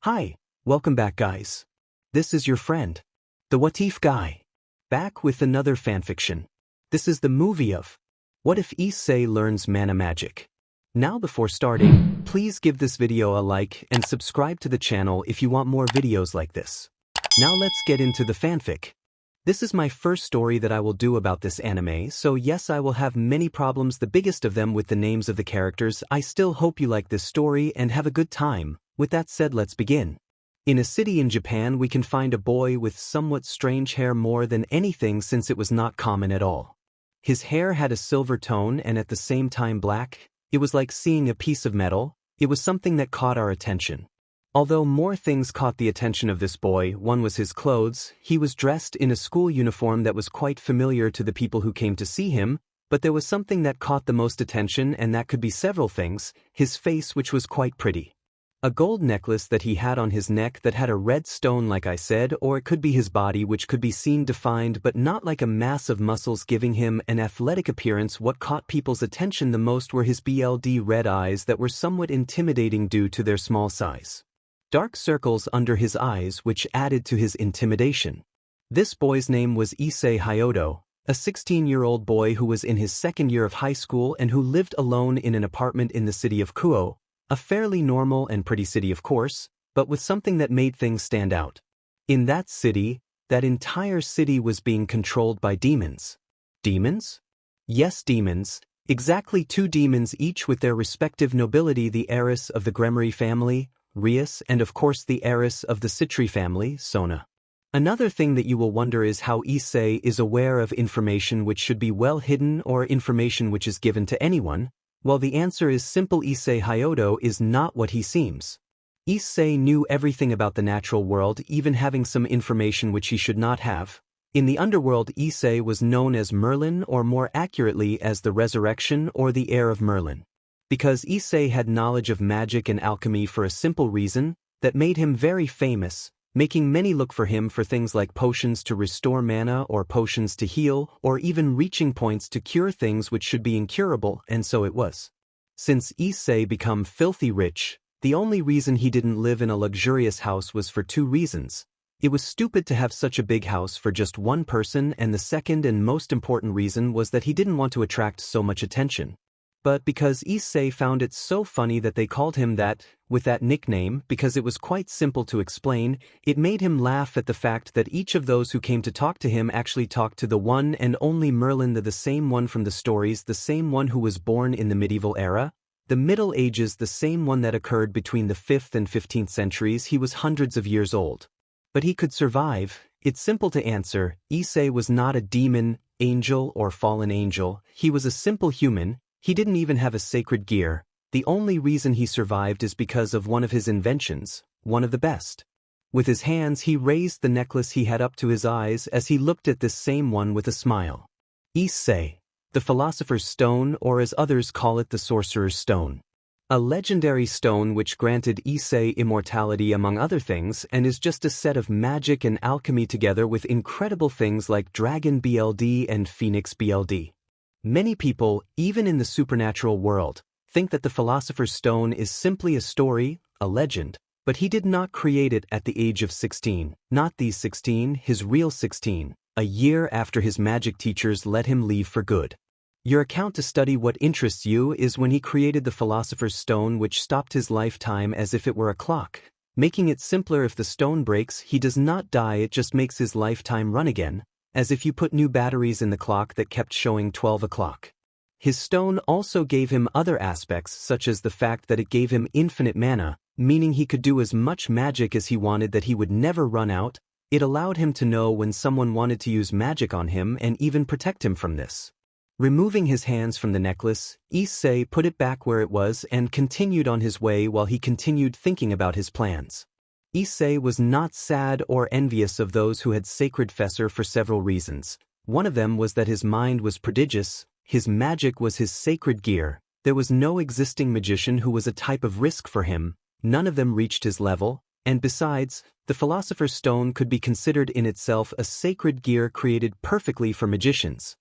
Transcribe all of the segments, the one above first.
Hi, welcome back guys. This is your friend, the What If guy, back with another fanfiction. This is the movie of What If Issei Learns Mana Magic. Now before starting, please give this video a like and subscribe to the channel if you want more videos like this. Now let's get into the fanfic. This is my first story that I will do about this anime, so yes, I will have many problems, the biggest of them with the names of the characters. I still hope you like this story and have a good time. With that said, let's begin. In a city in Japan, we can find a boy with somewhat strange hair more than anything, since it was not common at all. His hair had a silver tone and at the same time black. It was like seeing a piece of metal. It was something that caught our attention. Although more things caught the attention of this boy, one was his clothes. He was dressed in a school uniform that was quite familiar to the people who came to see him, but there was something that caught the most attention, and that could be several things: his face, which was quite pretty. A gold necklace that he had on his neck that had a red stone, like I said, or it could be his body, which could be seen defined but not like a mass of muscles, giving him an athletic appearance. What caught people's attention the most were his red eyes that were somewhat intimidating due to their small size. Dark circles under his eyes which added to his intimidation. This boy's name was Issei, a 16-year-old boy who was in his second year of high school and who lived alone in an apartment in the city of Kuo. A fairly normal and pretty city, of course, but with something that made things stand out. In that city, that entire city was being controlled by demons. Demons? Yes, demons. Exactly, two demons, each with their respective nobility: the heiress of the Gremory family, Rias, and of course the heiress of the Citri family, Sona. Another thing that you will wonder is how Issei is aware of information which should be well hidden, or information which is given to anyone. Well, the answer is simple: Issei is not what he seems. Issei knew everything about the natural world, even having some information which he should not have. In the Underworld, Issei was known as Merlin, or more accurately as the Resurrection or the heir of Merlin. Because Issei had knowledge of magic and alchemy for a simple reason that made him very famous, making many look for him for things like potions to restore mana, or potions to heal, or even reaching points to cure things which should be incurable, and so it was. Since Issei became filthy rich, the only reason he didn't live in a luxurious house was for two reasons. It was stupid to have such a big house for just one person, and the second and most important reason was that he didn't want to attract so much attention. But because Issei found it so funny that they called him that, with that nickname, because it was quite simple to explain, it made him laugh at the fact that each of those who came to talk to him actually talked to the one and only Merlin, the same one from the stories, the same one who was born in the medieval era, the Middle Ages, the same one that occurred between the 5th and 15th centuries. He was hundreds of years old. But he could survive. It's simple to answer. Issei was not a demon, angel, or fallen angel. He was a simple human. He didn't even have a sacred gear. The only reason he survived is because of one of his inventions, one of the best. With his hands he raised the necklace he had up to his eyes as he looked at this same one with a smile. Issei, the philosopher's stone, or as others call it, the sorcerer's stone. A legendary stone which granted Issei immortality among other things, and is just a set of magic and alchemy together with incredible things like dragon and phoenix. Many people, even in the supernatural world, think that the philosopher's stone is simply a story, a legend, but he did not create it at the age of 16, not these 16, his real 16, a year after his magic teachers let him leave for good. Your account to study what interests you is when he created the philosopher's stone, which stopped his lifetime as if it were a clock. Making it simpler, if the stone breaks, he does not die, it just makes his lifetime run again, as if you put new batteries in the clock that kept showing 12 o'clock. His stone also gave him other aspects, such as the fact that it gave him infinite mana, meaning he could do as much magic as he wanted, that he would never run out. It allowed him to know when someone wanted to use magic on him and even protect him from this. Removing his hands from the necklace, Issei put it back where it was and continued on his way while he continued thinking about his plans. Issei was not sad or envious of those who had sacred Fesser for several reasons. One of them was that his mind was prodigious, his magic was his sacred gear, there was no existing magician who was a type of risk for him, none of them reached his level, and besides, the philosopher's stone could be considered in itself a sacred gear created perfectly for magicians.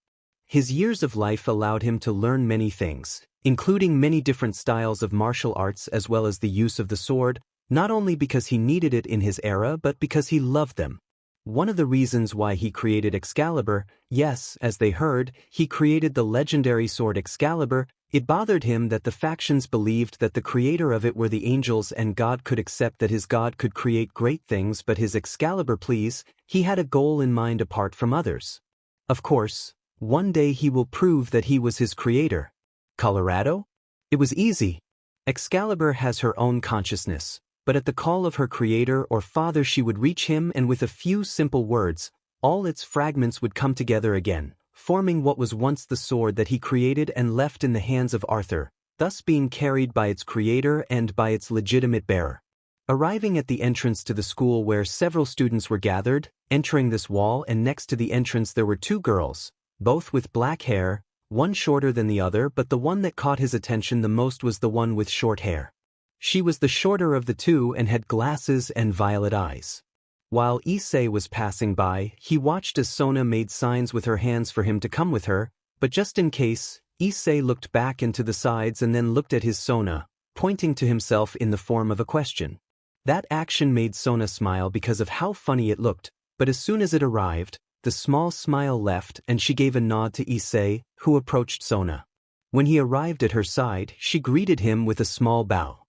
His years of life allowed him to learn many things, including many different styles of martial arts as well as the use of the sword, Not only because he needed it in his era but because he loved them. One of the reasons why he created Excalibur, yes, as they heard, he created the legendary sword Excalibur. It bothered him that the factions believed that the creator of it were the angels and God could accept that his God could create great things, but his Excalibur, please, he had a goal in mind apart from others. Of course, one day he will prove that he was his creator. Colorado? It was easy. Excalibur has her own consciousness, but at the call of her creator or father she would reach him, and with a few simple words, all its fragments would come together again, forming what was once the sword that he created and left in the hands of Arthur, thus being carried by its creator and by its legitimate bearer. Arriving at the entrance to the school where several students were gathered, entering this wall, and next to the entrance there were two girls, both with black hair, one shorter than the other, but the one that caught his attention the most was the one with short hair. She was the shorter of the two and had glasses and violet eyes. While Issei was passing by, he watched as Sona made signs with her hands for him to come with her, but just in case, Issei looked back and to the sides and then looked at his Sona, pointing to himself in the form of a question. That action made Sona smile because of how funny it looked, but as soon as it arrived, the small smile left and she gave a nod to Issei, who approached Sona. When he arrived at her side, she greeted him with a small bow,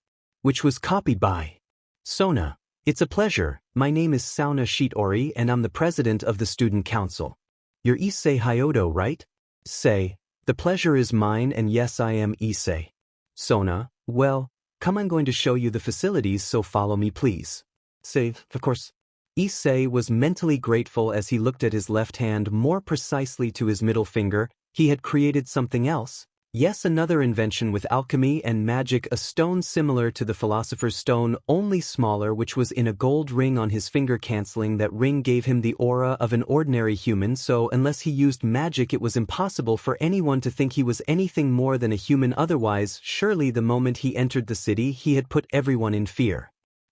which was copied by Sona. It's a pleasure. My name is Sona Shitori and I'm the president of the student council. You're Issei Hyodo, right? Say, the pleasure is mine, and yes, I am Issei. Sona, well, come, I'm going to show you the facilities, so follow me please. Say, of course. Issei was mentally grateful as he looked at his left hand, more precisely to his middle finger. He had created something else. Yes, another invention with alchemy and magic, a stone similar to the philosopher's stone, only smaller, which was in a gold ring on his finger. Canceling that ring gave him the aura of an ordinary human, so unless he used magic it was impossible for anyone to think he was anything more than a human. Otherwise, surely the moment he entered the city he had put everyone in fear.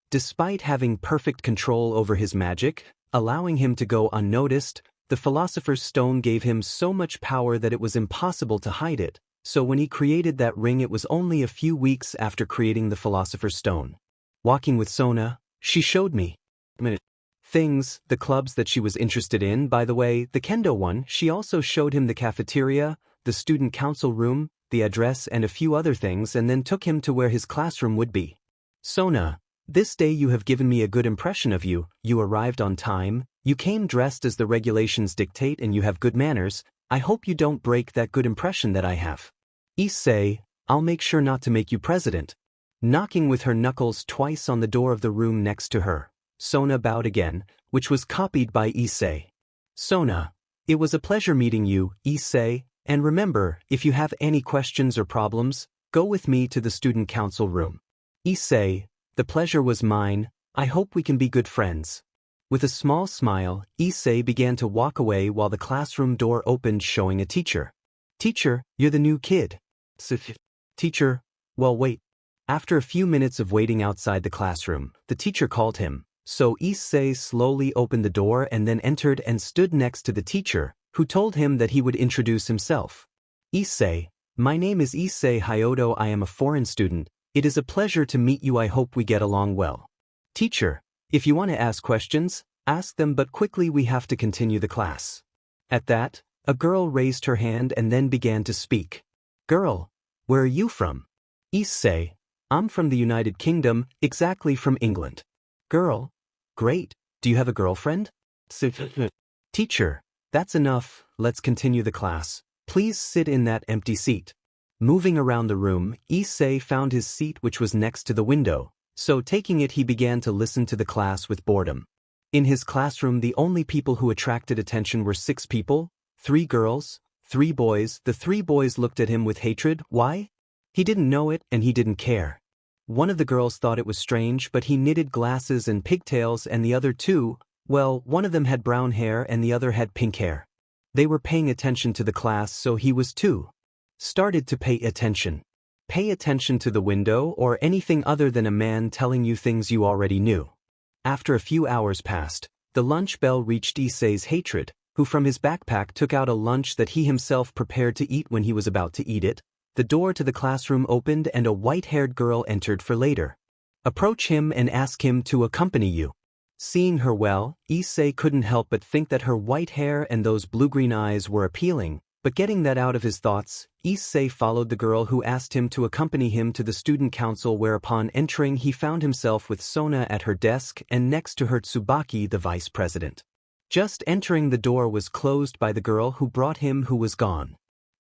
Despite having perfect control over his magic, allowing him to go unnoticed, the philosopher's stone gave him so much power that it was impossible to hide it. So when he created that ring, it was only a few weeks after creating the philosopher's stone. Walking with Sona, she showed me things, the clubs that she was interested in. By the way, the kendo one. She also showed him the cafeteria, the student council room, the address, and a few other things, and then took him to where his classroom would be. Sona, this day you have given me a good impression of you. You arrived on time, you came dressed as the regulations dictate, and you have good manners. I hope you don't break that good impression that I have. Issei, I'll make sure not to make you president. Knocking with her knuckles twice on the door of the room next to her, Sona bowed again, which was copied by Issei. Sona, it was a pleasure meeting you, Issei, and remember, if you have any questions or problems, go with me to the student council room. Issei, the pleasure was mine. I hope we can be good friends. With a small smile, Issei began to walk away while the classroom door opened, showing a teacher. Teacher, you're the new kid. Teacher, well, wait. After a few minutes of waiting outside the classroom, the teacher called him, so Issei slowly opened the door and then entered and stood next to the teacher, who told him that he would introduce himself. Issei, my name is Issei Hyodo. I am a foreign student. It is a pleasure to meet you. I hope we get along well. Teacher, if you want to ask questions, ask them, but quickly, we have to continue the class. At that, a girl raised her hand and then began to speak. Girl, where are you from? Issei, I'm from the United Kingdom, exactly from England. Girl, great, do you have a girlfriend? Teacher, that's enough, let's continue the class. Please sit in that empty seat. Moving around the room, Issei found his seat, which was next to the window, so taking it he began to listen to the class with boredom. In his classroom the only people who attracted attention were 6 people, 3 girls, 3 boys. The 3 boys looked at him with hatred. Why? He didn't know it and he didn't care. One of the girls thought it was strange, but he knitted glasses and pigtails, and the other 2, well, one of them had brown hair and the other had pink hair. They were paying attention to the class, so he was too. Started to pay attention. Pay attention to the window or anything other than a man telling you things you already knew. After a few hours passed, the lunch bell reached Issei's hatred, who from his backpack took out a lunch that he himself prepared to eat. When he was about to eat it, the door to the classroom opened and a white-haired girl entered for later. Approach him and ask him to accompany you. Seeing her well, Issei couldn't help but think that her white hair and those blue-green eyes were appealing, but getting that out of his thoughts, Issei followed the girl who asked him to accompany him to the student council, whereupon entering he found himself with Sona at her desk and next to her Tsubaki, the vice president. Just entering, the door was closed by the girl who brought him, who was gone.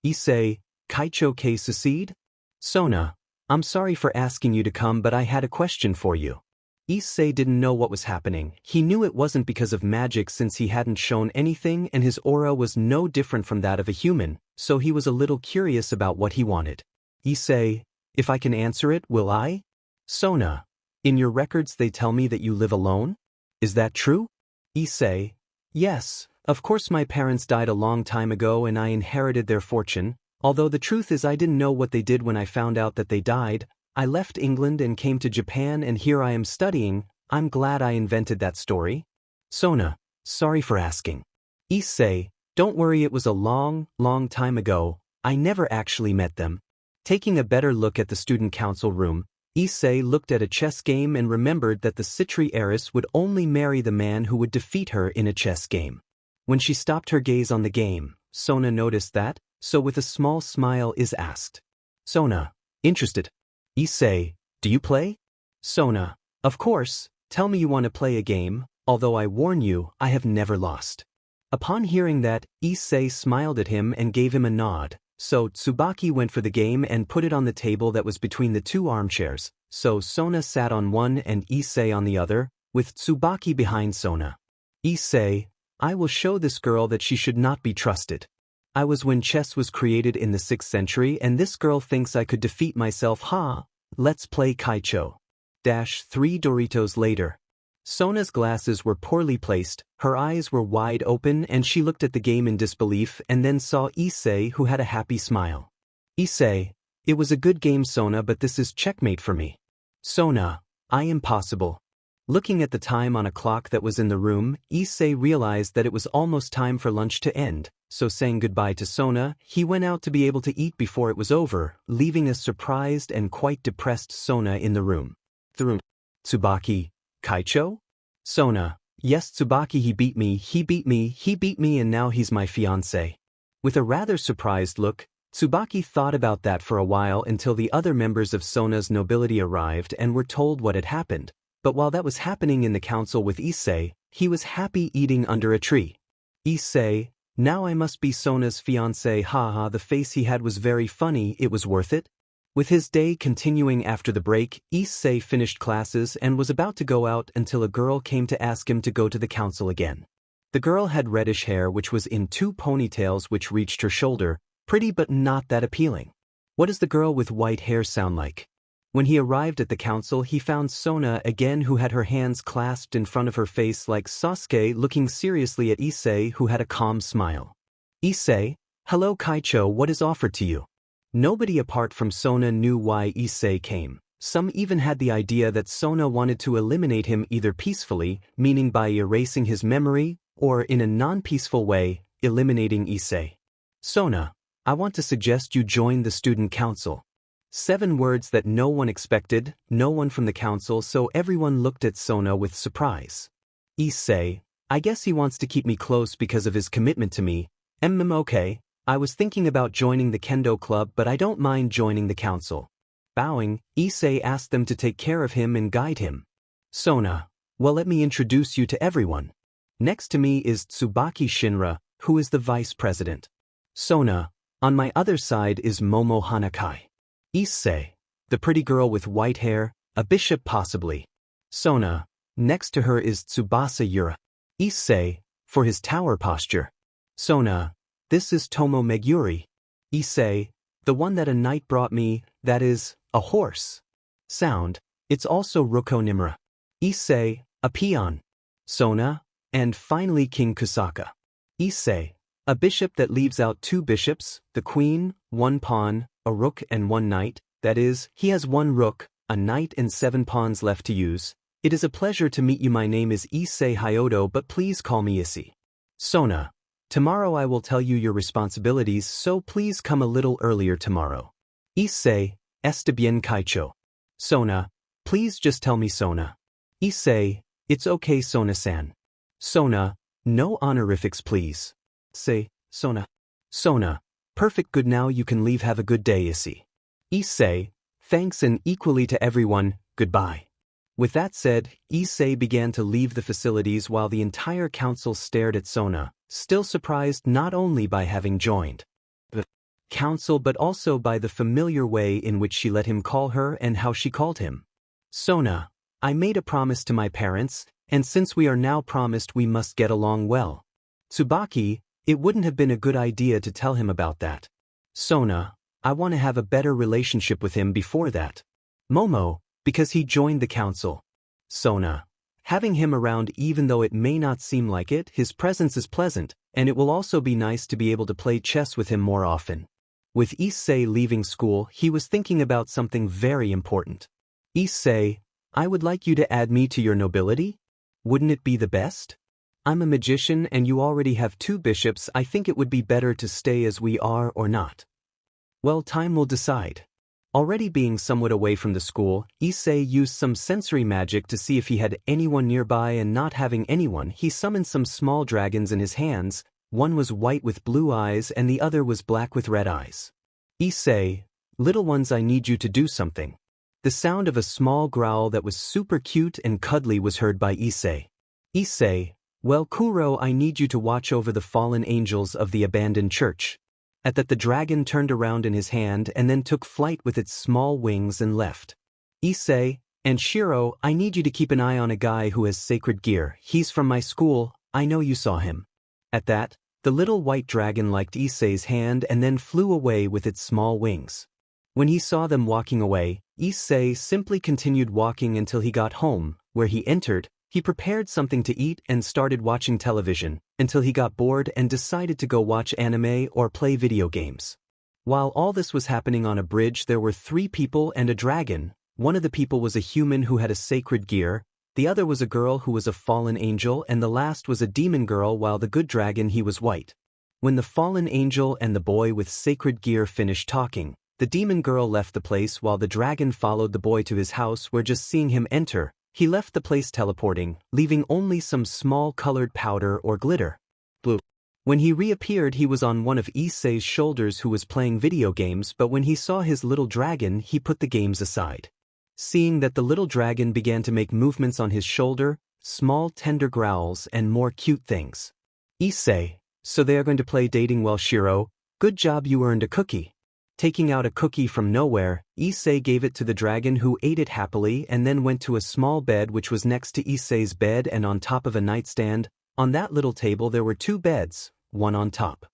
Issei, Kaicho ke succeed? Sona, I'm sorry for asking you to come, but I had a question for you. Issei didn't know what was happening. He knew it wasn't because of magic, since he hadn't shown anything and his aura was no different from that of a human, so he was a little curious about what he wanted. Issei, if I can answer it, will I? Sona, in your records they tell me that you live alone? Is that true? Issei, yes, of course my parents died a long time ago and I inherited their fortune, although the truth is I didn't know what they did when I found out that they died. I left England and came to Japan and here I am studying. I'm glad I invented that story. Sona, sorry for asking. Issei, don't worry, it was a long time ago. I never actually met them. Taking a better look at the student council room, Issei looked at a chess game and remembered that the Citri heiress would only marry the man who would defeat her in a chess game. When she stopped her gaze on the game, Sona noticed that, so with a small smile is asked. Sona, interested? Issei, do you play? Sona, of course, tell me you want to play a game, although I warn you, I have never lost. Upon hearing that, Issei smiled at him and gave him a nod, so Tsubaki went for the game and put it on the table that was between the two armchairs, so Sona sat on one and Issei on the other, with Tsubaki behind Sona. Issei, I will show this girl that she should not be trusted. I was when chess was created in the 6th century and this girl thinks I could defeat myself. Ha! Let's play Kaicho. 3 Doritos later. Sona's glasses were poorly placed, her eyes were wide open and she looked at the game in disbelief and then saw Issei, who had a happy smile. Issei, it was a good game Sona, but this is checkmate for me. Sona, impossible. Looking at the time on a clock that was in the room, Issei realized that it was almost time for lunch to end, so saying goodbye to Sona, he went out to be able to eat before it was over, leaving a surprised and quite depressed Sona in the room. Tsubaki, Kaicho? Sona, yes Tsubaki, he beat me and now he's my fiance. With a rather surprised look, Tsubaki thought about that for a while until the other members of Sona's nobility arrived and were told what had happened. But while that was happening in the council with Issei, he was happy eating under a tree. Issei, now I must be Sona's fiance. Haha, the face he had was very funny, it was worth it. With his day continuing after the break, Issei finished classes and was about to go out until a girl came to ask him to go to the council again. The girl had reddish hair which was in 2 ponytails which reached her shoulder, pretty but not that appealing. What does the girl with white hair sound like? When he arrived at the council he found Sona again, who had her hands clasped in front of her face like Sasuke, looking seriously at Issei, who had a calm smile. Issei, hello Kaicho, what is offered to you? Nobody apart from Sona knew why Issei came. Some even had the idea that Sona wanted to eliminate him either peacefully, meaning by erasing his memory, or in a non-peaceful way, eliminating Issei. Sona, I want to suggest you join the student council. 7 words that no one expected, no one from the council, so everyone looked at Sona with surprise. Issei, I guess he wants to keep me close because of his commitment to me. Okay, I was thinking about joining the kendo club, but I don't mind joining the council. Bowing, Issei asked them to take care of him and guide him. Sona, well, let me introduce you to everyone. Next to me is Tsubaki Shinra, who is the vice president. Sona, on my other side is Momo Hanakai. Issei, the pretty girl with white hair, a bishop possibly. Sona, next to her is Tsubasa Yura. Issei, for his tower posture. Sona, this is Tomo Meguri. Issei, the one that a knight brought me, that is, a horse. Sound, it's also Roko Nimura. Issei, a peon. Sona, and finally King Kusaka. Issei, a bishop that leaves out 2 bishops, the queen, 1 pawn, a rook and 1 knight, that is, he has 1 rook, a knight and 7 pawns left to use. It is a pleasure to meet you. My name is Issei Hyodo, but please call me Issei. Sona, tomorrow I will tell you your responsibilities, so please come a little earlier tomorrow. Issei, está bien Kaicho. Sona, Please just tell me Sona. Issei, it's okay Sona-san. Sona, no honorifics please. Say, Sona. Sona, perfect good now you can leave have a good day Issei. Issei, thanks and equally to everyone, goodbye. With that said, Issei began to leave the facilities while the entire council stared at Sona, still surprised not only by having joined the council but also by the familiar way in which she let him call her and how she called him. Sona, I made a promise to my parents, and since we are now promised we must get along well. Tsubaki, it wouldn't have been a good idea to tell him about that. Sona, I want to have a better relationship with him before that. Momo, because he joined the council. Sona, having him around even though it may not seem like it, his presence is pleasant, and it will also be nice to be able to play chess with him more often. With Issei leaving school, he was thinking about something very important. Issei, I would like you to add me to your nobility? Wouldn't it be the best? I'm a magician and you already have 2 bishops. I think it would be better to stay as we are or not. Well, time will decide. Already being somewhat away from the school, Issei used some sensory magic to see if he had anyone nearby, and not having anyone, he summoned some small dragons in his hands. One was white with blue eyes and the other was black with red eyes. Issei, little ones, I need you to do something. The sound of a small growl that was super cute and cuddly was heard by Issei. Issei, well Kuro, I need you to watch over the fallen angels of the abandoned church. At that the dragon turned around in his hand and then took flight with its small wings and left. Issei, and Shiro, I need you to keep an eye on a guy who has sacred gear. He's from my school, I know you saw him. At that, the little white dragon liked Issei's hand and then flew away with its small wings. When he saw them walking away, Issei simply continued walking until he got home, where he entered. He prepared something to eat and started watching television, until he got bored and decided to go watch anime or play video games. While all this was happening on a bridge, there were 3 people and a dragon. One of the people was a human who had a sacred gear, the other was a girl who was a fallen angel, and the last was a demon girl. While the good dragon, he was white. When the fallen angel and the boy with sacred gear finished talking, the demon girl left the place while the dragon followed the boy to his house, where just seeing him enter, he left the place teleporting, leaving only some small colored powder or glitter. Blue. When he reappeared, he was on one of Issei's shoulders who was playing video games, but when he saw his little dragon, he put the games aside. Seeing that the little dragon began to make movements on his shoulder, small tender growls and more cute things. Issei, so they are going to play dating? Well Shiro, good job, you earned a cookie. Taking out a cookie from nowhere, Issei gave it to the dragon, who ate it happily and then went to a small bed which was next to Issei's bed and on top of a nightstand. On that little table there were 2 beds, one on top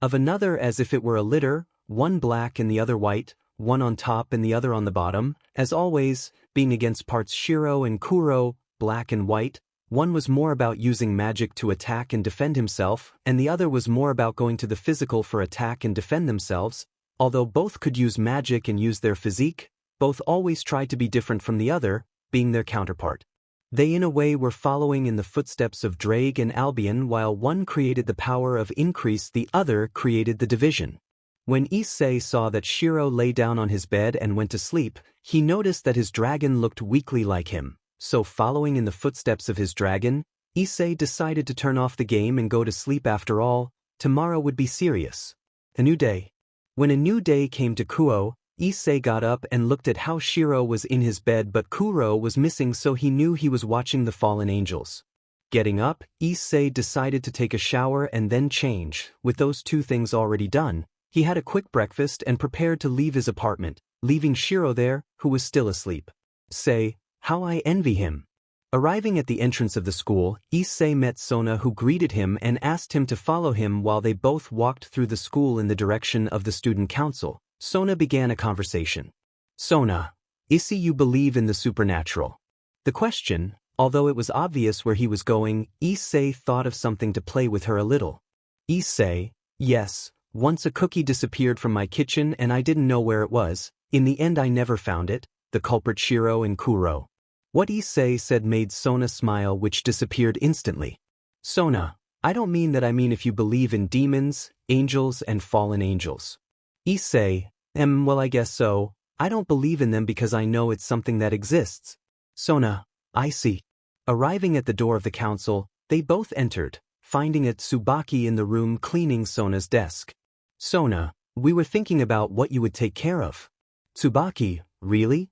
of another as if it were a litter, one black and the other white, one on top and the other on the bottom. As always, being against parts Shiro and Kuro, black and white, one was more about using magic to attack and defend himself, and the other was more about going to the physical for attack and defend themselves. Although both could use magic and use their physique, both always tried to be different from the other, being their counterpart. They in a way were following in the footsteps of Drake and Albion. While one created the power of increase, the other created the division. When Issei saw that Shiro lay down on his bed and went to sleep, he noticed that his dragon looked weakly like him, so following in the footsteps of his dragon, Issei decided to turn off the game and go to sleep. After all, tomorrow would be serious. A new day. When a new day came to Kuo, Issei got up and looked at how Shiro was in his bed, but Kuro was missing, so he knew he was watching the fallen angels. Getting up, Issei decided to take a shower and then change. With those 2 things already done, he had a quick breakfast and prepared to leave his apartment, leaving Shiro there, who was still asleep. Say, how I envy him. Arriving at the entrance of the school, Issei met Sona, who greeted him and asked him to follow him. While they both walked through the school in the direction of the student council, Sona began a conversation. Sona, Issei, you believe in the supernatural? The question, although it was obvious where he was going, Issei thought of something to play with her a little. Issei, yes, once a cookie disappeared from my kitchen and I didn't know where it was. In the end I never found it, the culprit Shiro and Kuro. What Issei said made Sona smile, which disappeared instantly. Sona, I don't mean that, I mean if you believe in demons, angels and fallen angels. Issei, well I guess so. I don't believe in them because I know it's something that exists, Sona, I see. Arriving at the door of the council, they both entered, finding a Tsubaki in the room cleaning Sona's desk. Sona, we were thinking about what you would take care of. Tsubaki, really?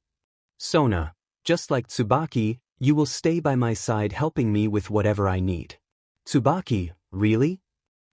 Sona, just like Tsubaki, you will stay by my side helping me with whatever I need. Tsubaki, really?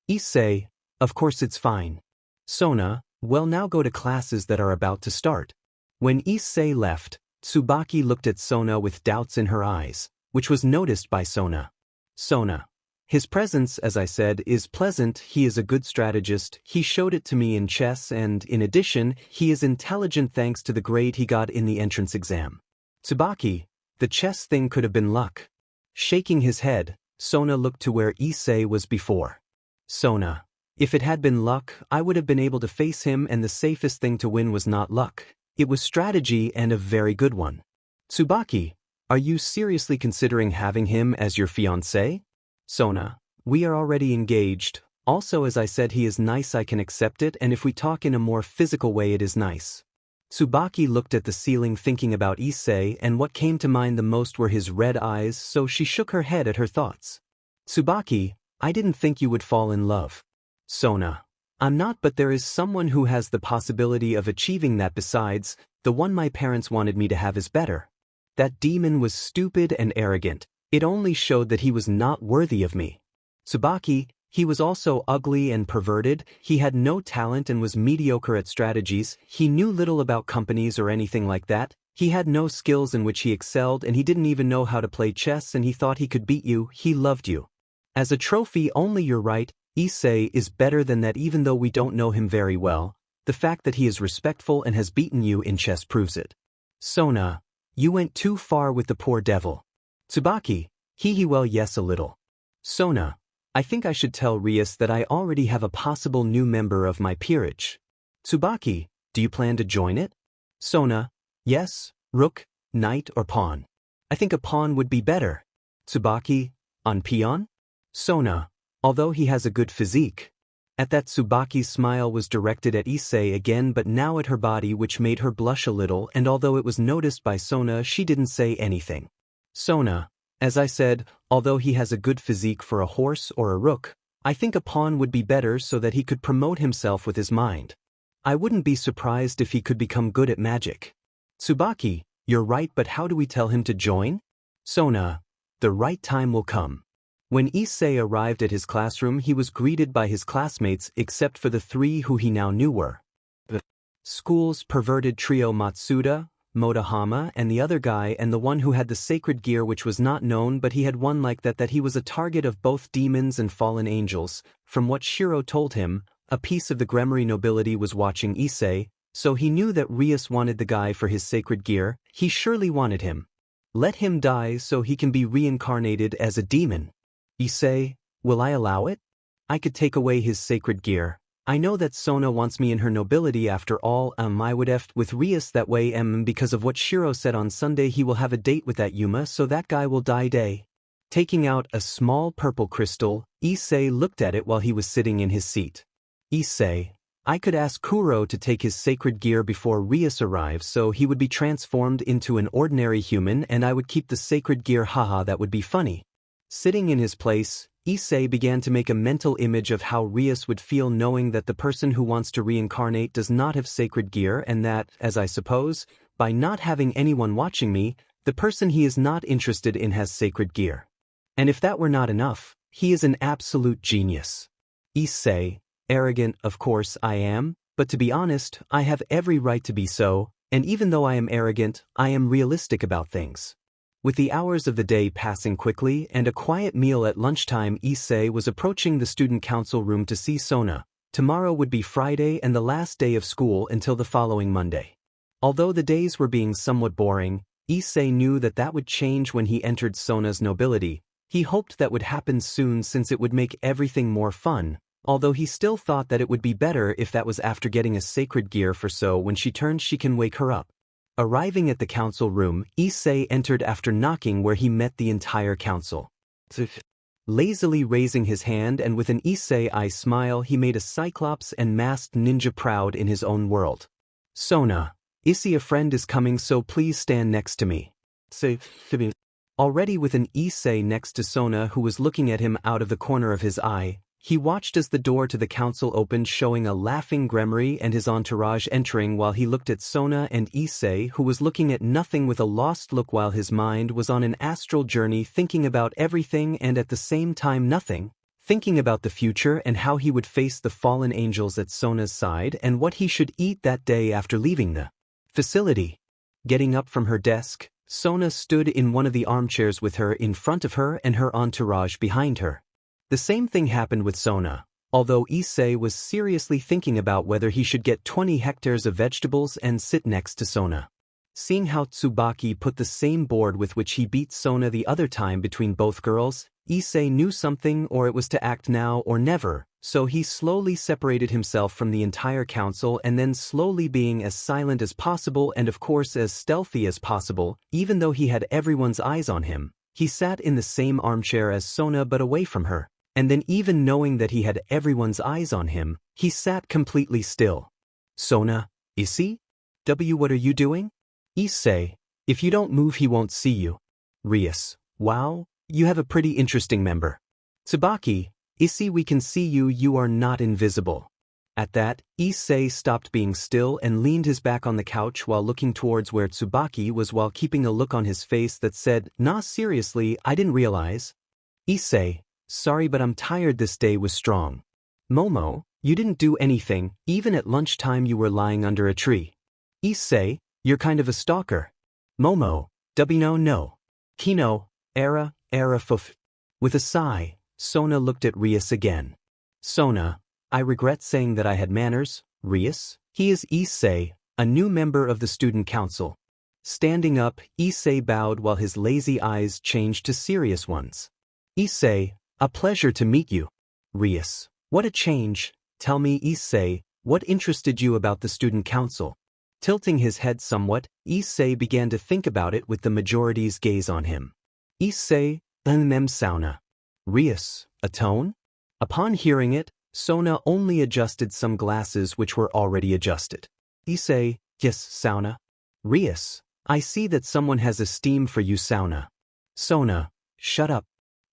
Issei, of course it's fine. Sona, well now go to classes that are about to start. When Issei left, Tsubaki looked at Sona with doubts in her eyes, which was noticed by Sona. Sona. His presence, as I said, is pleasant, he is a good strategist, he showed it to me in chess and, in addition, he is intelligent thanks to the grade he got in the entrance exam. Tsubaki, the chess thing could have been luck. Shaking his head, Sona looked to where Issei was before. Sona. If it had been luck, I would have been able to face him and the safest thing to win was not luck. It was strategy and a very good one. Tsubaki, are you seriously considering having him as your fiance? Sona, we are already engaged. Also as I said he is nice I can accept it and if we talk in a more physical way it is nice. Tsubaki looked at the ceiling thinking about Issei and what came to mind the most were his red eyes so she shook her head at her thoughts. Tsubaki, I didn't think you would fall in love. Sona, I'm not but there is someone who has the possibility of achieving that besides, the one my parents wanted me to have is better. That demon was stupid and arrogant, it only showed that he was not worthy of me. Tsubaki, he was also ugly and perverted, he had no talent and was mediocre at strategies, he knew little about companies or anything like that, he had no skills in which he excelled and he didn't even know how to play chess and he thought he could beat you, he loved you. As a trophy only you're right, Issei is better than that even though we don't know him very well, the fact that he is respectful and has beaten you in chess proves it. Sona, you went too far with the poor devil. Tsubaki, well yes a little. Sona, I think I should tell Rias that I already have a possible new member of my peerage. Tsubaki, do you plan to join it? Sona, yes, rook, knight or pawn. I think a pawn would be better. Tsubaki, on peon? Sona, although he has a good physique. At that Tsubaki's smile was directed at Issei again but now at her body which made her blush a little and although it was noticed by Sona she didn't say anything. Sona, as I said, although he has a good physique for a horse or a rook, I think a pawn would be better so that he could promote himself with his mind. I wouldn't be surprised if he could become good at magic. Tsubaki, you're right but how do we tell him to join? Sona, the right time will come. When Issei arrived at his classroom he was greeted by his classmates except for the three who he now knew were the school's perverted trio Matsuda, Motohama and the other guy and the one who had the sacred gear which was not known but he had one like that he was a target of both demons and fallen angels. From what Shiro told him, a piece of the Gremory nobility was watching Issei, so he knew that Rias wanted the guy for his sacred gear, he surely wanted him. Let him die so he can be reincarnated as a demon. Issei, will I allow it? I could take away his sacred gear. I know that Sona wants me in her nobility after all, I would F with Rias that way because of what Shiro said on Sunday he will have a date with that Yuma so that guy will die day. Taking out a small purple crystal, Issei looked at it while he was sitting in his seat. Issei, I could ask Kuro to take his sacred gear before Rias arrives so he would be transformed into an ordinary human and I would keep the sacred gear haha that would be funny. Sitting in his place, Issei began to make a mental image of how Rias would feel knowing that the person who wants to reincarnate does not have sacred gear and that, as I suppose, by not having anyone watching me, the person he is not interested in has sacred gear. And if that were not enough, he is an absolute genius. Issei, arrogant, of course I am, but to be honest, I have every right to be so, and even though I am arrogant, I am realistic about things. With the hours of the day passing quickly and a quiet meal at lunchtime, Issei was approaching the student council room to see Sona. Tomorrow would be Friday and the last day of school until the following Monday. Although the days were being somewhat boring, Issei knew that that would change when he entered Sona's nobility. He hoped that would happen soon since it would make everything more fun, although he still thought that it would be better if that was after getting a sacred gear for so when she turns she can wake her up. Arriving at the council room, Issei entered after knocking where he met the entire council. Lazily raising his hand and with an Issei-eye smile he made a cyclops and masked ninja proud in his own world. Sona, Issei, a friend is coming so please stand next to me. Already with an Issei next to Sona who was looking at him out of the corner of his eye, he watched as the door to the council opened, showing a laughing Gremory and his entourage entering, while he looked at Sona and Issei, who was looking at nothing with a lost look while his mind was on an astral journey, thinking about everything and at the same time nothing, thinking about the future and how he would face the fallen angels at Sona's side and what he should eat that day after leaving the facility. Getting up from her desk, Sona stood in one of the armchairs with her in front of her and her entourage behind her. The same thing happened with Sona, although Issei was seriously thinking about whether he should get 20 hectares of vegetables and sit next to Sona. Seeing how Tsubaki put the same board with which he beat Sona the other time between both girls, Issei knew something, or it was to act now or never, so he slowly separated himself from the entire council and then, slowly being as silent as possible and of course as stealthy as possible, even though he had everyone's eyes on him, he sat in the same armchair as Sona but away from her. And then, even knowing that he had everyone's eyes on him, he sat completely still. Sona, Issei? What are you doing? Issei, if you don't move he won't see you. Rias, wow, you have a pretty interesting member. Tsubaki, Issei, we can see you, you are not invisible. At that, Issei stopped being still and leaned his back on the couch while looking towards where Tsubaki was, while keeping a look on his face that said, "Nah, seriously, I didn't realize." Issei, sorry but I'm tired, this day was strong. Momo, you didn't do anything, even at lunchtime you were lying under a tree. Issei, you're kind of a stalker. Momo, no. Kino, era fuf. With a sigh, Sona looked at Rias again. Sona, I regret saying that I had manners. Rias, he is Issei, a new member of the student council. Standing up, Issei bowed while his lazy eyes changed to serious ones. Issei, a pleasure to meet you. Rias, what a change. Tell me, Issei, what interested you about the student council? Tilting his head somewhat, Issei began to think about it with the majority's gaze on him. Issei, sauna. Rias, a tone? Upon hearing it, Sona only adjusted some glasses which were already adjusted. Issei, yes, sauna. Rias, I see that someone has esteem for you, sauna. Sona, shut up.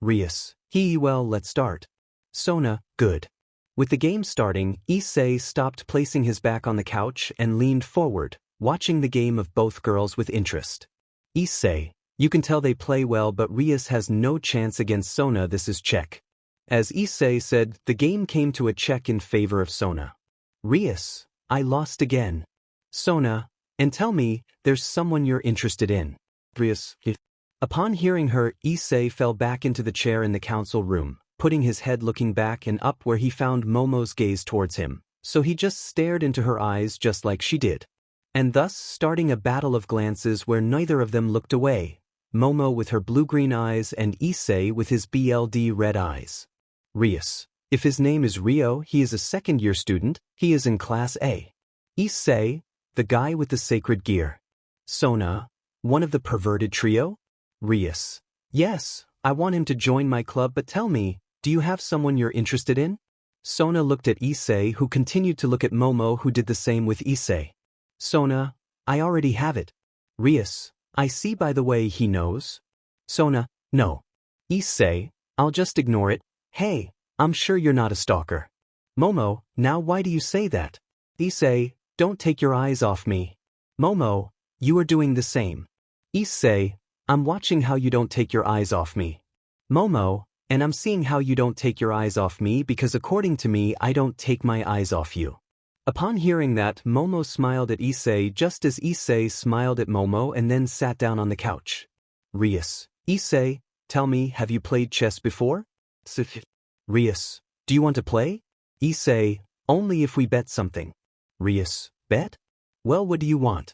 Rias, well, let's start. Sona, good. With the game starting, Issei stopped placing his back on the couch and leaned forward, watching the game of both girls with interest. Issei, you can tell they play well, but Rias has no chance against Sona, this is check. As Issei said, the game came to a check in favor of Sona. Rias, I lost again. Sona, and tell me, there's someone you're interested in. Rias, Upon hearing her, Issei fell back into the chair in the council room, putting his head looking back and up where he found Momo's gaze towards him, so he just stared into her eyes just like she did. And thus starting a battle of glances where neither of them looked away, Momo with her blue-green eyes and Issei with his BLD red eyes. Rias, if his name is Rio, he is a second-year student, he is in Class A. Issei, the guy with the sacred gear. Sona, one of the perverted trio? Rias, yes, I want him to join my club, but tell me, do you have someone you're interested in? Sona looked at Issei, who continued to look at Momo, who did the same with Issei. Sona, I already have it. Rias, I see, by the way he knows. Sona, no. Issei, I'll just ignore it. Hey, I'm sure you're not a stalker. Momo, now why do you say that? Issei, don't take your eyes off me. Momo, you are doing the same. Issei, I'm watching how you don't take your eyes off me. Momo, and I'm seeing how you don't take your eyes off me, because according to me I don't take my eyes off you. Upon hearing that, Momo smiled at Issei just as Issei smiled at Momo and then sat down on the couch. Rias, Issei, tell me, have you played chess before? Rias, do you want to play? Issei, only if we bet something. Rias, bet? Well, what do you want?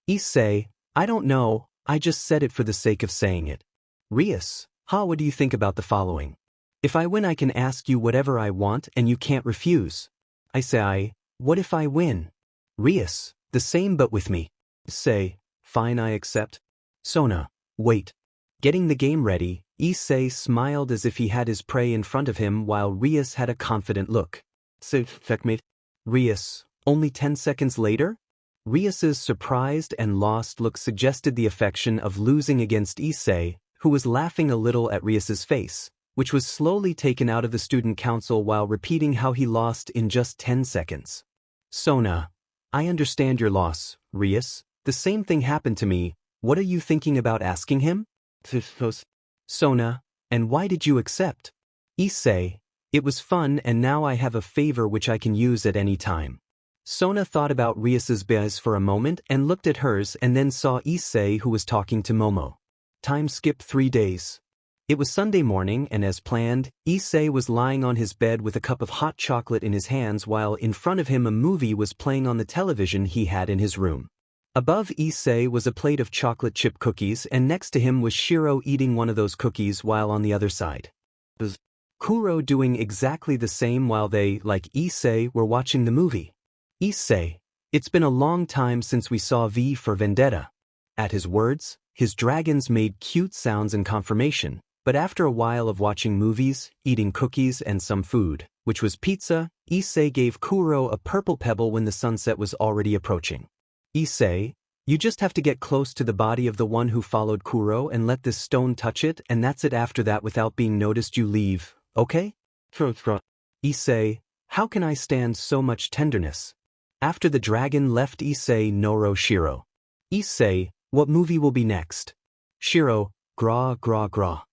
Issei, I don't know, I just said it for the sake of saying it. Rias, what do you think about the following? If I win I can ask you whatever I want and you can't refuse. Issei, what if I win? Rias, the same but with me. Issei, fine, I accept. Sona, wait. Getting the game ready, Issei smiled as if he had his prey in front of him while Rias had a confident look. Checkmate. Rias, only 10 seconds later? Rias's surprised and lost look suggested the affection of losing against Issei, who was laughing a little at Rias's face, which was slowly taken out of the student council while repeating how he lost in just 10 seconds. Sona, I understand your loss, Rias. The same thing happened to me. What are you thinking about asking him? Sona, and why did you accept? Issei, it was fun and now I have a favor which I can use at any time. Sona thought about Rias's biz for a moment and looked at hers and then saw Issei who was talking to Momo. Time skip 3 days. It was Sunday morning and as planned, Issei was lying on his bed with a cup of hot chocolate in his hands while in front of him a movie was playing on the television he had in his room. Above Issei was a plate of chocolate chip cookies and next to him was Shiro eating one of those cookies while on the other side. Kuro doing exactly the same while they, like Issei, were watching the movie. Issei, it's been a long time since we saw V for Vendetta. At his words, his dragons made cute sounds in confirmation, but after a while of watching movies, eating cookies and some food, which was pizza, Issei gave Kuro a purple pebble when the sunset was already approaching. Issei, you just have to get close to the body of the one who followed Kuro and let this stone touch it and that's it. After that without being noticed you leave, okay? Issei, how can I stand so much tenderness? After the dragon left Issei Noro Shiro. Issei, what movie will be next? Shiro, gra gra gra.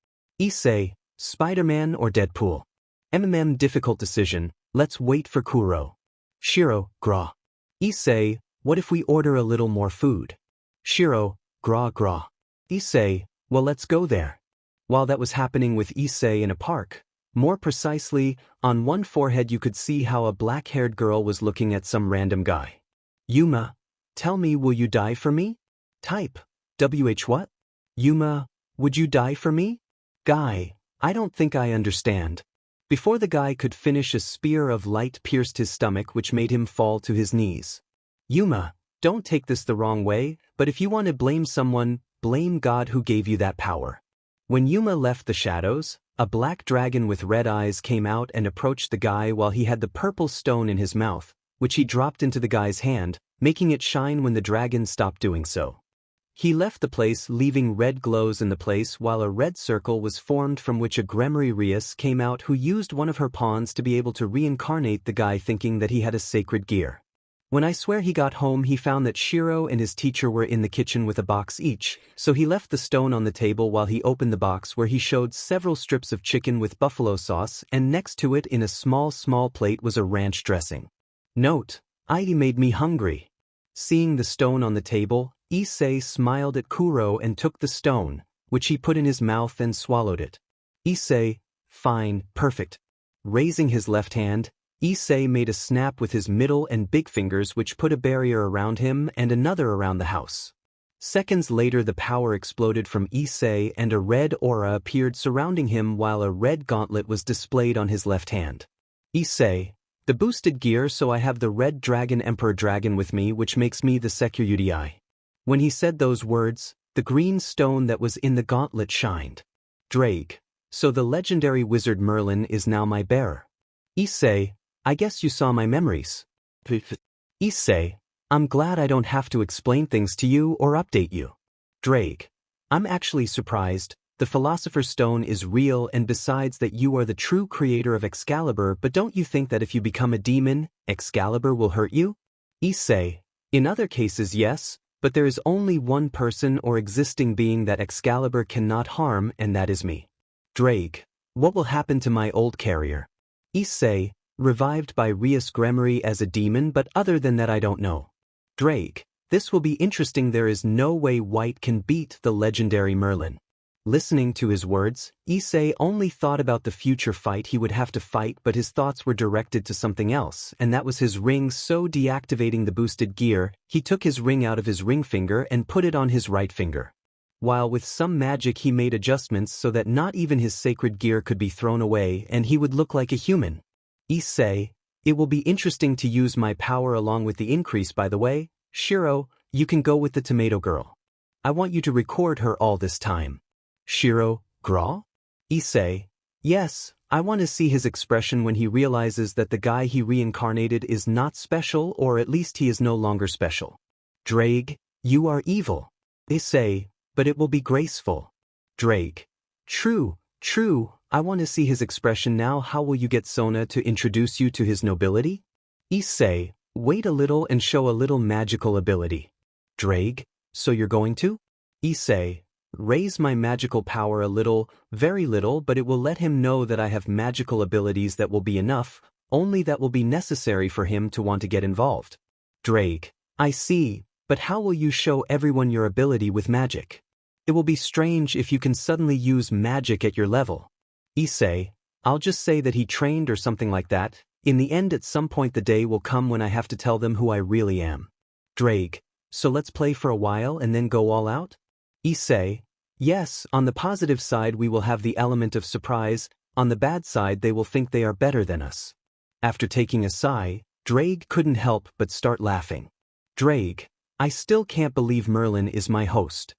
Issei, Spider-Man or Deadpool? Difficult decision, let's wait for Kuro. Shiro, gra. Issei, what if we order a little more food? Shiro, gra gra. Issei, well let's go there. While that was happening with Issei in a park, more precisely, on one forehead you could see how a black-haired girl was looking at some random guy. Yuma, tell me, will you die for me? Type, WH what? Yuma, would you die for me? Guy, I don't think I understand. Before the guy could finish, a spear of light pierced his stomach which made him fall to his knees. Yuma, don't take this the wrong way, but if you want to blame someone, blame God who gave you that power. When Yuma left the shadows, a black dragon with red eyes came out and approached the guy while he had the purple stone in his mouth, which he dropped into the guy's hand, making it shine when the dragon stopped doing so. He left the place leaving red glows in the place while a red circle was formed from which a Gremry Rias came out who used one of her pawns to be able to reincarnate the guy thinking that he had a sacred gear. When I swear he got home he found that Shiro and his teacher were in the kitchen with a box each, so he left the stone on the table while he opened the box where he showed several strips of chicken with buffalo sauce and next to it in a small plate was a ranch dressing. Note, Eay made me hungry. Seeing the stone on the table, Issei smiled at Kuro and took the stone, which he put in his mouth and swallowed it. Issei, fine, perfect. Raising his left hand, Issei made a snap with his middle and big fingers which put a barrier around him and another around the house. Seconds later the power exploded from Issei and a red aura appeared surrounding him while a red gauntlet was displayed on his left hand. Issei, the boosted gear, so I have the red dragon emperor dragon with me which makes me the Security. When he said those words, the green stone that was in the gauntlet shined. Drake, so the legendary wizard Merlin is now my bearer. Issei, I guess you saw my memories. Issei, I'm glad I don't have to explain things to you or update you. Drake, I'm actually surprised. The Philosopher's Stone is real and besides that you are the true creator of Excalibur, but don't you think that if you become a demon, Excalibur will hurt you? Issei, in other cases yes, but there is only one person or existing being that Excalibur cannot harm and that is me. Drake, what will happen to my old carrier? Issei, revived by Rias Gremry as a demon, but other than that I don't know. Drake, this will be interesting. There is no way White can beat the legendary Merlin. Listening to his words, Issei only thought about the future fight he would have to fight, but his thoughts were directed to something else, and that was his ring. So deactivating the boosted gear, he took his ring out of his ring finger and put it on his right finger. While with some magic he made adjustments so that not even his sacred gear could be thrown away and he would look like a human. Issei, it will be interesting to use my power along with the increase. By the way, Shiro, you can go with the tomato girl. I want you to record her all this time. Shiro, gra? Issei, yes, I want to see his expression when he realizes that the guy he reincarnated is not special, or at least he is no longer special. Drake, you are evil. Issei, but it will be graceful. Drake, true, true, I want to see his expression now. How will you get Sona to introduce you to his nobility? Issei, wait a little and show a little magical ability. Drake, so you're going to? Issei, raise my magical power a little, very little, but it will let him know that I have magical abilities that will be enough, only that will be necessary for him to want to get involved. Drake, I see, but how will you show everyone your ability with magic? It will be strange if you can suddenly use magic at your level. Issei, I'll just say that he trained or something like that. In the end, at some point the day will come when I have to tell them who I really am. Drake, so let's play for a while and then go all out? Issei, yes, on the positive side we will have the element of surprise, on the bad side they will think they are better than us. After taking a sigh, Drake couldn't help but start laughing. Drake, I still can't believe Merlin is my host.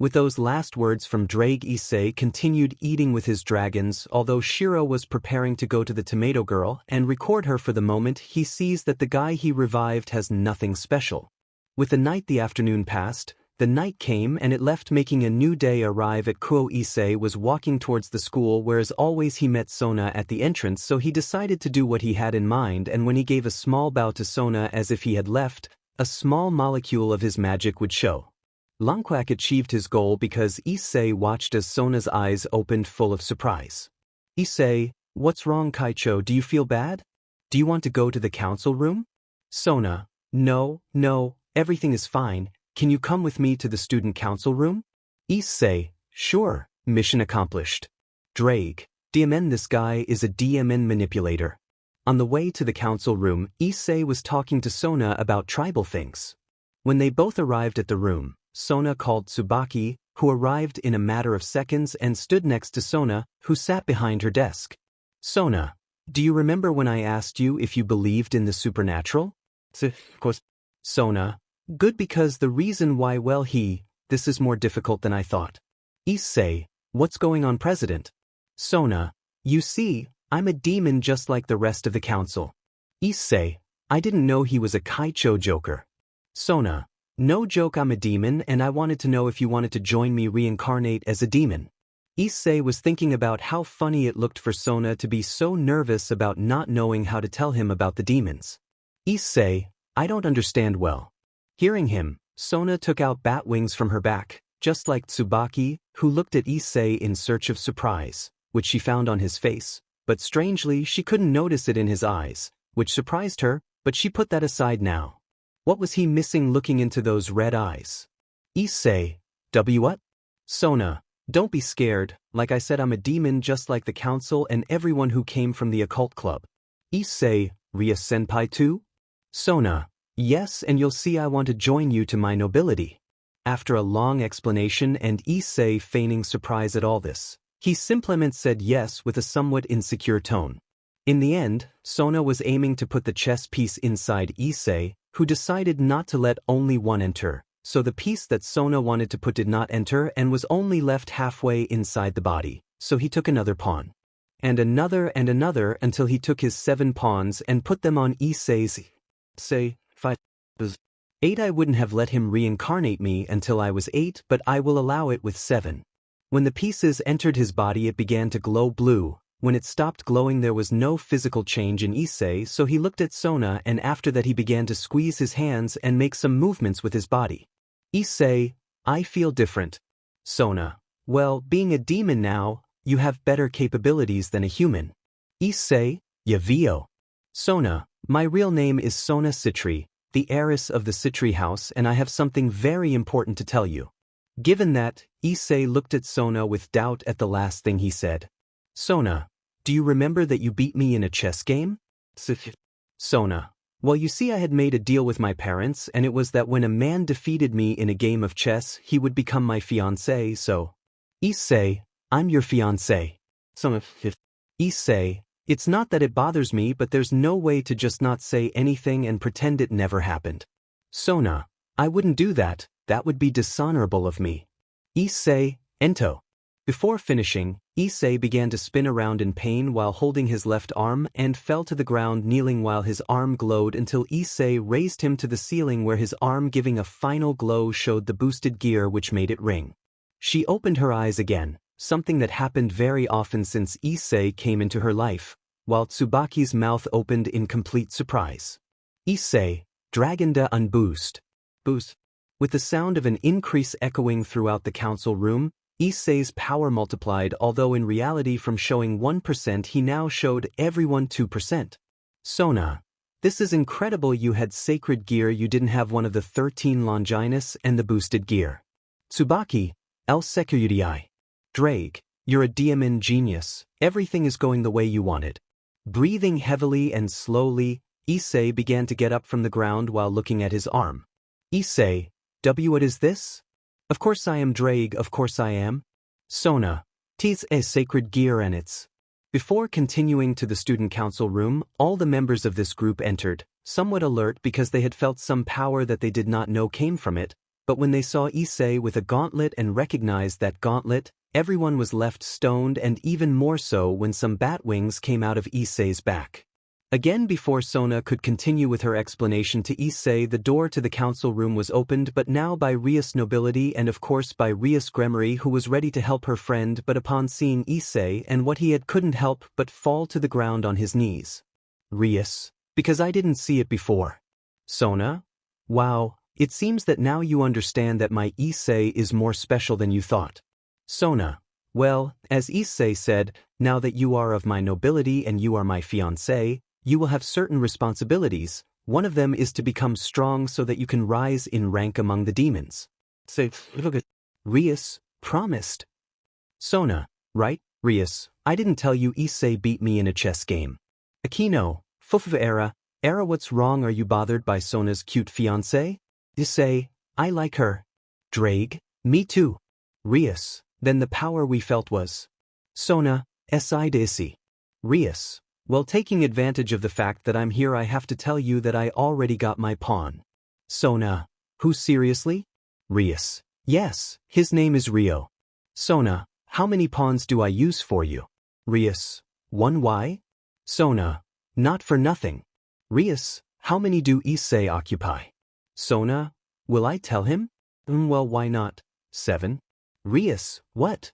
With those last words from Drake, Issei continued eating with his dragons. Although Shiro was preparing to go to the tomato girl and record her for the moment, he sees that the guy he revived has nothing special. With the night the afternoon passed, the night came and it left, making a new day arrive at Kuo. Issei was walking towards the school where as always he met Sona at the entrance, so he decided to do what he had in mind, and when he gave a small bow to Sona as if he had left, a small molecule of his magic would show. Longquack achieved his goal because Issei watched as Sona's eyes opened full of surprise. Issei, what's wrong, Kaicho? Do you feel bad? Do you want to go to the council room? Sona, no, everything is fine. Can you come with me to the student council room? Issei, sure, mission accomplished. Drake, DMN, this guy is a DMN manipulator. On the way to the council room, Issei was talking to Sona about tribal things. When they both arrived at the room, Sona called Tsubaki, who arrived in a matter of seconds and stood next to Sona, who sat behind her desk. Sona, do you remember when I asked you if you believed in the supernatural? Of course. Sona, good, because the reason why, well, this is more difficult than I thought. Issei, what's going on, President? Sona, you see, I'm a demon just like the rest of the council. Issei, I didn't know he was a Kaicho joker. Sona, no joke, I'm a demon and I wanted to know if you wanted to join me reincarnate as a demon. Issei was thinking about how funny it looked for Sona to be so nervous about not knowing how to tell him about the demons. Issei, I don't understand well. Hearing him, Sona took out bat wings from her back, just like Tsubaki, who looked at Issei in search of surprise, which she found on his face, but strangely she couldn't notice it in his eyes, which surprised her, but she put that aside now. What was he missing looking into those red eyes? Issei, what? Sona, don't be scared, like I said, I'm a demon just like the council and everyone who came from the occult club. Issei, Rias senpai too? Sona, yes, and you'll see I want to join you to my nobility. After a long explanation and Issei feigning surprise at all this, he simply said yes with a somewhat insecure tone. In the end, Sona was aiming to put the chess piece inside Issei, who decided not to let only one enter, so the piece that Sona wanted to put did not enter and was only left halfway inside the body, so he took another pawn. And another until he took his 7 pawns and put them on Issei's. Say, 5. 8. I wouldn't have let him reincarnate me until I was 8, but I will allow it with 7. When the pieces entered his body it began to glow blue. When it stopped glowing there was no physical change in Issei, so he looked at Sona and after that he began to squeeze his hands and make some movements with his body. Issei, I feel different. Sona, well, being a demon now, you have better capabilities than a human. Issei, Yavio. Sona, my real name is Sona Citri, the heiress of the Citri house, and I have something very important to tell you. Given that, Issei looked at Sona with doubt at the last thing he said. Sona, do you remember that you beat me in a chess game? Sona, well, you see, I had made a deal with my parents, and it was that when a man defeated me in a game of chess, he would become my fiance, so. Issei, I'm your fiance. Sona, Issei, it's not that it bothers me, but there's no way to just not say anything and pretend it never happened. Sona, I wouldn't do that, that would be dishonorable of me. Issei, Ento. Before finishing, Issei began to spin around in pain while holding his left arm and fell to the ground kneeling while his arm glowed until Issei raised him to the ceiling where his arm giving a final glow showed the boosted gear which made it ring. She opened her eyes again, something that happened very often since Issei came into her life, while Tsubaki's mouth opened in complete surprise. Issei, Dragon da unboost. Boost. With the sound of an increase echoing throughout the council room, Issei's power multiplied, although in reality from showing 1% he now showed everyone 2%. Sona, this is incredible. You had sacred gear, you didn't have one of the 13 Longinus and the boosted gear. Tsubaki, El Security. Drake, you're a diamond genius, everything is going the way you wanted. Breathing heavily and slowly, Issei began to get up from the ground while looking at his arm. Issei, what is this? Of course I am Drake, of course I am. Sona, tis a sacred gear and it's. Before continuing to the student council room, all the members of this group entered, somewhat alert because they had felt some power that they did not know came from it, but when they saw Issei with a gauntlet and recognized that gauntlet, everyone was left stoned, and even more so when some bat wings came out of Issei's back. Again, before Sona could continue with her explanation to Issei, the door to the council room was opened, but now by Rias nobility and of course by Rias Gremory, who was ready to help her friend, but upon seeing Issei and what he had couldn't help but fall to the ground on his knees. Rias, because I didn't see it before. Sona? Wow, it seems that now you understand that my Issei is more special than you thought. Sona, well, as Issei said, now that you are of my nobility and you are my fiance, you will have certain responsibilities. One of them is to become strong so that you can rise in rank among the demons. Rias, promised. Sona, right, Rias, I didn't tell you Issei beat me in a chess game. Akino, Era, what's wrong? Are you bothered by Sona's cute fiance? Issei, I like her. Drake, me too. Rias, then the power we felt was. Sona, Issei to Issei. Rias, well, taking advantage of the fact that I'm here, I have to tell you that I already got my pawn. Sona, who seriously? Rias, yes, his name is Rio. Sona, how many pawns do I use for you? Rias, 1. Why? Sona, not for nothing. Rias, how many do Issei occupy? Sona, will I tell him? Well, why not? 7. Rias, what?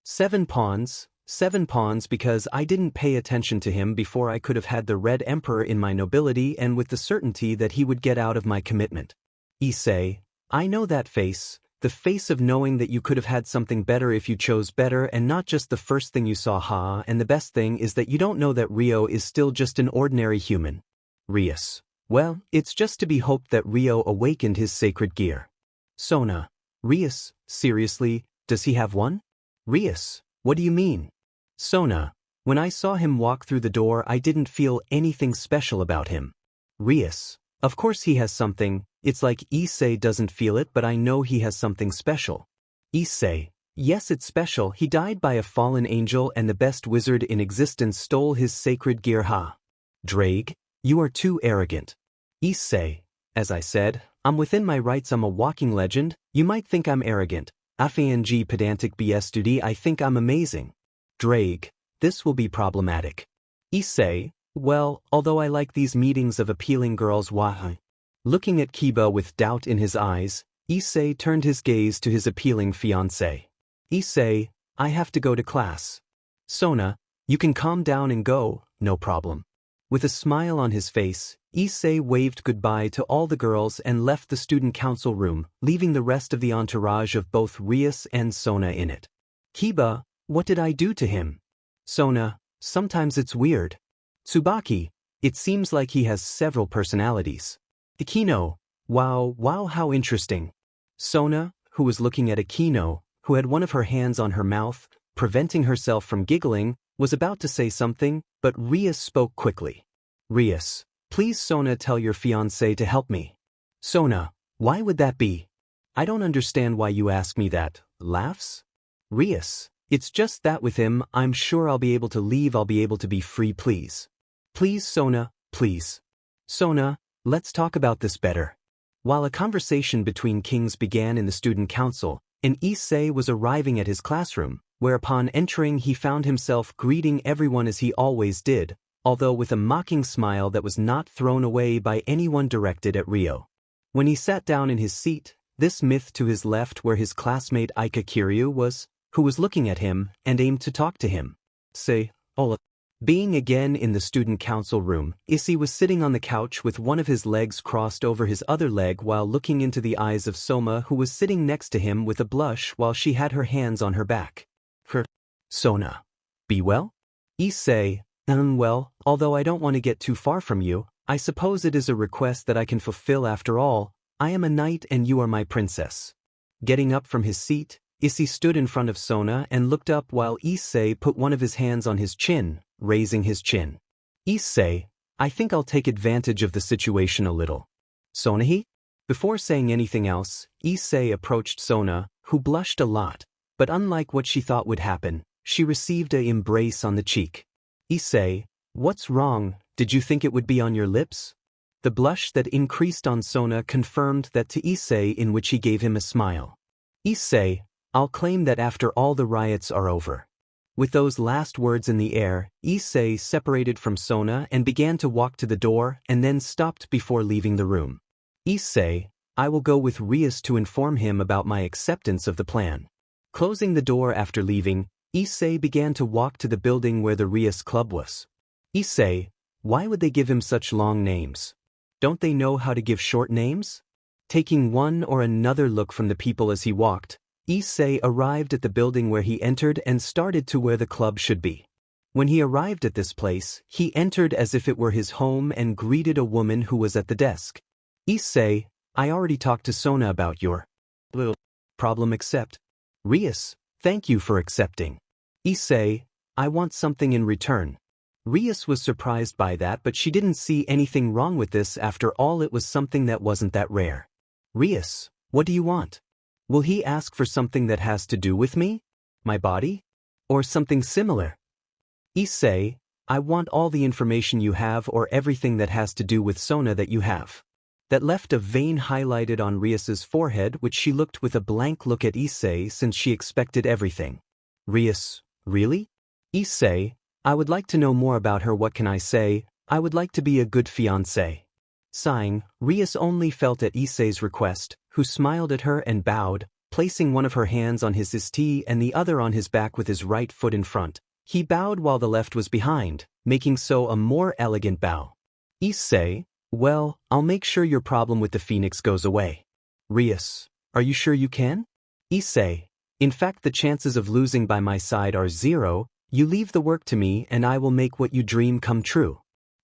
7 pawns. 7 pawns because I didn't pay attention to him before. I could have had the Red Emperor in my nobility and with the certainty that he would get out of my commitment. Issei, I know that face, the face of knowing that you could have had something better if you chose better and not just the first thing you saw. And the best thing is that you don't know that Rio is still just an ordinary human. Rias, well, it's just to be hoped that Rio awakened his sacred gear. Sona, Rias, seriously, does he have one? Rias, what do you mean? Sona, when I saw him walk through the door, I didn't feel anything special about him. Rias, of course he has something, it's like Issei doesn't feel it, but I know he has something special. Issei, yes, it's special. He died by a fallen angel and the best wizard in existence stole his sacred gear. Drake, you are too arrogant. Issei, as I said, I'm within my rights. I'm a walking legend. You might think I'm arrogant. Afang pedantic BS duty. I think I'm amazing. Drake, this will be problematic. Issei, well, although I like these meetings of appealing girls. Why? Looking at Kiba with doubt in his eyes, Issei turned his gaze to his appealing fiancé. Issei, I have to go to class. Sona, you can calm down and go, no problem. With a smile on his face, Issei waved goodbye to all the girls and left the student council room, leaving the rest of the entourage of both Rias and Sona in it. Kiba, what did I do to him? Sona, sometimes it's weird. Tsubaki, it seems like he has several personalities. Akino, wow, how interesting. Sona, who was looking at Akino, who had one of her hands on her mouth, preventing herself from giggling, was about to say something, but Rias spoke quickly. Rias, please Sona, tell your fiancé to help me. Sona, why would that be? I don't understand why you ask me that. Laughs? Rias, it's just that with him, I'm sure I'll be able to leave. I'll be able to be free, please. Please Sona, please. Sona, let's talk about this better. While a conversation between kings began in the student council, and Issei was arriving at his classroom, where upon entering he found himself greeting everyone as he always did, although with a mocking smile that was not thrown away by anyone directed at Rio. When he sat down in his seat, this myth to his left where his classmate Aika Kiryu was, who was looking at him and aimed to talk to him. Say, Ola. Being again in the student council room, Issei was sitting on the couch with one of his legs crossed over his other leg while looking into the eyes of Soma, who was sitting next to him with a blush while she had her hands on her back. Sona. Be well? Issei, well, although I don't want to get too far from you, I suppose it is a request that I can fulfill after all. I am a knight and you are my princess. Getting up from his seat, Issei stood in front of Sona and looked up while Issei put one of his hands on his chin, raising his chin. Issei, I think I'll take advantage of the situation a little. Sona? Before saying anything else, Issei approached Sona, who blushed a lot, but unlike what she thought would happen, she received an embrace on the cheek. Issei, what's wrong, did you think it would be on your lips? The blush that increased on Sona confirmed that to Issei, in which he gave him a smile. Issei, I'll claim that after all the riots are over. With those last words in the air, Issei separated from Sona and began to walk to the door and then stopped before leaving the room. Issei, I will go with Rias to inform him about my acceptance of the plan. Closing the door after leaving, Issei began to walk to the building where the Rias club was. Issei, why would they give him such long names? Don't they know how to give short names? Taking one or another look from the people as he walked, Issei arrived at the building where he entered and started to where the club should be. When he arrived at this place, he entered as if it were his home and greeted a woman who was at the desk. Issei, I already talked to Sona about your little problem. Accept. Rias, thank you for accepting. Issei, I want something in return. Rias was surprised by that, but she didn't see anything wrong with this. After all, it was something that wasn't that rare. Rias, what do you want? Will he ask for something that has to do with me? My body? Or something similar? Issei, I want all the information you have or everything that has to do with Sona that you have. That left a vein highlighted on Rias's forehead, which she looked with a blank look at Issei since she expected everything. Rias, really? Issei, I would like to know more about her. What can I say? I would like to be a good fiance. Sighing, Rias only felt at Issei's request, who smiled at her and bowed, placing one of her hands on his Issei and the other on his back with his right foot in front. He bowed while the left was behind, making so a more elegant bow. Issei, well, I'll make sure your problem with the phoenix goes away. Rias, are you sure you can? Issei, in fact the chances of losing by my side are 0, you leave the work to me and I will make what you dream come true.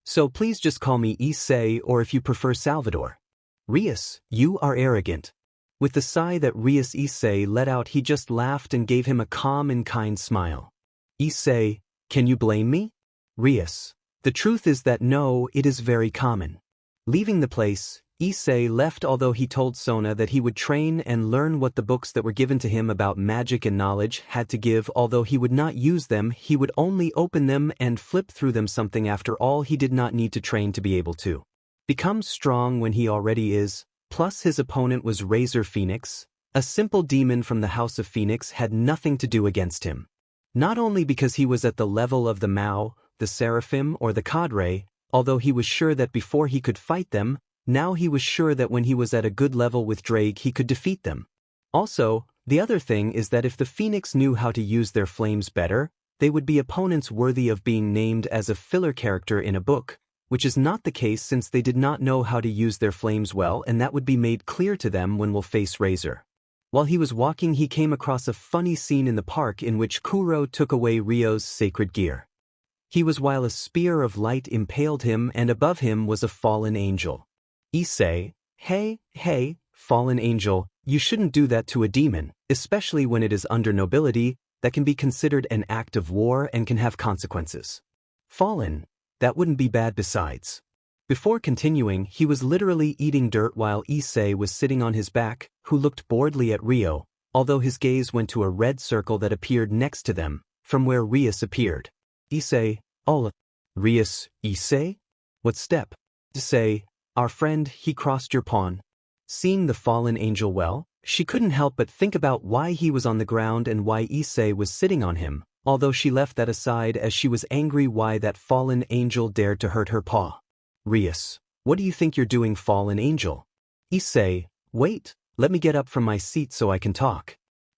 So please just call me Issei, or if you prefer Salvador. Rias, you are arrogant. With the sigh that Rias Issei let out, he just laughed and gave him a calm and kind smile. Issei, can you blame me? Rias, the truth is that no, it is very common. Leaving the place, Issei left, although he told Sona that he would train and learn what the books that were given to him about magic and knowledge had to give. Although he would not use them, he would only open them and flip through them. Something after all he did not need to train to be able to become strong when he already is. Plus his opponent was Razor Phoenix, a simple demon from the House of Phoenix, had nothing to do against him. Not only because he was at the level of the Mao, the Seraphim or the Cadre, although he was sure that before he could fight them, now he was sure that when he was at a good level with Drake he could defeat them. Also, the other thing is that if the Phoenix knew how to use their flames better, they would be opponents worthy of being named as a filler character in a book, which is not the case since they did not know how to use their flames well, and that would be made clear to them when we'll face Razor. While he was walking, he came across a funny scene in the park in which Kuro took away Ryo's sacred gear. He was while a spear of light impaled him, and above him was a fallen angel. Issei, hey, fallen angel, you shouldn't do that to a demon, especially when it is under nobility. That can be considered an act of war and can have consequences. Fallen, that wouldn't be bad besides. Before continuing, he was literally eating dirt while Issei was sitting on his back, who looked boredly at Rio, although his gaze went to a red circle that appeared next to them, from where Rias appeared. Issei, oh, Rias, Issei? What step? Issei, our friend, he crossed your pawn. Seeing the fallen angel well, She couldn't help but think about why he was on the ground and why Issei was sitting on him, although she left that aside as she was angry why that fallen angel dared to hurt her paw. Rias, what do you think you're doing, fallen angel? Issei, wait, let me get up from my seat so I can talk.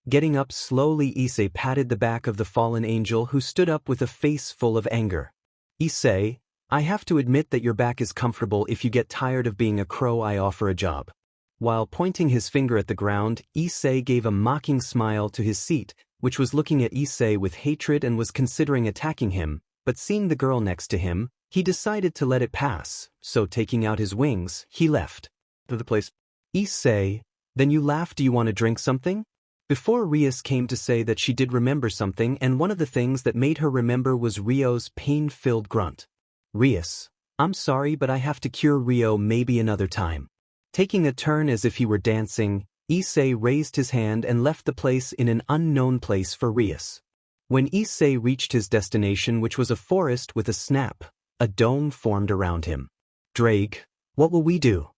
Getting up slowly, Issei patted the back of the fallen angel who stood up with a face full of anger. Issei, I have to admit that your back is comfortable. If you get tired of being a crow, I offer a job. While pointing his finger at the ground, Issei gave a mocking smile to his seat, which was looking at Issei with hatred and was considering attacking him, but seeing the girl next to him, he decided to let it pass, so taking out his wings, he left the place. Issei, then you laugh. Do you want to drink something? Before Rias came to say that she did remember something, and one of the things that made her remember was Rio's pain-filled grunt. Rias, I'm sorry but I have to cure Rio, maybe another time. Taking a turn as if he were dancing, Issei raised his hand and left the place in an unknown place for Rias. When Issei reached his destination, which was a forest, with a snap, a dome formed around him. Drake, what will we do?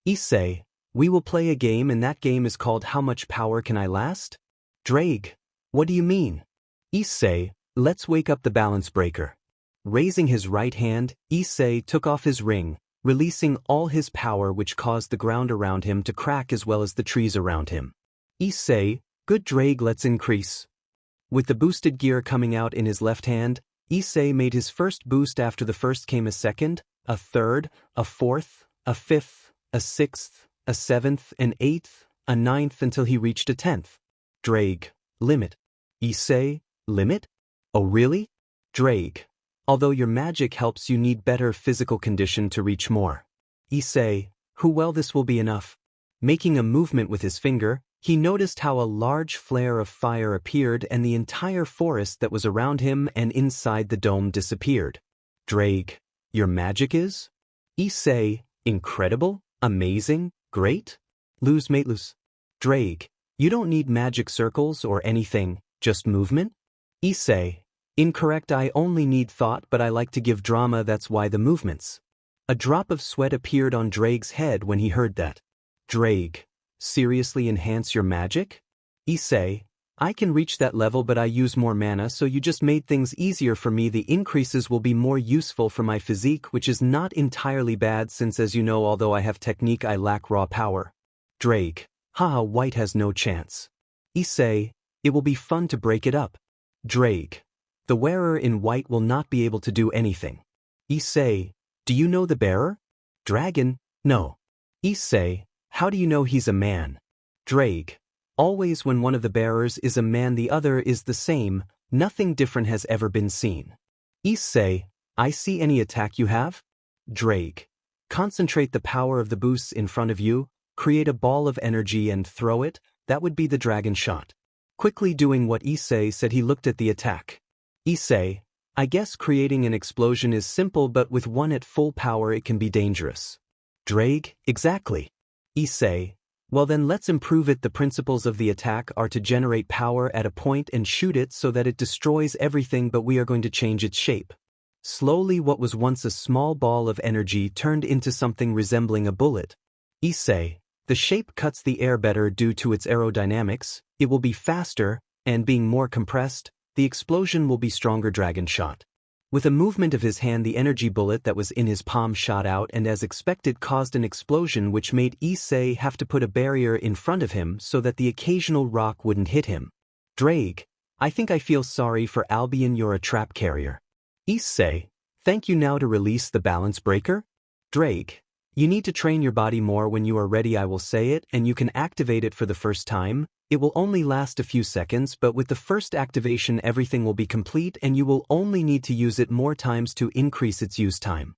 Issei, we will play a game, and that game is called How Much Power Can I Last? Drake, what do you mean? Issei, let's wake up the balance breaker. Raising his right hand, Issei took off his ring, releasing all his power, which caused the ground around him to crack as well as the trees around him. Issei, good Drake, let's increase. With the boosted gear coming out in his left hand, Issei made his first boost. After the first came a second, a third, a fourth, a fifth, a sixth, a seventh, an eighth, a ninth, until he reached a 10th. Drake, limit. Issei, limit? Oh really? Drake, although your magic helps, you need better physical condition to reach more. Issei, well, this will be enough. Making a movement with his finger, he noticed how a large flare of fire appeared and the entire forest that was around him and inside the dome disappeared. Drake, your magic is? Issei, incredible, amazing, great? Lose mate lose. Drake, you don't need magic circles or anything, just movement? Issei, incorrect, I only need thought, but I like to give drama, that's why the movements. A drop of sweat appeared on Drake's head when he heard that. Drake, seriously enhance your magic? Issei, I can reach that level but I use more mana, so you just made things easier for me. The increases will be more useful for my physique, which is not entirely bad since, as you know, although I have technique, I lack raw power. Drake, haha, white has no chance. Issei, it will be fun to break it up. Drake, the wearer in white will not be able to do anything. Issei, do you know the bearer? Dragon, no. Issei, how do you know he's a man? Drake, always when one of the bearers is a man the other is the same, nothing different has ever been seen. Issei, I see. Any attack you have? Drake, concentrate the power of the boosts in front of you, create a ball of energy and throw it, that would be the dragon shot. Quickly doing what Issei said, he looked at the attack. Issei, I guess creating an explosion is simple, but with one at full power it can be dangerous. Drake, exactly. Issei, well then let's improve it. The principles of the attack are to generate power at a point and shoot it so that it destroys everything, but we are going to change its shape. Slowly what was once a small ball of energy turned into something resembling a bullet. Issei, the shape cuts the air better due to its aerodynamics, it will be faster, and being more compressed, the explosion will be stronger. Dragon shot. With a movement of his hand, the energy bullet that was in his palm shot out and as expected caused an explosion, which made Issei have to put a barrier in front of him so that the occasional rock wouldn't hit him. Drake, I think I feel sorry for Albion, you're a trap carrier. Issei, thank you. Now to release the balance breaker? Drake, you need to train your body more. When you are ready I will say it and you can activate it for the first time. It will only last a few seconds, but with the first activation everything will be complete and you will only need to use it more times to increase its use time.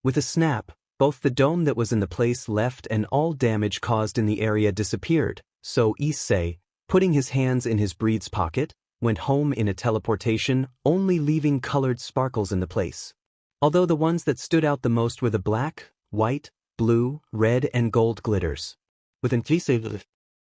With a snap, both the dome that was in the place left and all damage caused in the area disappeared, so Issei, putting his hands in his breed's pocket, went home in a teleportation, only leaving colored sparkles in the place. Although the ones that stood out the most were the black, white, blue, red and gold glitters. Within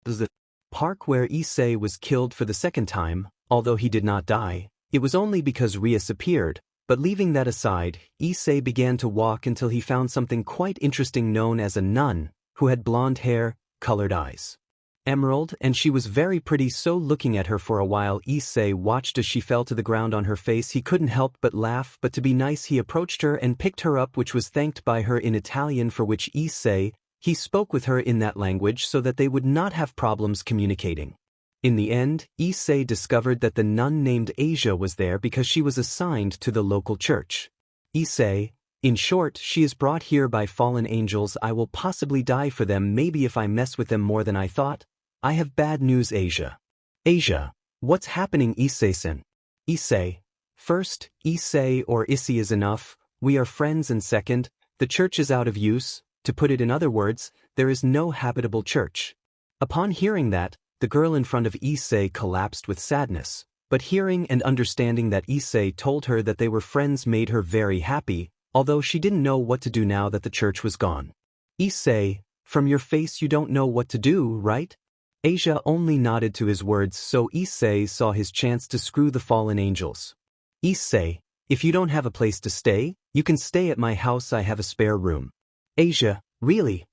the park where Issei was killed for the second time, although he did not die, it was only because Rias appeared, but leaving that aside, Issei began to walk until he found something quite interesting known as a nun, who had blonde hair, colored eyes. emerald, and she was very pretty, so looking at her for a while Issei watched as she fell to the ground on her face. He couldn't help but laugh, but to be nice he approached her and picked her up, which was thanked by her in Italian, for which he spoke with her in that language so that they would not have problems communicating. In the end, Issei discovered that the nun named Asia was there because she was assigned to the local church. Issei, in short, she is brought here by fallen angels. I will possibly die for them, maybe if I mess with them more than I thought. I have bad news, Asia. Asia, what's happening, Issei-san? Issei, first, Issei or Issei is enough, we are friends, and second, the church is out of use, to put it in other words, there is no habitable church. Upon hearing that, the girl in front of Issei collapsed with sadness, but hearing and understanding that Issei told her that they were friends made her very happy, although she didn't know what to do now that the church was gone. Issei, from your face you don't know what to do, right? Asia only nodded to his words, so Issei saw his chance to screw the fallen angels. Issei, if you don't have a place to stay, you can stay at my house, I have a spare room. Asia, really?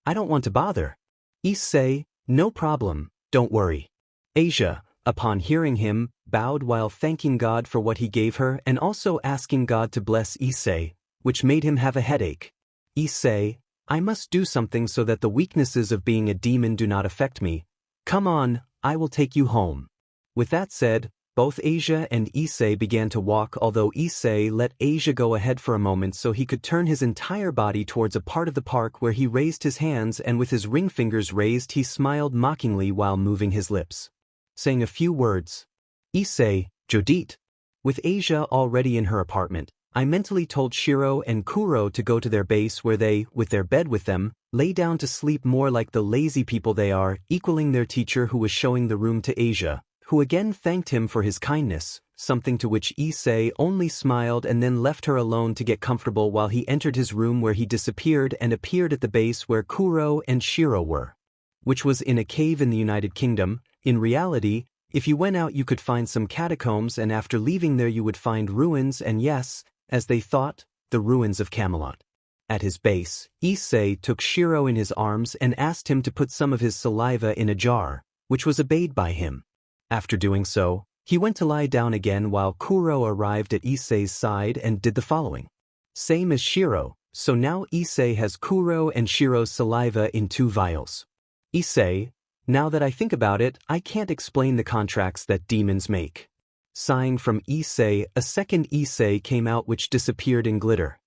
I don't want to bother. Issei, no problem, don't worry. Asia, upon hearing him, bowed while thanking God for what he gave her and also asking God to bless Issei, which made him have a headache. Issei, I must do something so that the weaknesses of being a demon do not affect me. Come on, I will take you home. With that said, both Asia and Issei began to walk, although Issei let Asia go ahead for a moment so he could turn his entire body towards a part of the park where he raised his hands, and with his ring fingers raised he smiled mockingly while moving his lips, saying a few words. Issei, Jodit. With Asia already in her apartment, I mentally told Shiro and Kuro to go to their base where they, with their bed with them, lay down to sleep more like the lazy people they are, equaling their teacher who was showing the room to Asia, who again thanked him for his kindness, something to which Issei only smiled and then left her alone to get comfortable while he entered his room, where he disappeared and appeared at the base where Kuro and Shiro were, which was in a cave in the United Kingdom. In reality, if you went out you could find some catacombs, and after leaving there you would find ruins, and yes, as they thought, the ruins of Camelot. At his base, Issei took Shiro in his arms and asked him to put some of his saliva in a jar, which was obeyed by him. After doing so, he went to lie down again while Kuro arrived at Issei's side and did the following. Same as Shiro, so now Issei has Kuro and Shiro's saliva in 2 vials. Issei, now that I think about it, I can't explain the contracts that demons make. Sighing from Issei, a second Issei came out which disappeared in glitter.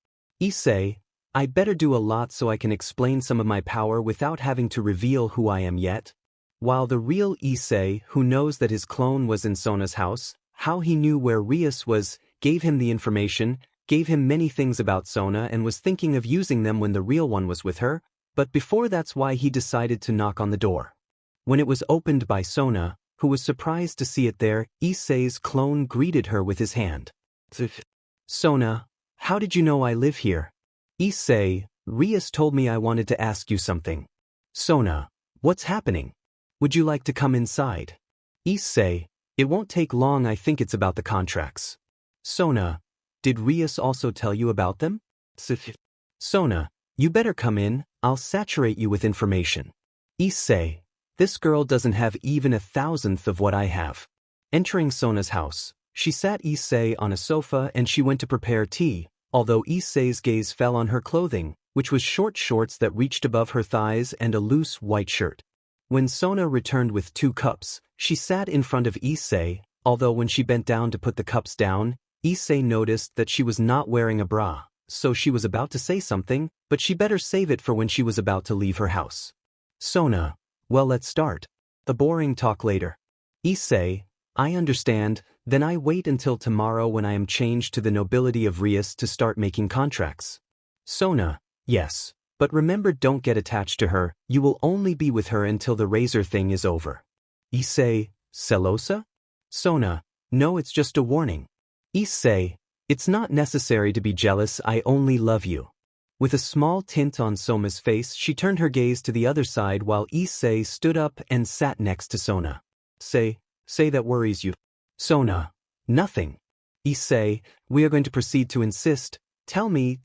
Issei, I better do a lot so I can explain some of my power without having to reveal who I am yet. While the real Issei, who knows that his clone was in Sona's house, how he knew where Rias was, gave him the information, gave him many things about Sona, and was thinking of using them when the real one was with her, but before that's why he decided to knock on the door. When it was opened by Sona, who was surprised to see it there, Issei's clone greeted her with his hand. Sona, how did you know I live here? Issei, Rias told me I wanted to ask you something. Sona, what's happening? Would you like to come inside? Issei, it won't take long, I think it's about the contracts. Sona, did Rias also tell you about them? Sona, you better come in, I'll saturate you with information. Issei, this girl doesn't have even 1,000th of what I have. Entering Sona's house, she sat Issei on a sofa and she went to prepare tea, although Issei's gaze fell on her clothing, which was short shorts that reached above her thighs and a loose white shirt. When Sona returned with 2 cups, she sat in front of Issei, although when she bent down to put the cups down, Issei noticed that she was not wearing a bra, so she was about to say something, but she better save it for when she was about to leave her house. Sona, well, let's start. The boring talk later. Issei, I understand, then I wait until tomorrow when I am changed to the nobility of Rias to start making contracts. Sona, yes, but remember, don't get attached to her, you will only be with her until the razor thing is over. Issei, celosa? Sona, no, it's just a warning. Issei, it's not necessary to be jealous, I only love you. With a small tint on Soma's face, she turned her gaze to the other side while Issei stood up and sat next to Sona. Say that worries you. Sona, nothing. Issei, we are going to proceed to insist. Tell me.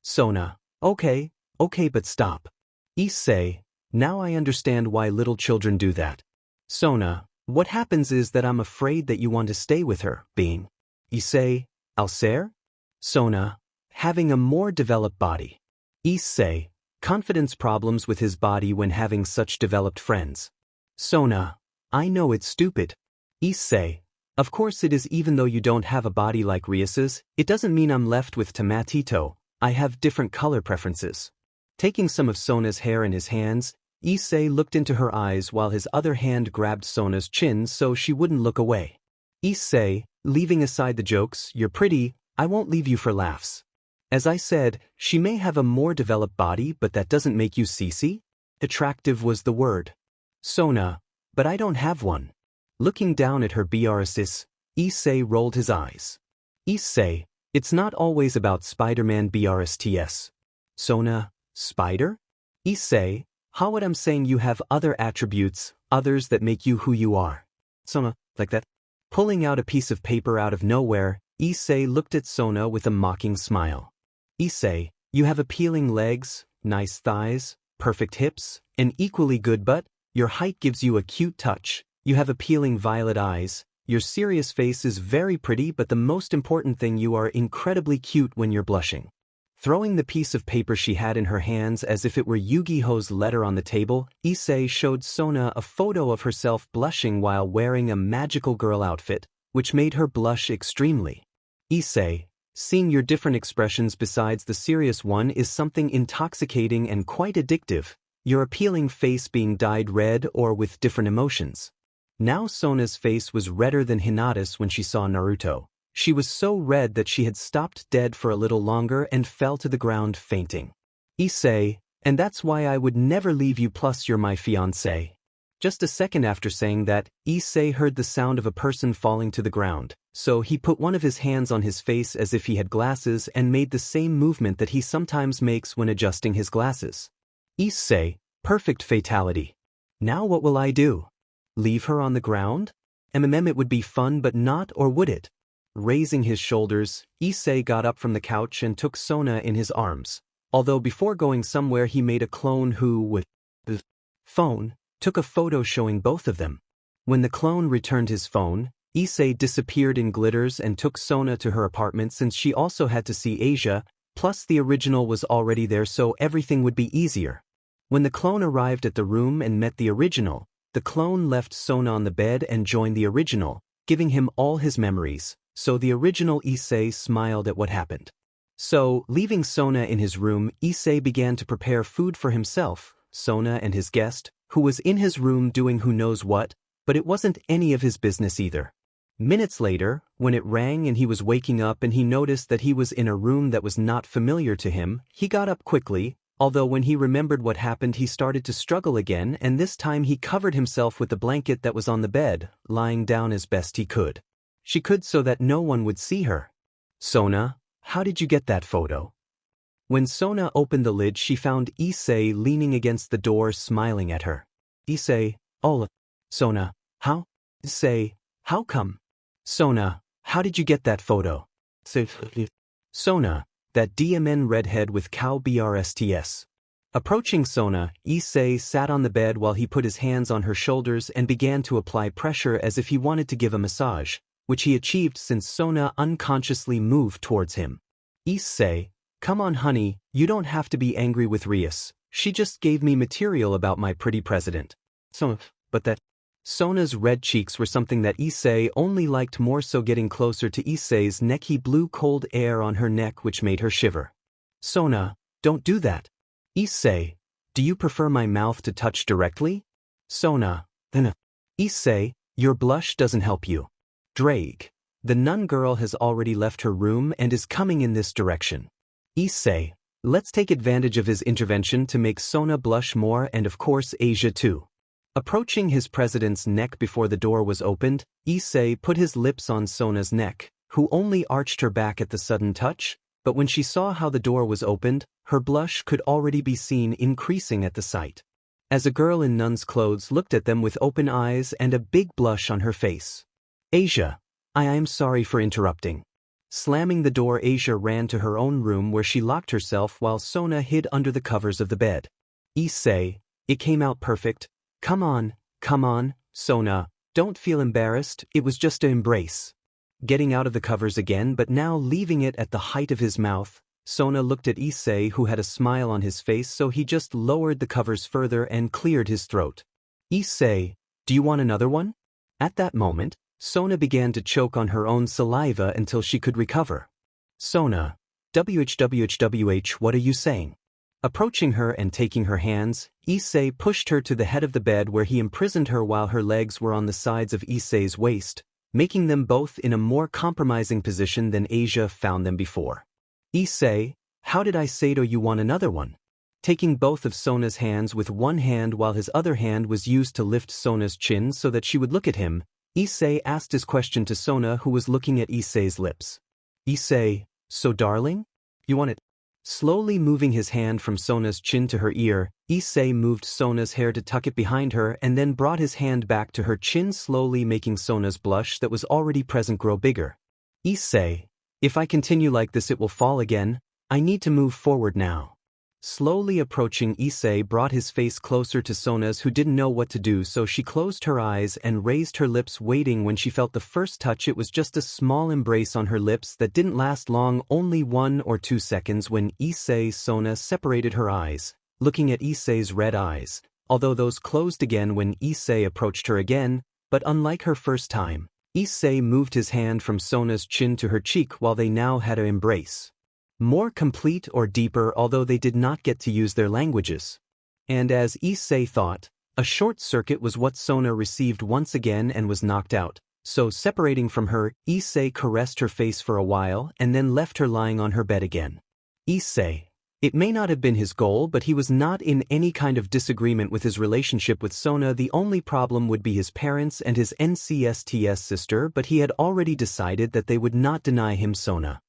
Sona, Okay, okay, but stop. Issei, now I understand why little children do that. Sona, what happens is that I'm afraid that you want to stay with her, being. Issei, Alcer? Sona, having a more developed body. Issei, confidence problems with his body when having such developed friends. Sona, I know it's stupid. Issei, of course it is. Even though you don't have a body like Rias's, it doesn't mean I'm left with tomatito. I have different color preferences. Taking some of Sona's hair in his hands, Issei looked into her eyes while his other hand grabbed Sona's chin so she wouldn't look away. Issei, leaving aside the jokes, you're pretty, I won't leave you for laughs. As I said, she may have a more developed body, but that doesn't make you sissy? Attractive was the word. Sona, but I don't have one. Looking down at her BRSs, Issei rolled his eyes. Issei, it's not always about Spider-Man BRSTS. Sona, spider? Issei, how would I'm saying you have other attributes, others that make you who you are? Sona, like that? Pulling out a piece of paper out of nowhere, Issei looked at Sona with a mocking smile. Issei, you have appealing legs, nice thighs, perfect hips, an equally good butt, your height gives you a cute touch, you have appealing violet eyes, your serious face is very pretty, but the most important thing, you are incredibly cute when you're blushing. Throwing the piece of paper she had in her hands as if it were Yu-Gi-Oh's letter on the table, Issei showed Sona a photo of herself blushing while wearing a magical girl outfit, which made her blush extremely. Issei, seeing your different expressions besides the serious one is something intoxicating and quite addictive, your appealing face being dyed red or with different emotions. Now Sona's face was redder than Hinata's when she saw Naruto. She was so red that she had stopped dead for a little longer and fell to the ground fainting. Issei, and that's why I would never leave you, plus you're my fiance. Just a second after saying that, Issei heard the sound of a person falling to the ground, so he put one of his hands on his face as if he had glasses and made the same movement that he sometimes makes when adjusting his glasses. Issei, perfect fatality. Now what will I do? Leave her on the ground? It would be fun, but not, or would it? Raising his shoulders, Issei got up from the couch and took Sona in his arms, although before going somewhere he made a clone who, with the phone, took a photo showing both of them. When the clone returned his phone, Issei disappeared in glitters and took Sona to her apartment since she also had to see Asia, plus the original was already there so everything would be easier. When the clone arrived at the room and met the original, the clone left Sona on the bed and joined the original, giving him all his memories, so the original Issei smiled at what happened. So, leaving Sona in his room, Issei began to prepare food for himself, Sona and his guest, who was in his room doing who knows what, but it wasn't any of his business either. Minutes later, when it rang and he was waking up and he noticed that he was in a room that was not familiar to him, he got up quickly, although when he remembered what happened he started to struggle again, and this time he covered himself with the blanket that was on the bed, lying down as best he could. She could so that no one would see her. Sona, how did you get that photo? When Sona opened the lid she found Issei leaning against the door smiling at her. Issei, oh, Sona, how? Issei, how come? Sona, how did you get that photo? Sona, that DMN redhead with cow BRSTS. Approaching Sona, Issei sat on the bed while he put his hands on her shoulders and began to apply pressure as if he wanted to give a massage, which he achieved since Sona unconsciously moved towards him. Issei, come on honey, you don't have to be angry with Rias, she just gave me material about my pretty president. But that... Sona's red cheeks were something that Issei only liked more, so getting closer to Issei's neck he blew cold air on her neck which made her shiver. Sona, don't do that. Issei, do you prefer my mouth to touch directly? Sona, then. Issei, your blush doesn't help you. Drake, the nun girl has already left her room and is coming in this direction. Issei, let's take advantage of his intervention to make Sona blush more and of course Asia too. Approaching his president's neck before the door was opened, Issei put his lips on Sona's neck, who only arched her back at the sudden touch, but when she saw how the door was opened, her blush could already be seen increasing at the sight. As a girl in nun's clothes looked at them with open eyes and a big blush on her face. Asia, I am sorry for interrupting. Slamming the door, Asia ran to her own room where she locked herself while Sona hid under the covers of the bed. Issei, it came out perfect. Come on, Sona, don't feel embarrassed, it was just an embrace. Getting out of the covers again but now leaving it at the height of his mouth, Sona looked at Issei, who had a smile on his face, so he just lowered the covers further and cleared his throat. Issei, do you want another one? At that moment, Sona began to choke on her own saliva until she could recover. Sona, whwhwh, what are you saying? Approaching her and taking her hands, Issei pushed her to the head of the bed where he imprisoned her while her legs were on the sides of Issei's waist, making them both in a more compromising position than Asia found them before. Issei, how did I say to you want another one? Taking both of Sona's hands with one hand while his other hand was used to lift Sona's chin so that she would look at him, Issei asked his question to Sona, who was looking at Issei's lips. Issei, so darling? You want it? Slowly moving his hand from Sona's chin to her ear, Issei moved Sona's hair to tuck it behind her and then brought his hand back to her chin, slowly making Sona's blush that was already present grow bigger. Issei, if I continue like this it will fall again, I need to move forward now. Slowly approaching, Issei brought his face closer to Sona's, who didn't know what to do, so she closed her eyes and raised her lips, waiting. When she felt the first touch, it was just a small embrace on her lips that didn't last long, only 1 or 2 seconds. When Sona separated her eyes, looking at Issei's red eyes, although those closed again when Issei approached her again, but unlike her first time, Issei moved his hand from Sona's chin to her cheek while they now had an embrace. More complete or deeper, although they did not get to use their languages. And as Issei thought, a short circuit was what Sona received once again and was knocked out. So separating from her, Issei caressed her face for a while and then left her lying on her bed again. Issei. It may not have been his goal, but he was not in any kind of disagreement with his relationship with Sona. The only problem would be his parents and his NCSTS sister, but he had already decided that they would not deny him Sona.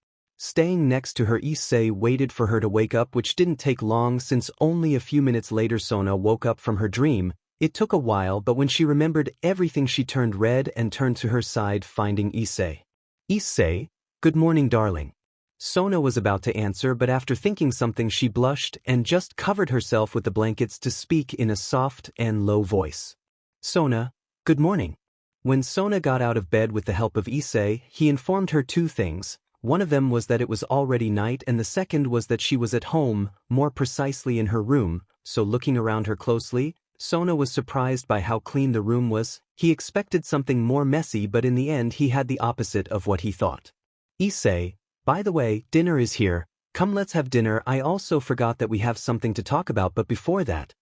Staying next to her, Issei waited for her to wake up, which didn't take long since only a few minutes later Sona woke up from her dream. It took a while, but when she remembered everything she turned red and turned to her side, finding Issei. Issei, good morning darling. Sona was about to answer, but after thinking something she blushed and just covered herself with the blankets to speak in a soft and low voice. Sona, good morning. When Sona got out of bed with the help of Issei, he informed her 2 things. One of them was that it was already night, and the second was that she was at home, more precisely in her room. So looking around her closely, Sona was surprised by how clean the room was. He expected something more messy, but in the end he had the opposite of what he thought. Issei, by the way, dinner is here. Come, let's have dinner. I also forgot that we have something to talk about, but before that.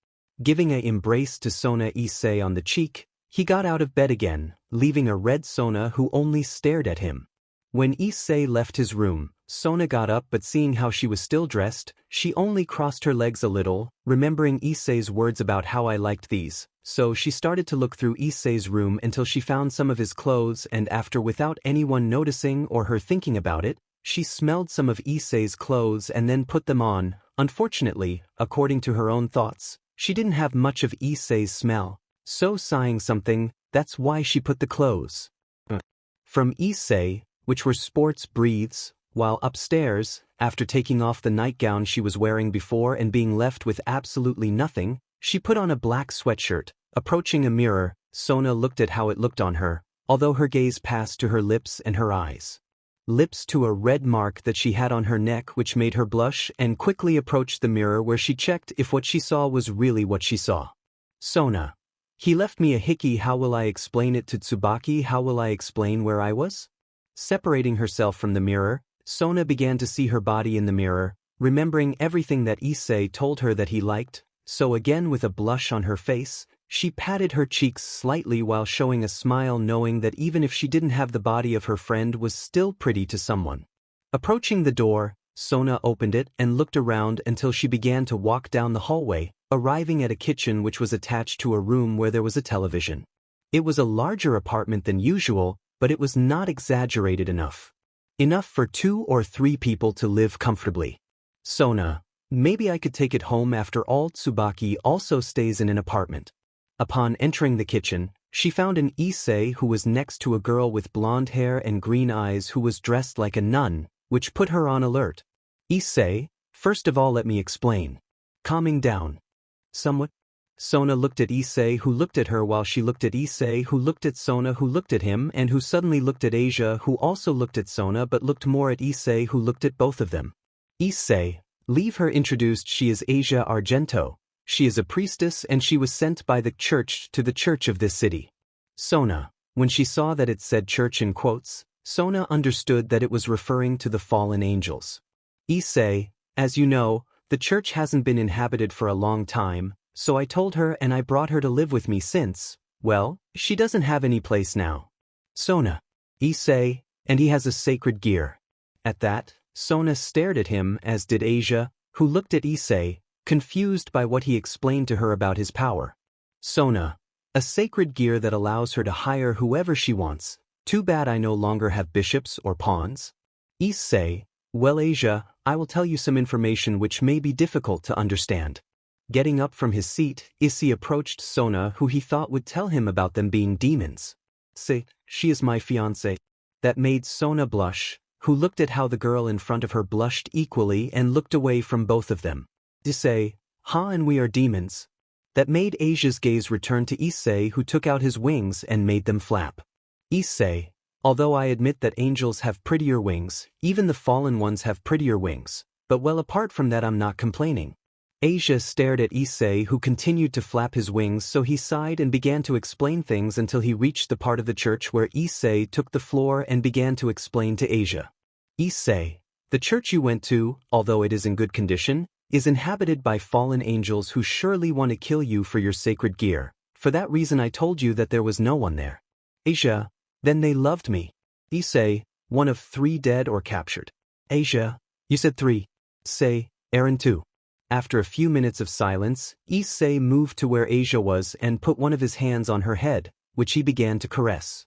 Giving an embrace to Sona Issei on the cheek, he got out of bed again, leaving a red Sona who only stared at him. When Issei left his room, Sona got up, but seeing how she was still dressed, she only crossed her legs a little, remembering Issei's words about how I liked these. So she started to look through Issei's room until she found some of his clothes, and after, without anyone noticing or her thinking about it, she smelled some of Issei's clothes and then put them on. Unfortunately, according to her own thoughts, she didn't have much of Issei's smell, so sighing something, that's why she put the clothes from Issei, which were sports breathes, while upstairs, after taking off the nightgown she was wearing before and being left with absolutely nothing, she put on a black sweatshirt. Approaching a mirror, Sona looked at how it looked on her, although her gaze passed to her lips and her eyes. Lips to a red mark that she had on her neck, which made her blush, and quickly approached the mirror where she checked if what she saw was really what she saw. Sona. He left me a hickey. How will I explain it to Tsubaki? How will I explain where I was? Separating herself from the mirror, Sona began to see her body in the mirror, remembering everything that Issei told her that he liked, so again with a blush on her face, she patted her cheeks slightly while showing a smile, knowing that even if she didn't have the body of her friend, was still pretty to someone. Approaching the door, Sona opened it and looked around until she began to walk down the hallway, arriving at a kitchen which was attached to a room where there was a television. It was a larger apartment than usual, but it was not exaggerated enough. Enough for 2 or 3 people to live comfortably. Sona, maybe I could take it home. After all, Tsubaki also stays in an apartment. Upon entering the kitchen, She found an Issei who was next to a girl with blonde hair and green eyes who was dressed like a nun, which put her on alert. Issei, first of all let me explain. Calming down. Somewhat. Sona looked at Issei who looked at her while she looked at Issei who looked at Sona who looked at him and who suddenly looked at Asia who also looked at Sona but looked more at Issei who looked at both of them. Issei, leave her introduced she is Asia Argento. She is a priestess and she was sent by the church to the church of this city. Sona, when she saw that it said church in quotes, Sona understood that it was referring to the fallen angels. Issei, as you know, the church hasn't been inhabited for a long time, so I told her and I brought her to live with me since, well, she doesn't have any place now. Sona. Issei, and he has a sacred gear. At that, Sona stared at him as did Asia, who looked at Issei, confused by what he explained to her about his power. Sona. A sacred gear that allows her to hire whoever she wants. Too bad I no longer have bishops or pawns. Issei. Well Asia, I will tell you some information which may be difficult to understand. Getting up from his seat, Issei approached Sona who he thought would tell him about them being demons. Say, she is my fiance. That made Sona blush, who looked at how the girl in front of her blushed equally and looked away from both of them. Issei, and we are demons. That made Asia's gaze return to Issei who took out his wings and made them flap. Issei, although I admit that angels have prettier wings, even the fallen ones have prettier wings, but well apart from that I'm not complaining. Asia stared at Issei who continued to flap his wings so he sighed and began to explain things until he reached the part of the church where Issei took the floor and began to explain to Asia. Issei, the church you went to, although it is in good condition, is inhabited by fallen angels who surely want to kill you for your sacred gear. For that reason I told you that there was no one there. Asia, then they loved me. Issei, one of 3 dead or captured. Asia, you said 3. Say, Aaron 2. After a few minutes of silence, Issei moved to where Asia was and put one of his hands on her head, which he began to caress.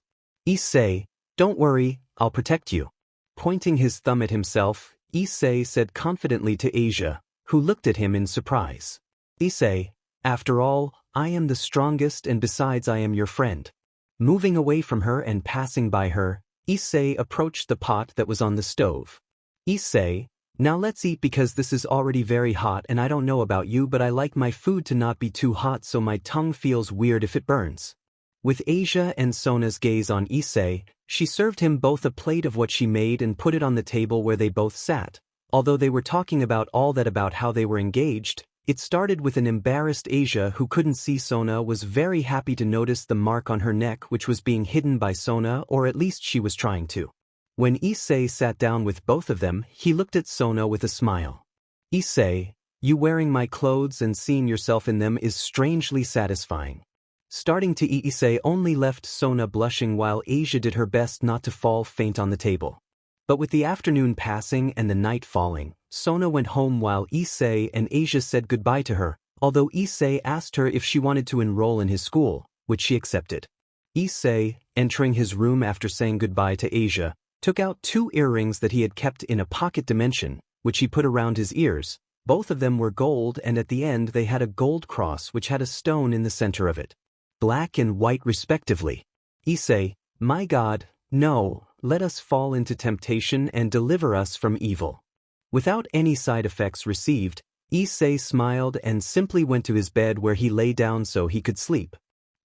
Issei, don't worry, I'll protect you. Pointing his thumb at himself, Issei said confidently to Asia, who looked at him in surprise. Issei, after all, I am the strongest and besides I am your friend. Moving away from her and passing by her, Issei approached the pot that was on the stove. Issei, now let's eat because this is already very hot and I don't know about you but I like my food to not be too hot so my tongue feels weird if it burns. With Asia and Sona's gaze on Issei, she served him both a plate of what she made and put it on the table where they both sat. Although they were talking about all that about how they were engaged, it started with an embarrassed Asia who couldn't see Sona was very happy to notice the mark on her neck which was being hidden by Sona or at least she was trying to. When Issei sat down with both of them, he looked at Sona with a smile. Issei, you wearing my clothes and seeing yourself in them is strangely satisfying. Starting to eat, Issei only left Sona blushing while Asia did her best not to fall faint on the table. But with the afternoon passing and the night falling, Sona went home while Issei and Asia said goodbye to her, although Issei asked her if she wanted to enroll in his school, which she accepted. Issei, entering his room after saying goodbye to Asia, took out 2 earrings that he had kept in a pocket dimension, which he put around his ears. Both of them were gold and at the end they had a gold cross which had a stone in the center of it. Black and white respectively. Issei, my God, no, let us fall into temptation and deliver us from evil. Without any side effects received, Issei smiled and simply went to his bed where he lay down so he could sleep.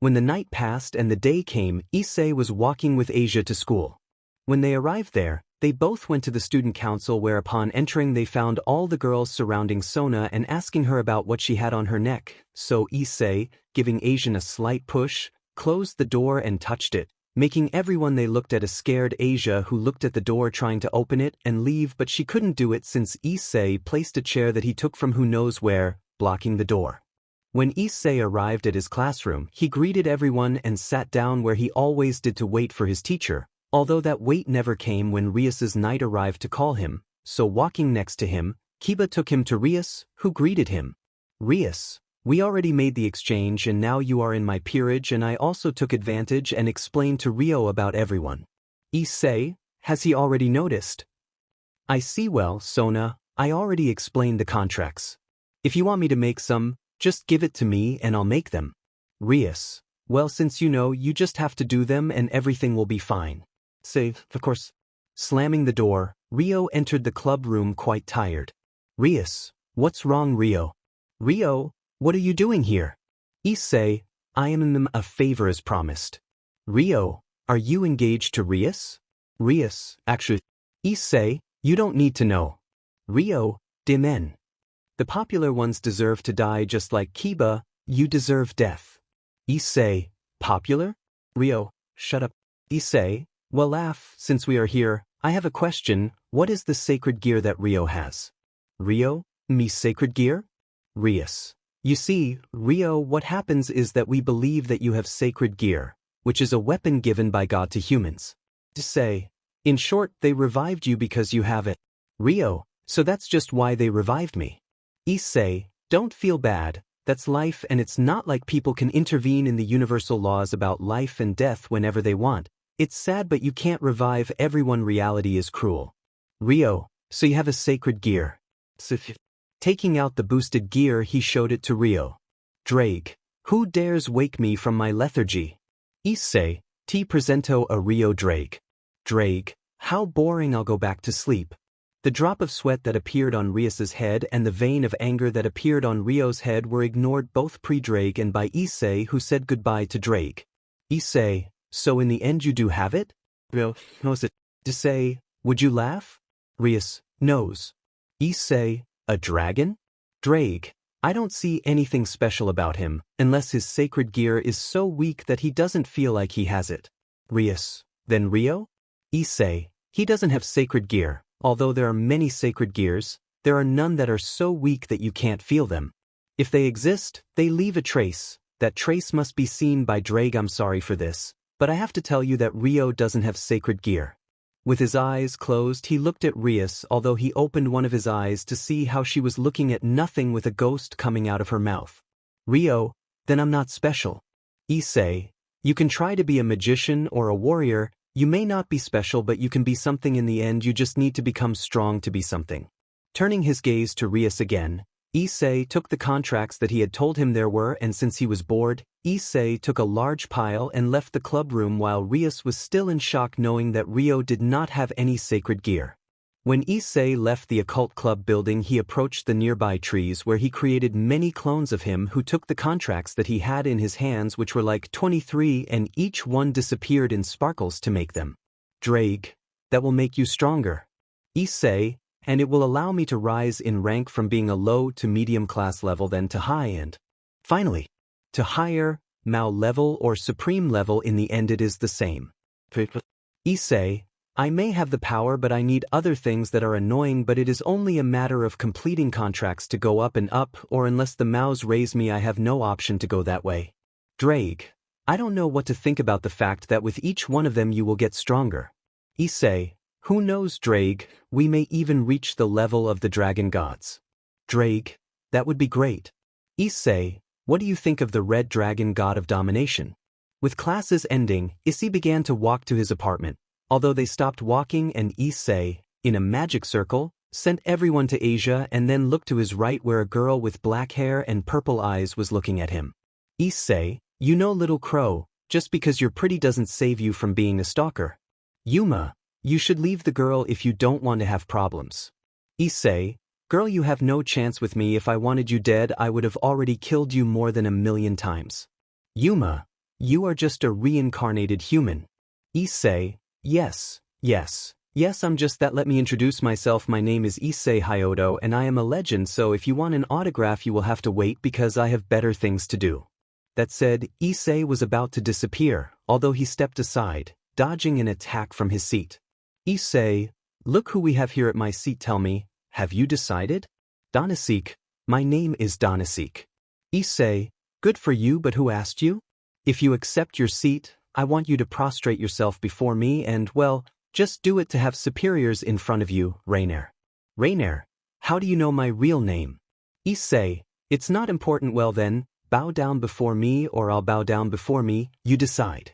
When the night passed and the day came, Issei was walking with Asia to school. When they arrived there, they both went to the student council where upon entering they found all the girls surrounding Sona and asking her about what she had on her neck, so Issei, giving Asian a slight push, closed the door and touched it, making everyone they looked at a scared Asia who looked at the door trying to open it and leave but she couldn't do it since Issei placed a chair that he took from who knows where, blocking the door. When Issei arrived at his classroom, he greeted everyone and sat down where he always did to wait for his teacher, although that wait never came when Rias's knight arrived to call him, so walking next to him, Kiba took him to Rias, who greeted him. Rias, we already made the exchange and now you are in my peerage and I also took advantage and explained to Rio about everyone. Issei, has he already noticed? I see well, Sona, I already explained the contracts. If you want me to make some, just give it to me and I'll make them. Rias, Well, since you know, you just have to do them and everything will be fine. Say, of course. Slamming the door, Rio entered the club room quite tired. Rias, what's wrong, Rio? Rio, what are you doing here? Issei, I am them a favor as promised. Rio, are you engaged to Rias? Rias, actually. Issei, you don't need to know. Rio, Dimen. The popular ones deserve to die just like Kiba, you deserve death. Issei, popular? Rio, shut up. Issei, well laugh, since we are here, I have a question, what is the sacred gear that Rio has? Rio, me sacred gear? Rias. You see, Rio, what happens is that we believe that you have sacred gear, which is a weapon given by God to humans. Issei, in short, they revived you because you have it. Rio, so that's just why they revived me. Issei, don't feel bad, that's life and it's not like people can intervene in the universal laws about life and death whenever they want. It's sad but you can't revive everyone, reality is cruel. Rio, so you have a sacred gear. Taking out the boosted gear he showed it to Rio. Drake, who dares wake me from my lethargy? Issei, ti presento a Rio Drake. Drake, how boring, I'll go back to sleep. The drop of sweat that appeared on Rias's head and the vein of anger that appeared on Rio's head were ignored both pre-Drake and by Issei, who said goodbye to Drake. Issei, so in the end you do have it? Rio, knows it. Issei, would you laugh? Rias, knows. Issei, a dragon? Drake, I don't see anything special about him, unless his sacred gear is so weak that he doesn't feel like he has it. Rias, then Rio? Issei, he doesn't have sacred gear. Although there are many sacred gears, there are none that are so weak that you can't feel them. If they exist, they leave a trace. That trace must be seen by Drake. I'm sorry for this, but I have to tell you that Rio doesn't have sacred gear. With his eyes closed, he looked at Rias, although he opened one of his eyes to see how she was looking at nothing with a ghost coming out of her mouth. Rio, then I'm not special. Issei, you can try to be a magician or a warrior. You may not be special, but you can be something in the end. You just need to become strong to be something. Turning his gaze to Rias again, Issei took the contracts that he had told him there were, and since he was bored, Issei took a large pile and left the club room while Rias was still in shock knowing that Rio did not have any sacred gear. When Issei left the occult club building, he approached the nearby trees where he created many clones of him who took the contracts that he had in his hands, which were like 23, and each one disappeared in sparkles to make them. Drake, that will make you stronger. Issei, and it will allow me to rise in rank from being a low to medium class level then to high and, finally, to higher, Mao level or supreme level. In the end it is the same. Issei, I may have the power but I need other things that are annoying, but it is only a matter of completing contracts to go up and up, or unless the Maos raise me I have no option to go that way. Drake, I don't know what to think about the fact that with each one of them you will get stronger. Issei, who knows Drake, we may even reach the level of the dragon gods. Drake, that would be great. Issei, what do you think of the red dragon god of domination? With classes ending, Issei began to walk to his apartment. Although they stopped walking and Issei, in a magic circle, sent everyone to Asia and then looked to his right where a girl with black hair and purple eyes was looking at him. Issei, you know little crow, just because you're pretty doesn't save you from being a stalker. Yuma, you should leave the girl if you don't want to have problems. Issei, girl, you have no chance with me. If I wanted you dead I would have already killed you more than 1,000,000 times. Yuma, you are just a reincarnated human. Issei, yes, I'm just that. Let me introduce myself. My name is Issei Hyodo and I am a legend, so if you want an autograph you will have to wait because I have better things to do. That said, Issei was about to disappear, although he stepped aside, dodging an attack from his seat. Issei, look who we have here at my seat. Tell me, have you decided? Donasik, my name is Donasik. Issei, good for you, but who asked you? If you accept your seat, I want you to prostrate yourself before me and, well, just do it to have superiors in front of you, Rainer. Rainer, how do you know my real name? Issei, it's not important. Well then, bow down before me or I'll bow down before me, you decide.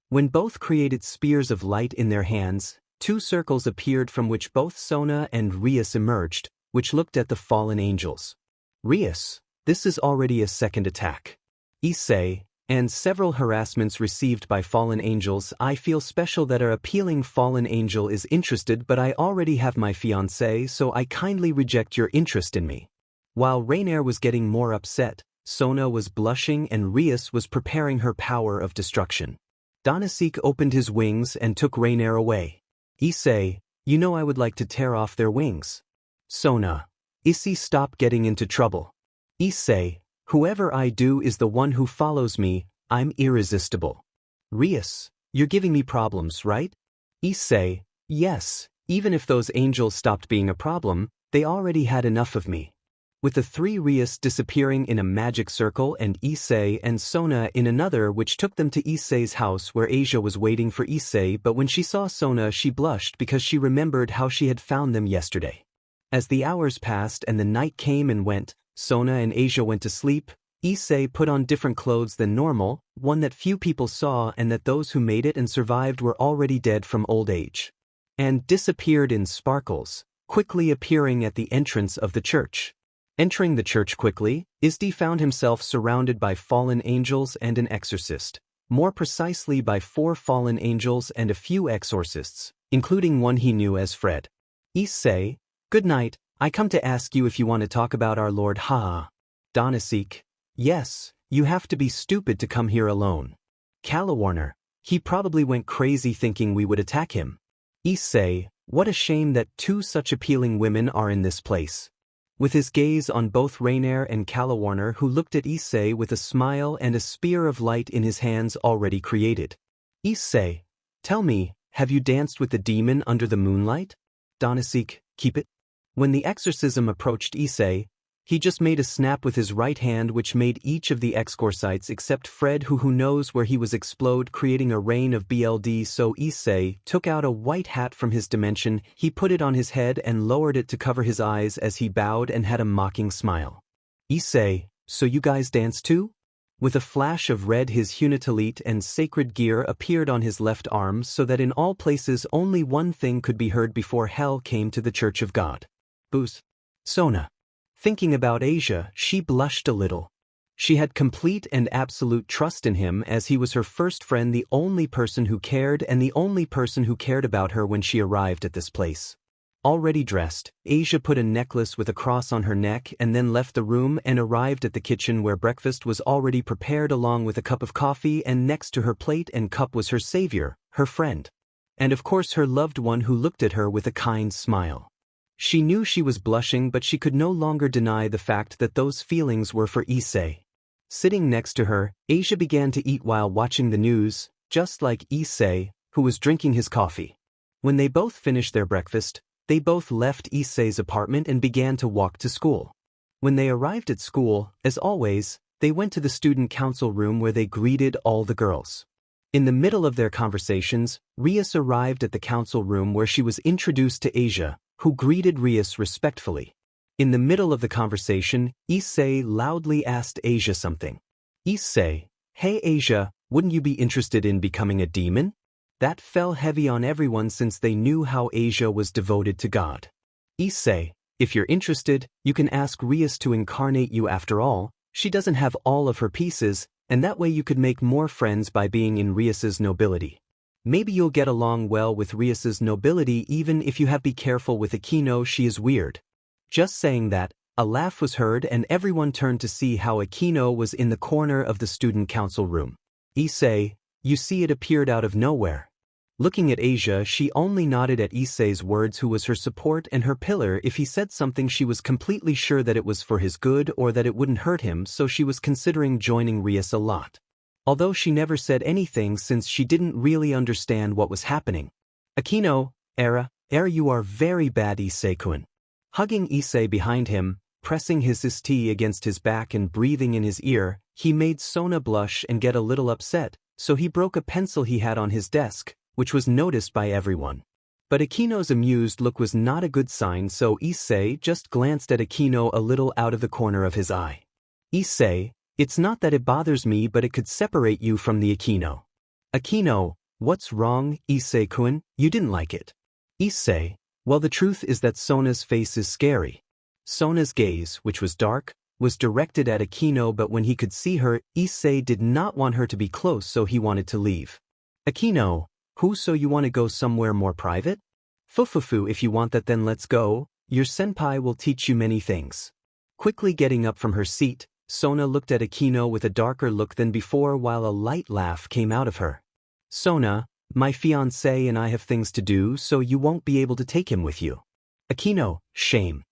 When both created spears of light in their hands, 2 circles appeared from which both Sona and Rias emerged, which looked at the fallen angels. Rias, this is already a second attack. Issei, and several harassments received by fallen angels. I feel special that our appealing fallen angel is interested, but I already have my fiance, so I kindly reject your interest in me. While Rainier was getting more upset, Sona was blushing and Rias was preparing her power of destruction. Donasik opened his wings and took Rainier away. Issei, you know I would like to tear off their wings. Sona. Issei, stop getting into trouble. Issei, whoever I do is the one who follows me, I'm irresistible. Rias, you're giving me problems, right? Issei, yes, even if those angels stopped being a problem, they already had enough of me. With the three Rias disappearing in a magic circle and Issei and Sona in another, which took them to Issei's house where Asia was waiting for Issei, but when she saw Sona she blushed because she remembered how she had found them yesterday. As the hours passed and the night came and went, Sona and Asia went to sleep. Issei put on different clothes than normal, one that few people saw and that those who made it and survived were already dead from old age. And disappeared in sparkles, quickly appearing at the entrance of the church. Entering the church quickly, Issei found himself surrounded by fallen angels and an exorcist, more precisely by 4 fallen angels and a few exorcists, including one he knew as Fred. Issei, good night, I come to ask you if you want to talk about our Lord Ha. Donasik, yes, you have to be stupid to come here alone. Calawarner, he probably went crazy thinking we would attack him. Issei, what a shame that 2 such appealing women are in this place. With his gaze on both Rainier and Calawarner, who looked at Issei with a smile and a spear of light in his hands already created. Issei, tell me, have you danced with the demon under the moonlight? Donasik, keep it. When the exorcism approached Issei, he just made a snap with his right hand which made each of the exorcists except Fred who knows where he was explode, creating a rain of BLD. So Issei took out a white hat from his dimension, he put it on his head and lowered it to cover his eyes as he bowed and had a mocking smile. Issei, so you guys dance too? With a flash of red his hunitalit and sacred gear appeared on his left arm so that in all places only one thing could be heard before hell came to the Church of God. Booth. Sona. Thinking about Asia, she blushed a little. She had complete and absolute trust in him as he was her first friend, the only person who cared and the only person who cared about her when she arrived at this place. Already dressed, Asia put a necklace with a cross on her neck and then left the room and arrived at the kitchen where breakfast was already prepared along with a cup of coffee, and next to her plate and cup was her savior, her friend. And of course her loved one who looked at her with a kind smile. She knew she was blushing, but she could no longer deny the fact that those feelings were for Issei. Sitting next to her, Asia began to eat while watching the news, just like Issei, who was drinking his coffee. When they both finished their breakfast, they both left Issei's apartment and began to walk to school. When they arrived at school, as always, they went to the student council room where they greeted all the girls. In the middle of their conversations, Rias arrived at the council room where she was introduced to Asia, who greeted Rias respectfully. In the middle of the conversation, Issei loudly asked Asia something. Issei, hey Asia, wouldn't you be interested in becoming a demon? That fell heavy on everyone since they knew how Asia was devoted to God. Issei, if you're interested, you can ask Rias to incarnate you. After all, she doesn't have all of her pieces, and that way you could make more friends by being in Rias's nobility. Maybe you'll get along well with Rias's nobility even if you have. Be careful with Aquino, she is weird. Just saying that, a laugh was heard and everyone turned to see how Aquino was in the corner of the student council room. Issei, you see, it appeared out of nowhere. Looking at Asia, she only nodded at Issei's words, who was her support and her pillar. If he said something she was completely sure that it was for his good or that it wouldn't hurt him, so she was considering joining Rias a lot. Although she never said anything since she didn't really understand what was happening. Aquino, Era, you are very bad, Issei-kun. Hugging Issei behind him, pressing his tea against his back and breathing in his ear, he made Sona blush and get a little upset, so he broke a pencil he had on his desk, which was noticed by everyone. But Aquino's amused look was not a good sign, so Issei just glanced at Aquino a little out of the corner of his eye. Issei, it's not that it bothers me, but it could separate you from the Aquino. Aquino, what's wrong, Issei-kun? You didn't like it. Issei, well, the truth is that Sona's face is scary. Sona's gaze, which was dark, was directed at Akino, but when he could see her, Issei did not want her to be close, so he wanted to leave. Akino, who, so you want to go somewhere more private? Fufufu, if you want that then let's go, your senpai will teach you many things. Quickly getting up from her seat, Sona looked at Akino with a darker look than before while a light laugh came out of her. Sona, my fiance and I have things to do, so you won't be able to take him with you. Akino, shame.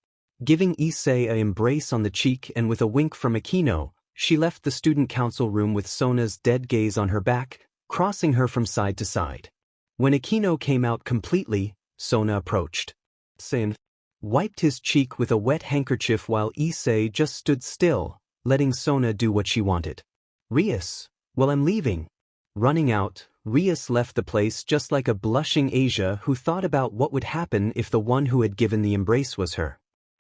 Giving Issei an embrace on the cheek and with a wink from Akino, she left the student council room with Sona's dead gaze on her back, crossing her from side to side. When Akino came out completely, Sona approached. Sin wiped his cheek with a wet handkerchief while Issei just stood still, letting Sona do what she wanted. Rias, well, I'm leaving. Running out, Rias left the place just like a blushing Asia who thought about what would happen if the one who had given the embrace was her.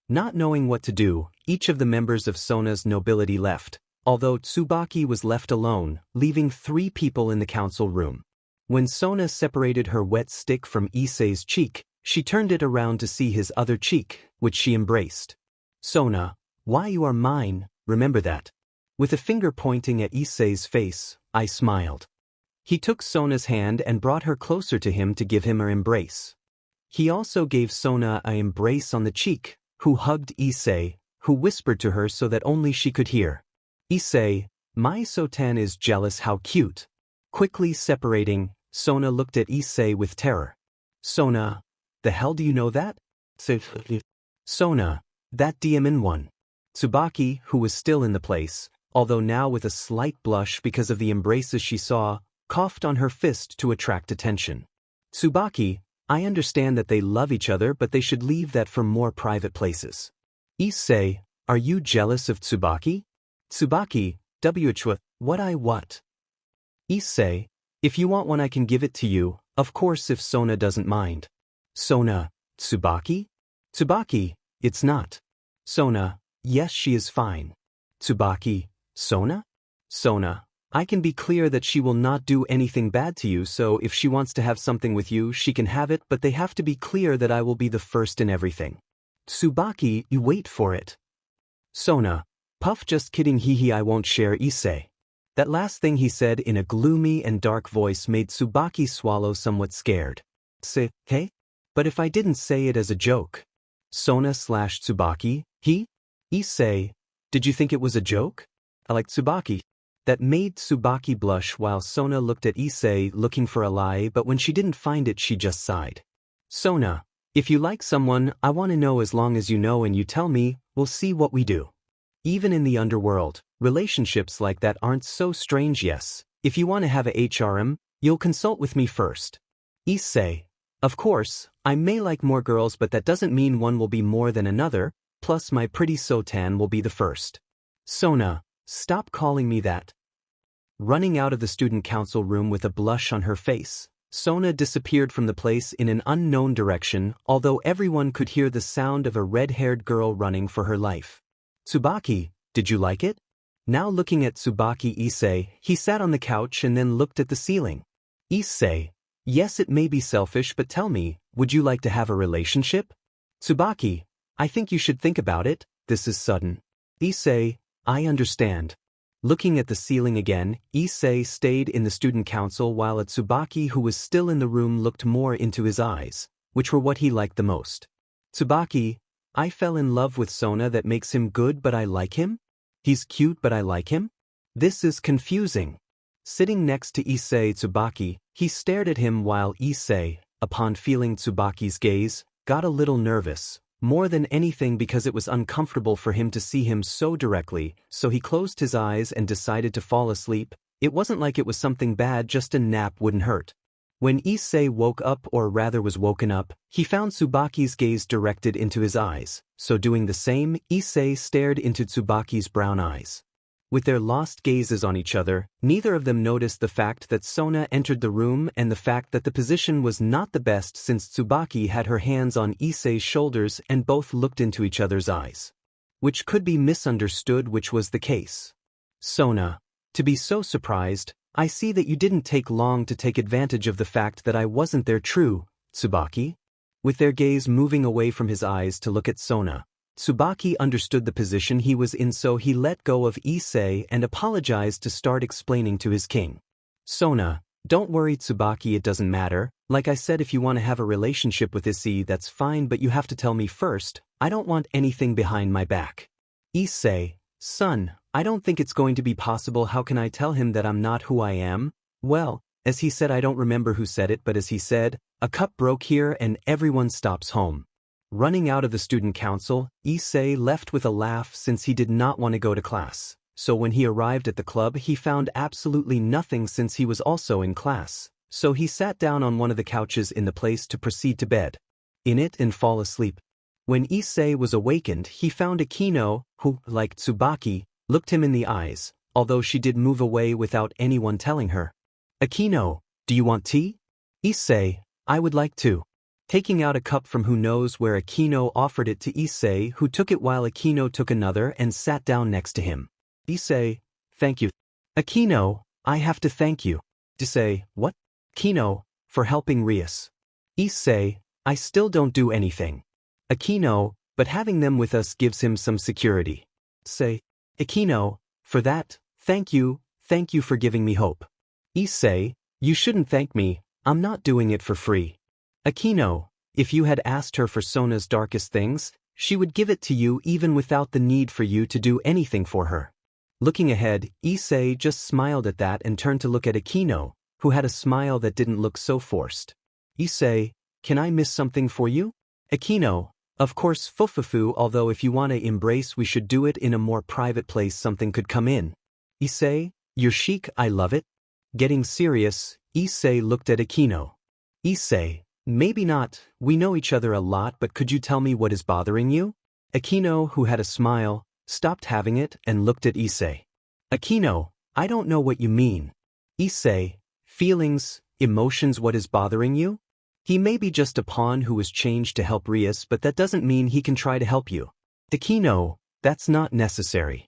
Not knowing what to do, each of the members of Sona's nobility left, although Tsubaki was left alone, leaving 3 people in the council room. When Sona separated her wet stick from Issei's cheek, she turned it around to see his other cheek, which she embraced. Sona, why you are mine, remember that. With a finger pointing at Issei's face, I smiled. He took Sona's hand and brought her closer to him to give him her embrace. He also gave Sona an embrace on the cheek, who hugged Issei, who whispered to her so that only she could hear. Issei, my Sotan is jealous, how cute. Quickly separating, Sona looked at Issei with terror. Sona, the hell do you know that? Sona, that demon one. Tsubaki, who was still in the place, although now with a slight blush because of the embraces she saw, coughed on her fist to attract attention. Tsubaki, I understand that they love each other, but they should leave that for more private places. Issei, are you jealous of Tsubaki? Tsubaki, what? Issei, if you want one I can give it to you, of course if Sona doesn't mind. Sona, Tsubaki? Tsubaki, it's not. Sona, yes she is fine. Tsubaki, Sona? Sona, I can be clear that she will not do anything bad to you, so if she wants to have something with you she can have it, but they have to be clear that I will be the first in everything. Tsubaki, you wait for it. Sona, puff, just kidding, hee I won't share. Issei. That last thing he said in a gloomy and dark voice made Tsubaki swallow, somewhat scared. Hey? But if I didn't say it as a joke. Sona/Tsubaki, he? Issei, did you think it was a joke? I like Tsubaki. That made Tsubaki blush while Sona looked at Issei looking for a lie, but when she didn't find it she just sighed. Sona, if you like someone, I want to know. As long as you know and you tell me, we'll see what we do. Even in the underworld, relationships like that aren't so strange. Yes, if you want to have a HRM, you'll consult with me first. Issei, of course, I may like more girls, but that doesn't mean one will be more than another, plus my pretty Sotan will be the first. Sona, stop calling me that. Running out of the student council room with a blush on her face, Sona disappeared from the place in an unknown direction, although everyone could hear the sound of a red-haired girl running for her life. Tsubaki, did you like it? Now looking at Tsubaki Issei, he sat on the couch and then looked at the ceiling. Issei, yes, it may be selfish, but tell me, would you like to have a relationship? Tsubaki, I think you should think about it, this is sudden. Issei, I understand. Looking at the ceiling again, Issei stayed in the student council while Tsubaki, who was still in the room, looked more into his eyes, which were what he liked the most. Tsubaki, I fell in love with Sona. That makes him good, but I like him? He's cute, but I like him? This is confusing. Sitting next to Issei Tsubaki, he stared at him while Issei, upon feeling Tsubaki's gaze, got a little nervous, more than anything because it was uncomfortable for him to see him so directly, so he closed his eyes and decided to fall asleep. It wasn't like it was something bad, just a nap wouldn't hurt. When Issei woke up, or rather was woken up, he found Tsubaki's gaze directed into his eyes, so doing the same, Issei stared into Tsubaki's brown eyes. With their lost gazes on each other, neither of them noticed the fact that Sona entered the room and the fact that the position was not the best since Tsubaki had her hands on Issei's shoulders and both looked into each other's eyes. Which could be misunderstood, which was the case. Sona, to be so surprised, I see that you didn't take long to take advantage of the fact that I wasn't there. True, Tsubaki? With their gaze moving away from his eyes to look at Sona, Tsubaki understood the position he was in, so he let go of Issei and apologized to start explaining to his king. Sona, don't worry Tsubaki, it doesn't matter. Like I said, if you want to have a relationship with Issei, that's fine, but you have to tell me first. I don't want anything behind my back. Issei, son, I don't think it's going to be possible. How can I tell him that I'm not who I am? Well, as he said, I don't remember who said it, but as he said, a cup broke here and everyone stops home. Running out of the student council, Issei left with a laugh since he did not want to go to class. So when he arrived at the club, he found absolutely nothing since he was also in class. So he sat down on one of the couches in the place to proceed to bed in it and fall asleep. When Issei was awakened, he found Akino, who, like Tsubaki, looked him in the eyes, although she did move away without anyone telling her. Akino, do you want tea? Issei, I would like to. Taking out a cup from who knows where, Akino offered it to Issei, who took it while Akino took another and sat down next to him. Issei, thank you. Akino, I have to thank you. Issei, what? Akino, for helping Rias. Issei, I still don't do anything. Akino, but having them with us gives him some security. Issei, Akino, for that, thank you for giving me hope. Issei, you shouldn't thank me, I'm not doing it for free. Akino, if you had asked her for Sona's darkest things, she would give it to you even without the need for you to do anything for her. Looking ahead, Issei just smiled at that and turned to look at Akino, who had a smile that didn't look so forced. Issei, can I miss something for you? Akino, of course fufufu, although if you want to embrace we should do it in a more private place, something could come in. Issei, you're chic, I love it. Getting serious, Issei looked at Akino. Issei, maybe not, we know each other a lot, but could you tell me what is bothering you? Akino, who had a smile, stopped having it and looked at Issei. Akino, I don't know what you mean. Issei, feelings, emotions, what is bothering you? He may be just a pawn who was changed to help Rias, but that doesn't mean he can try to help you. Akino, that's not necessary.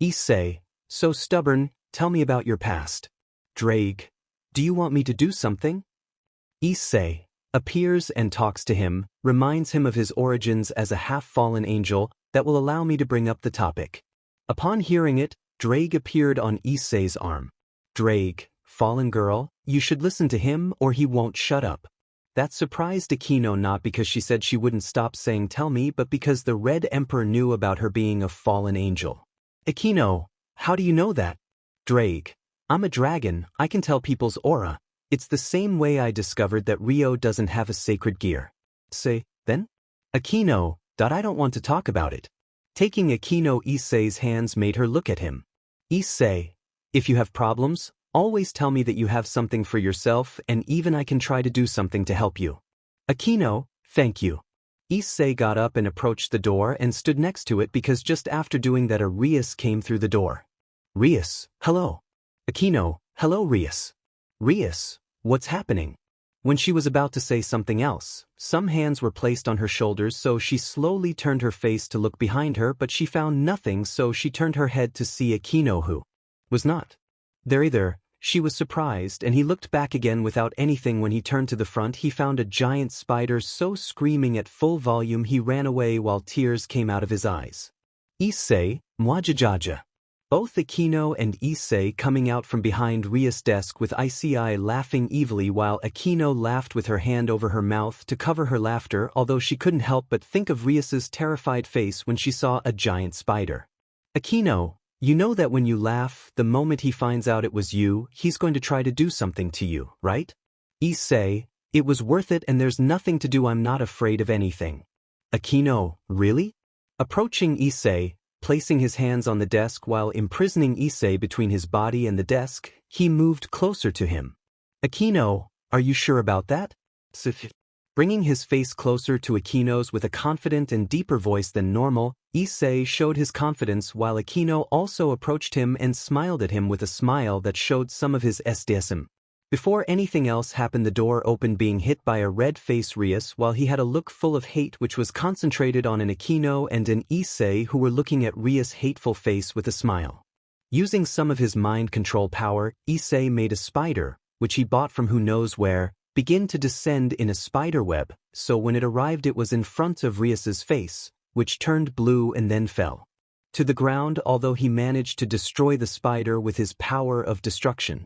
Issei, so stubborn, tell me about your past. Drake, do you want me to do something? Issei appears and talks to him, reminds him of his origins as a half-fallen angel, that will allow me to bring up the topic. Upon hearing it, Drake appeared on Issei's arm. Drake, fallen girl, you should listen to him or he won't shut up. That surprised Akino, not because she said she wouldn't stop saying tell me, but because the Red Emperor knew about her being a fallen angel. Akino, how do you know that? Drake, I'm a dragon, I can tell people's aura. It's the same way I discovered that Rio doesn't have a sacred gear. Say, then? Akino, I don't want to talk about it. Taking Akino, Issei's hands made her look at him. Issei, if you have problems, always tell me that you have something for yourself, and even I can try to do something to help you. Akino, thank you. Issei got up and approached the door and stood next to it because just after doing that a Rias came through the door. Rias, hello. Akino, hello Rias. Rias, what's happening? When she was about to say something else, some hands were placed on her shoulders, so she slowly turned her face to look behind her, but she found nothing, so she turned her head to see Akino, who was not there either. She was surprised, and he looked back again without anything. When he turned to the front, he found a giant spider, so screaming at full volume he ran away while tears came out of his eyes. Issei, mwajajaja. Both Akino and Issei coming out from behind Rias' desk with Issei laughing evilly while Akino laughed with her hand over her mouth to cover her laughter, although she couldn't help but think of Rias' terrified face when she saw a giant spider. Akino, you know that when you laugh, the moment he finds out it was you, he's going to try to do something to you, right? Issei, it was worth it and there's nothing to do, I'm not afraid of anything. Akino, really? Approaching Issei, placing his hands on the desk while imprisoning Issei between his body and the desk, he moved closer to him. Akino, are you sure about that? Bringing his face closer to Akino's with a confident and deeper voice than normal, Issei showed his confidence while Akino also approached him and smiled at him with a smile that showed some of his SDSM. Before anything else happened, the door opened, being hit by a red-faced Rias while he had a look full of hate which was concentrated on an Akino and an Issei who were looking at Rias' hateful face with a smile. Using some of his mind control power, Issei made a spider, which he bought from who knows where, begin to descend in a spider web, so when it arrived it was in front of Rias's face, which turned blue and then fell to the ground, although he managed to destroy the spider with his power of destruction.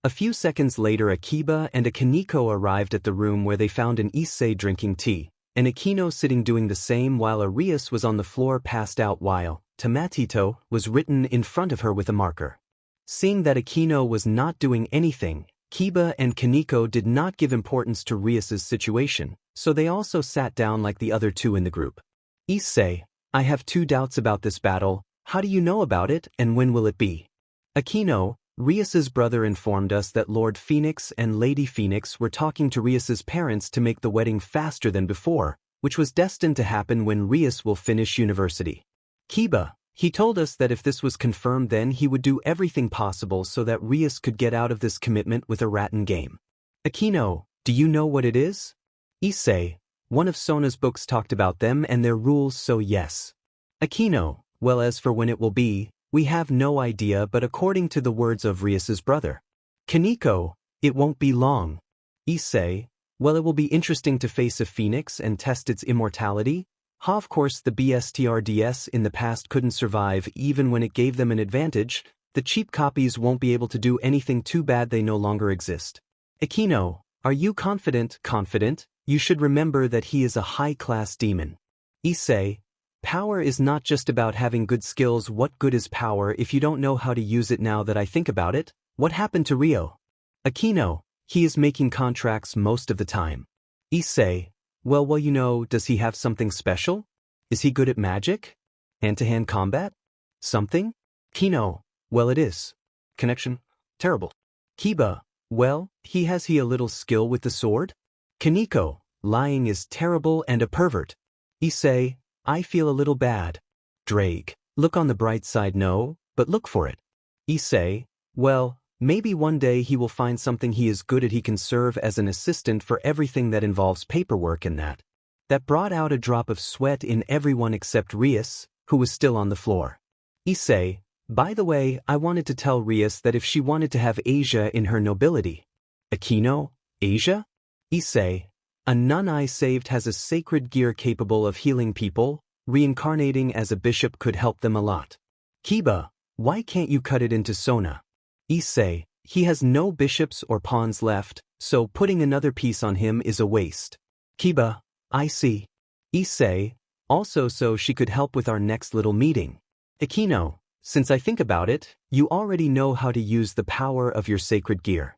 A few seconds later Akiba and a Kaneko arrived at the room where they found an Issei drinking tea, and Akino sitting doing the same while a Rias was on the floor passed out while Tomatito was written in front of her with a marker. Seeing that Akino was not doing anything, Kiba and Kaneko did not give importance to Rias's situation, so they also sat down like the other two in the group. Issei, I have 2 doubts about this battle. How do you know about it, and when will it be? Akino, Rias's brother informed us that Lord Phoenix and Lady Phoenix were talking to Rias's parents to make the wedding faster than before, which was destined to happen when Rias will finish university. Kiba, he told us that if this was confirmed then he would do everything possible so that Rias could get out of this commitment with a Ratten game. Akino, do you know what it is? Issei, one of Sona's books talked about them and their rules, so yes. Akino, well, as for when it will be, we have no idea, but according to the words of Rias's brother Kaneko, it won't be long. Issei, well, it will be interesting to face a phoenix and test its immortality. Of course the BSTRDS in the past couldn't survive even when it gave them an advantage. The cheap copies won't be able to do anything, too bad they no longer exist. Akino, are you confident? Confident? You should remember that he is a high-class demon. Issei, power is not just about having good skills. What good is power if you don't know how to use it? Now that I think about it, what happened to Rio? Akino, he is making contracts most of the time. Issei, well, you know, does he have something special? Is he good at magic? Hand-to-hand combat? Something? Kino, well, it is. Connection? Terrible. Kiba, well, he has a little skill with the sword? Kaneko, lying is terrible and a pervert. Issei, I feel a little bad. Drake, look on the bright side. No, but look for it. Issei, well, maybe one day he will find something he is good at. He can serve as an assistant for everything that involves paperwork and that. That brought out a drop of sweat in everyone except Rias, who was still on the floor. Issei, by the way, I wanted to tell Rias that if she wanted to have Asia in her nobility. Akino, Asia? Issei, a nun I saved has a sacred gear capable of healing people. Reincarnating as a bishop could help them a lot. Kiba, why can't you cut it into Sona? Issei, he has no bishops or pawns left, so putting another piece on him is a waste. Kiba, I see. Issei, also so she could help with our next little meeting. Akino, since I think about it, you already know how to use the power of your sacred gear.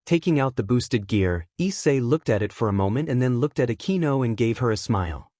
Taking out the boosted gear, Issei looked at it for a moment and then looked at Akino and gave her a smile.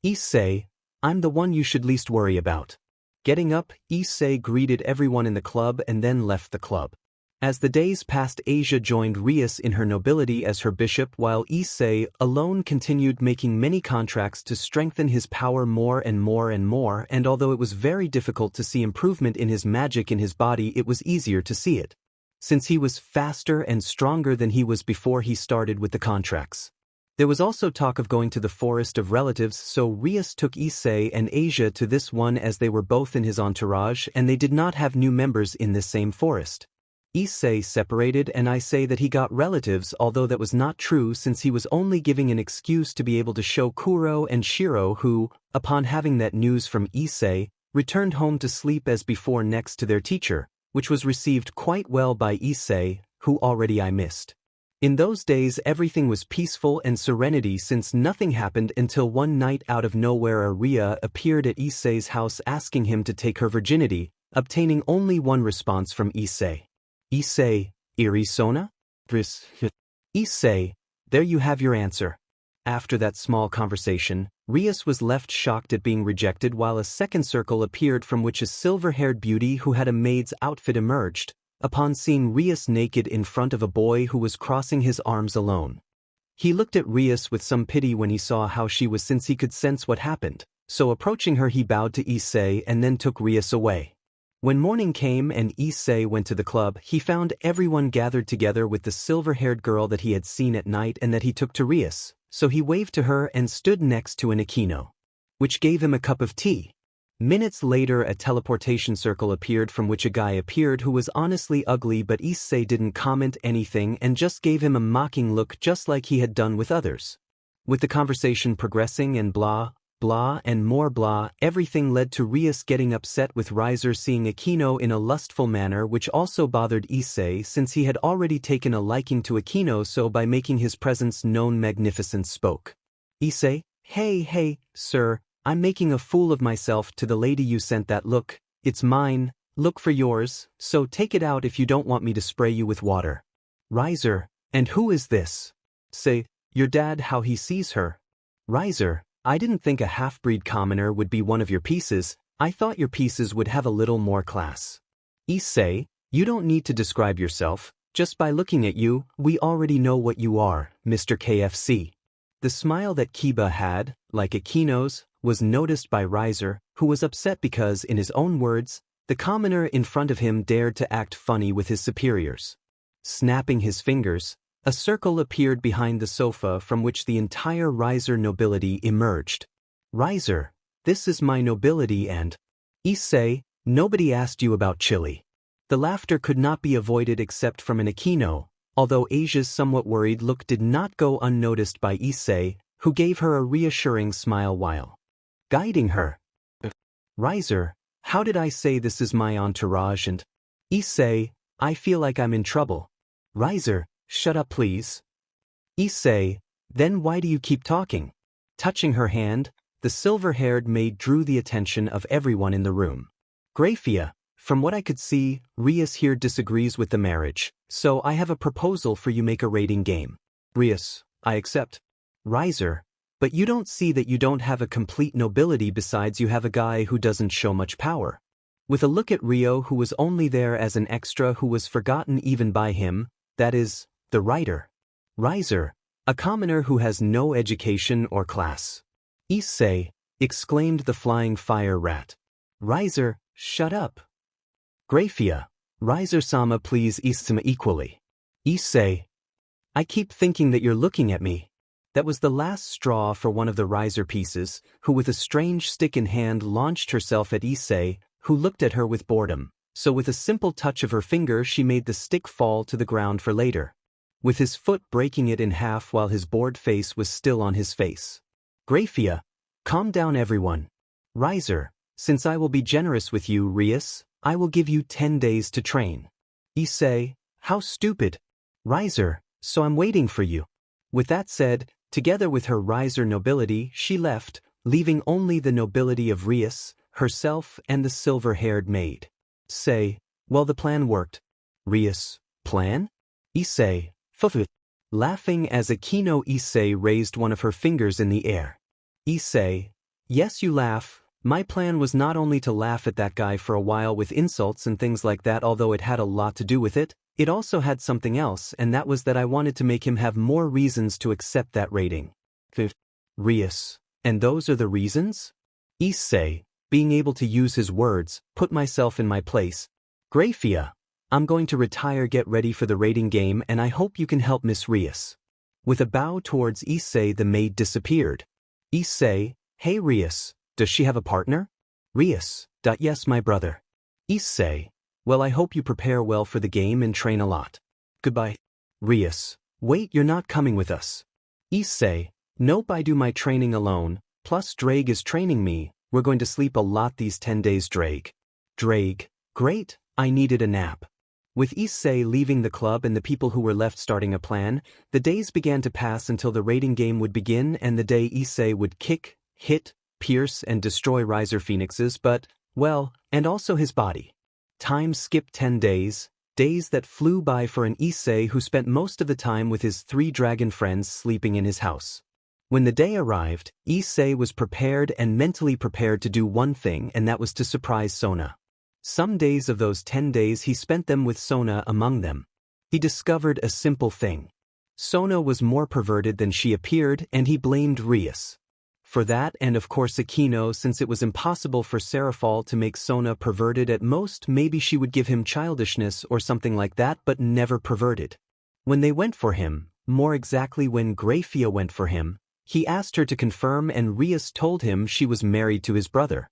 Issei, I'm the one you should least worry about. Getting up, Issei greeted everyone in the club and then left the club. As the days passed, Asia joined Rias in her nobility as her bishop, while Issei alone continued making many contracts to strengthen his power more and more and more, and although it was very difficult to see improvement in his magic in his body, it was easier to see it, since he was faster and stronger than he was before he started with the contracts. There was also talk of going to the Forest of Relatives, so Rias took Issei and Asia to this one as they were both in his entourage and they did not have new members in this same forest. Issei separated, and I say that he got relatives, although that was not true since he was only giving an excuse to be able to show Kuro and Shiro, who, upon having that news from Issei, returned home to sleep as before next to their teacher, which was received quite well by Issei, who already I missed. In those days everything was peaceful and serenity since nothing happened until one night out of nowhere Aria appeared at Issei's house asking him to take her virginity, obtaining only one response from Issei. Issei, Eerie Sona? Issei, there you have your answer. After that small conversation, Rias was left shocked at being rejected while a second circle appeared from which a silver-haired beauty who had a maid's outfit emerged, upon seeing Rias naked in front of a boy who was crossing his arms alone. He looked at Rias with some pity when he saw how she was since he could sense what happened, so approaching her he bowed to Issei and then took Rias away. When morning came and Issei went to the club, he found everyone gathered together with the silver-haired girl that he had seen at night and that he took to Rias, so he waved to her and stood next to an Akino, which gave him a cup of tea. Minutes later a teleportation circle appeared from which a guy appeared who was honestly ugly, but Issei didn't comment anything and just gave him a mocking look just like he had done with others. With the conversation progressing and blah, blah and more blah, everything led to Rias getting upset with Riser seeing Aquino in a lustful manner, which also bothered Issei since he had already taken a liking to Aquino, so by making his presence known Magnificence spoke. Issei, hey, sir, I'm making a fool of myself to the lady you sent that look, it's mine, look for yours, so take it out if you don't want me to spray you with water. Riser, and who is this? Say, your dad how he sees her. Riser, I didn't think a half-breed commoner would be one of your pieces, I thought your pieces would have a little more class. Issei, you don't need to describe yourself, just by looking at you, we already know what you are, Mr. KFC. The smile that Kiba had, like Aquino's, was noticed by Riser, who was upset because, in his own words, the commoner in front of him dared to act funny with his superiors. Snapping his fingers, a circle appeared behind the sofa from which the entire Riser nobility emerged. Riser, this is my nobility and… Issei, nobody asked you about chili. The laughter could not be avoided except from an Aquino, although Asia's somewhat worried look did not go unnoticed by Issei, who gave her a reassuring smile while guiding her. Riser, how did I say this is my entourage and… Issei, I feel like I'm in trouble. Riser, shut up please. Issei, then why do you keep talking? Touching her hand, the silver-haired maid drew the attention of everyone in the room. Graphia, from what I could see, Rias here disagrees with the marriage, so I have a proposal for you, make a rating game. Rias, I accept. Riser, but you don't see that you don't have a complete nobility, besides you have a guy who doesn't show much power. With a look at Rio, who was only there as an extra who was forgotten even by him, that is, the writer. Riser, a commoner who has no education or class. Issei, exclaimed the flying fire rat. Riser, shut up. Graphia, Riser-sama please Issei equally. Issei, I keep thinking that you're looking at me. That was the last straw for one of the Riser pieces, who with a strange stick in hand launched herself at Issei, who looked at her with boredom, so with a simple touch of her finger she made the stick fall to the ground for later, with his foot breaking it in half while his bored face was still on his face. Graphia, calm down everyone. Riser, since I will be generous with you, Rias, I will give you 10 days to train. Issei, how stupid. Riser, so I'm waiting for you. With that said, together with her Riser nobility, she left, leaving only the nobility of Rias, herself and the silver-haired maid. Say, well, the plan worked. Rias, plan? Issei, fufu. Laughing as Aquino, Issei raised one of her fingers in the air. Issei, yes, you laugh. My plan was not only to laugh at that guy for a while with insults and things like that, although it had a lot to do with it, it also had something else, and that was that I wanted to make him have more reasons to accept that rating. Rias, and those are the reasons? Issei, being able to use his words, put myself in my place. Graphia, I'm going to retire, get ready for the rating game, and I hope you can help Miss Rias. With a bow towards Issei, the maid disappeared. Issei, hey Rias, does she have a partner? Rias, yes, my brother. Issei, well, I hope you prepare well for the game and train a lot. Goodbye. Rias, wait, you're not coming with us. Issei, nope, I do my training alone, plus Drake is training me, we're going to sleep a lot these 10 days. Drake, great, I needed a nap. With Issei leaving the club and the people who were left starting a plan, the days began to pass until the rating game would begin and the day Issei would kick, hit, pierce and destroy Riser Phoenixes, but, well, and also his body. Time skipped 10 days, days that flew by for an Issei who spent most of the time with his 3 dragon friends sleeping in his house. When the day arrived, Issei was prepared and mentally prepared to do one thing, and that was to surprise Sona. Some days of those 10 days he spent them with Sona among them. He discovered a simple thing. Sona was more perverted than she appeared, and he blamed Rias for that, and of course Aquino, since it was impossible for Serafal to make Sona perverted. At most maybe she would give him childishness or something like that, but never perverted. When they went for him, more exactly when Graphia went for him, he asked her to confirm and Rias told him she was married to his brother.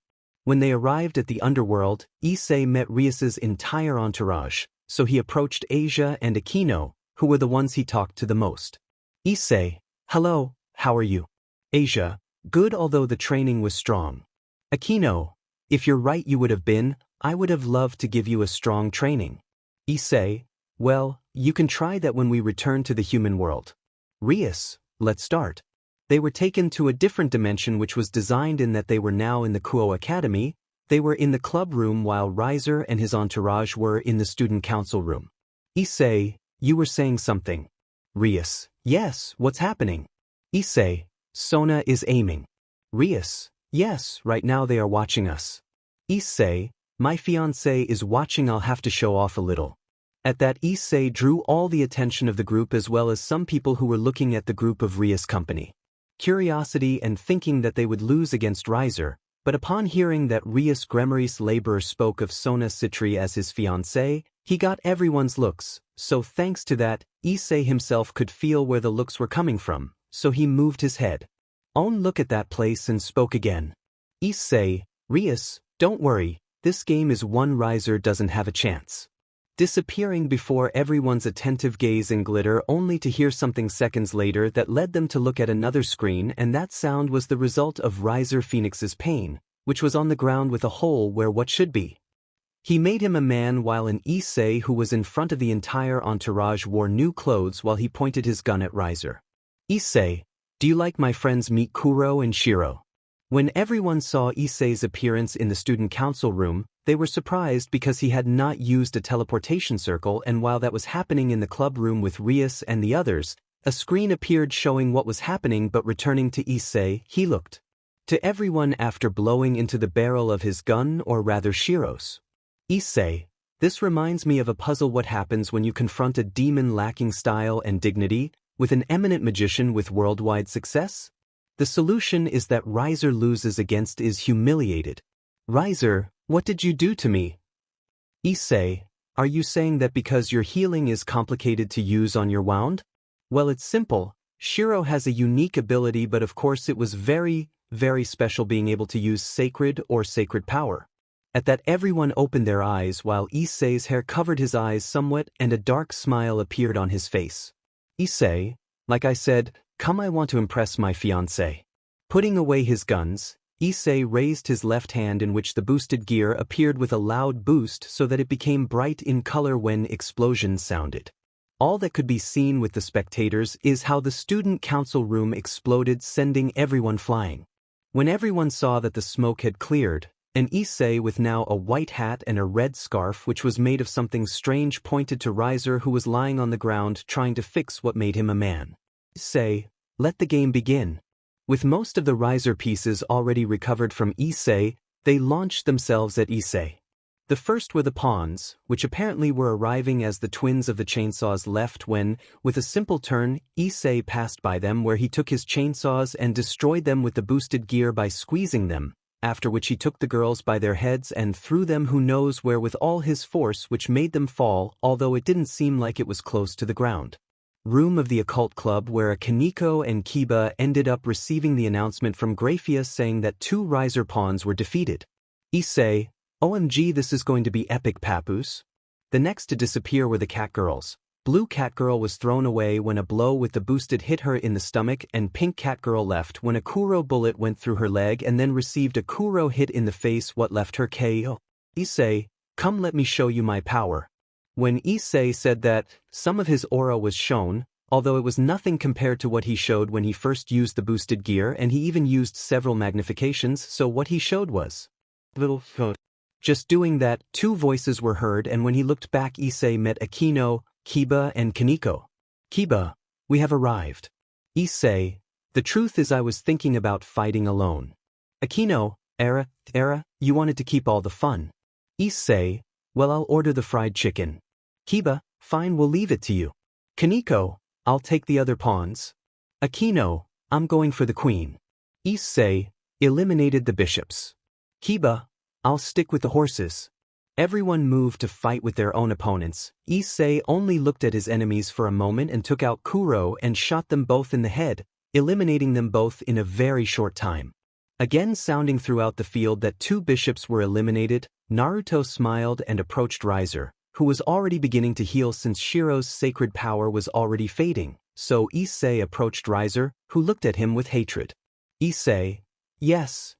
When they arrived at the Underworld, Issei met Rias's entire entourage, so he approached Asia and Aquino, who were the ones he talked to the most. Issei, hello, how are you? Asia, good although the training was strong. Aquino, if you're right you would have been, I would have loved to give you a strong training. Issei, well, you can try that when we return to the human world. Rias, let's start. They were taken to a different dimension which was designed in that they were now in the Kuo Academy, they were in the club room while Riser and his entourage were in the student council room. Issei, you were saying something. Rias, yes, what's happening? Issei, Sona is aiming. Rias, yes, right now they are watching us. Issei, my fiance is watching, I'll have to show off a little. At that Issei drew all the attention of the group as well as some people who were looking at the group of Rias company. Curiosity and thinking that they would lose against Riser, but upon hearing that Rias Gremoris Laborer spoke of Sona Citri as his fiancée, he got everyone's looks, so thanks to that, Issei himself could feel where the looks were coming from, so he moved his head. Own look at that place and spoke again. Issei, Rias, don't worry, this game is one Riser doesn't have a chance. Disappearing before everyone's attentive gaze and glitter only to hear something seconds later that led them to look at another screen, and that sound was the result of Riser Phoenix's pain, which was on the ground with a hole where what should be. He made him a man while an Issei who was in front of the entire entourage wore new clothes while he pointed his gun at Riser. Issei, do you like my friends meet Kuro and Shiro? When everyone saw Issei's appearance in the student council room, they were surprised because he had not used a teleportation circle, and while that was happening in the club room with Rias and the others, a screen appeared showing what was happening, but returning to Issei, he looked to everyone after blowing into the barrel of his gun, or rather Shiro's. Issei, this reminds me of a puzzle. What happens when you confront a demon lacking style and dignity with an eminent magician with worldwide success? The solution is that Riser loses against is humiliated. Riser, what did you do to me? Issei, are you saying that because your healing is complicated to use on your wound? Well, it's simple. Shiro has a unique ability, but of course it was very, very special being able to use sacred or sacred power. At that everyone opened their eyes while Issei's hair covered his eyes somewhat and a dark smile appeared on his face. Issei, like I said, come, I want to impress my fiancé. Putting away his guns, Issei raised his left hand in which the boosted gear appeared with a loud boost so that it became bright in color when explosions sounded. All that could be seen with the spectators is how the student council room exploded, sending everyone flying. When everyone saw that the smoke had cleared, an Issei with now a white hat and a red scarf which was made of something strange pointed to Riser, who was lying on the ground trying to fix what made him a man. Issei, let the game begin. With most of the Riser pieces already recovered from Issei, they launched themselves at Issei. The first were the pawns, which apparently were arriving as the twins of the chainsaws left when, with a simple turn, Issei passed by them, where he took his chainsaws and destroyed them with the boosted gear by squeezing them, after which he took the girls by their heads and threw them who knows where with all his force, which made them fall, although it didn't seem like it was close to the ground. Room of the occult club, where Kaneko and Kiba ended up receiving the announcement from Graphius saying that 2 Riser pawns were defeated. Issei, OMG, this is going to be epic, Papoose. The next to disappear were the cat girls. Blue cat girl was thrown away when a blow with the boosted hit her in the stomach, and pink cat girl left when a Kuro bullet went through her leg and then received a Kuro hit in the face, what left her KO. Issei, come let me show you my power. When Issei said that, some of his aura was shown, although it was nothing compared to what he showed when he first used the boosted gear, and he even used several magnifications, so what he showed was little foot. Just doing that, 2 voices were heard, and when he looked back, Issei met Aquino, Kiba and Kaneko. Kiba, we have arrived. Issei, the truth is I was thinking about fighting alone. Aquino, Era, you wanted to keep all the fun. Issei, well, I'll order the fried chicken. Kiba, fine, we'll leave it to you. Kaneko, I'll take the other pawns. Aquino, I'm going for the queen. Issei, eliminated the bishops. Kiba, I'll stick with the horses. Everyone moved to fight with their own opponents. Issei only looked at his enemies for a moment and took out Kuro and shot them both in the head, eliminating them both in a very short time. Again sounding throughout the field that 2 bishops were eliminated, Naruto smiled and approached Riser, who was already beginning to heal since Shiro's sacred power was already fading, so Issei approached Riser, who looked at him with hatred. Issei, yes,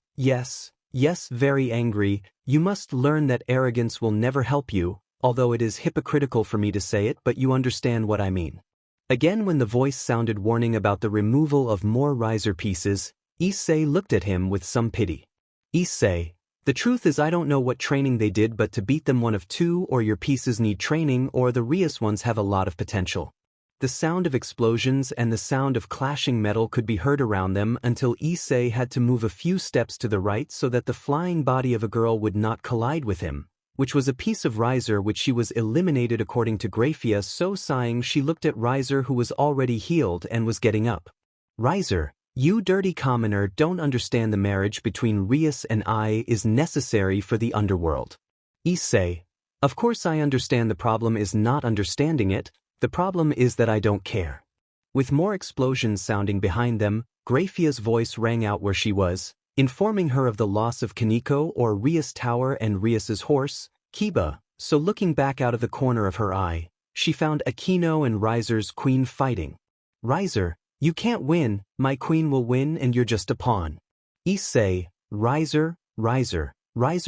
very angry, you must learn that arrogance will never help you, although it is hypocritical for me to say it, but you understand what I mean. Again when the voice sounded warning about the removal of more Riser pieces, Issei looked at him with some pity. Issei, the truth is I don't know what training they did, but to beat them one of 2 or your pieces need training or the Rias ones have a lot of potential. The sound of explosions and the sound of clashing metal could be heard around them until Issei had to move a few steps to the right so that the flying body of a girl would not collide with him, which was a piece of Riser which she was eliminated according to Graphia. So sighing she looked at Riser, who was already healed and was getting up. Riser, you dirty commoner don't understand the marriage between Rias and I is necessary for the underworld. Issei, of course I understand, the problem is not understanding it, the problem is that I don't care. With more explosions sounding behind them, Graphia's voice rang out where she was, informing her of the loss of Kaneko or Rias Tower and Rias's horse, Kiba, so looking back out of the corner of her eye, she found Akino and Riser's queen fighting. Riser, you can't win, my queen will win and you're just a pawn. Issei, Riser,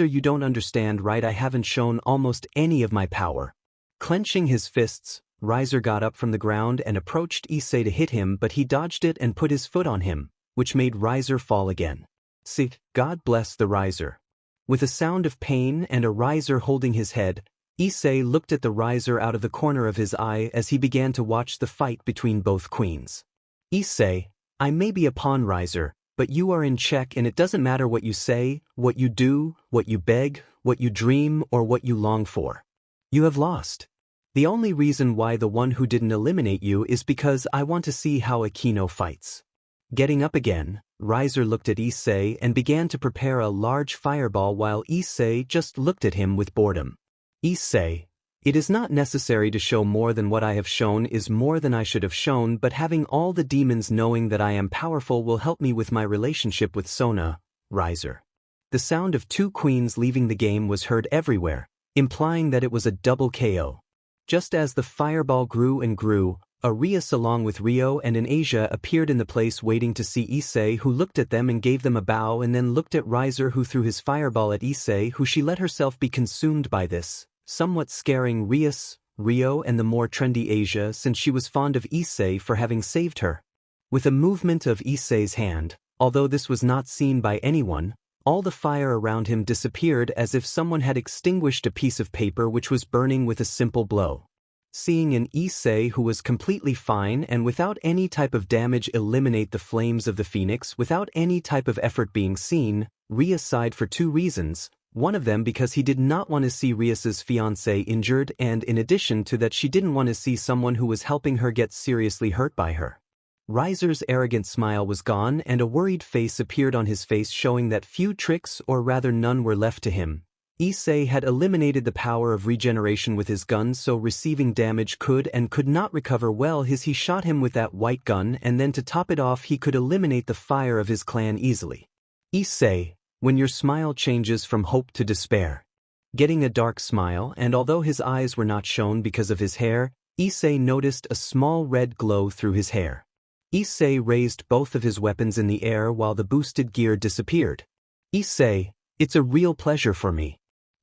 you don't understand, right? I haven't shown almost any of my power. Clenching his fists, Riser got up from the ground and approached Issei to hit him, but he dodged it and put his foot on him, which made Riser fall again. See, God bless the Riser. With a sound of pain and a Riser holding his head, Issei looked at the Riser out of the corner of his eye as he began to watch the fight between both queens. Issei, I may be a pawn, Riser, but you are in check and it doesn't matter what you say, what you do, what you beg, what you dream, or what you long for. You have lost. The only reason why the one who didn't eliminate you is because I want to see how Akino fights. Getting up again, Riser looked at Issei and began to prepare a large fireball while Issei just looked at him with boredom. Issei, it is not necessary to show more than what I have shown is more than I should have shown, but having all the demons knowing that I am powerful will help me with my relationship with Sona, Riser. The sound of 2 queens leaving the game was heard everywhere, implying that it was a double KO. Just as the fireball grew and grew, Rias along with Rio and in Asia appeared in the place waiting to see Issei, who looked at them and gave them a bow and then looked at Riser, who threw his fireball at Issei, who she let herself be consumed by this, somewhat scaring Rias, Rio and the more trendy Asia since she was fond of Issei for having saved her. With a movement of Issei's hand, although this was not seen by anyone, all the fire around him disappeared as if someone had extinguished a piece of paper which was burning with a simple blow. Seeing an Issei who was completely fine and without any type of damage eliminate the flames of the phoenix without any type of effort being seen, Rias sighed for 2 reasons, one of them because he did not want to see Rias's fiance injured, and in addition to that she didn't want to see someone who was helping her get seriously hurt by her. Riser's arrogant smile was gone and a worried face appeared on his face, showing that few tricks, or rather none, were left to him. Issei had eliminated the power of regeneration with his gun, so receiving damage could and could not recover well as he shot him with that white gun, and then to top it off he could eliminate the fire of his clan easily. Issei, when your smile changes from hope to despair. Getting a dark smile, and although his eyes were not shown because of his hair, Issei noticed a small red glow through his hair. Issei raised both of his weapons in the air while the boosted gear disappeared. Issei, it's a real pleasure for me.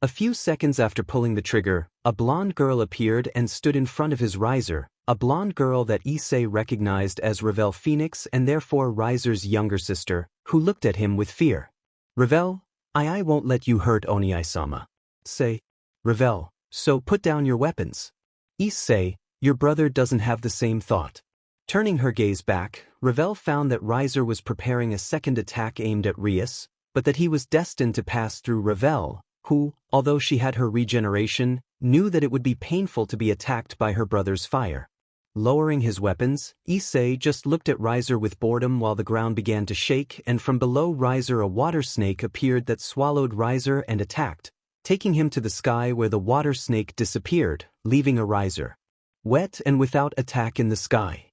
A few seconds after pulling the trigger, a blonde girl appeared and stood in front of his Riser, a blonde girl that Issei recognized as Revel Phoenix and therefore Riser's younger sister, who looked at him with fear. Revel, I won't let you hurt Oniai-sama. Say, Revel, so put down your weapons. Issei, your brother doesn't have the same thought. Turning her gaze back, Revel found that Riser was preparing a second attack aimed at Rias, but that he was destined to pass through Revel, who, although she had her regeneration, knew that it would be painful to be attacked by her brother's fire. Lowering his weapons, Issei just looked at Riser with boredom while the ground began to shake, and from below Riser a water snake appeared that swallowed Riser and attacked, taking him to the sky where the water snake disappeared, leaving a Riser wet and without attack in the sky.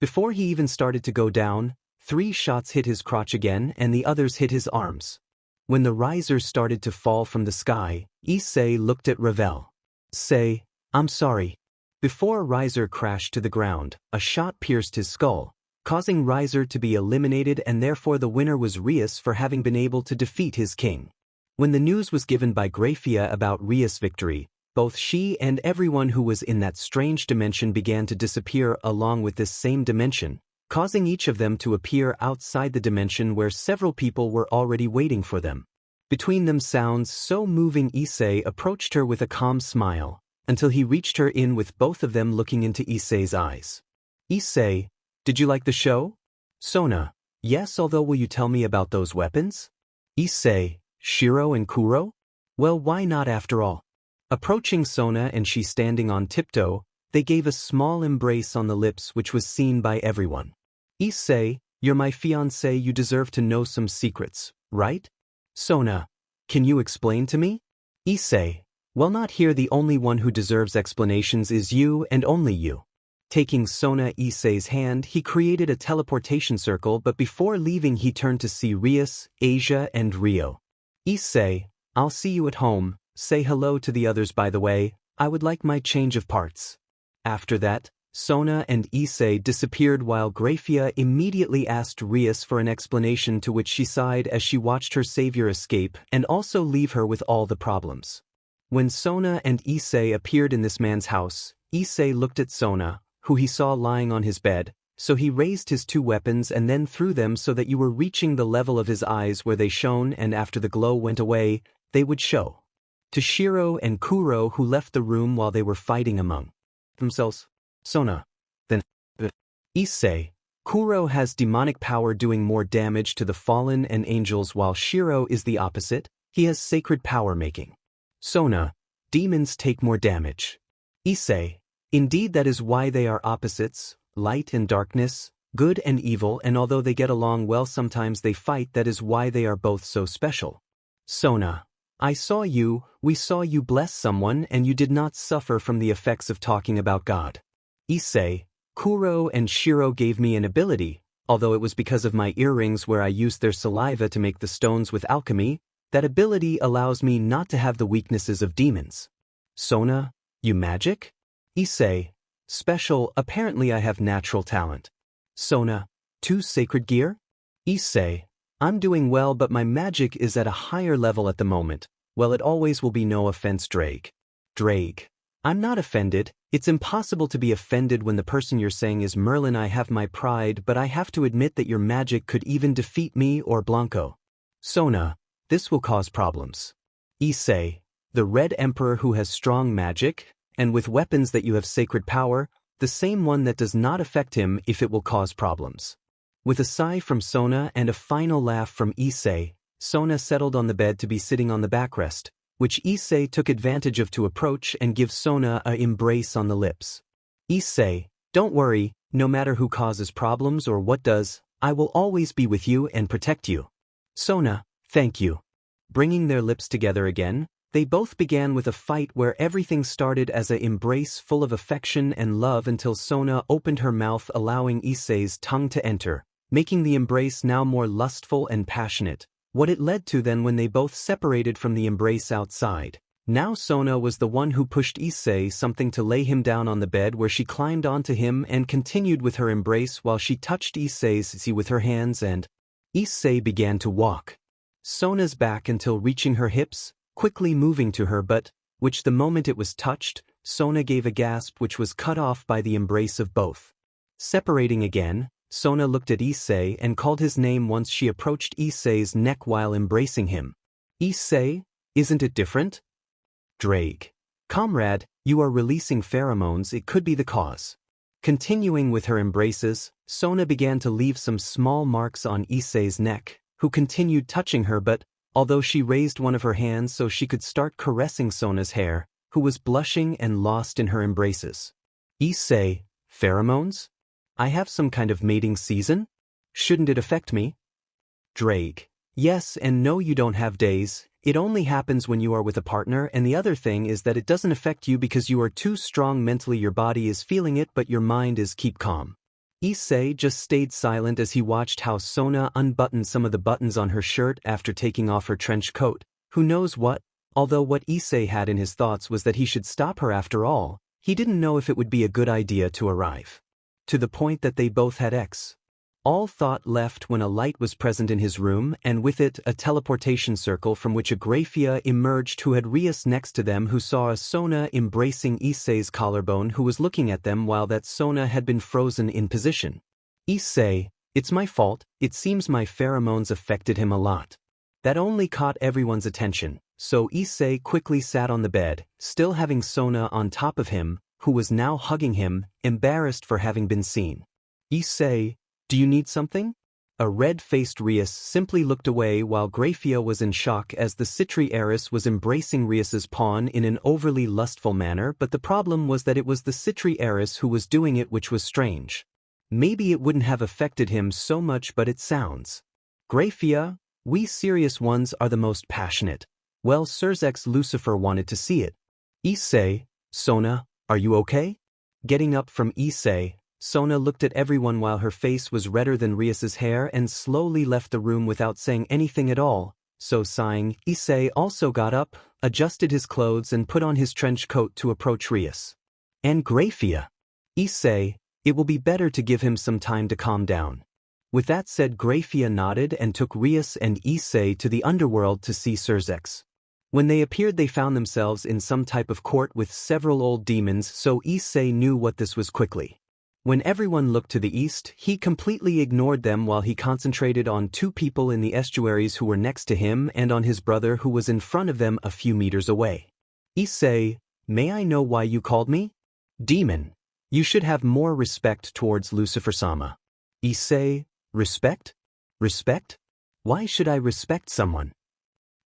Before he even started to go down, 3 shots hit his crotch again and the others hit his arms. When the risers started to fall from the sky, Issei looked at Ravel. Say, I'm sorry. Before a riser crashed to the ground, a shot pierced his skull, causing riser to be eliminated, and therefore the winner was Rias for having been able to defeat his king. When the news was given by Grafia about Rias' victory, both she and everyone who was in that strange dimension began to disappear along with this same dimension, causing each of them to appear outside the dimension where several people were already waiting for them. Between them sounds so moving, Issei approached her with a calm smile, until he reached her in with both of them looking into Issei's eyes. Issei, did you like the show? Sona, yes, although will you tell me about those weapons? Issei, Shiro and Kuro? Well, why not after all? Approaching Sona and she standing on tiptoe, they gave a small embrace on the lips which was seen by everyone. Issei, you're my fiance, you deserve to know some secrets, right? Sona, can you explain to me? Issei, well, not here, the only one who deserves explanations is you and only you. Taking Sona Issei's hand, he created a teleportation circle, but before leaving he turned to see Rias, Asia and Rio. Issei, I'll see you at home, say hello to the others by the way, I would like my change of parts. After that, Sona and Issei disappeared while Grafia immediately asked Rias for an explanation, to which she sighed as she watched her savior escape and also leave her with all the problems. When Sona and Issei appeared in this man's house, Issei looked at Sona, who he saw lying on his bed, so he raised his 2 weapons and then threw them so that you were reaching the level of his eyes where they shone, and after the glow went away, they would show. To Shiro and Kuro, who left the room while they were fighting among themselves. Sona. Then, Issei, Kuro has demonic power doing more damage to the fallen and angels, while Shiro is the opposite, he has sacred power making. Sona, demons take more damage. Issei, indeed, that is why they are opposites, light and darkness, good and evil, and although they get along well sometimes they fight, that is why they are both so special. Sona, we saw you bless someone and you did not suffer from the effects of talking about God. Issei, Kuro and Shiro gave me an ability, although it was because of my earrings where I used their saliva to make the stones with alchemy, that ability allows me not to have the weaknesses of demons. Sona, you magic? Issei, special, apparently I have natural talent. Sona, 2 sacred gear? Issei, I'm doing well, but my magic is at a higher level at the moment. Well, it always will be, no offense, Drake. Drake. I'm not offended, it's impossible to be offended when the person you're saying is Merlin. I have my pride, but I have to admit that your magic could even defeat me or Blanco. Sona, this will cause problems. Issei, the Red Emperor who has strong magic, and with weapons that you have sacred power, the same one that does not affect him if it will cause problems. With a sigh from Sona and a final laugh from Issei, Sona settled on the bed to be sitting on the backrest, which Issei took advantage of to approach and give Sona a embrace on the lips. Issei, don't worry, no matter who causes problems or what does, I will always be with you and protect you. Sona, thank you. Bringing their lips together again, they both began with a fight where everything started as an embrace full of affection and love until Sona opened her mouth, allowing Issei's tongue to enter, making the embrace now more lustful and passionate. What it led to then when they both separated from the embrace outside. Now Sona was the one who pushed Issei something to lay him down on the bed, where she climbed onto him and continued with her embrace while she touched Issei's with her hands, and Issei began to walk Sona's back until reaching her hips, quickly moving to her butt, which the moment it was touched, Sona gave a gasp which was cut off by the embrace of both. Separating again, Sona looked at Issei and called his name once she approached Issei's neck while embracing him. Issei, isn't it different? Drake. Comrade, you are releasing pheromones, it could be the cause. Continuing with her embraces, Sona began to leave some small marks on Issei's neck, who continued touching her, but, although she raised one of her hands so she could start caressing Sona's hair, who was blushing and lost in her embraces. Issei, pheromones? I have some kind of mating season? Shouldn't it affect me? Drake. Yes and no, you don't have days, it only happens when you are with a partner, and the other thing is that it doesn't affect you because you are too strong mentally, your body is feeling it but your mind is keep calm. Issei just stayed silent as he watched how Sona unbuttoned some of the buttons on her shirt after taking off her trench coat. Who knows what? Although what Issei had in his thoughts was that he should stop her after all, he didn't know if it would be a good idea to arrive. To the point that they both had X. All thought left when a light was present in his room, and with it a teleportation circle from which a Graphia emerged who had Rias next to them, who saw a Sona embracing Issei's collarbone, who was looking at them while that Sona had been frozen in position. Issei, it's my fault, it seems my pheromones affected him a lot. That only caught everyone's attention, so Issei quickly sat on the bed, still having Sona on top of him, who was now hugging him, embarrassed for having been seen. Issei, do you need something? A red-faced Rias simply looked away while Graphia was in shock as the Citri heiress was embracing Rias's pawn in an overly lustful manner, but the problem was that it was the Citri heiress who was doing it, which was strange. Maybe it wouldn't have affected him so much, but it sounds. Graphia, we serious ones are the most passionate. Well, Surzek's Lucifer wanted to see it. Issei, Sona, are you okay? Getting up from Issei, Sona looked at everyone while her face was redder than Rias's hair and slowly left the room without saying anything at all, so sighing, Issei also got up, adjusted his clothes and put on his trench coat to approach Rias. And Graphia. Issei, it will be better to give him some time to calm down. With that said, Graphia nodded and took Rias and Issei to the Underworld to see Surzek. When they appeared, they found themselves in some type of court with several old demons, so Issei knew what this was quickly. When everyone looked to the east, he completely ignored them while he concentrated on two people in the estuaries who were next to him and on his brother who was in front of them a few meters away. Issei, may I know why you called me? Demon. You should have more respect towards Lucifer-sama. Issei, respect? Respect? Why should I respect someone?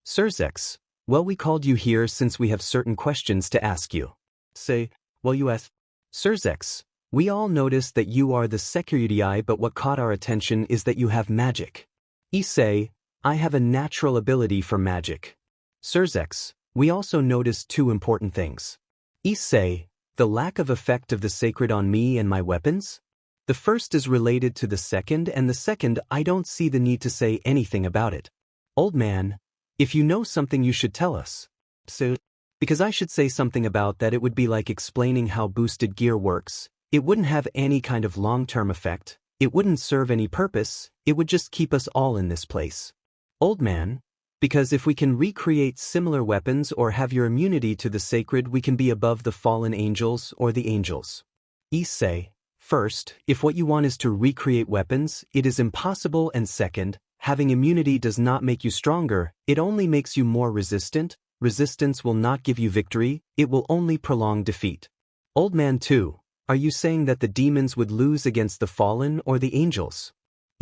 Surzek, well, we called you here since we have certain questions to ask you. Say, well, you asked. Surzek, we all noticed that you are the security, but what caught our attention is that you have magic. Issei, I have a natural ability for magic. Surzek, we also noticed two important things. Issei, the lack of effect of the sacred on me and my weapons? The first is related to the second, and the second I don't see the need to say anything about it. Old man, if you know something you should tell us. So, because I should say something about that, it would be like explaining how boosted gear works. It wouldn't have any kind of long-term effect, it wouldn't serve any purpose, it would just keep us all in this place. Old man, because if we can recreate similar weapons or have your immunity to the sacred, we can be above the fallen angels or the angels. Issei, first, if what you want is to recreate weapons, it is impossible, and second, having immunity does not make you stronger, it only makes you more resistant. Resistance will not give you victory, it will only prolong defeat. Old man 2. Are you saying that the demons would lose against the fallen or the angels?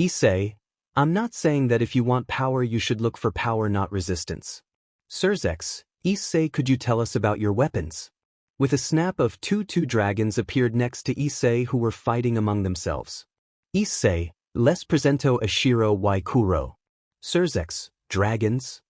Issei, I'm not saying that if you want power you should look for power, not resistance. Surzek, Issei, could you tell us about your weapons? With a snap of two dragons appeared next to Issei who were fighting among themselves. Issei, les presento a Shiro y Kuro. Surzek, dragons?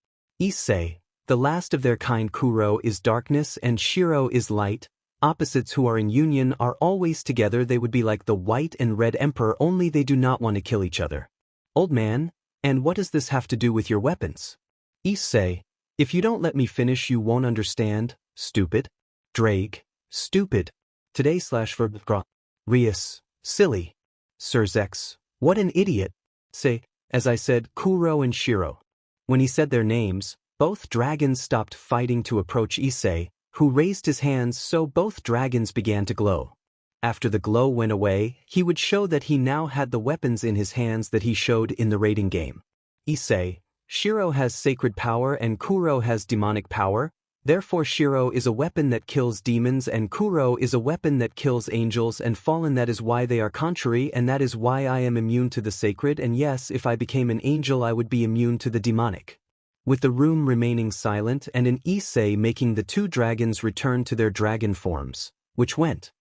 Issei, the last of their kind. Kuro is darkness and Shiro is light. Opposites who are in union are always together. They would be like the white and red emperor, only they do not want to kill each other. Old man, and what does this have to do with your weapons? Issei, if you don't let me finish you won't understand, stupid. Drake, stupid. Today/verb. Rias, silly. Surzek, what an idiot. Say, as I said, Kuro and Shiro. When he said their names, both dragons stopped fighting to approach Issei, who raised his hands, so both dragons began to glow. After the glow went away, he would show that he now had the weapons in his hands that he showed in the raiding game. Issei, Shiro has sacred power and Kuro has demonic power, therefore Shiro is a weapon that kills demons and Kuro is a weapon that kills angels and fallen. That is why they are contrary, and that is why I am immune to the sacred, and yes, if I became an angel I would be immune to the demonic. With the room remaining silent and an Issei making the two dragons return to their dragon forms, which went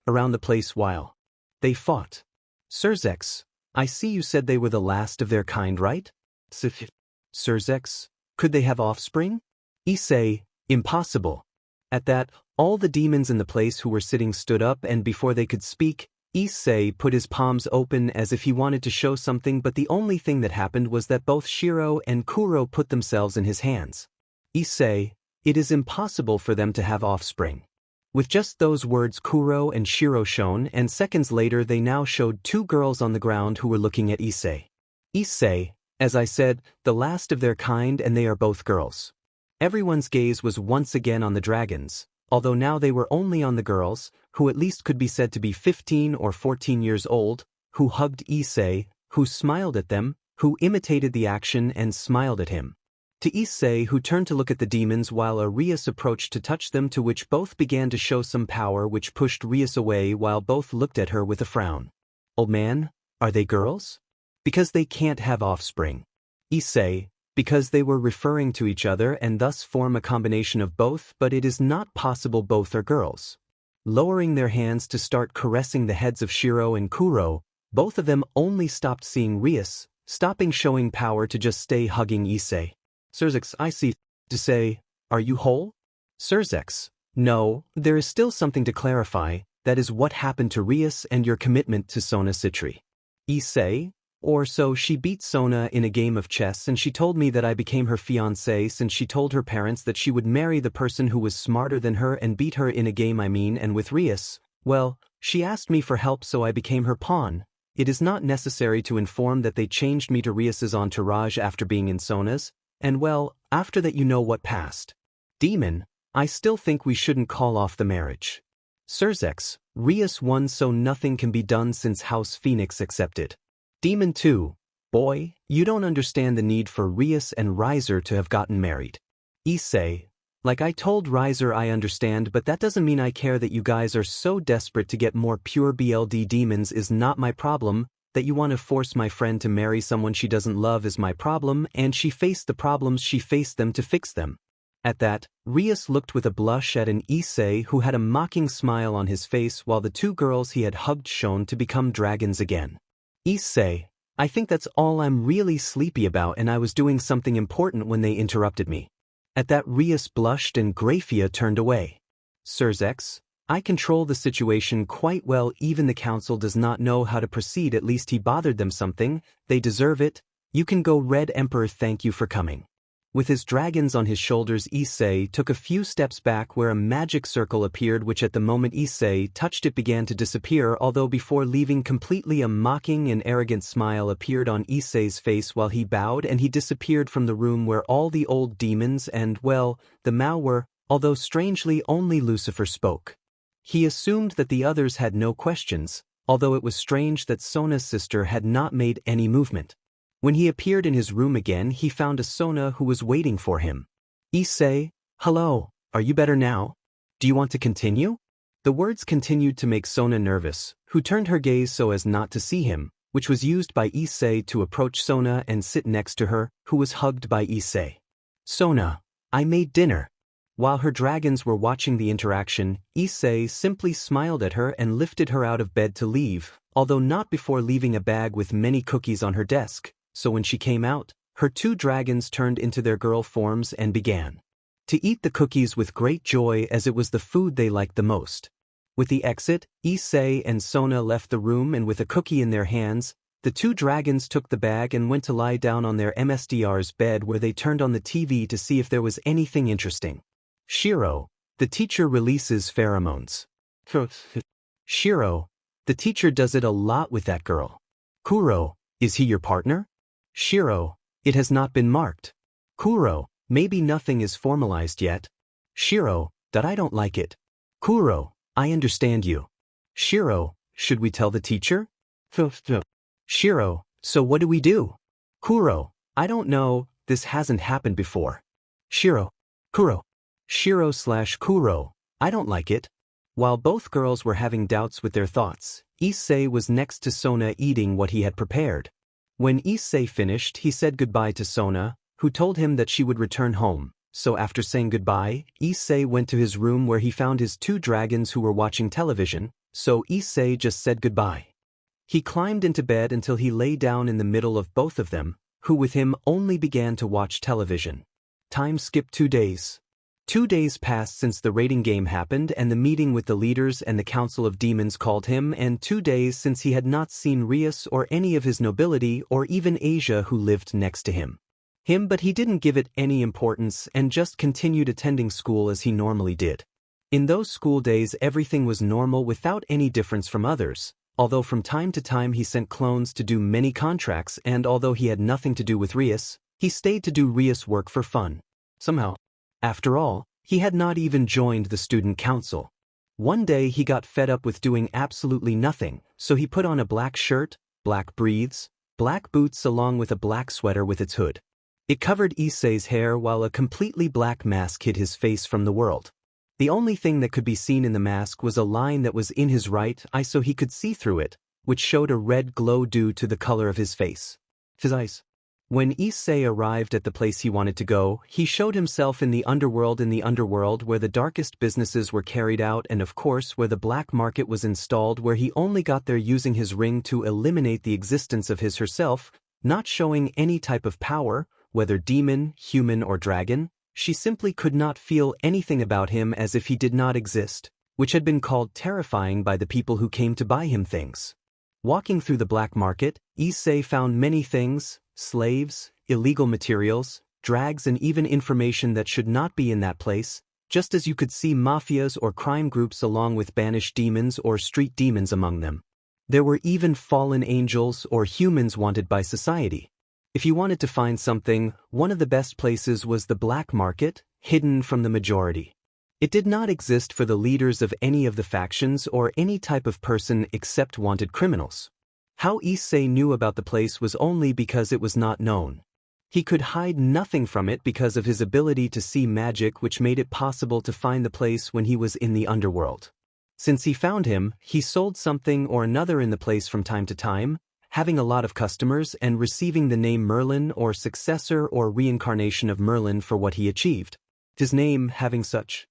around the place while they fought. Surzek, I see you said they were the last of their kind, right? Surzek, could they have offspring? Issei, impossible. At that, all the demons in the place who were sitting stood up, and before they could speak, Issei put his palms open as if he wanted to show something, but the only thing that happened was that both Shiro and Kuro put themselves in his hands. Issei, it is impossible for them to have offspring. With just those words, Kuro and Shiro shone, and seconds later they now showed two girls on the ground who were looking at Issei. Issei, as I said, the last of their kind, and they are both girls. Everyone's gaze was once again on the dragons, although now they were only on the girls, who at least could be said to be 15 or 14 years old, who hugged Issei, who smiled at them, who imitated the action and smiled at him. To Issei, who turned to look at the demons while Rias approached to touch them, to which both began to show some power which pushed Rias away while both looked at her with a frown. Old man, are they girls? Because they can't have offspring. Issei, because they were referring to each other and thus form a combination of both, but it is not possible both are girls. Lowering their hands to start caressing the heads of Shiro and Kuro, both of them only stopped seeing Rias, stopping showing power to just stay hugging Issei. Surzex, I see. To say, are you whole? Surzex, no, there is still something to clarify, that is what happened to Rias and your commitment to Sona Citri. Issei, or so she beat Sona in a game of chess, and she told me that I became her fiance since she told her parents that she would marry the person who was smarter than her and beat her in a game, and with Rias, well, she asked me for help so I became her pawn. It is not necessary to inform that they changed me to Rias's entourage after being in Sona's. And well, after that you know what passed. Demon, I still think we shouldn't call off the marriage. Surzex, Rias won so nothing can be done since House Phoenix accepted. Demon 2, boy, you don't understand the need for Rias and Riser to have gotten married. Issei, like I told Riser I understand, but that doesn't mean I care that you guys are so desperate to get more pure BLD. Demons is not my problem. That you want to force my friend to marry someone she doesn't love is my problem, and she faced the problems she faced them to fix them. At that, Rias looked with a blush at an Issei who had a mocking smile on his face while the two girls he had hugged shone to become dragons again. Issei, I think that's all I'm really sleepy about, and I was doing something important when they interrupted me. At that, Rias blushed and Graphia turned away. Surzex, I control the situation quite well. Even the council does not know how to proceed. At least he bothered them something. They deserve it. You can go, Red Emperor. Thank you for coming. With his dragons on his shoulders, Issei took a few steps back where a magic circle appeared, which at the moment Issei touched it began to disappear, although before leaving completely a mocking and arrogant smile appeared on Issei's face while he bowed, and he disappeared from the room where all the old demons and, well, the Mao were, although strangely only Lucifer spoke. He assumed that the others had no questions, although it was strange that Sona's sister had not made any movement. When he appeared in his room again, he found a Sona who was waiting for him. Issei, hello, are you better now? Do you want to continue? The words continued to make Sona nervous, who turned her gaze so as not to see him, which was used by Issei to approach Sona and sit next to her, who was hugged by Issei. Sona, I made dinner. While her dragons were watching the interaction, Issei simply smiled at her and lifted her out of bed to leave, although not before leaving a bag with many cookies on her desk, so when she came out, her two dragons turned into their girl forms and began to eat the cookies with great joy as it was the food they liked the most. With the exit, Issei and Sona left the room, and with a cookie in their hands, the two dragons took the bag and went to lie down on their MSDR's bed, where they turned on the TV to see if there was anything interesting. Shiro, the teacher releases pheromones. Shiro, the teacher does it a lot with that girl. Kuro, is he your partner? Shiro, it has not been marked. Kuro, maybe nothing is formalized yet. Shiro, that I don't like it. Kuro, I understand you. Shiro, should we tell the teacher? Shiro, so what do we do? Kuro, I don't know, this hasn't happened before. Shiro, Kuro. Shiro/Kuro, I don't like it. While both girls were having doubts with their thoughts, Issei was next to Sona eating what he had prepared. When Issei finished, he said goodbye to Sona, who told him that she would return home. So after saying goodbye, Issei went to his room where he found his two dragons who were watching television, so Issei just said goodbye. He climbed into bed until he lay down in the middle of both of them, who with him only began to watch television. Time skipped 2 days. 2 days passed since the raiding game happened and the meeting with the leaders and the Council of Demons called him, and 2 days since he had not seen Rias or any of his nobility or even Asia who lived next to him. But he didn't give it any importance and just continued attending school as he normally did. In those school days everything was normal without any difference from others, although from time to time he sent clones to do many contracts, and although he had nothing to do with Rias, he stayed to do Rias work for fun. Somehow. After all, he had not even joined the student council. One day he got fed up with doing absolutely nothing, so he put on a black shirt, black breathes, black boots along with a black sweater with its hood. It covered Issei's hair while a completely black mask hid his face from the world. The only thing that could be seen in the mask was a line that was in his right eye so he could see through it, which showed a red glow due to the color of his face. His eyes. When Issei arrived at the place he wanted to go, he showed himself in the underworld where the darkest businesses were carried out and of course where the black market was installed, where he only got there using his ring to eliminate the existence of his herself, not showing any type of power, whether demon, human or dragon. She simply could not feel anything about him, as if he did not exist, which had been called terrifying by the people who came to buy him things. Walking through the black market, Issei found many things: slaves, illegal materials, drags and even information that should not be in that place, just as you could see mafias or crime groups along with banished demons or street demons among them. There were even fallen angels or humans wanted by society. If you wanted to find something, one of the best places was the black market, hidden from the majority. It did not exist for the leaders of any of the factions or any type of person except wanted criminals. How Issei knew about the place was only because it was not known. He could hide nothing from it because of his ability to see magic, which made it possible to find the place when he was in the underworld. Since he found him, he sold something or another in the place from time to time, having a lot of customers and receiving the name Merlin or successor or reincarnation of Merlin for what he achieved. His name having such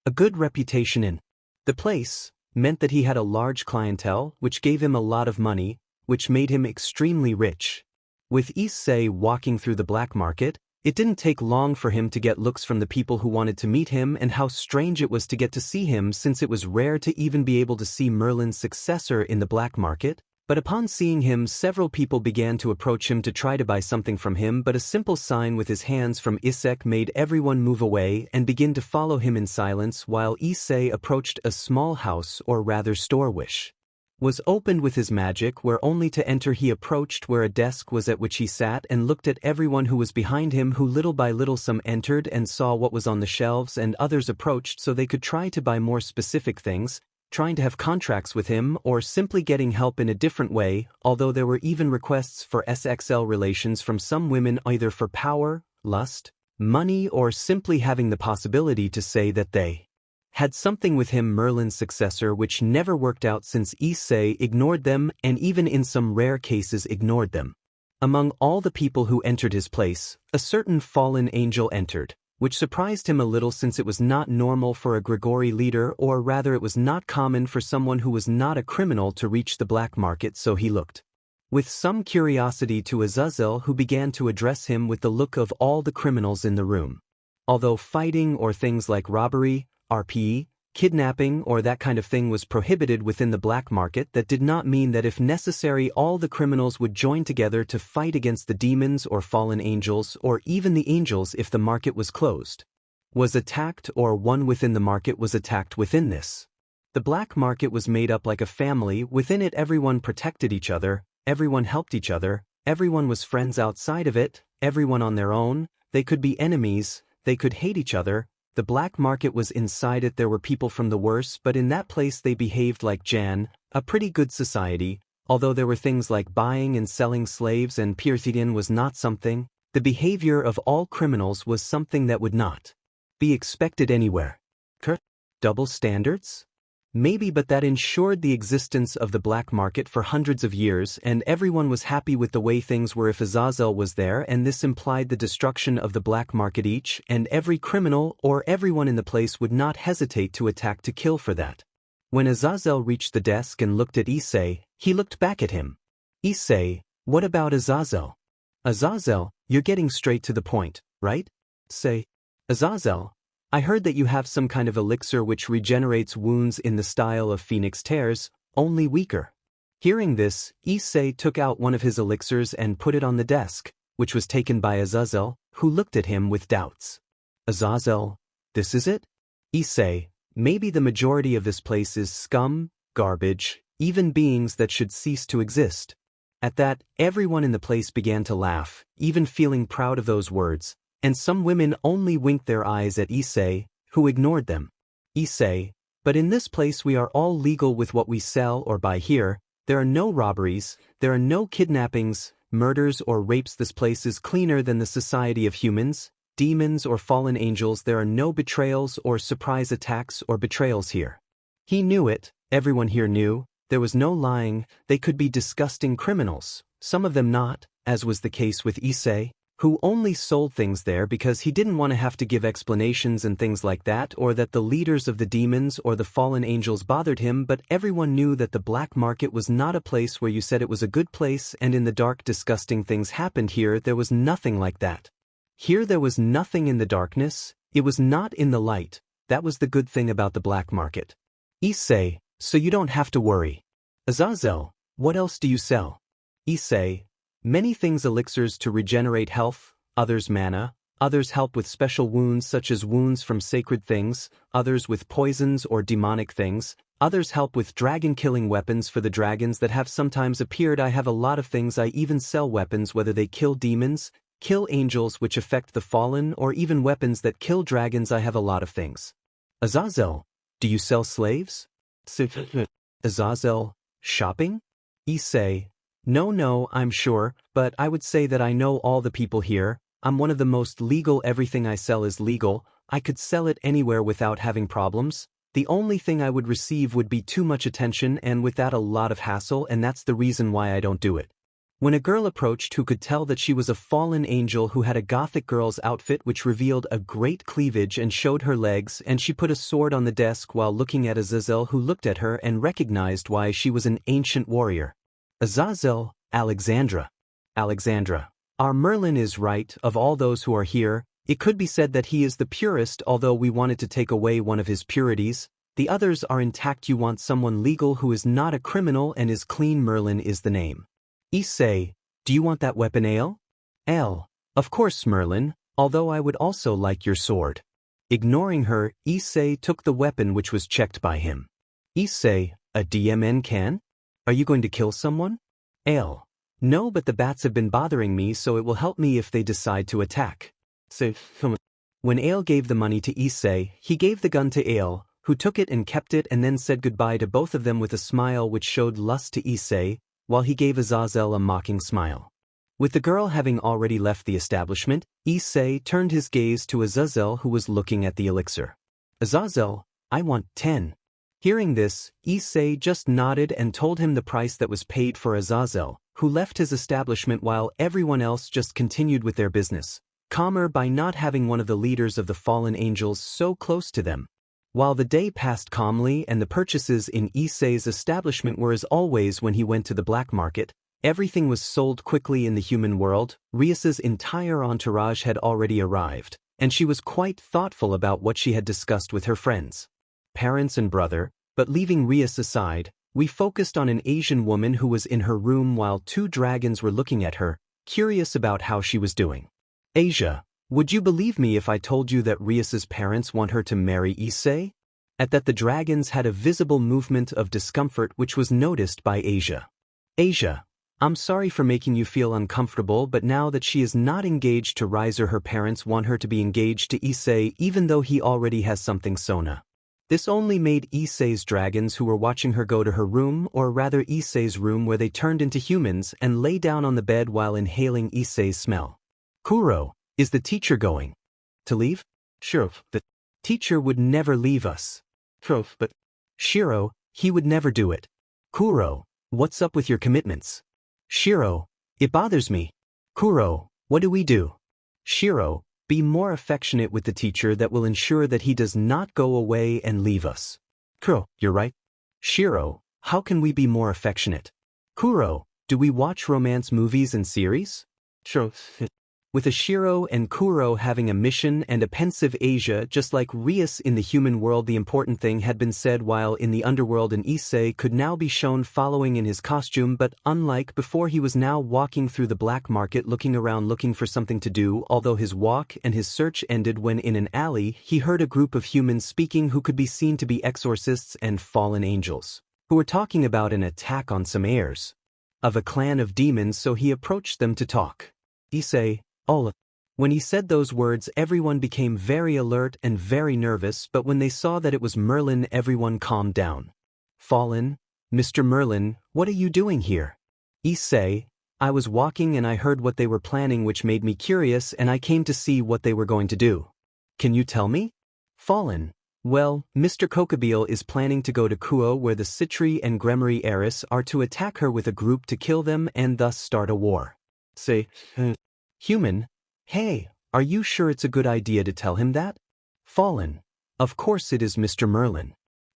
a good reputation in the place meant that he had a large clientele, which gave him a lot of money, which made him extremely rich. With Issei walking through the black market, it didn't take long for him to get looks from the people who wanted to meet him, and how strange it was to get to see him, since it was rare to even be able to see Merlin's successor in the black market. But upon seeing him, several people began to approach him to try to buy something from him, but a simple sign with his hands from Issei made everyone move away and begin to follow him in silence, while Issei approached a small house, or rather store, which was opened with his magic, where only to enter he approached where a desk was at which he sat and looked at everyone who was behind him, who little by little some entered and saw what was on the shelves, and others approached so they could try to buy more specific things, trying to have contracts with him or simply getting help in a different way, although there were even requests for SXL relations from some women, either for power, lust, money, or simply having the possibility to say that they had something with him, Merlin's successor, which never worked out since Issei ignored them and even in some rare cases ignored them. Among all the people who entered his place, a certain fallen angel entered, which surprised him a little since it was not normal for a Grigori leader, or rather it was not common for someone who was not a criminal to reach the black market, so he looked with some curiosity to Azazel, who began to address him with the look of all the criminals in the room. Although fighting or things like robbery, RPE, kidnapping or that kind of thing was prohibited within the black market, that did not mean that if necessary all the criminals would join together to fight against the demons or fallen angels, or even the angels if the market was closed, was attacked, or one within the market was attacked within this. The black market was made up like a family. Within it everyone protected each other, everyone helped each other, everyone was friends outside of it, everyone on their own, they could be enemies, they could hate each other. The black market was inside it. There were people from the worst, but in that place they behaved like Jan, a pretty good society, although there were things like buying and selling slaves, and peerage was not something. The behavior of all criminals was something that would not be expected anywhere. Double standards? Maybe, but that ensured the existence of the black market for hundreds of years, and everyone was happy with the way things were if Azazel was there, and this implied the destruction of the black market. Each and every criminal or everyone in the place would not hesitate to attack to kill for that. When Azazel reached the desk and looked at Issei, he looked back at him. Issei, what about Azazel? Azazel, you're getting straight to the point, right? Say, Azazel, I heard that you have some kind of elixir which regenerates wounds in the style of phoenix tears, only weaker. Hearing this, Issei took out one of his elixirs and put it on the desk, which was taken by Azazel, who looked at him with doubts. Azazel, this is it? Issei, maybe the majority of this place is scum, garbage, even beings that should cease to exist. At that, everyone in the place began to laugh, even feeling proud of those words, and some women only winked their eyes at Issei, who ignored them. Issei, but in this place we are all legal with what we sell or buy here. There are no robberies, there are no kidnappings, murders or rapes. This place is cleaner than the society of humans, demons or fallen angels. There are no betrayals or surprise attacks or betrayals here. He knew it, everyone here knew, there was no lying. They could be disgusting criminals, some of them not, as was the case with Issei, who only sold things there because he didn't want to have to give explanations and things like that, or that the leaders of the demons or the fallen angels bothered him. But everyone knew that the black market was not a place where you said it was a good place and in the dark disgusting things happened. Here there was nothing like that. Here there was nothing in the darkness, it was not in the light. That was the good thing about the black market. Issei, so you don't have to worry. Azazel, what else do you sell? Issei, many things: elixirs to regenerate health, others mana, others help with special wounds such as wounds from sacred things, others with poisons or demonic things, others help with dragon-killing weapons for the dragons that have sometimes appeared. I have a lot of things. I even sell weapons whether they kill demons, kill angels which affect the fallen, or even weapons that kill dragons. I have a lot of things. Azazel, do you sell slaves? Azazel, shopping? Issei, no, I'm sure, but I would say that I know all the people here. I'm one of the most legal. Everything I sell is legal. I could sell it anywhere without having problems. The only thing I would receive would be too much attention, and with that a lot of hassle, and that's the reason why I don't do it. When a girl approached who could tell that she was a fallen angel who had a gothic girl's outfit which revealed a great cleavage and showed her legs, and she put a sword on the desk while looking at Azazel, who looked at her and recognized why she was an ancient warrior. Azazel, Alexandra. Alexandra, our Merlin is right. Of all those who are here, it could be said that he is the purest, although we wanted to take away one of his purities. The others are intact. You want someone legal who is not a criminal and is clean. Merlin is the name. Issei, do you want that weapon? Ale, of course Merlin, although I would also like your sword. Ignoring her, Issei took the weapon which was checked by him. Issei, a DMN can? Are you going to kill someone? Ale, no, but the bats have been bothering me, so it will help me if they decide to attack. So, when Ale gave the money to Issei, he gave the gun to Ale, who took it and kept it and then said goodbye to both of them with a smile which showed lust to Issei, while he gave Azazel a mocking smile. With the girl having already left the establishment, Issei turned his gaze to Azazel, who was looking at the elixir. Azazel, I want 10. Hearing this, Issei just nodded and told him the price that was paid for Azazel, who left his establishment while everyone else just continued with their business, calmer by not having one of the leaders of the fallen angels so close to them. While the day passed calmly and the purchases in Issei's establishment were as always when he went to the black market, everything was sold quickly in the human world. Rias's entire entourage had already arrived, and she was quite thoughtful about what she had discussed with her friends, parents and brother, but leaving Rias aside, we focused on an Asian woman who was in her room while 2 dragons were looking at her, curious about how she was doing. Asia, would you believe me if I told you that Rias's parents want her to marry Issei? At that the dragons had a visible movement of discomfort which was noticed by Asia. Asia, I'm sorry for making you feel uncomfortable, but now that she is not engaged to Rias, her parents want her to be engaged to Issei even though he already has something. Sona. This only made Issei's dragons who were watching her go to her room, or rather Issei's room, where they turned into humans and lay down on the bed while inhaling Issei's smell. Kuro, is the teacher going to leave? Sure, the teacher would never leave us. But Shiro, he would never do it. Kuro, what's up with your commitments? Shiro, it bothers me. Kuro, what do we do? Shiro, be more affectionate with the teacher. That will ensure that he does not go away and leave us. Kuro, you're right. Shiro, how can we be more affectionate? Kuro, do we watch romance movies and series? Sure. with Ashiro and Kuro having a mission and a pensive Asia. Just like Rias in the human world, the important thing had been said, while in the underworld an Issei could now be shown following in his costume, but unlike before, he was now walking through the black market looking around looking for something to do. Although his walk and his search ended when in an alley he heard a group of humans speaking who could be seen to be exorcists and fallen angels, who were talking about an attack on some heirs of a clan of demons. So he approached them to talk. Issei, Ola. When he said those words, everyone became very alert and very nervous, but when they saw that it was Merlin, everyone calmed down. Fallen, Mr. Merlin, what are you doing here? Issei, I was walking and I heard what they were planning, which made me curious, and I came to see what they were going to do. Can you tell me? Fallen, well, Mr. Kokabeel is planning to go to Kuo, where the Citri and Gremory heiress are, to attack her with a group to kill them and thus start a war. Say, Human, hey, are you sure it's a good idea to tell him that? Fallen, of course it is, Mr. Merlin.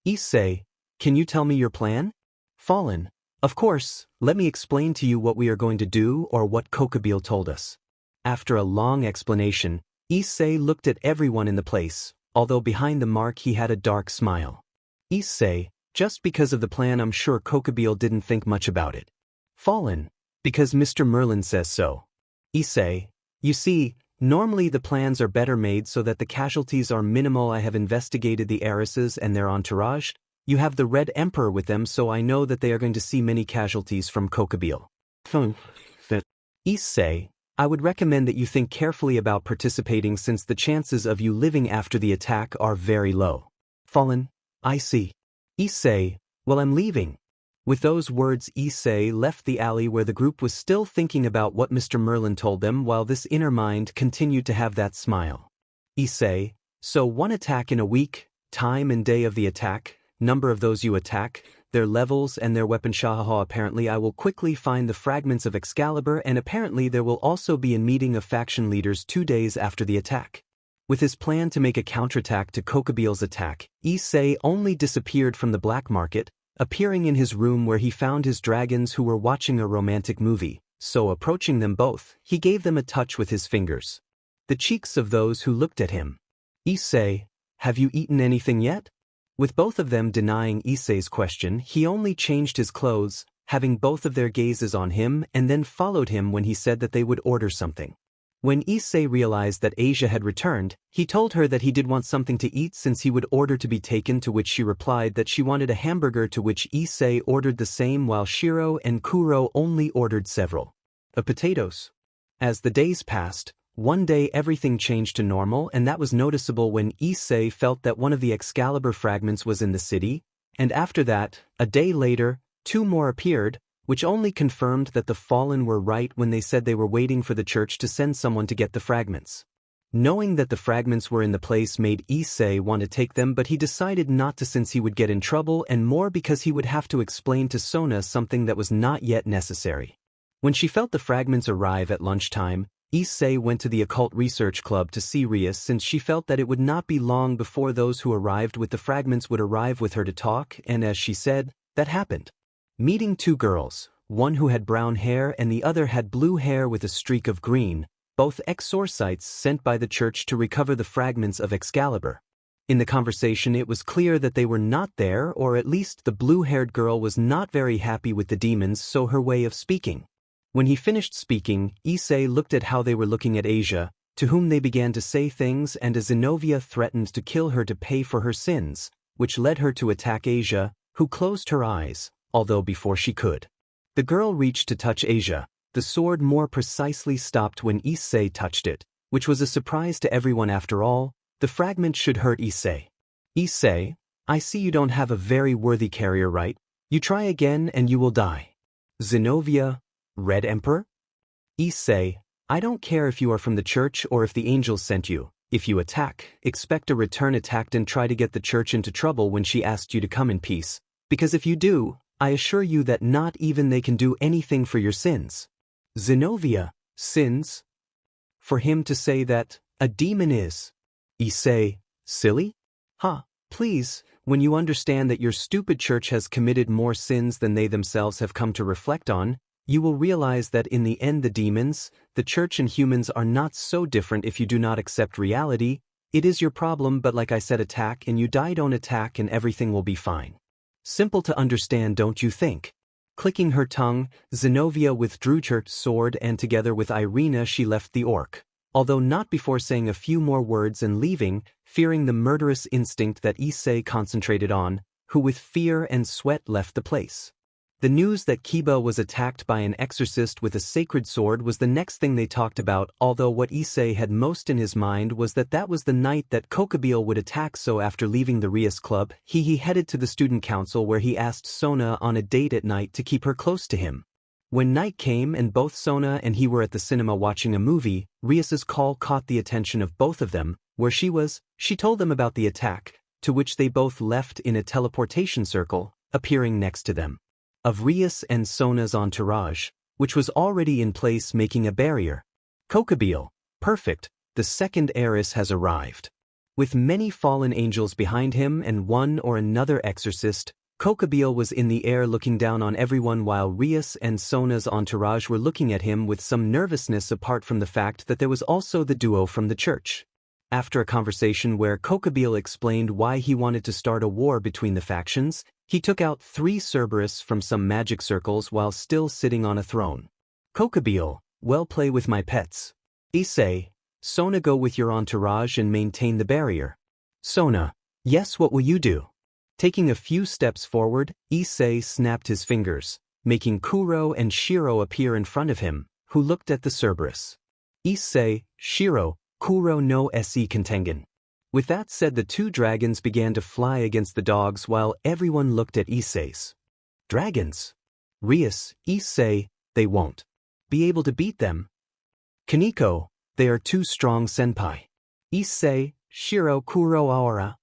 Issei, can you tell me your plan? Fallen, of course, let me explain to you what we are going to do, or what Kokabeel told us. After a long explanation, Issei looked at everyone in the place, although behind the mark he had a dark smile. Issei, just because of the plan, I'm sure Kokabeel didn't think much about it. Fallen, because Mr. Merlin says so. Issei, you see, normally the plans are better made so that the casualties are minimal. I have investigated the heiresses and their entourage. You have the Red Emperor with them, so I know that they are going to see many casualties from Kokabeel. Issei, I would recommend that you think carefully about participating, since the chances of you living after the attack are very low. Fallen, I see. Issei, well, I'm leaving. With those words, Issei left the alley where the group was still thinking about what Mr. Merlin told them, while this inner mind continued to have that smile. Issei, so one attack in a week, time and day of the attack, number of those you attack, their levels and their weapon. Shahaha, apparently I will quickly find the fragments of Excalibur, and apparently there will also be a meeting of faction leaders 2 days after the attack. With his plan to make a counterattack to Kokabeel's attack, Issei only disappeared from the black market, appearing in his room where he found his dragons, who were watching a romantic movie. So approaching them both, he gave them a touch with his fingers. The cheeks of those who looked at him. Issei, have you eaten anything yet? With both of them denying Issei's question, he only changed his clothes, having both of their gazes on him, and then followed him when he said that they would order something. When Issei realized that Asia had returned, he told her that he did want something to eat since he would order to be taken, to which she replied that she wanted a hamburger, to which Issei ordered the same, while Shiro and Kuro only ordered several potatoes. As the days passed, one day everything changed to normal, and that was noticeable when Issei felt that one of the Excalibur fragments was in the city, and after that, a day later, 2 more appeared, which only confirmed that the Fallen were right when they said they were waiting for the church to send someone to get the fragments. Knowing that the fragments were in the place made Issei want to take them, but he decided not to, since he would get in trouble, and more because he would have to explain to Sona something that was not yet necessary. When she felt the fragments arrive at lunchtime, Issei went to the Occult Research Club to see Rias, since she felt that it would not be long before those who arrived with the fragments would arrive with her to talk, and as she said, that happened. Meeting 2 girls, one who had brown hair and the other had blue hair with a streak of green, both exorcists sent by the church to recover the fragments of Excalibur. In the conversation it was clear that they were not there, or at least the blue-haired girl was not very happy with the demons, so her way of speaking. When he finished speaking, Issei looked at how they were looking at Asia, to whom they began to say things, and as Zenobia threatened to kill her to pay for her sins, which led her to attack Asia, who closed her eyes, although before she could. The girl reached to touch Asia. The sword more precisely stopped when Issei touched it, which was a surprise to everyone. After all, the fragment should hurt Issei. Issei, I see you don't have a very worthy carrier, right? You try again and you will die. Zenobia, Red Emperor? Issei, I don't care if you are from the church or if the angels sent you. If you attack, expect a return attack and try to get the church into trouble when she asked you to come in peace, because if you do, I assure you that not even they can do anything for your sins. Zenobia, sins? For him to say that a demon is. Issei, silly? Please, when you understand that your stupid church has committed more sins than they themselves have come to reflect on, You will realize that in the end the demons, the church and humans are not so different if you do not accept reality. It is your problem, but like I said, attack and you die, don't attack and everything will be fine. Simple to understand, don't you think? Clicking her tongue, Zenobia withdrew her sword and together with Irina she left the orc. Although not before saying a few more words and leaving, fearing the murderous instinct that Issei concentrated on, who with fear and sweat left the place. The news that Kiba was attacked by an exorcist with a sacred sword was the next thing they talked about, although what Issei had most in his mind was that was the night that Kokabile would attack. So after leaving the Rias club, he headed to the student council where he asked Sona on a date at night to keep her close to him. When night came and both Sona and he were at the cinema watching a movie, Rias's call caught the attention of both of them. Where she was, she told them about the attack, to which they both left in a teleportation circle, appearing next to them. Of Rias and Sona's entourage, which was already in place making a barrier. Kokabile, perfect, the second heiress has arrived. With many fallen angels behind him and one or another exorcist, Kokabile was in the air looking down on everyone while Rias and Sona's entourage were looking at him with some nervousness apart from the fact that there was also the duo from the church. After a conversation where Kokabile explained why he wanted to start a war between the factions, he took out 3 Cerberus from some magic circles while still sitting on a throne. Kokabile, well, play with my pets. Issei, Sona, go with your entourage and maintain the barrier. Sona, yes, what will you do? Taking a few steps forward, Issei snapped his fingers, making Kuro and Shiro appear in front of him, who looked at the Cerberus. Issei, Shiro, Kuro no se Contengan. With that said, the 2 dragons began to fly against the dogs while everyone looked at Issei's. Dragons? Rias, Issei, they won't be able to beat them. Kaneko, they are too strong, senpai. Issei, Shiro, Kuro, aura.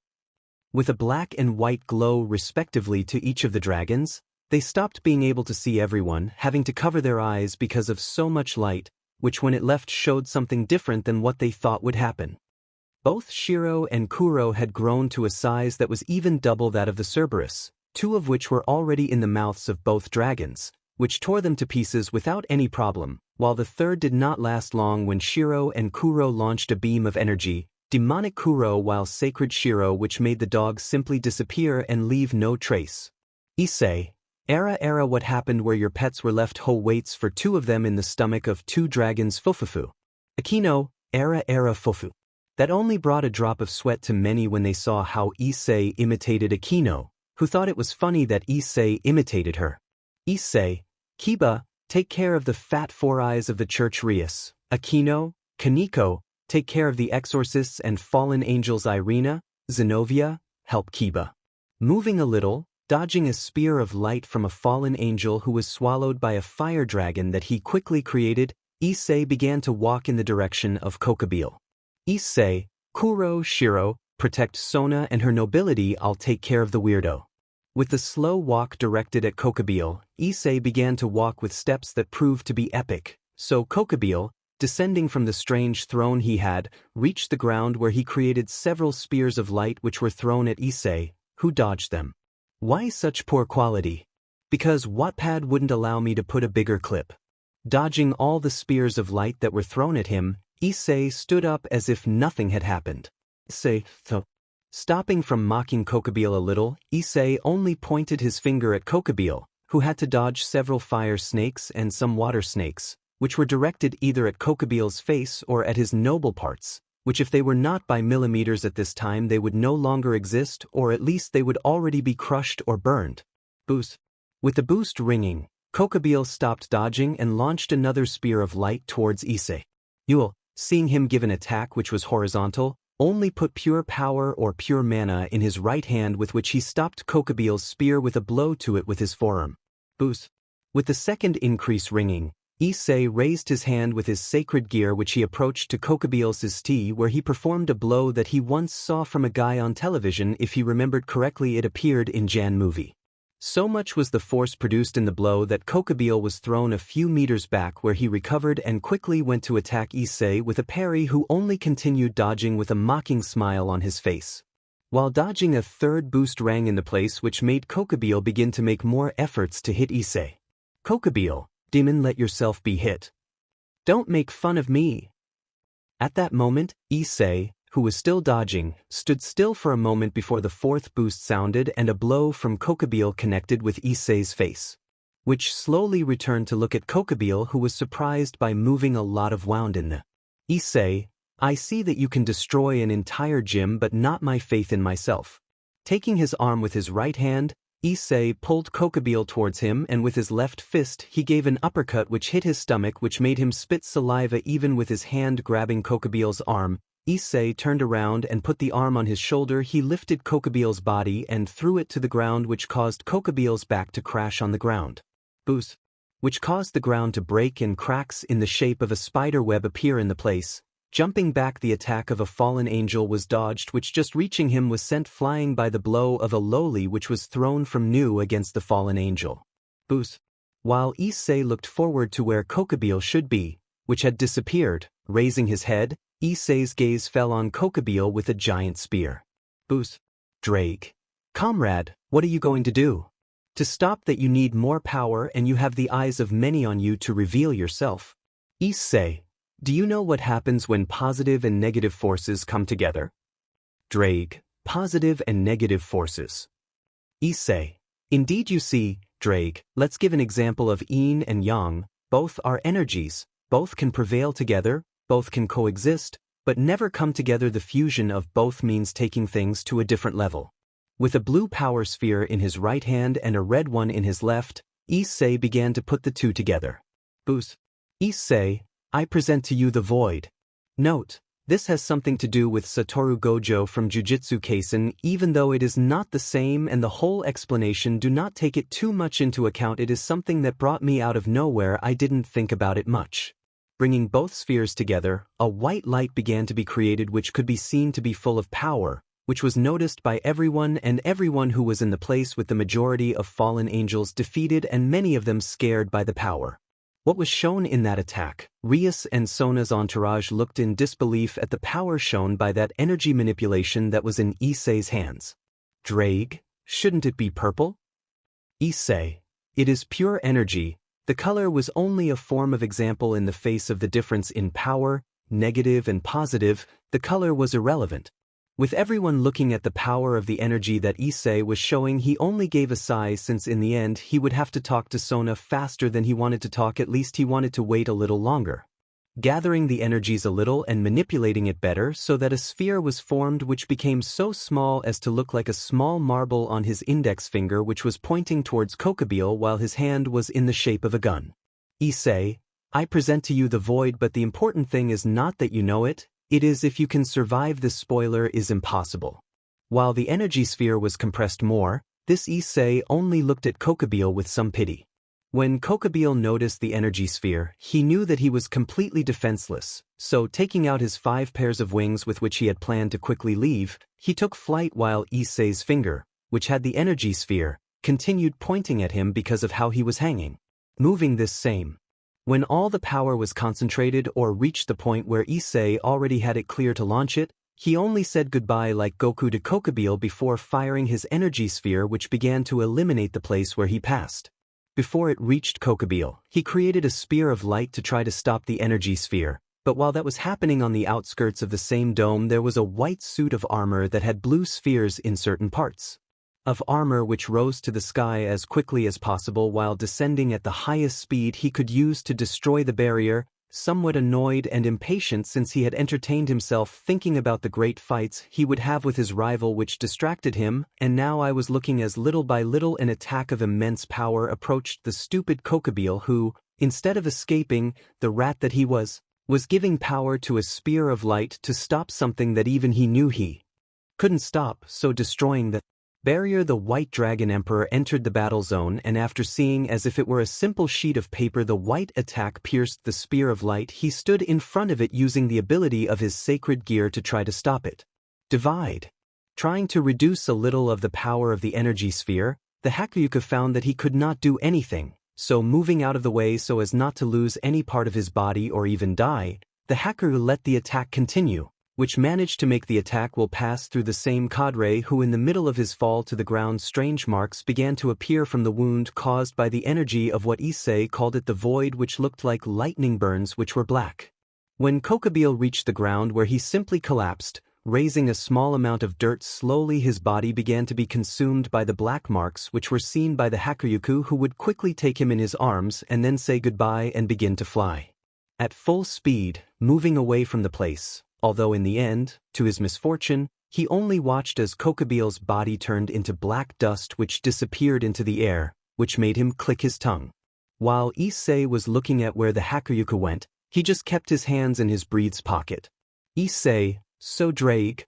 With a black and white glow respectively to each of the dragons, they stopped being able to see everyone, having to cover their eyes because of so much light, which when it left showed something different than what they thought would happen. Both Shiro and Kuro had grown to a size that was even double that of the Cerberus, 2 of which were already in the mouths of both dragons, which tore them to pieces without any problem, while the third did not last long when Shiro and Kuro launched a beam of energy, demonic Kuro while sacred Shiro, which made the dogs simply disappear and leave no trace. Issei, era what happened where your pets were left whole waits for 2 of them in the stomach of 2 dragons fufufu. Akino, era fufu. That only brought a drop of sweat to many when they saw how Issei imitated Akino, who thought it was funny that Issei imitated her. Issei, Kiba, take care of the fat 4 eyes of the church. Rias, Akino, Kaneko, take care of the exorcists and fallen angels. Irina, Zenobia, help Kiba. Moving a little, dodging a spear of light from a fallen angel who was swallowed by a fire dragon that he quickly created, Issei began to walk in the direction of Kokabile. Issei, Kuro, Shiro, protect Sona and her nobility, I'll take care of the weirdo. With the slow walk directed at Kokabile, Issei began to walk with steps that proved to be epic, so Kokabile, descending from the strange throne he had, reached the ground where he created several spears of light which were thrown at Issei, who dodged them. Why such poor quality? Because Wattpad wouldn't allow me to put a bigger clip. Dodging all the spears of light that were thrown at him, Issei stood up as if nothing had happened. Issei, stopping from mocking Kokabile a little, Issei only pointed his finger at Kokabile, who had to dodge several fire snakes and some water snakes, which were directed either at Kokabile's face or at his noble parts, which if they were not by millimeters at this time they would no longer exist, or at least they would already be crushed or burned. Boost. With the boost ringing, Kokabile stopped dodging and launched another spear of light towards Issei. Yule, seeing him give an attack which was horizontal, only put pure power or pure mana in his right hand, with which he stopped Kokabile's spear with a blow to it with his forearm. Boost. With the second increase ringing, Issei raised his hand with his sacred gear, which he approached to Kokabile's tea, where he performed a blow that he once saw from a guy on television. If he remembered correctly, it appeared in Jan movie. So much was the force produced in the blow that Kokabile was thrown a few meters back, where he recovered and quickly went to attack Issei with a parry, who only continued dodging with a mocking smile on his face. While dodging, a third boost rang in the place, which made Kokabile begin to make more efforts to hit Issei. Kokabile, Demon, let yourself be hit. Don't make fun of me. At that moment, Issei, who was still dodging, stood still for a moment before the fourth boost sounded and a blow from Kokubile connected with Issei's face, which slowly returned to look at Kokubile, who was surprised by moving a lot of wound in the. Issei, I see that you can destroy an entire gym but not my faith in myself. Taking his arm with his right hand, Issei pulled Kokubile towards him and with his left fist he gave an uppercut which hit his stomach, which made him spit saliva. Even with his hand grabbing Kokubile's arm, Issei turned around and put the arm on his shoulder. He lifted Kokubile's body and threw it to the ground, which caused Kokubile's back to crash on the ground. Boost, which caused the ground to break and cracks in the shape of a spider web appear in the place. Jumping back, the attack of a fallen angel was dodged, which just reaching him was sent flying by the blow of a loli which was thrown from new against the fallen angel. Boost. While Issei looked forward to where Kokubile should be, which had disappeared, raising his head, Issei's gaze fell on Kokubile with a giant spear. Boost. Drake. Comrade, what are you going to do? To stop that you need more power and you have the eyes of many on you to reveal yourself. Issei. Do you know what happens when positive and negative forces come together? Drake. Positive and negative forces. Issei. Indeed, you see, Drake, let's give an example of yin and yang. Both are energies, both can prevail together, both can coexist, but never come together. The fusion of both means taking things to a different level. With a blue power sphere in his right hand and a red one in his left, Issei began to put the two together. Boost. Issei, I present to you the void. Note, this has something to do with Satoru Gojo from Jujutsu Kaisen, even though it is not the same and the whole explanation do not take it too much into account. It is something that brought me out of nowhere. I didn't think about it much. Bringing both spheres together, a white light began to be created which could be seen to be full of power, which was noticed by everyone and everyone who was in the place, with the majority of fallen angels defeated and many of them scared by the power. What was shown in that attack? Rias and Sona's entourage looked in disbelief at the power shown by that energy manipulation that was in Issei's hands. Drake, shouldn't it be purple? Issei, it is pure energy. The color was only a form of example in the face of the difference in power, negative and positive. The color was irrelevant. With everyone looking at the power of the energy that Issei was showing, he only gave a sigh, since in the end he would have to talk to Sona faster than he wanted to talk. At least he wanted to wait a little longer. Gathering the energies a little and manipulating it better so that a sphere was formed which became so small as to look like a small marble on his index finger, which was pointing towards Kokubile while his hand was in the shape of a gun. Issei, I present to you the void, but the important thing is not that you know it. It is if you can survive. This spoiler is impossible. While the energy sphere was compressed more, this Issei only looked at Kokubile with some pity. When Kokubile noticed the energy sphere, he knew that he was completely defenseless, so taking out his 5 pairs of wings with which he had planned to quickly leave, he took flight while Issei's finger, which had the energy sphere, continued pointing at him because of how he was hanging. Moving this same. When all the power was concentrated or reached the point where Issei already had it clear to launch it, he only said goodbye like Goku to Kokubile before firing his energy sphere, which began to eliminate the place where he passed. Before it reached Kokubile, he created a spear of light to try to stop the energy sphere, but while that was happening on the outskirts of the same dome, there was a white suit of armor that had blue spheres in certain parts of armor which rose to the sky as quickly as possible while descending at the highest speed he could use to destroy the barrier. Somewhat annoyed and impatient, since he had entertained himself thinking about the great fights he would have with his rival, which distracted him, and now I was looking as little by little an attack of immense power approached the stupid Kokubile, who, instead of escaping, the rat that he was giving power to a spear of light to stop something that even he knew he couldn't stop, so destroying the barrier. The White Dragon Emperor entered the battle zone, and after seeing as if it were a simple sheet of paper the white attack pierced the spear of light, he stood in front of it using the ability of his sacred gear to try to stop it. Divide. Trying to reduce a little of the power of the energy sphere, the Hakuryuka found that he could not do anything, so moving out of the way so as not to lose any part of his body or even die, the Hakuryu let the attack continue, which managed to make the attack will pass through the same cadre who in the middle of his fall to the ground strange marks began to appear from the wound caused by the energy of what Issei called it the void which looked like lightning burns which were black. When Kokabeel reached the ground where he simply collapsed, raising a small amount of dirt slowly his body began to be consumed by the black marks which were seen by the Hakuryuku who would quickly take him in his arms and then say goodbye and begin to fly. At full speed, moving away from the place, although in the end, to his misfortune, he only watched as Kokabeel's body turned into black dust which disappeared into the air, which made him click his tongue. While Issei was looking at where the Hakuryuku went, he just kept his hands in his breed's pocket. Issei, so Drake.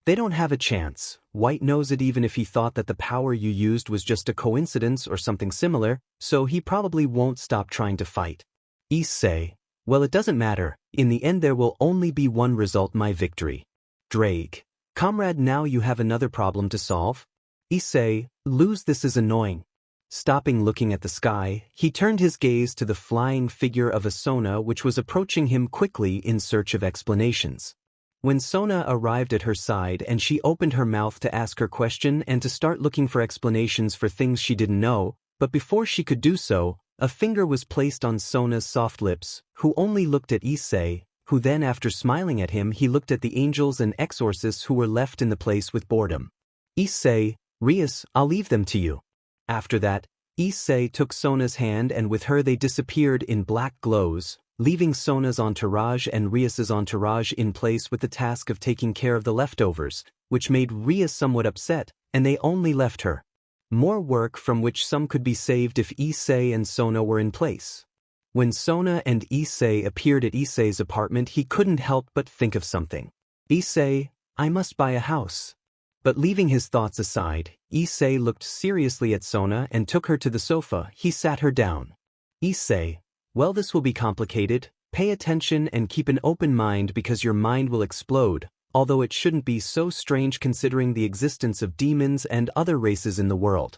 They don't have a chance. White knows it even if he thought that the power you used was just a coincidence or something similar, so he probably won't stop trying to fight. Issei, well it doesn't matter, in the end there will only be one result, my victory. Drake, comrade, now you have another problem to solve? Issei, lose, this is annoying. Stopping looking at the sky, he turned his gaze to the flying figure of a Sona which was approaching him quickly in search of explanations. When Sona arrived at her side and she opened her mouth to ask her question and to start looking for explanations for things she didn't know, but before she could do so, a finger was placed on Sona's soft lips, who only looked at Issei, who then after smiling at him he looked at the angels and exorcists who were left in the place with boredom. Issei, Rias, I'll leave them to you. After that, Issei took Sona's hand and with her they disappeared in black glows, leaving Sona's entourage and Rias's entourage in place with the task of taking care of the leftovers, which made Rias somewhat upset, and they only left her. More work from which some could be saved if Issei and Sona were in place. When Sona and Issei appeared at Issei's apartment he couldn't help but think of something. Issei, I must buy a house. But leaving his thoughts aside, Issei looked seriously at Sona and took her to the sofa. He sat her down. Issei, well this will be complicated, pay attention and keep an open mind because your mind will explode, although it shouldn't be so strange considering the existence of demons and other races in the world.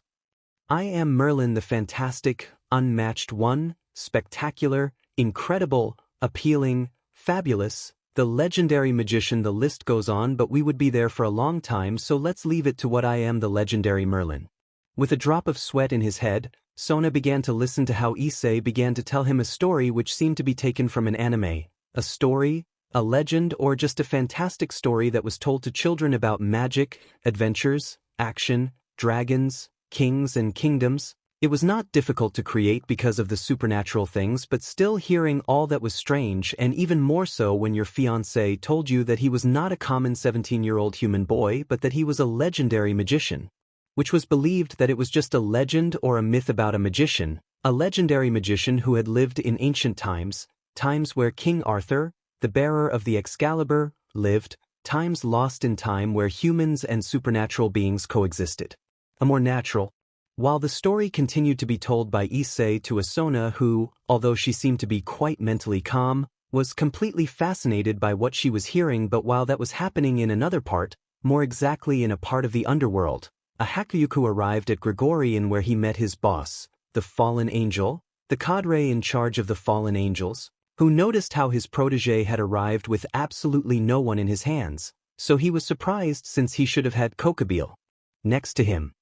I am Merlin, the fantastic, unmatched one, spectacular, incredible, appealing, fabulous, the legendary magician. The list goes on, but we would be there for a long time, so let's leave it to what I am, the legendary Merlin. With a drop of sweat in his head, Sona began to listen to how Issei began to tell him a story which seemed to be taken from an anime. A story, a legend, or just a fantastic story that was told to children about magic, adventures, action, dragons, kings and kingdoms. It was not difficult to create because of the supernatural things, but still hearing all that was strange, and even more so when your fiance told you that he was not a common 17-year-old human boy but that he was a legendary magician. Which was believed that it was just a legend or a myth about a legendary magician who had lived in ancient times, times where King Arthur, the bearer of the Excalibur, lived, times lost in time where humans and supernatural beings coexisted. A more natural. While the story continued to be told by Issei to a Sona who, although she seemed to be quite mentally calm, was completely fascinated by what she was hearing, but while that was happening in another part, more exactly in a part of the underworld, a Hakuryuku arrived at Gregorian where he met his boss, the fallen angel, the cadre in charge of the fallen angels, who noticed how his protege had arrived with absolutely no one in his hands, so he was surprised since he should have had Kokabeel next to him.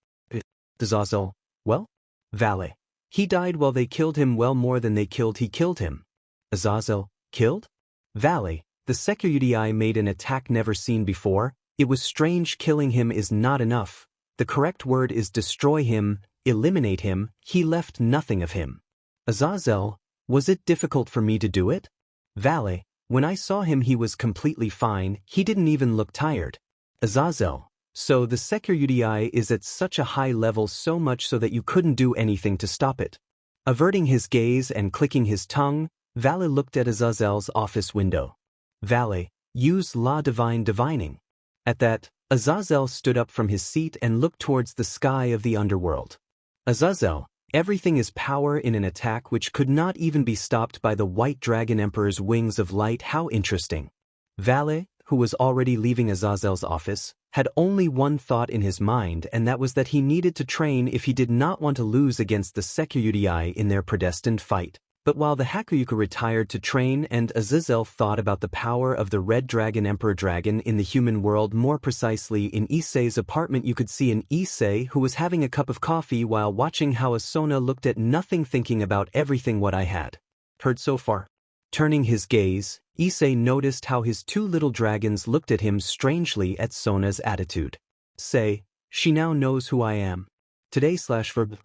Azazel, well? Valet. He died while they killed him, well more than they killed, he killed him. Azazel, killed? Valet, the Security made an attack never seen before. It was strange. Killing him is not enough. The correct word is destroy him, eliminate him. He left nothing of him. Azazel, was it difficult for me to do it? Valet, when I saw him he was completely fine, he didn't even look tired. Azazel, so the Security is at such a high level, so much so that you couldn't do anything to stop it. Averting his gaze and clicking his tongue, Valet looked at Azazel's office window. Valet, use La Divine Divining. At that, Azazel stood up from his seat and looked towards the sky of the underworld. Azazel, everything is power in an attack which could not even be stopped by the White Dragon Emperor's wings of light. How interesting. Valet, who was already leaving Azazel's office, had only one thought in his mind, and that was that he needed to train if he did not want to lose against the Security in their predestined fight. But while the Hakuyuka retired to train and Azazel thought about the power of the Red Dragon Emperor Dragon in the human world, more precisely in Issei's apartment, you could see an Issei who was having a cup of coffee while watching how a Sona looked at nothing, thinking about everything what I had heard so far. Turning his gaze, Issei noticed how his two little dragons looked at him strangely at Sona's attitude. Say, she now knows who I am. Today/verb.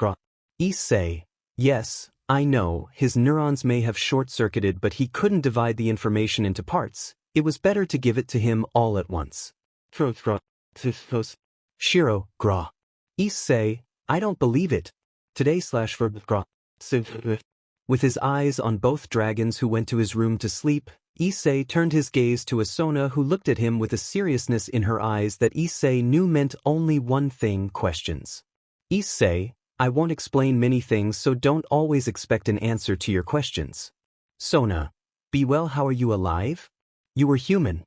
Issei, yes, I know, his neurons may have short-circuited, but he couldn't divide the information into parts. It was better to give it to him all at once. Shiro, gra. Issei, I don't believe it. Today/verb. With his eyes on both dragons who went to his room to sleep, Issei turned his gaze to a Sona who looked at him with a seriousness in her eyes that Issei knew meant only one thing: questions. Issei, I won't explain many things, so don't always expect an answer to your questions. Sona, be well, how are you alive? You were human.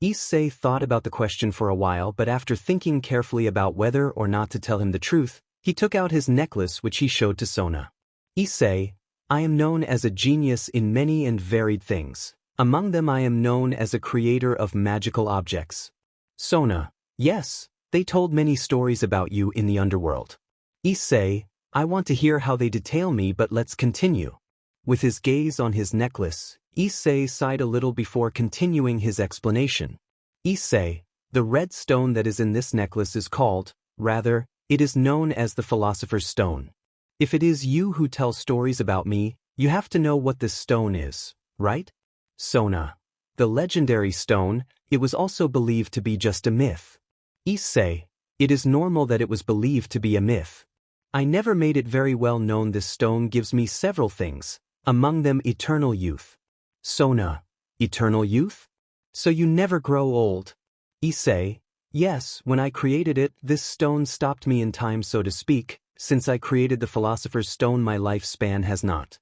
Issei thought about the question for a while, but after thinking carefully about whether or not to tell him the truth, he took out his necklace, which he showed to Sona. Issei, I am known as a genius in many and varied things. Among them I am known as a creator of magical objects. Sona, yes, they told many stories about you in the underworld. Issei, I want to hear how they detail me, but let's continue. With his gaze on his necklace, Issei sighed a little before continuing his explanation. Issei, the red stone that is in this necklace is called, rather, it is known as the philosopher's stone. If it is you who tell stories about me, you have to know what this stone is, right? Sona, the legendary stone, it was also believed to be just a myth. Issei, it is normal that it was believed to be a myth. I never made it very well known. This stone gives me several things, among them eternal youth. Sona, eternal youth? So you never grow old? Issei, yes, when I created it, this stone stopped me in time, so to speak. Since I created the philosopher's stone, my lifespan has not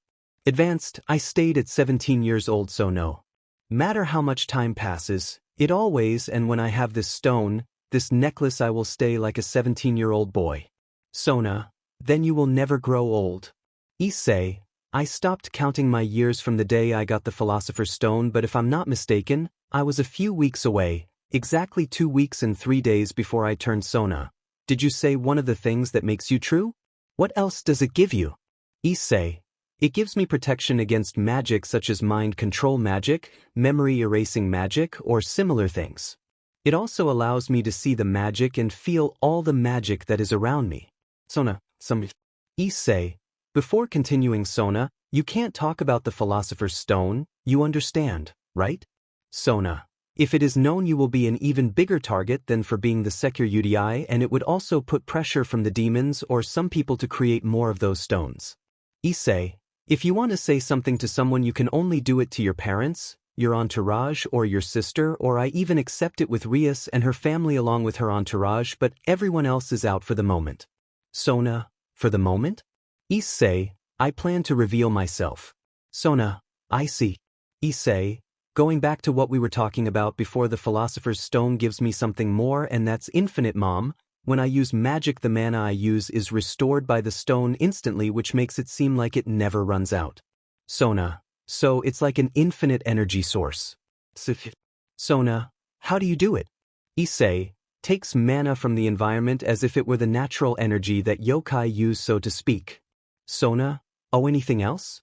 advanced. I stayed at 17 years old, so no matter how much time passes, it always, and when I have this stone, this necklace, I will stay like a 17-year-old boy. Sona, then you will never grow old. Issei, I stopped counting my years from the day I got the philosopher's stone, but if I'm not mistaken, I was a few weeks away, exactly 2 weeks and 3 days before I turned Sona. Did you say one of the things that makes you true? What else does it give you? Issei, it gives me protection against magic such as mind control magic, memory erasing magic, or similar things. It also allows me to see the magic and feel all the magic that is around me. Sona, Issei, before continuing, Sona, you can't talk about the philosopher's stone, you understand, right? Sona, if it is known, you will be an even bigger target than for being the secure UDI, and it would also put pressure from the demons or some people to create more of those stones. Issei, if you want to say something to someone, you can only do it to your parents, your entourage, or your sister, or I even accept it with Rias and her family along with her entourage, but everyone else is out for the moment. Sona, for the moment? Issei, I plan to reveal myself. Sona, I see. Issei, going back to what we were talking about before, the philosopher's stone gives me something more, and that's infinite, Mom. When I use magic, the mana I use is restored by the stone instantly, which makes it seem like it never runs out. Sona, so it's like an infinite energy source. Sona, how do you do it? Issei, takes mana from the environment as if it were the natural energy that yokai use, so to speak. Sona, oh, anything else?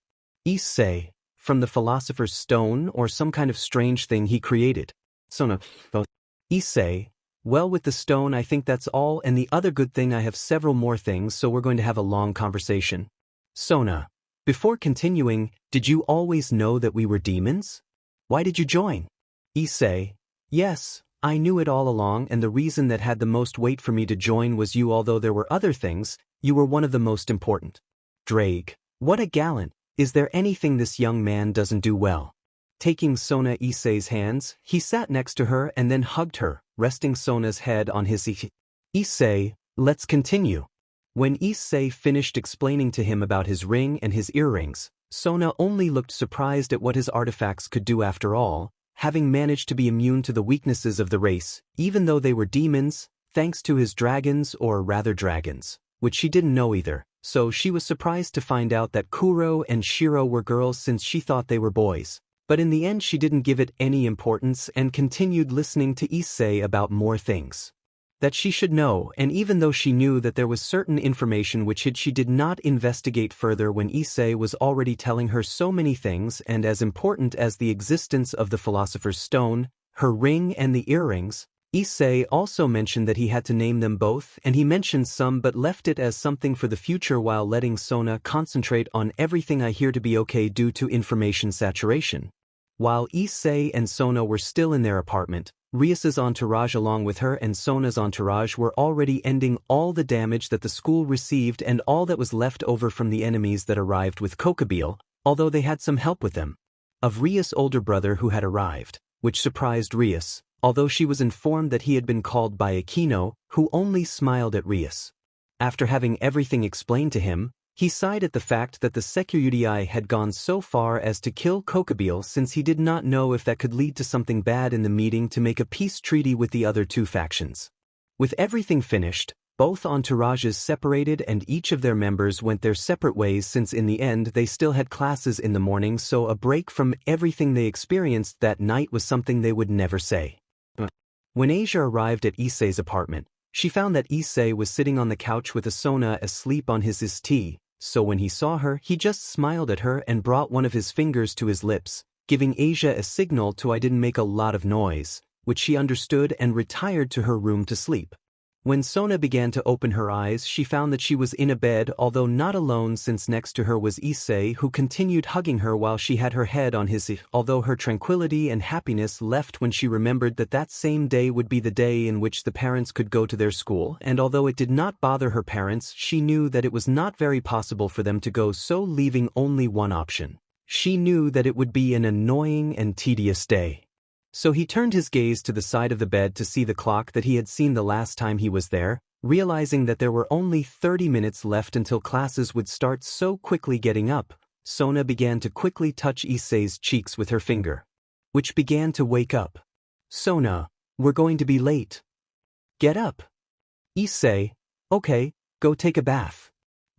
Issei, from the philosopher's stone or some kind of strange thing he created. Sona, Issei, well, with the stone I think that's all, and the other good thing, I have several more things, so we're going to have a long conversation. Sona, before continuing, did you always know that we were demons? Why did you join? Issei, yes, I knew it all along, and the reason that had the most weight for me to join was you. Although there were other things, you were one of the most important. Drake, what a gallant. Is there anything this young man doesn't do well? Taking Sona Issei's hands, he sat next to her and then hugged her, resting Sona's head on his Issei, let's continue. When Issei finished explaining to him about his ring and his earrings, Sona only looked surprised at what his artifacts could do. After all, having managed to be immune to the weaknesses of the race, even though they were demons, thanks to his dragons, or rather dragons, which she didn't know either, So she was surprised to find out that Kuro and Shiro were girls since she thought they were boys. But in the end she didn't give it any importance and continued listening to Issei about more things that she should know, and even though she knew that there was certain information which she did not investigate further when Issei was already telling her so many things and as important as the existence of the philosopher's stone, her ring and the earrings. Issei also mentioned that he had to name them both, and he mentioned some but left it as something for the future while letting Sona concentrate on everything I hear to be okay due to information saturation. While Issei and Sona were still in their apartment, Rias's entourage along with her and Sona's entourage were already ending all the damage that the school received and all that was left over from the enemies that arrived with Kokobile, although they had some help with them. Of Rias' older brother who had arrived, which surprised Rias, although she was informed that he had been called by Akino, who only smiled at Rias. After having everything explained to him, he sighed at the fact that the Security had gone so far as to kill Kokobile since he did not know if that could lead to something bad in the meeting to make a peace treaty with the other two factions. With everything finished, both entourages separated and each of their members went their separate ways since in the end they still had classes in the morning, so a break from everything they experienced that night was something they would never say. When Asia arrived at Issei's apartment, she found that Issei was sitting on the couch with Sona asleep on his tea, so when he saw her he just smiled at her and brought one of his fingers to his lips, giving Asia a signal to I didn't make a lot of noise, which she understood and retired to her room to sleep. When Sona began to open her eyes she found that she was in a bed, although not alone since next to her was Issei, who continued hugging her while she had her head on his although her tranquility and happiness left when she remembered that that same day would be the day in which the parents could go to their school, and although it did not bother her parents she knew that it was not very possible for them to go, so leaving only one option. She knew that it would be an annoying and tedious day. So he turned his gaze to the side of the bed to see the clock that he had seen the last time he was there, realizing that there were only 30 minutes left until classes would start. So quickly getting up, Sona began to quickly touch Issei's cheeks with her finger, which began to wake up. Sona, we're going to be late. Get up. Issei, okay, go take a bath.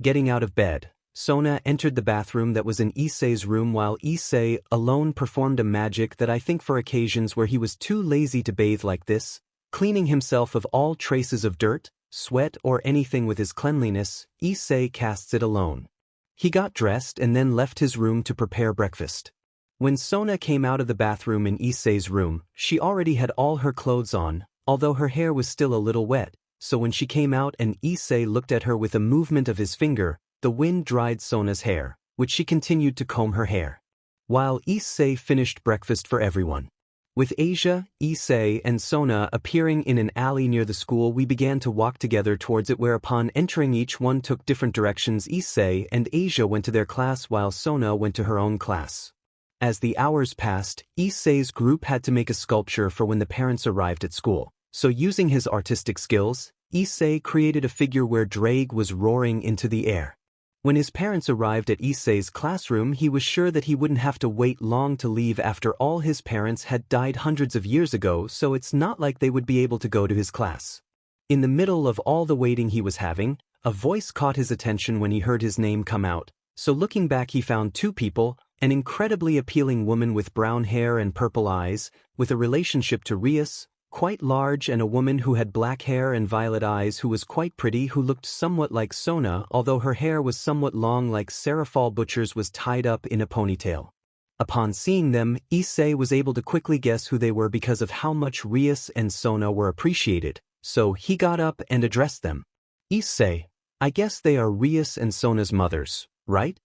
Getting out of bed, Sona entered the bathroom that was in Issei's room while Issei alone performed a magic that I think for occasions where he was too lazy to bathe like this, cleaning himself of all traces of dirt, sweat or anything with his cleanliness. Issei casts it alone. He got dressed and then left his room to prepare breakfast. When Sona came out of the bathroom in Issei's room, she already had all her clothes on, although her hair was still a little wet, so when she came out and Issei looked at her with a movement of his finger, the wind dried Sona's hair, which she continued to comb her hair. While Issei finished breakfast for everyone. With Asia, Issei, and Sona appearing in an alley near the school, we began to walk together towards it, whereupon entering each one took different directions. Issei and Asia went to their class while Sona went to her own class. As the hours passed, Issei's group had to make a sculpture for when the parents arrived at school, so using his artistic skills, Issei created a figure where Drake was roaring into the air. When his parents arrived at Issei's classroom he was sure that he wouldn't have to wait long to leave after all his parents had died hundreds of years ago, so it's not like they would be able to go to his class. In the middle of all the waiting he was having, a voice caught his attention when he heard his name come out, so looking back he found two people, an incredibly appealing woman with brown hair and purple eyes, with a relationship to Rias, quite large, and a woman who had black hair and violet eyes who was quite pretty, who looked somewhat like Sona, although her hair was somewhat long like Seraphal Butcher's was tied up in a ponytail. Upon seeing them, Issei was able to quickly guess who they were because of how much Rias and Sona were appreciated, so he got up and addressed them. Issei, I guess they are Rias and Sona's mothers, right?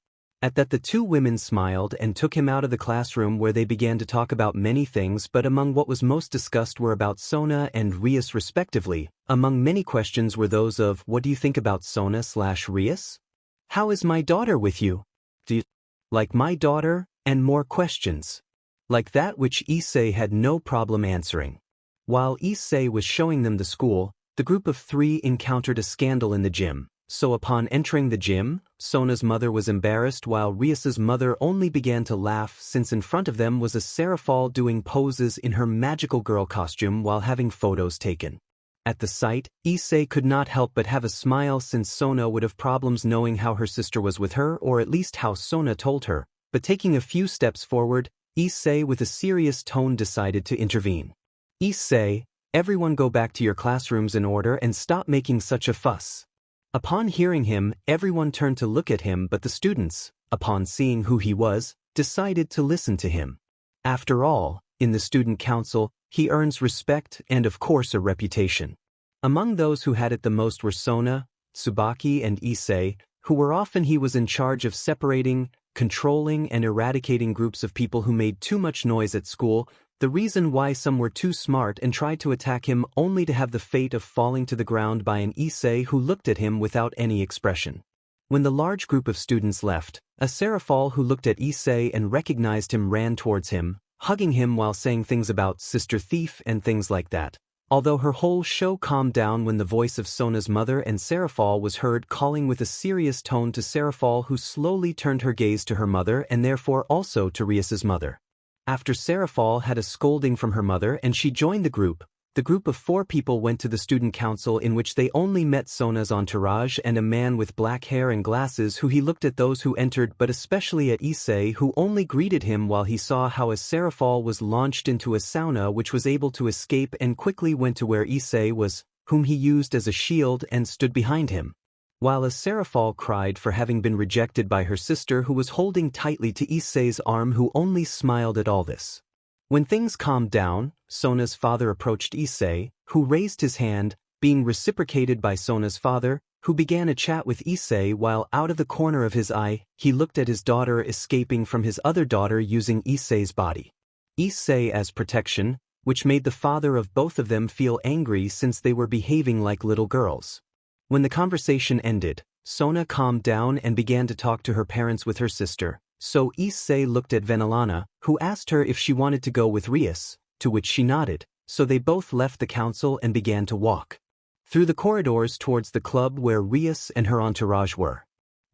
At that the two women smiled and took him out of the classroom, where they began to talk about many things, but among what was most discussed were about Sona and Rias respectively. Among many questions were those of, what do you think about Sona/Rias? How is my daughter with you? Do you like my daughter? And more questions like that, which Issei had no problem answering. While Issei was showing them the school, the group of three encountered a scandal in the gym. So upon entering the gym, Sona's mother was embarrassed while Rias's mother only began to laugh since in front of them was a Seraphal doing poses in her magical girl costume while having photos taken. At the sight, Issei could not help but have a smile since Sona would have problems knowing how her sister was with her or at least how Sona told her, but taking a few steps forward, Issei with a serious tone decided to intervene. Issei, everyone go back to your classrooms in order and stop making such a fuss. Upon hearing him, everyone turned to look at him but the students, upon seeing who he was, decided to listen to him. After all, in the student council, he earns respect and of course a reputation. Among those who had it the most were Sona, Tsubaki and Issei, who were often he was in charge of separating, controlling and eradicating groups of people who made too much noise at school, the reason why some were too smart and tried to attack him only to have the fate of falling to the ground by an Issei who looked at him without any expression. When the large group of students left, a Seraphal who looked at Issei and recognized him ran towards him, hugging him while saying things about sister thief and things like that. Although her whole show calmed down when the voice of Sona's mother and Seraphal was heard calling with a serious tone to Seraphal, who slowly turned her gaze to her mother and therefore also to Rias's mother. After Seraphal had a scolding from her mother and she joined the group of 4 people went to the student council in which they only met Sona's entourage and a man with black hair and glasses who he looked at those who entered but especially at Issei, who only greeted him while he saw how a Seraphal was launched into a sauna which was able to escape and quickly went to where Issei was, whom he used as a shield and stood behind him. While a Seraphal cried for having been rejected by her sister who was holding tightly to Issei's arm, who only smiled at all this. When things calmed down, Sona's father approached Issei, who raised his hand, being reciprocated by Sona's father, who began a chat with Issei while out of the corner of his eye, he looked at his daughter escaping from his other daughter using Issei's body. Issei as protection, which made the father of both of them feel angry since they were behaving like little girls. When the conversation ended, Sona calmed down and began to talk to her parents with her sister. So Issei looked at Venelana, who asked her if she wanted to go with Rias, to which she nodded, so they both left the council and began to walk through the corridors towards the club where Rias and her entourage were.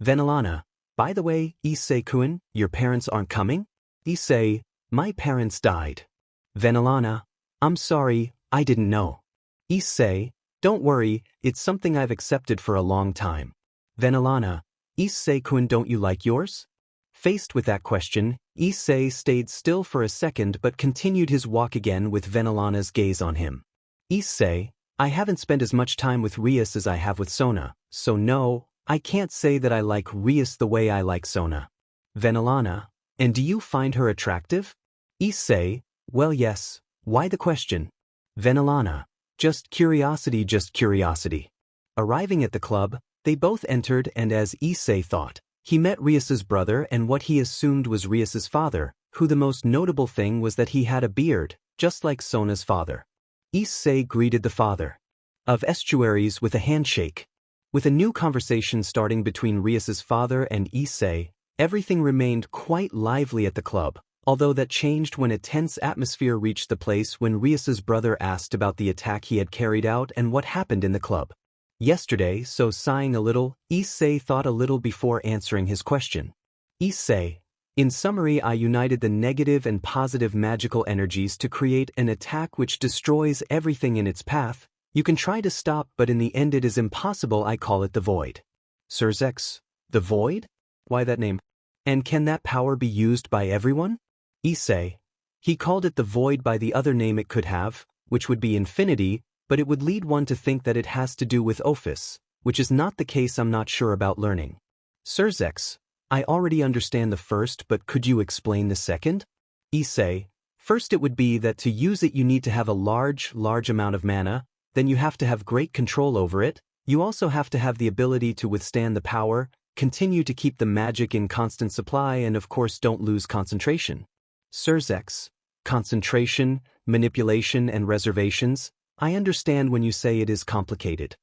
Venelana, by the way, Issei-kun, your parents aren't coming? Issei, my parents died. Venelana, I'm sorry, I didn't know. Issei, don't worry, it's something I've accepted for a long time. Venelana, Issei-kun, don't you like yours? Faced with that question, Issei stayed still for a second but continued his walk again with Venelana's gaze on him. Issei, I haven't spent as much time with Rias as I have with Sona, so no, I can't say that I like Rias the way I like Sona. Venelana, and do you find her attractive? Issei, well yes, why the question? Venelana, just curiosity, just curiosity. Arriving at the club, they both entered and as Issei thought, he met Rias's brother and what he assumed was Rias's father, who the most notable thing was that he had a beard, just like Sona's father. Issei greeted the father of Estuaries with a handshake. With a new conversation starting between Rias's father and Issei, everything remained quite lively at the club, although that changed when a tense atmosphere reached the place when Rias's brother asked about the attack he had carried out and what happened in the club yesterday, so sighing a little, Issei thought a little before answering his question. Issei, in summary, I united the negative and positive magical energies to create an attack which destroys everything in its path. You can try to stop but in the end it is impossible. I call it the Void. Surzex, the Void? Why that name? And can that power be used by everyone? Issei, he called it the Void by the other name it could have, which would be Infinity, but it would lead one to think that it has to do with Ophis, which is not the case. I'm not sure about learning. Surzex, I already understand the first, but could you explain the second? Issei, first it would be that to use it you need to have a large amount of mana, then you have to have great control over it, you also have to have the ability to withstand the power, continue to keep the magic in constant supply and of course don't lose concentration. Surzex, concentration, manipulation and reservations, I understand when you say it is complicated.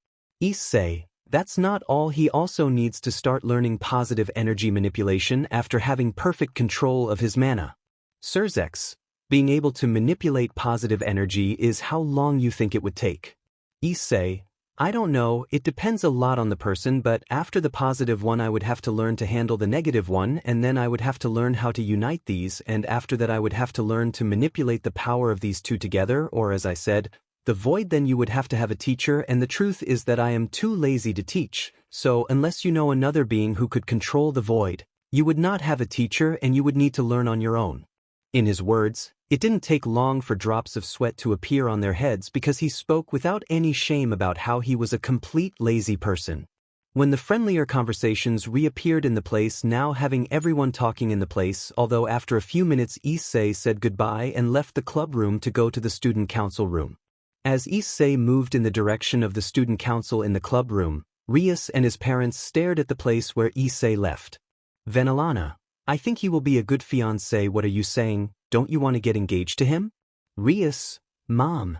Issei, that's not all. He also needs to start learning positive energy manipulation after having perfect control of his mana. Surzex, being able to manipulate positive energy is how long you think it would take. Issei, I don't know, it depends a lot on the person, but after the positive one I would have to learn to handle the negative one and then I would have to learn how to unite these and after that I would have to learn to manipulate the power of these two together or as I said, The void, then you would have to have a teacher, and the truth is that I am too lazy to teach, so unless you know another being who could control the void, you would not have a teacher and you would need to learn on your own. In his words, it didn't take long for drops of sweat to appear on their heads because he spoke without any shame about how he was a complete lazy person. When the friendlier conversations reappeared in the place, now having everyone talking in the place, although after a few minutes Issei said goodbye and left the club room to go to the student council room. As Issei moved in the direction of the student council in the club room, Rias and his parents stared at the place where Issei left. Vanillana, I think he will be a good fiance. What are you saying? Don't you want to get engaged to him? Rias, Mom.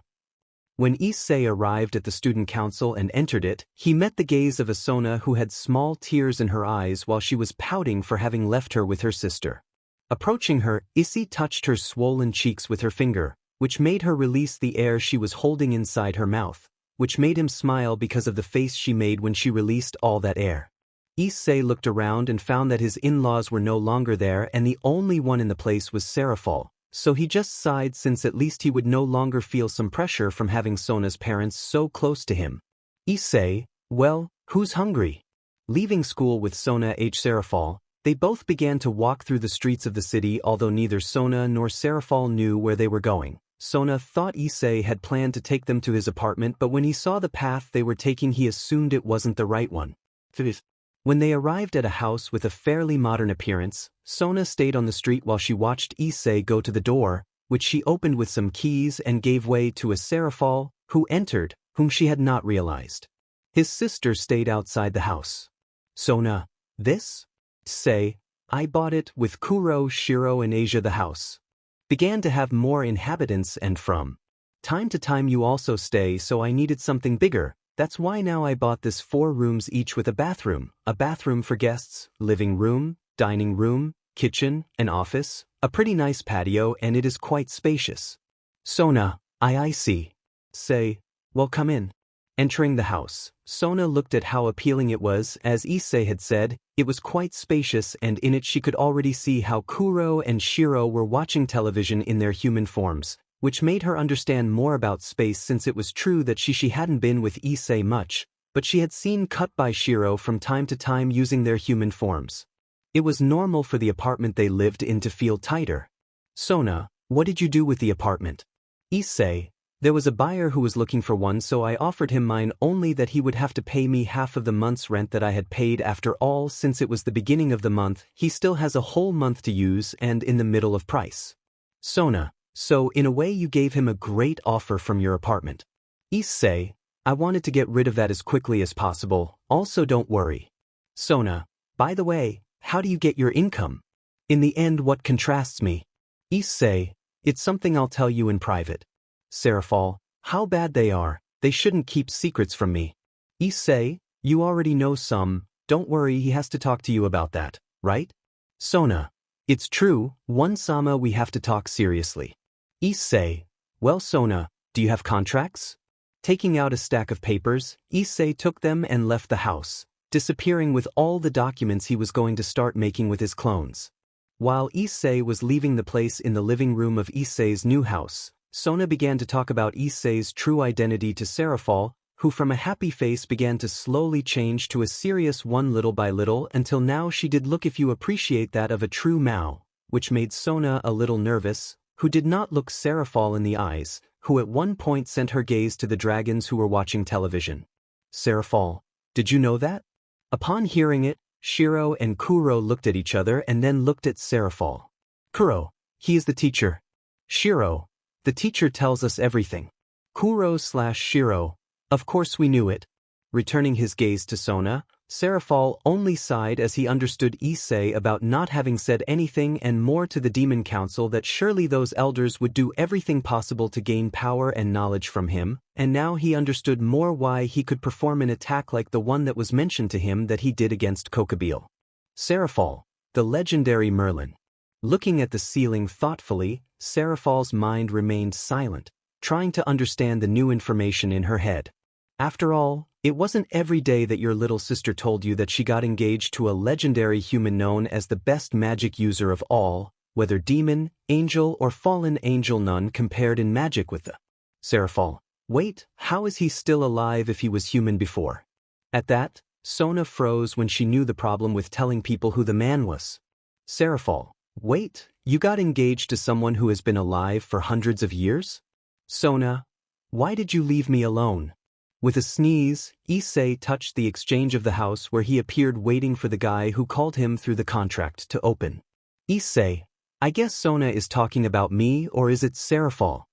When Issei arrived at the student council and entered it, he met the gaze of Sona, who had small tears in her eyes while she was pouting for having left her with her sister. Approaching her, Issei touched her swollen cheeks with her finger, which made her release the air she was holding inside her mouth, which made him smile because of the face she made when she released all that air. Issei looked around and found that his in-laws were no longer there and the only one in the place was Serafal. So he just sighed, since at least he would no longer feel some pressure from having Sona's parents so close to him. Issei, well, who's hungry? Leaving school with Sona and Serafal, they both began to walk through the streets of the city, although neither Sona nor Serafal knew where they were going. Sona thought Issei had planned to take them to his apartment, but when he saw the path they were taking he assumed it wasn't the right one. When they arrived at a house with a fairly modern appearance, Sona stayed on the street while she watched Issei go to the door, which she opened with some keys and gave way to a Serafal, who entered, whom she had not realized. His sister stayed outside the house. Sona, this? Say, I bought it with Kuro, Shiro and Asia. The house began to have more inhabitants and from time to time you also stay, so I needed something bigger. That's why now I bought this 4 rooms each with a bathroom for guests, living room, dining room, kitchen, an office, a pretty nice patio, and it is quite spacious. Sona, I see. Say, well, come in. Entering the house, Sona looked at how appealing it was. As Issei had said, it was quite spacious, and in it she could already see how Kuro and Shiro were watching television in their human forms, which made her understand more about space, since it was true that she hadn't been with Issei much, but she had seen cut by Shiro from time to time using their human forms. It was normal for the apartment they lived in to feel tighter. Sona, what did you do with the apartment? Issei, there was a buyer who was looking for one, so I offered him mine, only that he would have to pay me half of the month's rent that I had paid. After all, since it was the beginning of the month, he still has a whole month to use and in the middle of price. Sona, so in a way you gave him a great offer from your apartment. Issei, I wanted to get rid of that as quickly as possible, also don't worry. Sona, by the way, how do you get your income? In the end, what contrasts me? Issei, it's something I'll tell you in private. Serafal, how bad they are, they shouldn't keep secrets from me. Issei, you already know some, don't worry, he has to talk to you about that, right? Sona, it's true, Sama, we have to talk seriously. Issei, well Sona, do you have contracts? Taking out a stack of papers, Issei took them and left the house, disappearing with all the documents he was going to start making with his clones. While Issei was leaving the place in the living room of Issei's new house, Sona began to talk about Issei's true identity to Serafal, who from a happy face began to slowly change to a serious one little by little, until now she did look, if you appreciate that, of a true Mao, which made Sona a little nervous, who did not look Serafal in the eyes, who at one point sent her gaze to the dragons who were watching television. Serafal, did you know that? Upon hearing it, Shiro and Kuro looked at each other and then looked at Serafal. Kuro, he is the teacher. Shiro, the teacher tells us everything. Kuro/Shiro, of course we knew it. Returning his gaze to Sona, Serafal only sighed as he understood Issei about not having said anything, and more to the Demon Council that surely those elders would do everything possible to gain power and knowledge from him, and now he understood more why he could perform an attack like the one that was mentioned to him that he did against Kokobile. Serafal, the legendary Merlin. Looking at the ceiling thoughtfully, Serafal's mind remained silent, trying to understand the new information in her head. After all, it wasn't every day that your little sister told you that she got engaged to a legendary human known as the best magic user of all, whether demon, angel or fallen angel, none compared in magic with the Serafal. Wait, how is he still alive if he was human before? At that, Sona froze when she knew the problem with telling people who the man was. Serafal, wait, you got engaged to someone who has been alive for hundreds of years? Sona, why did you leave me alone? With a sneeze, Issei touched the exchange of the house where he appeared waiting for the guy who called him through the contract to open. Issei, I guess Sona is talking about me, or is it Serafal?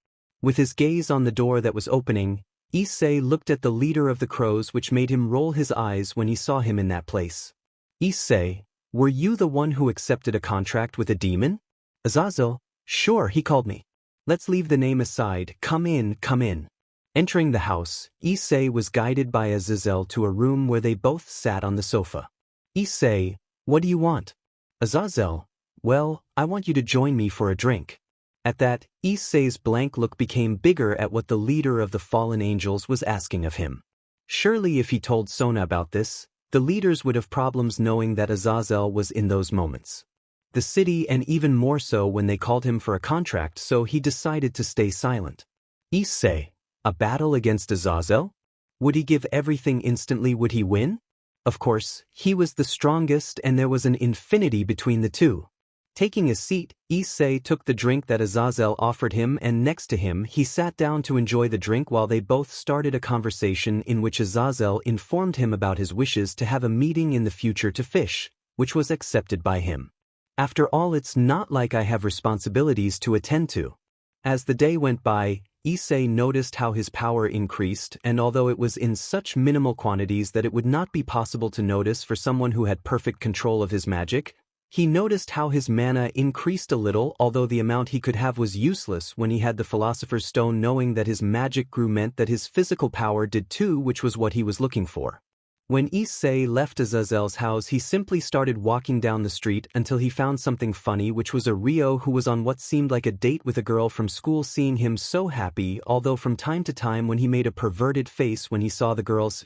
With his gaze on the door that was opening, Issei looked at the leader of the crows, which made him roll his eyes when he saw him in that place. Issei, were you the one who accepted a contract with a demon? Azazel, sure, he called me. Let's leave the name aside, come in, come in. Entering the house, Issei was guided by Azazel to a room where they both sat on the sofa. Issei, what do you want? Azazel, well, I want you to join me for a drink. At that, Issei's blank look became bigger at what the leader of the fallen angels was asking of him. Surely if he told Sona about this, the leaders would have problems knowing that Azazel was in those moments. The city, and even more so when they called him for a contract, so he decided to stay silent. Issei, a battle against Azazel? Would he give everything instantly? Would he win? Of course, he was the strongest and there was an infinity between the two. Taking a seat, Issei took the drink that Azazel offered him, and next to him he sat down to enjoy the drink while they both started a conversation in which Azazel informed him about his wishes to have a meeting in the future to fish, which was accepted by him. After all, it's not like I have responsibilities to attend to. As the day went by, Issei noticed how his power increased, and although it was in such minimal quantities that it would not be possible to notice for someone who had perfect control of his magic, he noticed how his mana increased a little, although the amount he could have was useless when he had the philosopher's stone. Knowing that his magic grew meant that his physical power did too, which was what he was looking for. When Issei left Azazel's house, he simply started walking down the street until he found something funny, which was a Rio who was on what seemed like a date with a girl from school. Seeing him so happy, although from time to time when he made a perverted face when he saw the girls,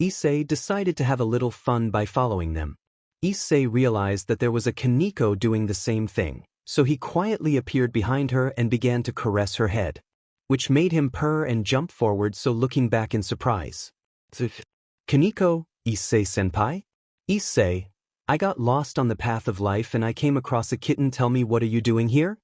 Issei decided to have a little fun by following them. Issei realized that there was a Kaneko doing the same thing, so he quietly appeared behind her and began to caress her head, which made him purr and jump forward, so looking back in surprise. Kaneko, Issei-senpai? Issei, I got lost on the path of life and I came across a kitten. Tell me, what are you doing here?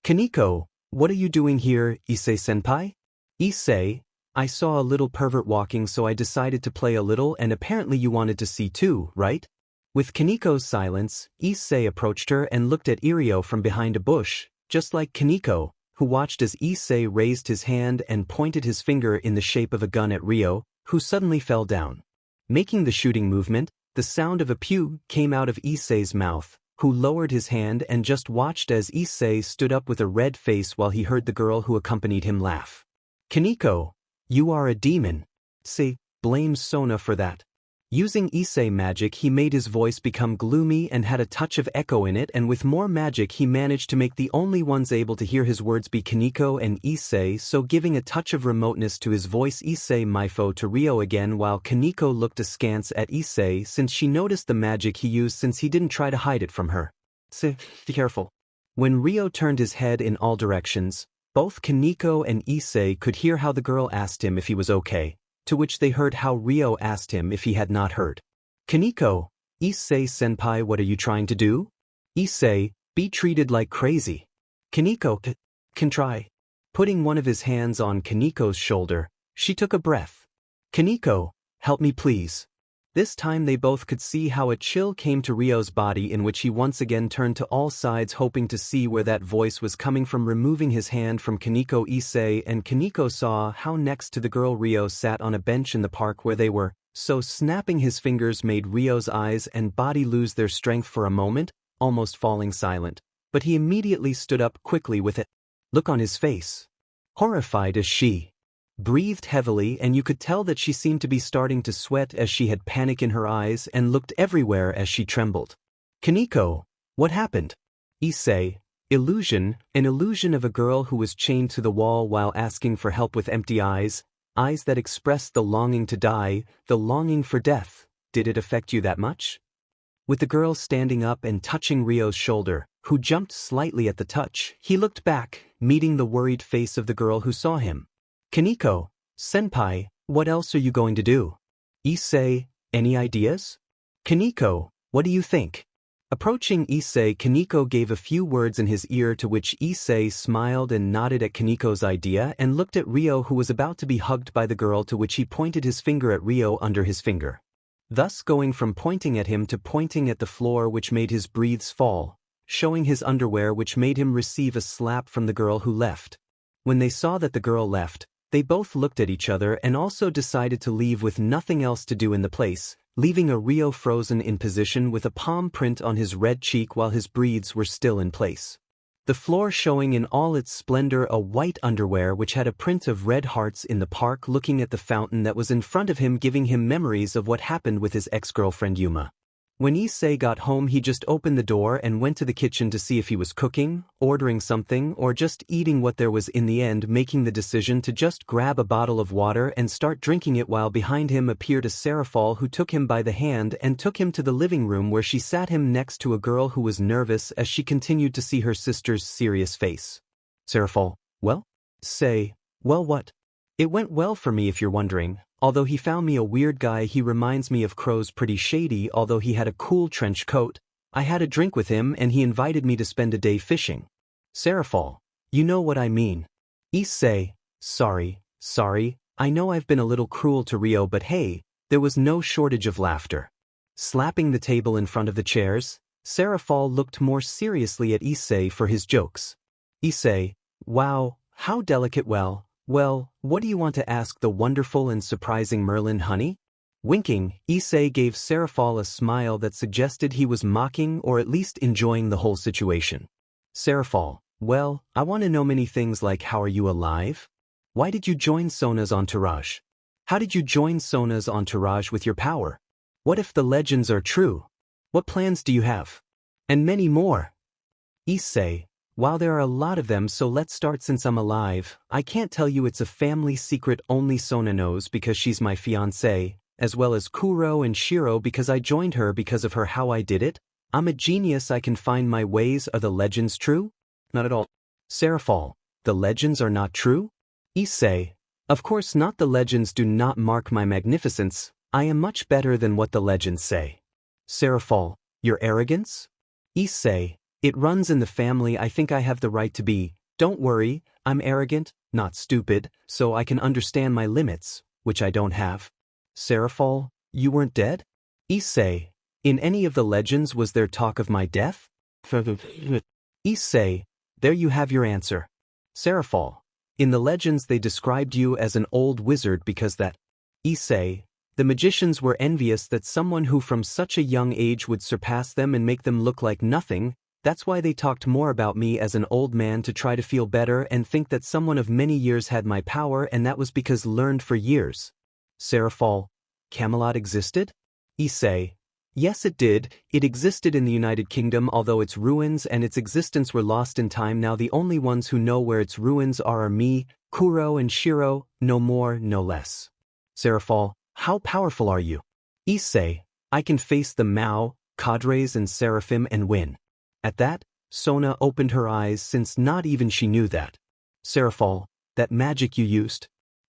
Kaneko, what are you doing here, Issei-senpai? Issei, I saw a little pervert walking, so I decided to play a little, and apparently you wanted to see too, right? With Kaneko's silence, Issei approached her and looked at Irio from behind a bush, just like Kaneko, who watched as Issei raised his hand and pointed his finger in the shape of a gun at Rio, who suddenly fell down. Making the shooting movement, the sound of a pew came out of Issei's mouth, who lowered his hand and just watched as Issei stood up with a red face while he heard the girl who accompanied him laugh. Kaneko, you are a demon. Issei blames Sona for that. Using Issei magic, he made his voice become gloomy and had a touch of echo in it, and with more magic he managed to make the only ones able to hear his words be Kaneko and Issei, so giving a touch of remoteness to his voice. Issei Maifo to Rio again, while Kaneko looked askance at Issei since she noticed the magic he used, since he didn't try to hide it from her. Be careful. When Rio turned his head in all directions, both Kaneko and Issei could hear how the girl asked him if he was okay, to which they heard how Rio asked him if he had not heard. Kaneko, Issei-senpai, what are you trying to do? Issei, be treated like crazy. Kaneko, can try. Putting one of his hands on Kaneko's shoulder, she took a breath. Kaneko, help me please. This time they both could see how a chill came to Rio's body, in which he once again turned to all sides hoping to see where that voice was coming from. Removing his hand from Kaneko, Issei and Kaneko saw how next to the girl Rio sat on a bench in the park where they were, so snapping his fingers made Rio's eyes and body lose their strength for a moment, almost falling silent, but he immediately stood up quickly with a look on his face. Horrified as she breathed heavily, and you could tell that she seemed to be starting to sweat as she had panic in her eyes and looked everywhere as she trembled. Kaneko, what happened? Issei, illusion, an illusion of a girl who was chained to the wall while asking for help with empty eyes, eyes that expressed the longing to die, the longing for death. Did it affect you that much? With the girl standing up and touching Rio's shoulder, who jumped slightly at the touch, he looked back, meeting the worried face of the girl who saw him. Kaneko, Senpai, what else are you going to do? Issei, any ideas? Kaneko, what do you think? Approaching Issei, Kaneko gave a few words in his ear, to which Issei smiled and nodded at Kaneko's idea and looked at Rio, who was about to be hugged by the girl, to which he pointed his finger at Rio under his finger, thus going from pointing at him to pointing at the floor, which made his breaths fall, showing his underwear, which made him receive a slap from the girl who left. When they saw that the girl left, they both looked at each other and also decided to leave with nothing else to do in the place, leaving a Rio frozen in position with a palm print on his red cheek while his breaths were still in place. The floor showing in all its splendor a white underwear which had a print of red hearts in the park, looking at the fountain that was in front of him, giving him memories of what happened with his ex-girlfriend Yuma. When Issei got home, he just opened the door and went to the kitchen to see if he was cooking, ordering something, or just eating what there was, in the end making the decision to just grab a bottle of water and start drinking it, while behind him appeared a Seraphal who took him by the hand and took him to the living room, where she sat him next to a girl who was nervous as she continued to see her sister's serious face. Seraphal, well? Say, well what? It went well for me, if you're wondering. Although he found me a weird guy, he reminds me of Crow's pretty shady. Although he had a cool trench coat, I had a drink with him and he invited me to spend a day fishing. Seraphal, you know what I mean. Issei, sorry, I know I've been a little cruel to Rio, but hey, there was no shortage of laughter. Slapping the table in front of the chairs, Seraphal looked more seriously at Issei for his jokes. Issei, wow, how delicate. Well, what do you want to ask the wonderful and surprising Merlin, honey? Winking, Issei gave Seraphal a smile that suggested he was mocking or at least enjoying the whole situation. Seraphal, well, I want to know many things, like how are you alive? Why did you join Sona's entourage? How did you join Sona's entourage with your power? What if the legends are true? What plans do you have? And many more. Issei, wow, there are a lot of them, so let's start. Since I'm alive, I can't tell you, it's a family secret, only Sona knows because she's my fiance, as well as Kuro and Shiro because I joined her because of her. How I did it? I'm a genius, I can find my ways. Are the legends true? Not at all. Seraphal, the legends are not true? Issei, of course not, the legends do not mark my magnificence, I am much better than what the legends say. Seraphal, your arrogance? Issei, it runs in the family, I think I have the right to be. Don't worry, I'm arrogant, not stupid, so I can understand my limits, which I don't have. Seraphal, you weren't dead? Issei, in any of the legends was there talk of my death? Issei, there you have your answer. Seraphal, in the legends they described you as an old wizard because that. Issei, the magicians were envious that someone who from such a young age would surpass them and make them look like nothing. That's why they talked more about me as an old man, to try to feel better and think that someone of many years had my power, and that was because learned for years. Seraphal, Camelot existed? Issei, yes it did, it existed in the United Kingdom, although its ruins and its existence were lost in time. Now the only ones who know where its ruins are me, Kuro and Shiro, no more, no less. Seraphal, how powerful are you? Issei, I can face the Mao, cadres and Seraphim and win. At that, Sona opened her eyes, since not even she knew that. Seraphal, that magic you used?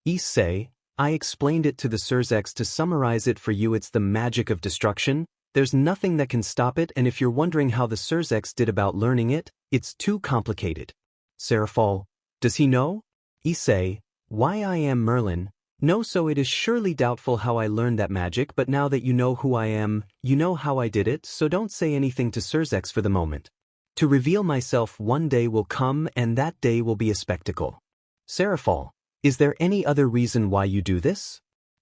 Issei, I explained it to the Surzex. To summarize it for you, it's the magic of destruction. There's nothing that can stop it, and if you're wondering how the Surzex did about learning it, it's too complicated. Seraphal, does he know? Issei, why I am Merlin? No, so it is surely doubtful how I learned that magic, but now that you know who I am, you know how I did it, so don't say anything to Surzex for the moment. To reveal myself one day will come, and that day will be a spectacle. Seraphal, is there any other reason why you do this?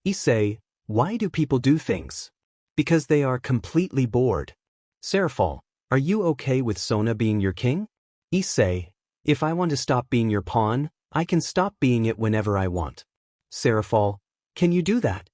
Issei, why do people do things? Because they are completely bored. Seraphal, are you okay with Sona being your king? Issei, if I want to stop being your pawn, I can stop being it whenever I want. Seraphal, can you do that?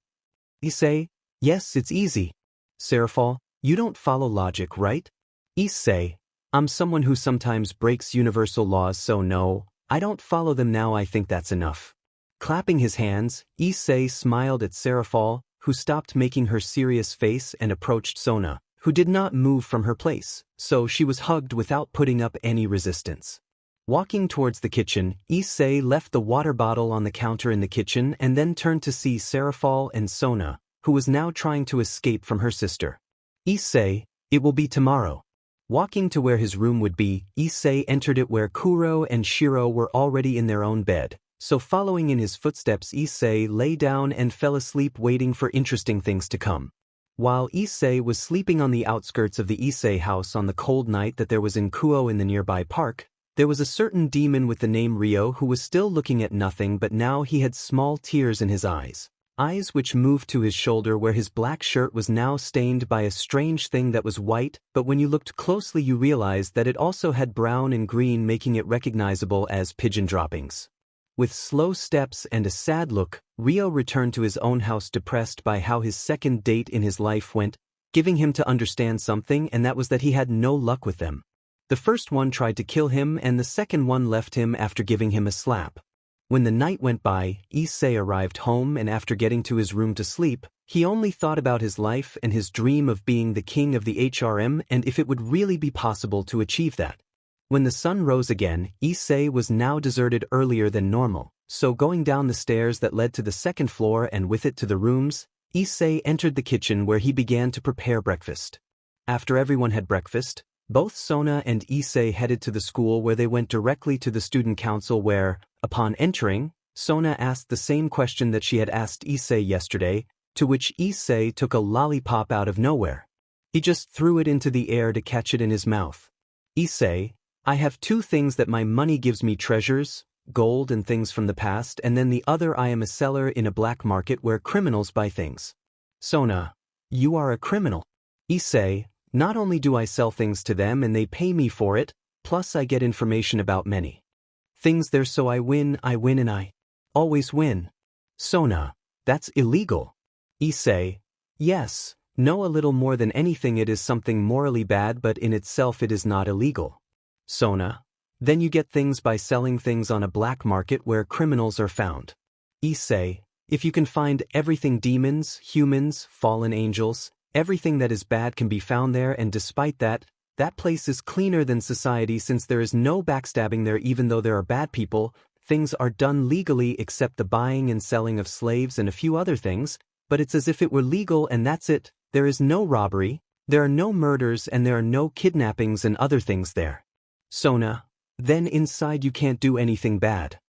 Issei, yes, it's easy. Seraphal, you don't follow logic, right? Issei, I'm someone who sometimes breaks universal laws, so no, I don't follow them now. I think that's enough. Clapping his hands, Issei smiled at Seraphal, who stopped making her serious face and approached Sona, who did not move from her place, so she was hugged without putting up any resistance. Walking towards the kitchen, Issei left the water bottle on the counter in the kitchen and then turned to see Serafal and Sona, who was now trying to escape from her sister. Issei, it will be tomorrow. Walking to where his room would be, Issei entered it where Kuro and Shiro were already in their own bed, so following in his footsteps Issei lay down and fell asleep waiting for interesting things to come. While Issei was sleeping on the outskirts of the Issei house on the cold night that there was in Kuo in the nearby park, there was a certain demon with the name Rio who was still looking at nothing, but now he had small tears in his eyes which moved to his shoulder where his black shirt was now stained by a strange thing that was white, but when you looked closely you realized that it also had brown and green, making it recognizable as pigeon droppings. With slow steps and a sad look, Rio returned to his own house depressed by how his second date in his life went, giving him to understand something, and that was that he had no luck with them. The first one tried to kill him and the second one left him after giving him a slap. When the night went by, Issei arrived home and after getting to his room to sleep, he only thought about his life and his dream of being the king of the HRM and if it would really be possible to achieve that. When the sun rose again, Issei was now deserted earlier than normal, so going down the stairs that led to the second floor and with it to the rooms, Issei entered the kitchen where he began to prepare breakfast. After everyone had breakfast, both Sona and Issei headed to the school where they went directly to the student council where, upon entering, Sona asked the same question that she had asked Issei yesterday, to which Issei took a lollipop out of nowhere. He just threw it into the air to catch it in his mouth. Issei, I have two things that my money gives me: treasures, gold and things from the past, and then the other I am a seller in a black market where criminals buy things. Sona, you are a criminal. Issei, not only do I sell things to them and they pay me for it, plus I get information about many things there, so I win and I always win. Sona, that's illegal. Issei, yes, no, a little more than anything it is something morally bad, but in itself it is not illegal. Sona, then you get things by selling things on a black market where criminals are found. Issei, if you can find everything, demons, humans, fallen angels, everything that is bad can be found there, and despite that, that place is cleaner than society since there is no backstabbing there. Even though there are bad people, things are done legally except the buying and selling of slaves and a few other things, but it's as if it were legal and that's it. There is no robbery, there are no murders, and there are no kidnappings and other things there. Sona, then inside you can't do anything bad.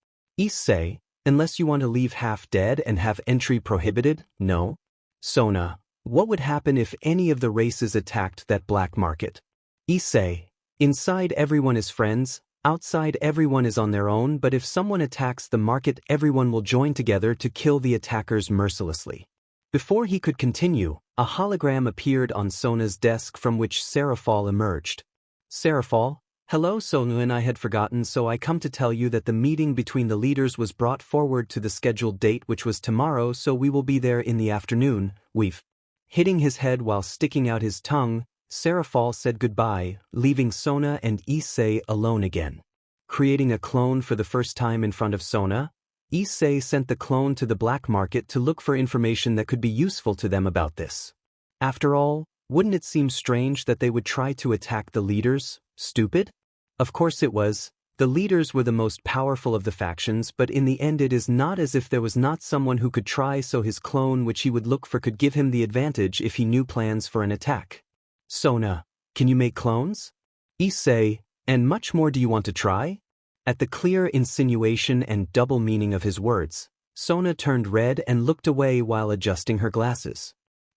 Issei, unless you want to leave half dead and have entry prohibited, no? Sona, what would happen if any of the races attacked that black market? Issei, inside everyone is friends, outside everyone is on their own, but if someone attacks the market everyone will join together to kill the attackers mercilessly. Before he could continue, a hologram appeared on Sona's desk from which Serafal emerged. Serafal, hello Sona, and I had forgotten, so I come to tell you that the meeting between the leaders was brought forward to the scheduled date, which was tomorrow, so we will be there in the afternoon. We've. Hitting his head while sticking out his tongue, Serafal said goodbye, leaving Sona and Issei alone again. Creating a clone for the first time in front of Sona, Issei sent the clone to the black market to look for information that could be useful to them about this. After all, wouldn't it seem strange that they would try to attack the leaders? Stupid? Of course it was. The leaders were the most powerful of the factions, but in the end it is not as if there was not someone who could try, so his clone which he would look for could give him the advantage if he knew plans for an attack. Sona, can you make clones? Issei, and much more do you want to try? At the clear insinuation and double meaning of his words, Sona turned red and looked away while adjusting her glasses.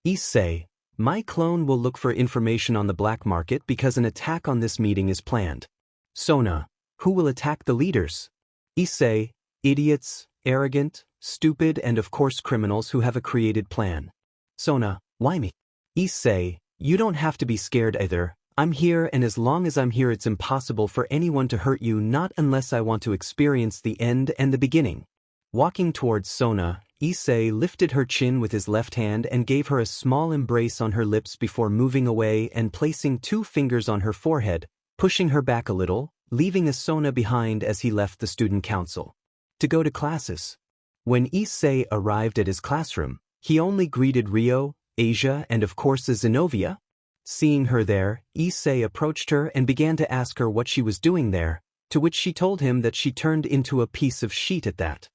Issei, my clone will look for information on the black market because an attack on this meeting is planned. Sona, who will attack the leaders? Issei, idiots, arrogant, stupid, and of course criminals who have a created plan. Sona, why me? Issei, you don't have to be scared either. I'm here, and as long as I'm here it's impossible for anyone to hurt you, not unless I want to experience the end and the beginning. Walking towards Sona, Issei lifted her chin with his left hand and gave her a small embrace on her lips before moving away and placing 2 fingers on her forehead, pushing her back a little, leaving Sona behind as he left the student council. To go to classes. When Issei arrived at his classroom, he only greeted Rio, Asia, and of course Zenobia. Seeing her there, Issei approached her and began to ask her what she was doing there, to which she told him that she turned into a piece of sheet at that.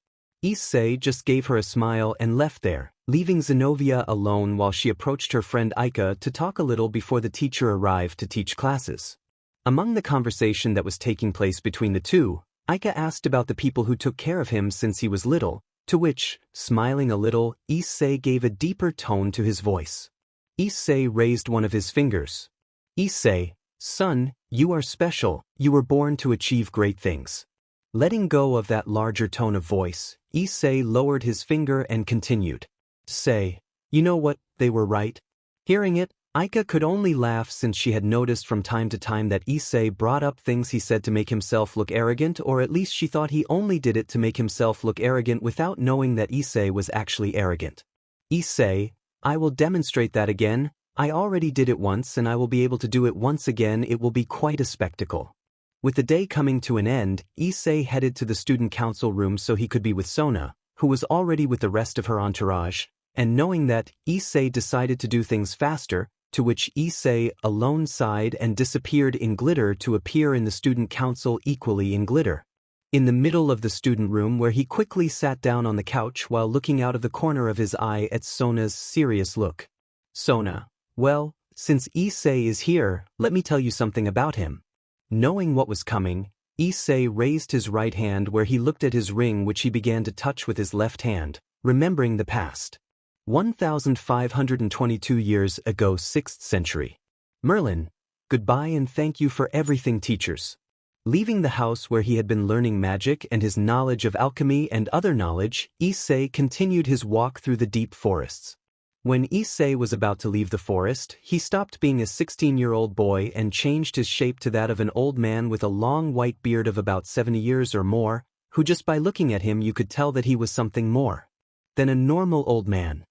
Issei just gave her a smile and left there, leaving Zenobia alone while she approached her friend Aika to talk a little before the teacher arrived to teach classes. Among the conversation that was taking place between the two, Aika asked about the people who took care of him since he was little, to which, smiling a little, Issei gave a deeper tone to his voice. Issei raised one of his fingers. Issei, son, you are special, you were born to achieve great things. Letting go of that larger tone of voice, Issei lowered his finger and continued. Say, you know what, they were right. Hearing it, Aika could only laugh since she had noticed from time to time that Issei brought up things he said to make himself look arrogant, or at least she thought he only did it to make himself look arrogant without knowing that Issei was actually arrogant. Issei, I will demonstrate that again. I already did it once and I will be able to do it once again. It will be quite a spectacle. With the day coming to an end, Issei headed to the student council room so he could be with Sona, who was already with the rest of her entourage, and knowing that, Issei decided to do things faster, to which Issei alone sighed and disappeared in glitter to appear in the student council equally in glitter. In the middle of the student room where he quickly sat down on the couch while looking out of the corner of his eye at Sona's serious look. Sona, well, since Issei is here, let me tell you something about him. Knowing what was coming, Issei raised his right hand where he looked at his ring which he began to touch with his left hand, remembering the past. 1522 years ago, 6th century. Merlin, goodbye and thank you for everything, teachers. Leaving the house where he had been learning magic and his knowledge of alchemy and other knowledge, Issei continued his walk through the deep forests. When Issei was about to leave the forest, he stopped being a 16-year-old boy and changed his shape to that of an old man with a long white beard of about 70 years or more, who just by looking at him you could tell that he was something more than a normal old man.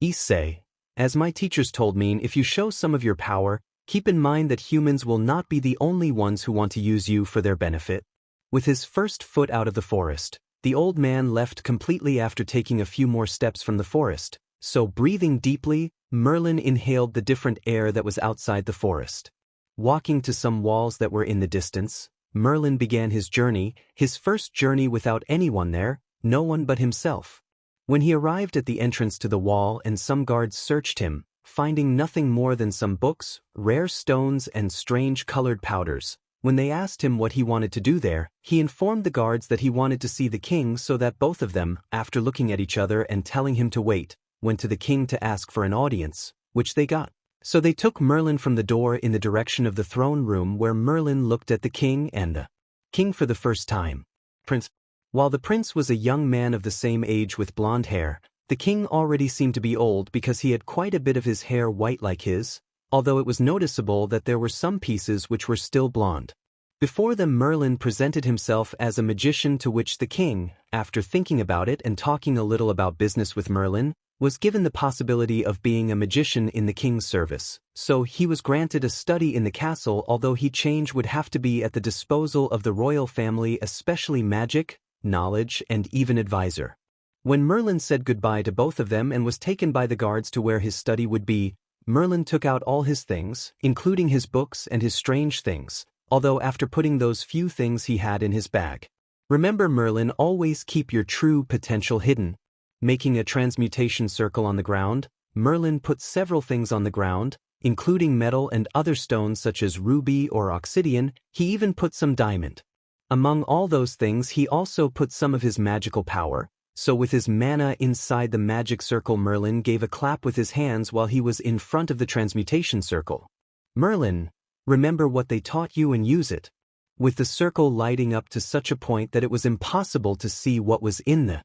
Issei, as my teachers told me, if you show some of your power, keep in mind that humans will not be the only ones who want to use you for their benefit. With his first foot out of the forest, the old man left completely after taking a few more steps from the forest, so breathing deeply, Merlin inhaled the different air that was outside the forest. Walking to some walls that were in the distance, Merlin began his journey, his first journey without anyone there, no one but himself. When he arrived at the entrance to the wall and some guards searched him, finding nothing more than some books, rare stones and strange colored powders, when they asked him what he wanted to do there, he informed the guards that he wanted to see the king, so that both of them, after looking at each other and telling him to wait, went to the king to ask for an audience, which they got. So they took Merlin from the door in the direction of the throne room where Merlin looked at the king and the king for the first time. Prince. While the prince was a young man of the same age with blonde hair, the king already seemed to be old because he had quite a bit of his hair white like his, although it was noticeable that there were some pieces which were still blonde. Before them Merlin presented himself as a magician, to which the king, after thinking about it and talking a little about business with Merlin, was given the possibility of being a magician in the king's service, so he was granted a study in the castle, although he change would have to be at the disposal of the royal family, especially magic, knowledge and even advisor. When Merlin said goodbye to both of them and was taken by the guards to where his study would be, Merlin took out all his things, including his books and his strange things, although after putting those few things he had in his bag. Remember, Merlin, always keep your true potential hidden. Making a transmutation circle on the ground, Merlin put several things on the ground, including metal and other stones such as ruby or obsidian. He even put some diamond. Among all those things he also put some of his magical power, so with his mana inside the magic circle Merlin gave a clap with his hands while he was in front of the transmutation circle. Merlin, remember what they taught you and use it. With the circle lighting up to such a point that it was impossible to see what was in the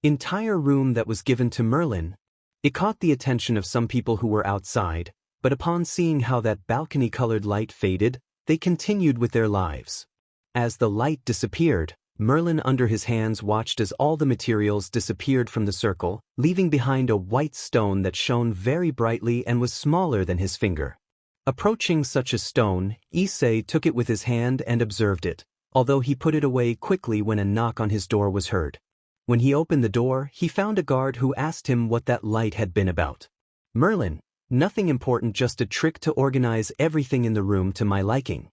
entire room that was given to Merlin. It caught the attention of some people who were outside, but upon seeing how that balcony-colored light faded, they continued with their lives. As the light disappeared, Merlin under his hands watched as all the materials disappeared from the circle, leaving behind a white stone that shone very brightly and was smaller than his finger. Approaching such a stone, Issei took it with his hand and observed it, although he put it away quickly when a knock on his door was heard. When he opened the door, he found a guard who asked him what that light had been about. Merlin, nothing important, just a trick to organize everything in the room to my liking.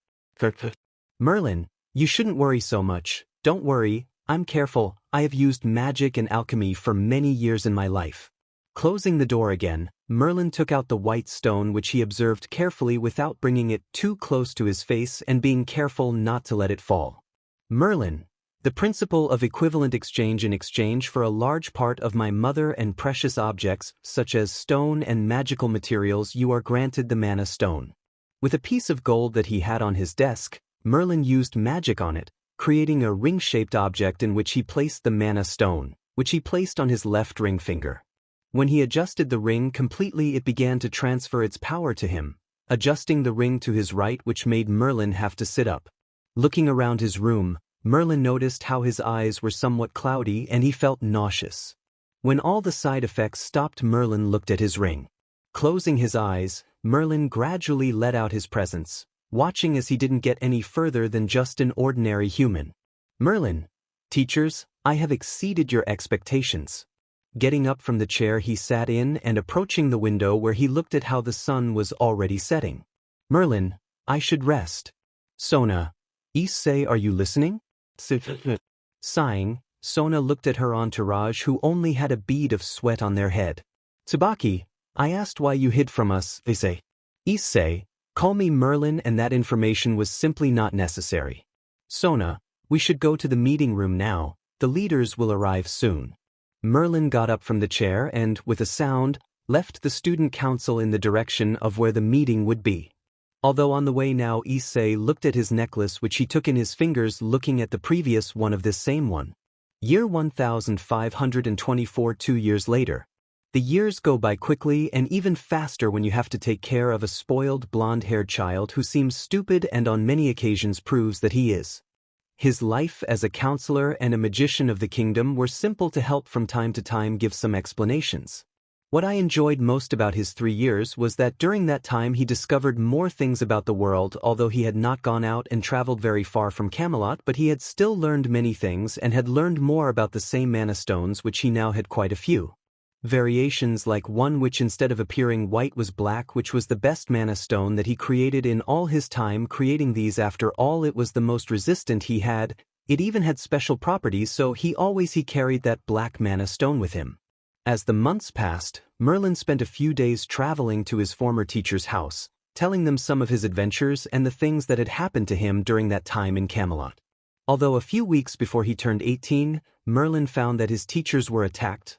Merlin, You shouldn't worry so much. Don't worry, I'm careful. I have used magic and alchemy for many years in my life. Closing the door again, Merlin took out the white stone which he observed carefully without bringing it too close to his face and being careful not to let it fall. Merlin, the principle of equivalent exchange in exchange for a large part of my mother and precious objects such as stone and magical materials you are granted the Manna stone. With a piece of gold that he had on his desk, Merlin used magic on it, creating a ring-shaped object in which he placed the Manna stone, which he placed on his left ring finger. When he adjusted the ring completely it began to transfer its power to him, adjusting the ring to his right which made Merlin have to sit up. Looking around his room, Merlin noticed how his eyes were somewhat cloudy and he felt nauseous. When all the side effects stopped, Merlin looked at his ring. Closing his eyes, Merlin gradually let out his presence, watching as he didn't get any further than just an ordinary human. Merlin, teachers, I have exceeded your expectations. Getting up from the chair he sat in and approaching the window where he looked at how the sun was already setting. Merlin, I should rest. Sona, Issei, are you listening? Sighing, Sona looked at her entourage who only had a bead of sweat on their head. Tsubaki, I asked why you hid from us, Issei. Issei, call me Merlin, and that information was simply not necessary. Sona, we should go to the meeting room now, the leaders will arrive soon. Merlin got up from the chair and, with a sound, left the student council in the direction of where the meeting would be. Although on the way now Issei looked at his necklace which he took in his fingers, looking at the previous one of this same one. Year 1524, 2 years later. The years go by quickly and even faster when you have to take care of a spoiled blonde-haired child who seems stupid and on many occasions proves that he is. His life as a counselor and a magician of the kingdom were simple to help from time to time give some explanations. What I enjoyed most about his 3 years was that during that time he discovered more things about the world, although he had not gone out and traveled very far from Camelot, but he had still learned many things and had learned more about the same Manna stones which he now had quite a few. Variations like one which instead of appearing white was black, which was the best Manna stone that he created in all his time creating these. After all, it was the most resistant he had. It even had special properties, so he carried that black Manna stone with him. As the months passed, Merlin spent a few days traveling to his former teacher's house, telling them some of his adventures and the things that had happened to him during that time in Camelot. Although a few weeks before he turned 18, Merlin found that his teachers were attacked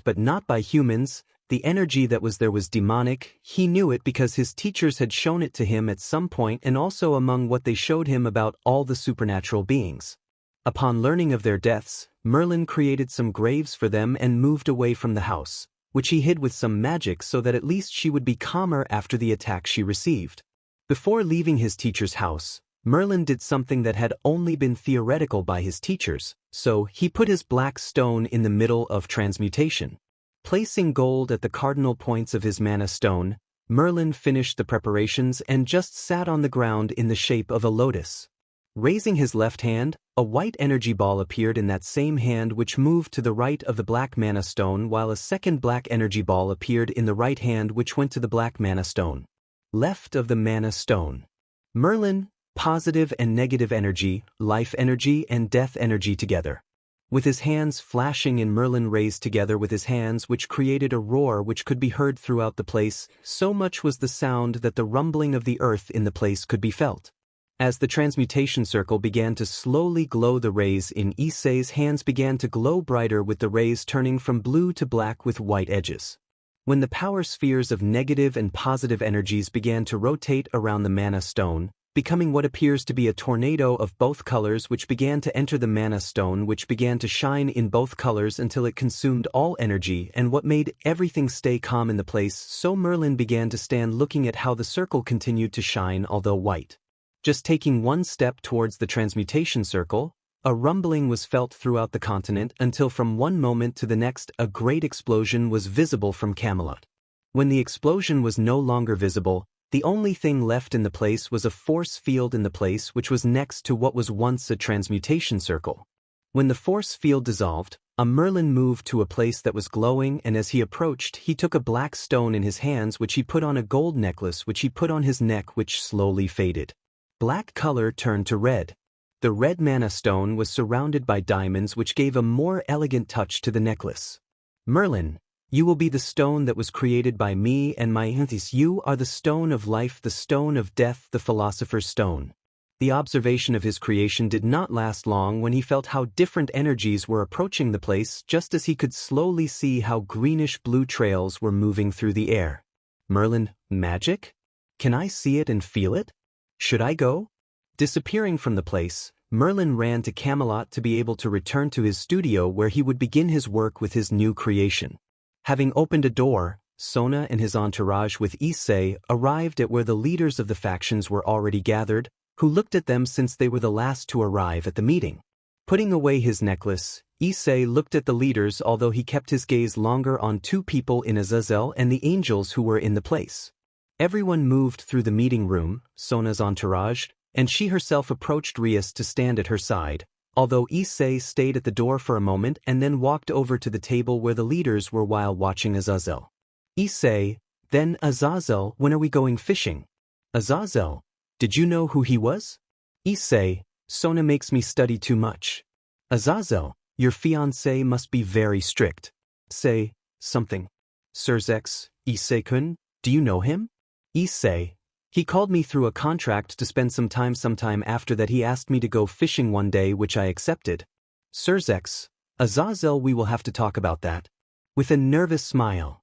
but not by humans. The energy that was there was demonic. He knew it because his teachers had shown it to him at some point, and also among what they showed him about all the supernatural beings. Upon learning of their deaths, Merlin created some graves for them and moved away from the house, which he hid with some magic so that at least she would be calmer after the attack she received. Before leaving his teacher's house, Merlin did something that had only been theoretical by his teachers, so he put his black stone in the middle of transmutation. Placing gold at the cardinal points of his Manna stone, Merlin finished the preparations and just sat on the ground in the shape of a lotus. Raising his left hand, a white energy ball appeared in that same hand which moved to the right of the black Manna stone, while a second black energy ball appeared in the right hand which went to the black Manna stone. Left of the Manna stone. Merlin, positive and negative energy, life energy and death energy together. With his hands flashing and Merlin raised together with his hands, which created a roar which could be heard throughout the place. So much was the sound that the rumbling of the earth in the place could be felt. As the transmutation circle began to slowly glow, the rays in Issei's hands began to glow brighter, with the rays turning from blue to black with white edges. When the power spheres of negative and positive energies began to rotate around the Manna stone, becoming what appears to be a tornado of both colors which began to enter the Manna stone, which began to shine in both colors until it consumed all energy and what made everything stay calm in the place. So Merlin began to stand looking at how the circle continued to shine although white. Just taking one step towards the transmutation circle, a rumbling was felt throughout the continent until from one moment to the next a great explosion was visible from Camelot. When the explosion was no longer visible, the only thing left in the place was a force field in the place which was next to what was once a transmutation circle. When the force field dissolved, a Merlin moved to a place that was glowing, and as he approached he took a black stone in his hands which he put on a gold necklace which he put on his neck, which slowly faded. Black color turned to red. The red Manna stone was surrounded by diamonds which gave a more elegant touch to the necklace. Merlin, you will be the stone that was created by me and my aunties. You are the stone of life, the stone of death, the philosopher's stone. The observation of his creation did not last long when he felt how different energies were approaching the place, just as he could slowly see how greenish-blue trails were moving through the air. Merlin, magic? Can I see it and feel it? Should I go? Disappearing from the place, Merlin ran to Camelot to be able to return to his studio where he would begin his work with his new creation. Having opened a door, Sona and his entourage with Issei arrived at where the leaders of the factions were already gathered, who looked at them since they were the last to arrive at the meeting. Putting away his necklace, Issei looked at the leaders, although he kept his gaze longer on two people in Azazel and the angels who were in the place. Everyone moved through the meeting room, Sona's entourage, and she herself approached Rias to stand at her side, although Issei stayed at the door for a moment and then walked over to the table where the leaders were while watching Azazel. Issei, then Azazel, when are we going fishing? Azazel, did you know who he was? Issei, Sona makes me study too much. Azazel, your fiance must be very strict. Say, something. Surzex, Issei-kun, do you know him? Issei, he called me through a contract to spend some time after that he asked me to go fishing one day, which I accepted. Surzex, Azazel, we will have to talk about that. With a nervous smile.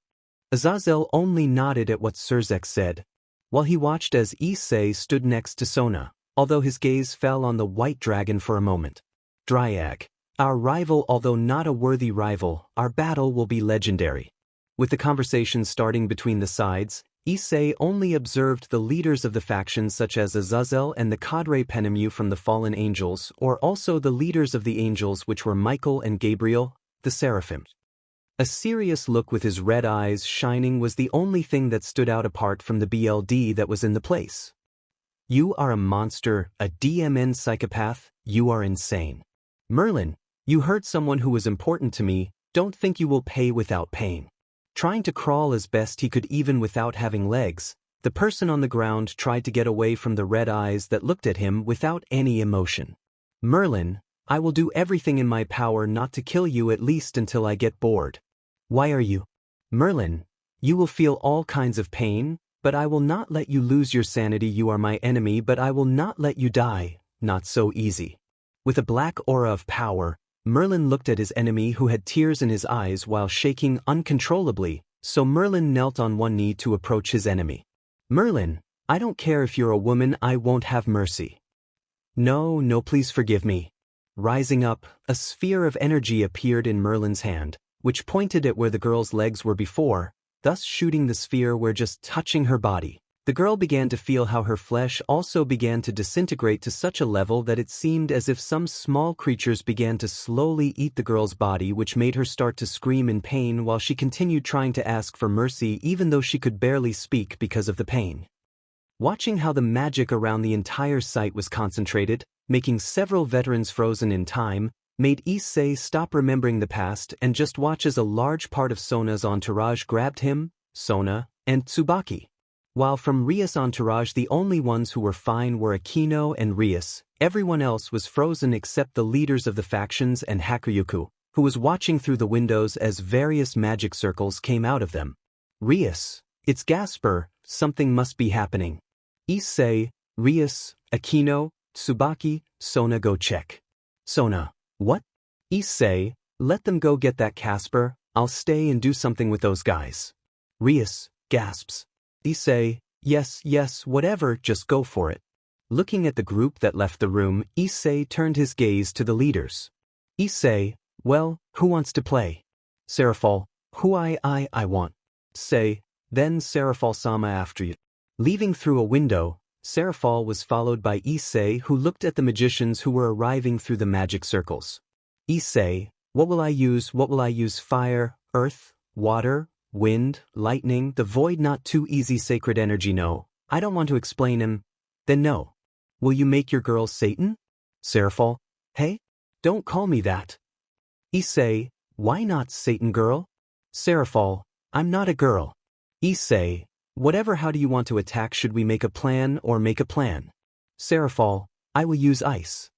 Azazel only nodded at what Surzex said, while he watched as Issei stood next to Sona, although his gaze fell on the white dragon for a moment. Dryag, our rival, although not a worthy rival, our battle will be legendary. With the conversation starting between the sides, Issei only observed the leaders of the factions such as Azazel and the cadre Penemu from the fallen angels, or also the leaders of the angels which were Michael and Gabriel, the seraphim. A serious look with his red eyes shining was the only thing that stood out apart from the BLD that was in the place. You are a monster, a DMN psychopath, you are insane. Merlin, you hurt someone who was important to me, don't think you will pay without paying. Trying to crawl as best he could even without having legs, the person on the ground tried to get away from the red eyes that looked at him without any emotion. Merlin, I will do everything in my power not to kill you, at least until I get bored. Why are you? Merlin, you will feel all kinds of pain, but I will not let you lose your sanity. You are my enemy, but I will not let you die, not so easy. With a black aura of power, Merlin looked at his enemy who had tears in his eyes while shaking uncontrollably, so Merlin knelt on one knee to approach his enemy. Merlin, I don't care if you're a woman, I won't have mercy. No, please forgive me. Rising up, a sphere of energy appeared in Merlin's hand, which pointed at where the girl's legs were before, thus shooting the sphere where just touching her body. The girl began to feel how her flesh also began to disintegrate to such a level that it seemed as if some small creatures began to slowly eat the girl's body, which made her start to scream in pain while she continued trying to ask for mercy even though she could barely speak because of the pain. Watching how the magic around the entire site was concentrated, making several veterans frozen in time, made Issei stop remembering the past and just watch as a large part of Sona's entourage grabbed him, Sona, and Tsubaki. While from Rias' entourage the only ones who were fine were Akino and Rias, everyone else was frozen except the leaders of the factions and Hakuyuku, who was watching through the windows as various magic circles came out of them. Rias, it's Gasper, something must be happening. Issei, Rias, Akino, Tsubaki, Sona, go check. Sona, what? Issei, let them go get that Casper, I'll stay and do something with those guys. Rias, gasps. Issei, yes, whatever, just go for it. Looking at the group that left the room, Issei turned his gaze to the leaders. Issei, well, who wants to play? Seraphal, who I want. Say, then Seraphal-sama after you. Leaving through a window, Seraphal was followed by Issei, who looked at the magicians who were arriving through the magic circles. Issei, what will I use? Fire, earth, water, wind, lightning, the void, not too easy, sacred energy. No, I don't want to explain him. Then no. Will you make your girl Satan? Seraphal, hey, don't call me that. Issei, why not Satan girl? Seraphal, I'm not a girl. Issei, whatever, how do you want to attack? Should we make a plan or make a plan? Seraphal, I will use ice.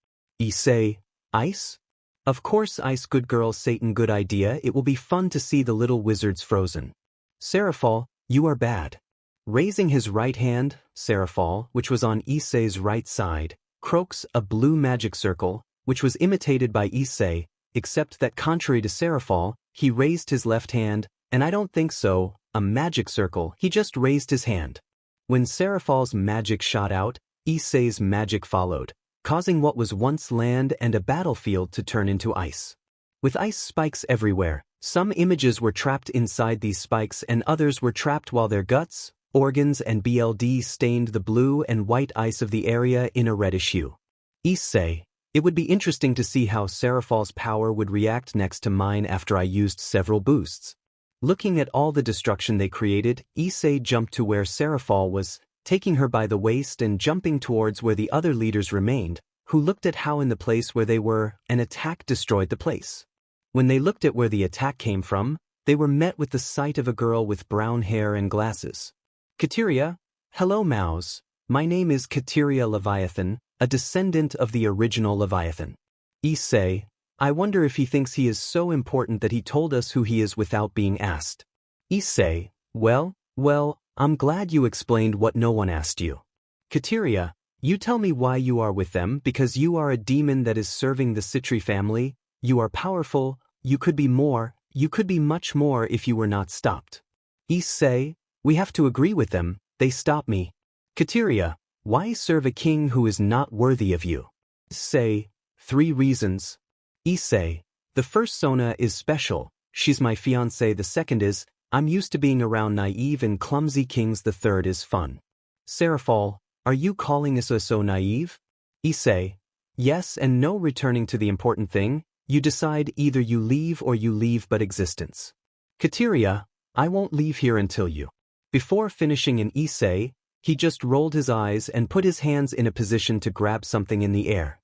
Issei, ice? Of course ice, good girl Satan, good idea, it will be fun to see the little wizards frozen. Seraphal, you are bad. Raising his right hand, Seraphal, which was on Issei's right side, croaks a blue magic circle, which was imitated by Issei, except that contrary to Seraphal, he raised his left hand, and I don't think so, a magic circle, he just raised his hand. When Seraphal's magic shot out, Issei's magic followed, causing what was once land and a battlefield to turn into ice. With ice spikes everywhere, some images were trapped inside these spikes and others were trapped while their guts, organs and BLD stained the blue and white ice of the area in a reddish hue. Issei, it would be interesting to see how Seraphal's power would react next to mine after I used several boosts. Looking at all the destruction they created, Issei jumped to where Seraphal was, taking her by the waist and jumping towards where the other leaders remained, who looked at how in the place where they were, an attack destroyed the place. When they looked at where the attack came from, they were met with the sight of a girl with brown hair and glasses. Kateria, hello Mouse, my name is Kateria Leviathan, a descendant of the original Leviathan. Issei, I wonder if he thinks he is so important that he told us who he is without being asked. Issei, well, I'm glad you explained what no one asked you. Kateria, you tell me why you are with them, because you are a demon that is serving the Citri family, you are powerful, you could be more, you could be much more if you were not stopped. Issei, we have to agree with them, they stop me. Kateria, why serve a king who is not worthy of you? Issei, 3 reasons. Issei, the first Sona is special, she's my fiance, the second is, I'm used to being around naive and clumsy kings, the third is fun. Seraphal, are you calling us so naive? Issei, yes and no. Returning to the important thing, you decide either you leave or you leave but existence. Kateria, I won't leave here until you. Before finishing an Issei, he just rolled his eyes and put his hands in a position to grab something in the air.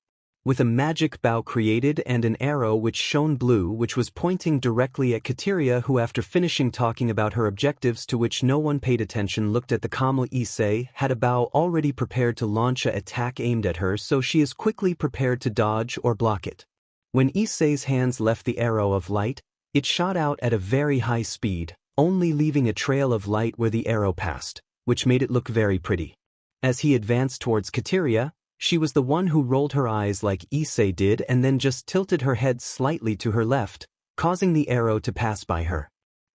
With a magic bow created and an arrow which shone blue, which was pointing directly at Kateria, who after finishing talking about her objectives to which no one paid attention looked at the calm Issei, had a bow already prepared to launch an attack aimed at her, so she is quickly prepared to dodge or block it. When Issei's hands left the arrow of light, it shot out at a very high speed, only leaving a trail of light where the arrow passed, which made it look very pretty. As he advanced towards Kateria, she was the one who rolled her eyes like Issei did and then just tilted her head slightly to her left, causing the arrow to pass by her.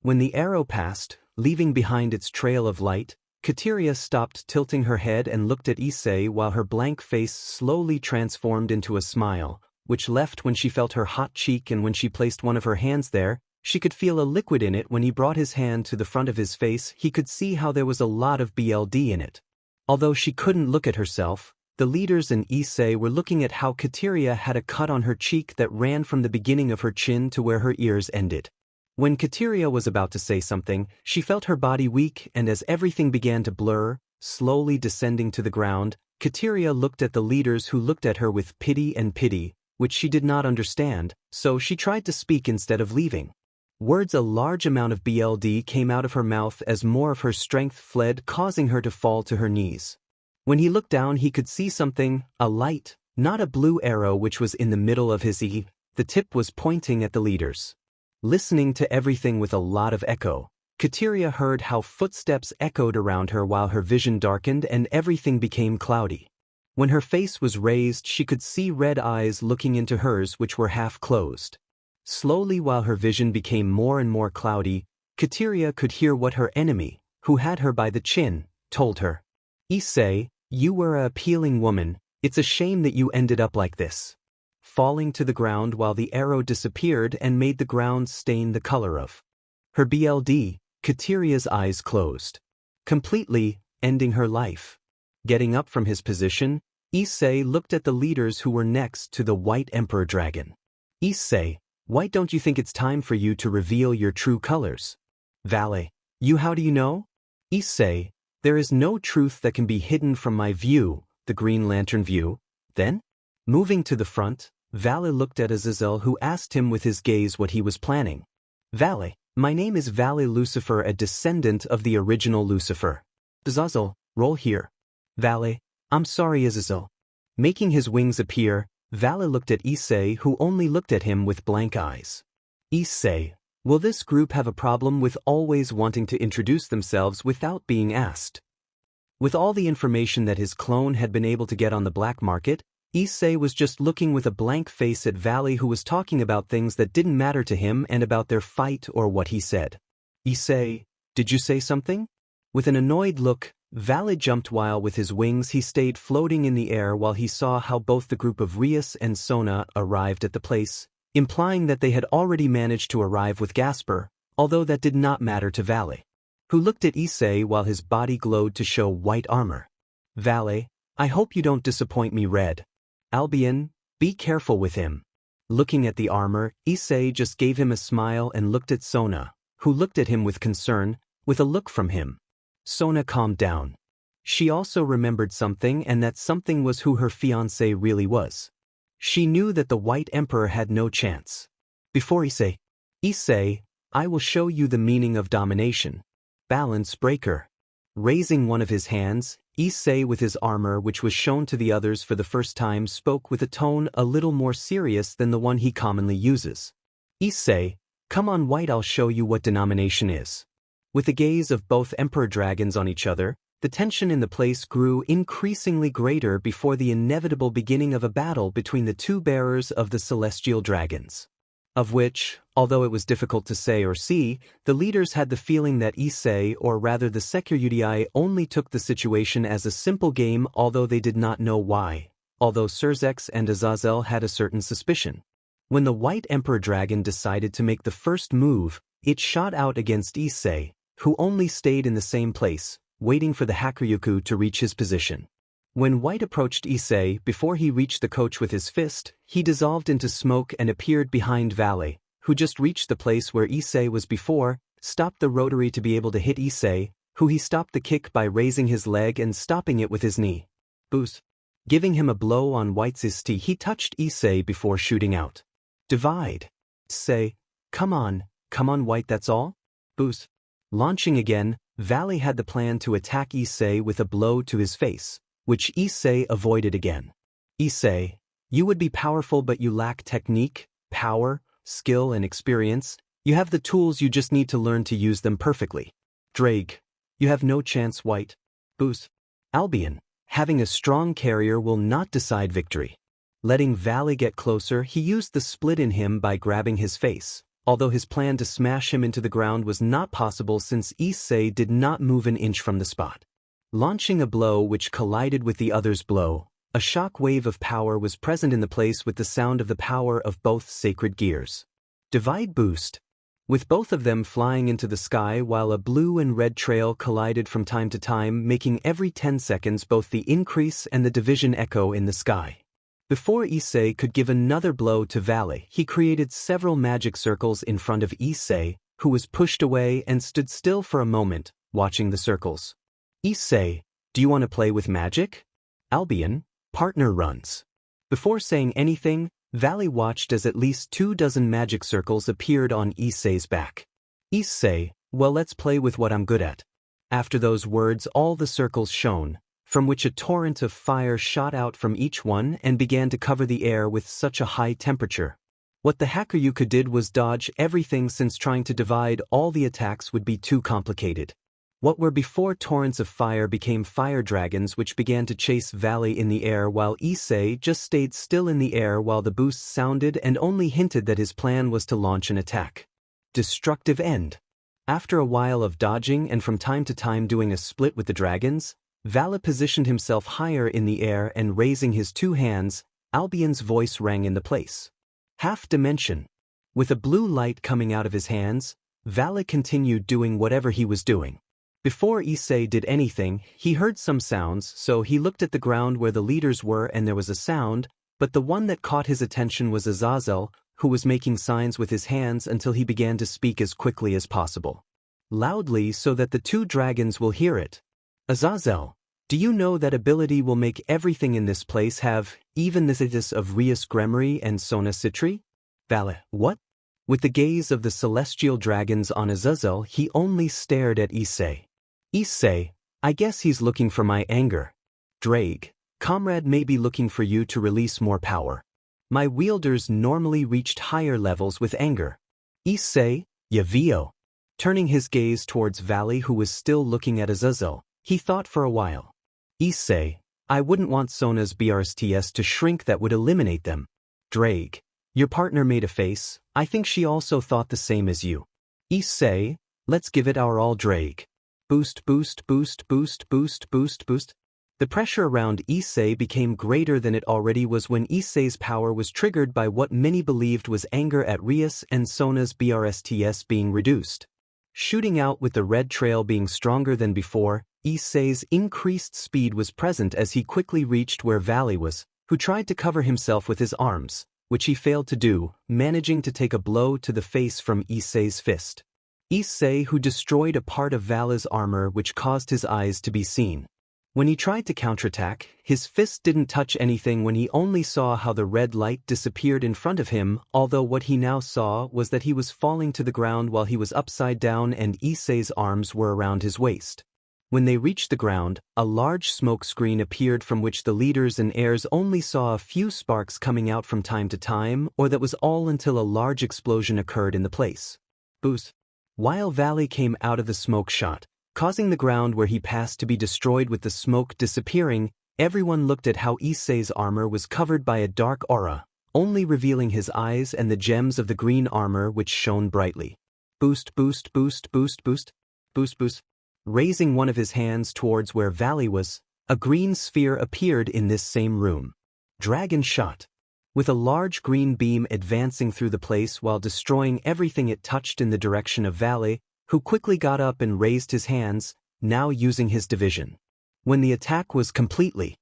When the arrow passed, leaving behind its trail of light, Kateria stopped tilting her head and looked at Issei while her blank face slowly transformed into a smile, which left when she felt her hot cheek, and when she placed one of her hands there, she could feel a liquid in it. When he brought his hand to the front of his face, he could see how there was a lot of BLD in it. Although she couldn't look at herself, the leaders and Issei were looking at how Kateria had a cut on her cheek that ran from the beginning of her chin to where her ears ended. When Kateria was about to say something, she felt her body weak, and as everything began to blur, slowly descending to the ground, Kateria looked at the leaders, who looked at her with pity, which she did not understand, so she tried to speak instead of leaving. Words, a large amount of BLD came out of her mouth as more of her strength fled, causing her to fall to her knees. When he looked down, he could see something, a light, not a blue arrow, which was in the middle of his eye. The tip was pointing at the leaders. Listening to everything with a lot of echo, Kateria heard how footsteps echoed around her while her vision darkened and everything became cloudy. When her face was raised, she could see red eyes looking into hers, which were half closed. Slowly, while her vision became more and more cloudy, Kateria could hear what her enemy, who had her by the chin, told her. Issei, you were a appealing woman, it's a shame that you ended up like this. Falling to the ground while the arrow disappeared and made the ground stain the color of her BLD, Kateria's eyes closed, completely ending her life. Getting up from his position, Issei looked at the leaders who were next to the White Emperor Dragon. Issei, why don't you think it's time for you to reveal your true colors? Valet, you, how do you know? Issei, there is no truth that can be hidden from my view, the Green Lantern view. Then, moving to the front, Valet looked at Azazel, who asked him with his gaze what he was planning. Valet, my name is Valet Lucifer, a descendant of the original Lucifer. Azazel, roll here. Valet, I'm sorry Azazel. Making his wings appear, Vale looked at Issei, who only looked at him with blank eyes. Issei, will this group have a problem with always wanting to introduce themselves without being asked? With all the information that his clone had been able to get on the black market, Issei was just looking with a blank face at Vale, who was talking about things that didn't matter to him and about their fight or what he said. Issei, did you say something? With an annoyed look, Vale jumped while with his wings he stayed floating in the air while he saw how both the group of Rias and Sona arrived at the place, implying that they had already managed to arrive with Gasper, although that did not matter to Vale, who looked at Issei while his body glowed to show white armor. Vale, I hope you don't disappoint me, Red. Albion, be careful with him. Looking at the armor, Issei just gave him a smile and looked at Sona, who looked at him with concern, with a look from him. Sona calmed down. She also remembered something, and that something was who her fiance really was. She knew that the White Emperor had no chance. Before Issei, I will show you the meaning of domination. Balance breaker. Raising one of his hands, Issei with his armor, which was shown to the others for the first time, spoke with a tone a little more serious than the one he commonly uses. Issei, come on White, I'll show you what denomination is. With the gaze of both Emperor Dragons on each other, the tension in the place grew increasingly greater before the inevitable beginning of a battle between the two bearers of the Celestial Dragons. Of which, although it was difficult to say or see, the leaders had the feeling that Issei, or rather the Security, only took the situation as a simple game, although they did not know why, although Surzex and Azazel had a certain suspicion. When the White Emperor Dragon decided to make the first move, it shot out against Issei, who only stayed in the same place, waiting for the Hakuryuku to reach his position. When White approached Issei, before he reached the coach with his fist, he dissolved into smoke and appeared behind Vale, who just reached the place where Issei was before, stopped the rotary to be able to hit Issei, who he stopped the kick by raising his leg and stopping it with his knee. Boost. Giving him a blow on White's Issei, he touched Issei before shooting out. Divide. Say, come on White, that's all? Boost. Launching again, Vale had the plan to attack Issei with a blow to his face, which Issei avoided again. Issei, you would be powerful but you lack technique, power, skill and experience. You have the tools, you just need to learn to use them perfectly. Drake, you have no chance White. Boost. Albion, having a strong carrier will not decide victory. Letting Vale get closer, he used the split in him by grabbing his face, although his plan to smash him into the ground was not possible since Issei did not move an inch from the spot. Launching a blow which collided with the other's blow, a shock wave of power was present in the place with the sound of the power of both sacred gears. Divide boost. With both of them flying into the sky while a blue and red trail collided from time to time, making every 10 seconds both the increase and the division echo in the sky. Before Issei could give another blow to Vale, he created several magic circles in front of Issei, who was pushed away and stood still for a moment, watching the circles. Issei, do you want to play with magic? Albion, partner runs. Before saying anything, Vale watched as at least 24 magic circles appeared on Issei's back. Issei, well, let's play with what I'm good at. After those words, all the circles shone, from which a torrent of fire shot out from each one and began to cover the air with such a high temperature. What the Hakuryuku did was dodge everything, since trying to divide all the attacks would be too complicated. What were before torrents of fire became fire dragons, which began to chase Vale in the air, while Issei just stayed still in the air while the boost sounded and only hinted that his plan was to launch an attack. Destructive end. After a while of dodging and from time to time doing a split with the dragons, Vale positioned himself higher in the air and raising his two hands, Albion's voice rang in the place. Half dimension. With a blue light coming out of his hands, Vale continued doing whatever he was doing. Before Issei did anything, he heard some sounds, so he looked at the ground where the leaders were and there was a sound, but the one that caught his attention was Azazel, who was making signs with his hands until he began to speak as quickly as possible. Loudly so that the two dragons will hear it. Azazel, do you know that ability will make everything in this place have, even the status of Rias Gremory and Sona Citri? Vale, what? With the gaze of the celestial dragons on Azazel, he only stared at Issei. Issei, I guess he's looking for my anger. Drake, comrade may be looking for you to release more power. My wielders normally reached higher levels with anger. Issei, Yavio. Turning his gaze towards Valley, who was still looking at Azazel, he thought for a while. Issei, I wouldn't want Sona's BRSTS to shrink, that would eliminate them. Drake. Your partner made a face, I think she also thought the same as you. Issei, let's give it our all, Drake. Boost, boost, boost, boost, boost, boost, boost. The pressure around Issei became greater than it already was when Issei's power was triggered by what many believed was anger at Rias and Sona's BRSTS being reduced. Shooting out with the red trail being stronger than before, Issei's increased speed was present as he quickly reached where Valley was, who tried to cover himself with his arms, which he failed to do, managing to take a blow to the face from Issei's fist. Issei, who destroyed a part of Valley's armor, which caused his eyes to be seen. When he tried to counterattack, his fist didn't touch anything when he only saw how the red light disappeared in front of him, although what he now saw was that he was falling to the ground while he was upside down and Issei's arms were around his waist. When they reached the ground, a large smoke screen appeared from which the leaders and heirs only saw a few sparks coming out from time to time, or that was all until a large explosion occurred in the place. Boost. While Valley came out of the smoke shot, causing the ground where he passed to be destroyed with the smoke disappearing, everyone looked at how Issei's armor was covered by a dark aura, only revealing his eyes and the gems of the green armor which shone brightly. Boost, boost, boost, boost, boost, boost, boost. Raising one of his hands towards where Valley was, a green sphere appeared in this same room. Dragon shot. With a large green beam advancing through the place while destroying everything it touched in the direction of Valley, who quickly got up and raised his hands, now using his division. When the attack was completely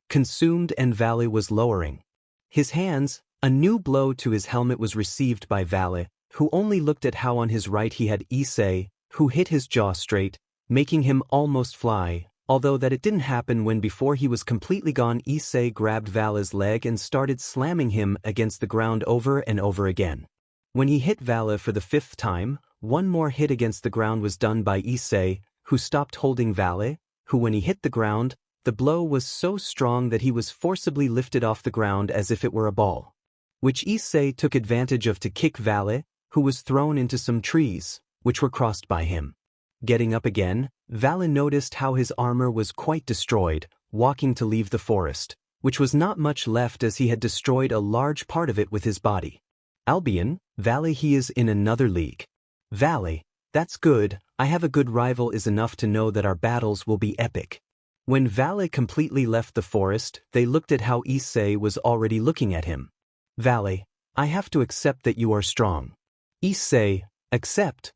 consumed and Valley was lowering his hands, a new blow to his helmet was received by Valley, who only looked at how on his right he had Issei, who hit his jaw straight, making him almost fly, although that it didn't happen when before he was completely gone Issei grabbed Valley's leg and started slamming him against the ground over and over again. When he hit Valley for the 5th time, one more hit against the ground was done by Issei, who stopped holding Valley, who when he hit the ground, the blow was so strong that he was forcibly lifted off the ground as if it were a ball, which Issei took advantage of to kick Valley, who was thrown into some trees, which were crossed by him. Getting up again, Valley noticed how his armor was quite destroyed, walking to leave the forest, which was not much left as he had destroyed a large part of it with his body. Albion, Valley, he is in another league. Valley, that's good, I have a good rival is enough to know that our battles will be epic. When Valley completely left the forest, they looked at how Issei was already looking at him. Valley, I have to accept that you are strong. Issei, accept.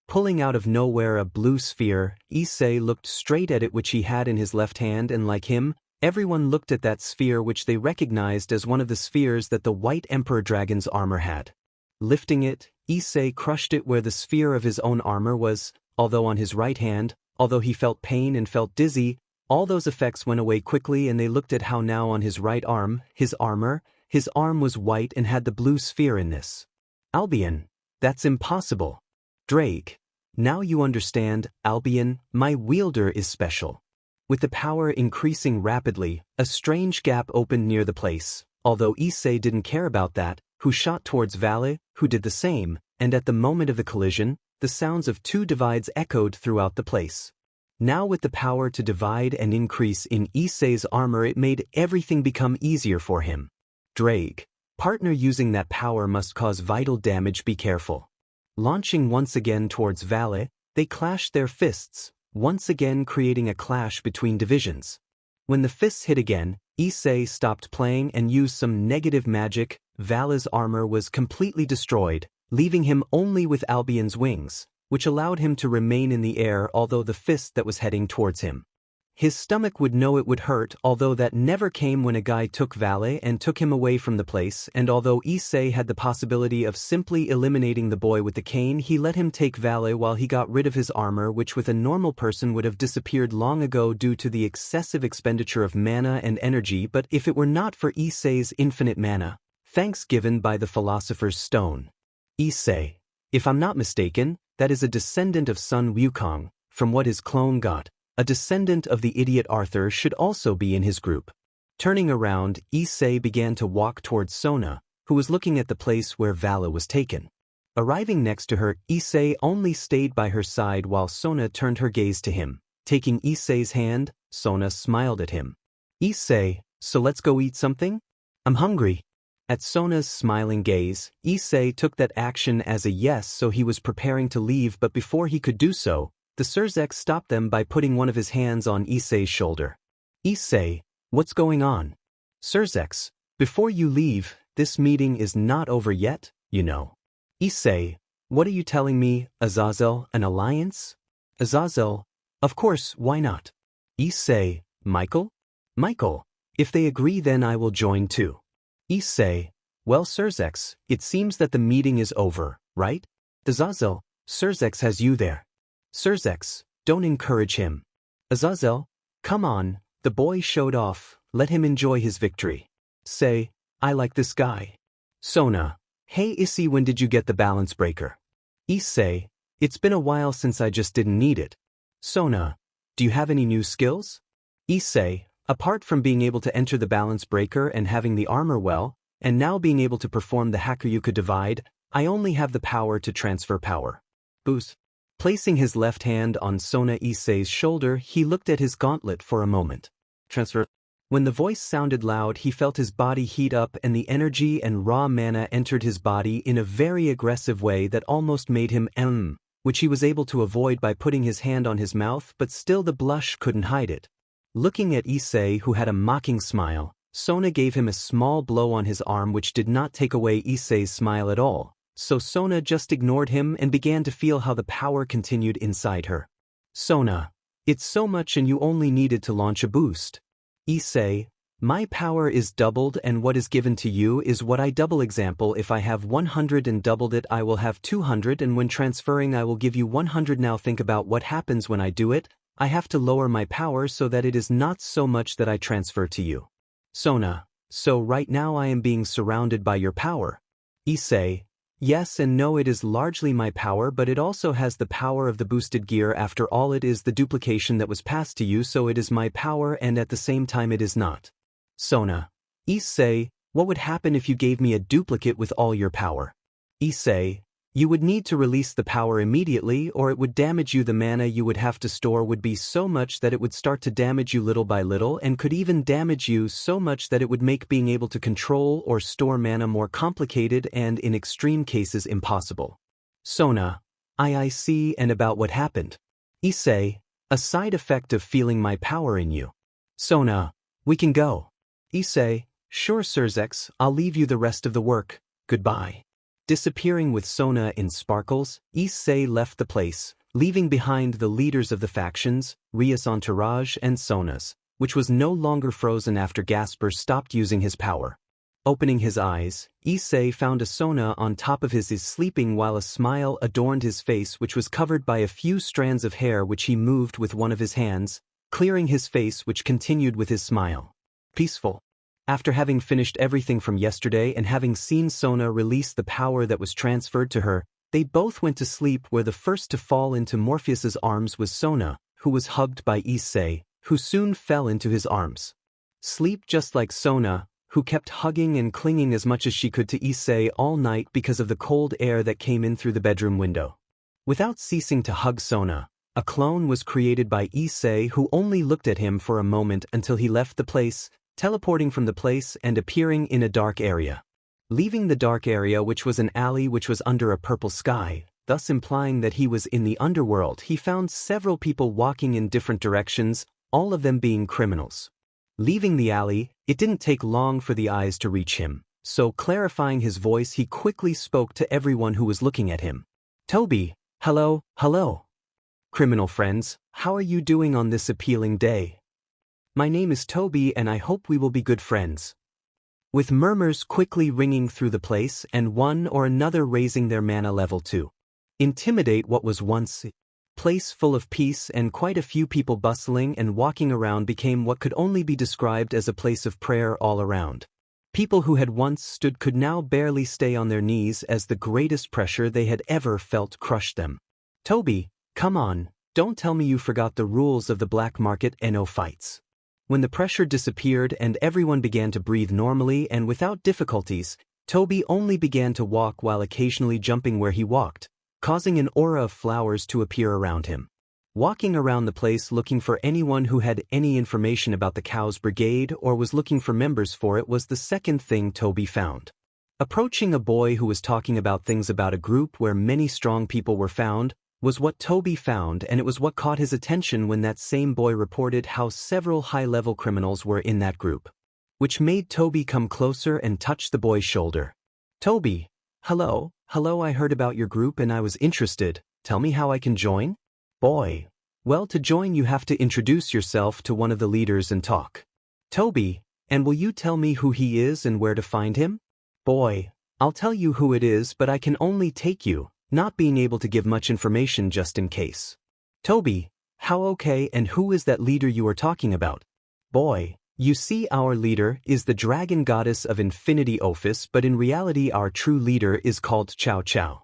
Pulling out of nowhere a blue sphere, Issei looked straight at it which he had in his left hand and like him, everyone looked at that sphere which they recognized as one of the spheres that the White Emperor Dragon's armor had. Lifting it, Issei crushed it where the sphere of his own armor was, although on his right hand, although he felt pain and felt dizzy, all those effects went away quickly and they looked at how now on his right arm, his arm was white and had the blue sphere in this. Albion, that's impossible. Drake, now you understand, Albion, my wielder is special. With the power increasing rapidly, a strange gap opened near the place, although Issei didn't care about that, who shot towards Valley, who did the same, and at the moment of the collision, the sounds of 2 divides echoed throughout the place. Now with the power to divide and increase in Issei's armor, it made everything become easier for him. Drake, partner using that power must cause vital damage, be careful. Launching once again towards Valley, they clashed their fists, once again creating a clash between divisions. When the fists hit again, Issei stopped playing and used some negative magic. Valley's armor was completely destroyed, leaving him only with Albion's wings, which allowed him to remain in the air although the fist that was heading towards him. His stomach would know it would hurt, although that never came when a guy took Valley and took him away from the place, and although Issei had the possibility of simply eliminating the boy with the cane, he let him take Valley while he got rid of his armor, which with a normal person would have disappeared long ago due to the excessive expenditure of mana and energy. But if it were not for Issei's infinite mana, thanks given by the philosopher's stone. Issei, if I'm not mistaken, that is a descendant of Sun Wukong, from what his clone got. A descendant of the idiot Arthur should also be in his group. Turning around, Issei began to walk towards Sona, who was looking at the place where Vala was taken. Arriving next to her, Issei only stayed by her side while Sona turned her gaze to him. Taking Issei's hand, Sona smiled at him. Issei, so let's go eat something? I'm hungry. At Sona's smiling gaze, Issei took that action as a yes, so he was preparing to leave, but before he could do so, the Surzek stopped them by putting one of his hands on Issei's shoulder. Issei, what's going on? Surzek, before you leave, this meeting is not over yet, you know. Issei, what are you telling me, Azazel, an alliance? Azazel, of course, why not? Issei, Michael? Michael, if they agree then I will join too. Issei, well Surzek, it seems that the meeting is over, right? Azazel, Surzek has you there. Surzek, don't encourage him. Azazel, come on, the boy showed off, let him enjoy his victory. Say, I like this guy. Sona, hey Issei, when did you get the balance breaker? Issei, it's been a while since I just didn't need it. Sona, do you have any new skills? Issei, apart from being able to enter the balance breaker and having the armor well, and now being able to perform the Hakuryuka divide, I only have the power to transfer power. Boost. Placing his left hand on Sona Issei's shoulder, he looked at his gauntlet for a moment. Transfer. When the voice sounded loud, he felt his body heat up and the energy and raw mana entered his body in a very aggressive way that almost made him which he was able to avoid by putting his hand on his mouth, but still the blush couldn't hide it. Looking at Issei, who had a mocking smile, Sona gave him a small blow on his arm which did not take away Issei's smile at all, so Sona just ignored him and began to feel how the power continued inside her. Sona, it's so much and you only needed to launch a boost. Issei, my power is doubled and what is given to you is what I double. Example, if I have 100 and doubled it I will have 200 and when transferring I will give you 100. Now think about what happens when I do it. I have to lower my power so that it is not so much that I transfer to you. Sona, so right now I am being surrounded by your power. Issei, yes and no, it is largely my power but it also has the power of the boosted gear. After all, it is the duplication that was passed to you, so it is my power and at the same time it is not. Sona, Issei, what would happen if you gave me a duplicate with all your power? Issei, you would need to release the power immediately or it would damage you. The mana you would have to store would be so much that it would start to damage you little by little and could even damage you so much that it would make being able to control or store mana more complicated and in extreme cases impossible. Sona, I see. And about what happened? Issei, a side effect of feeling my power in you. Sona, we can go. Issei, sure Surzek, I'll leave you the rest of the work, goodbye. Disappearing with Sona in sparkles, Issei left the place, leaving behind the leaders of the factions, Rias' entourage and Sona's, which was no longer frozen after Gasper stopped using his power. Opening his eyes, Issei found a Sona on top of his sleeping while a smile adorned his face which was covered by a few strands of hair which he moved with one of his hands, clearing his face which continued with his smile. Peaceful. After having finished everything from yesterday and having seen Sona release the power that was transferred to her, they both went to sleep, where the first to fall into Morpheus's arms was Sona, who was hugged by Issei, who soon fell into his arms. Sleep just like Sona, who kept hugging and clinging as much as she could to Issei all night because of the cold air that came in through the bedroom window. Without ceasing to hug Sona, a clone was created by Issei who only looked at him for a moment until he left the place, teleporting from the place and appearing in a dark area. Leaving the dark area, which was an alley which was under a purple sky, thus implying that he was in the underworld, he found several people walking in different directions, all of them being criminals. Leaving the alley, it didn't take long for the eyes to reach him, so clarifying his voice he quickly spoke to everyone who was looking at him. Toby, hello. Criminal friends, how are you doing on this appealing day? My name is Toby and I hope we will be good friends. With murmurs quickly ringing through the place and one or another raising their mana level to intimidate what was once a place full of peace, and quite a few people bustling and walking around became what could only be described as a place of prayer all around. People who had once stood could now barely stay on their knees as the greatest pressure they had ever felt crushed them. Toby, come on, don't tell me you forgot the rules of the black market NO fights. When the pressure disappeared and everyone began to breathe normally and without difficulties, Toby only began to walk while occasionally jumping where he walked, causing an aura of flowers to appear around him. Walking around the place looking for anyone who had any information about the Cows Brigade or was looking for members for it was the second thing Toby found. Approaching a boy who was talking about things about a group where many strong people were found was what Toby found, and it was what caught his attention when that same boy reported how several high-level criminals were in that group, which made Toby come closer and touch the boy's shoulder. Toby, hello, I heard about your group and I was interested. Tell me how I can join? Boy, well, to join you have to introduce yourself to one of the leaders and talk. Toby, and will you tell me who he is and where to find him? Boy, I'll tell you who it is, but I can only take you, not being able to give much information just in case. Toby, how okay, and who is that leader you are talking about? Boy, you see, our leader is the dragon goddess of Infinity Office, but in reality our true leader is called Chow Chow.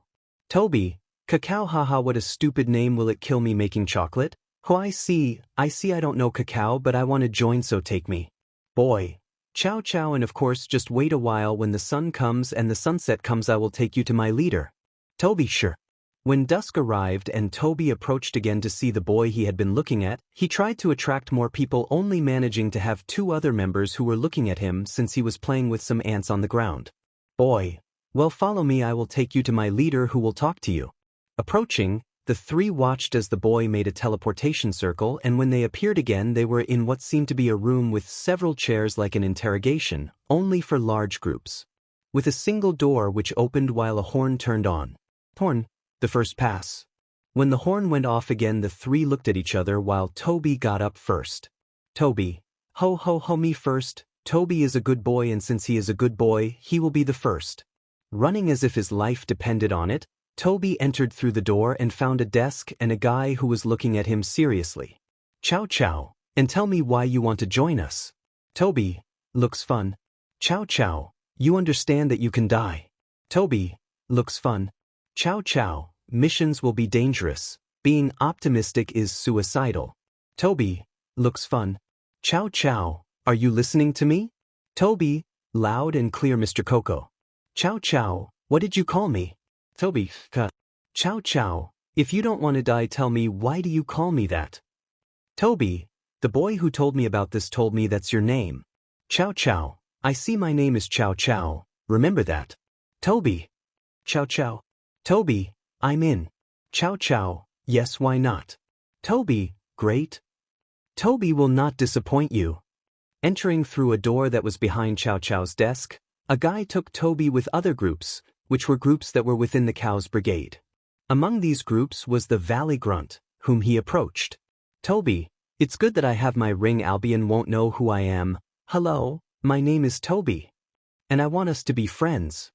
Toby, Cacao, haha, what a stupid name. Will it kill me making chocolate? Oh, I see, I don't know Cacao, but I want to join, so take me. Boy, Chow Chow, and of course just wait a while. When the sun comes and the sunset comes I will take you to my leader. Toby, sure. When dusk arrived and Toby approached again to see the boy he had been looking at, he tried to attract more people, only managing to have 2 other members who were looking at him since he was playing with some ants on the ground. Boy, well, follow me, I will take you to my leader who will talk to you. Approaching, the 3 watched as the boy made a teleportation circle, and when they appeared again they were in what seemed to be a room with several chairs like an interrogation, only for large groups, with a single door which opened while a horn turned on. Horn, the first pass. When the horn went off again the 3 looked at each other while Toby got up first. Toby, ho, me first. Toby is a good boy, and since he is a good boy, he will be the first. Running as if his life depended on it, Toby entered through the door and found a desk and a guy who was looking at him seriously. Chow Chow, and tell me why you want to join us. Toby, looks fun. Chow Chow, you understand that you can die. Toby, looks fun. Chow Chow, missions will be dangerous. Being optimistic is suicidal. Toby, looks fun. Chow Chow, are you listening to me? Toby, loud and clear, Mr. Coco. Chow Chow, what did you call me? Toby, Chow Chow, if you don't want to die, tell me, why do you call me that? Toby, the boy who told me about this told me that's your name. Chow Chow, I see, my name is Chow Chow, remember that. Toby, Chow Chow. Toby, I'm in. Chow Chow, yes, why not? Toby, great. Toby will not disappoint you. Entering through a door that was behind Chow Chow's desk, a guy took Toby with other groups, which were groups that were within the Cows Brigade. Among these groups was the Valley Grunt, whom he approached. Toby, it's good that I have my ring. Albion won't know who I am. Hello, my name is Toby. And I want us to be friends.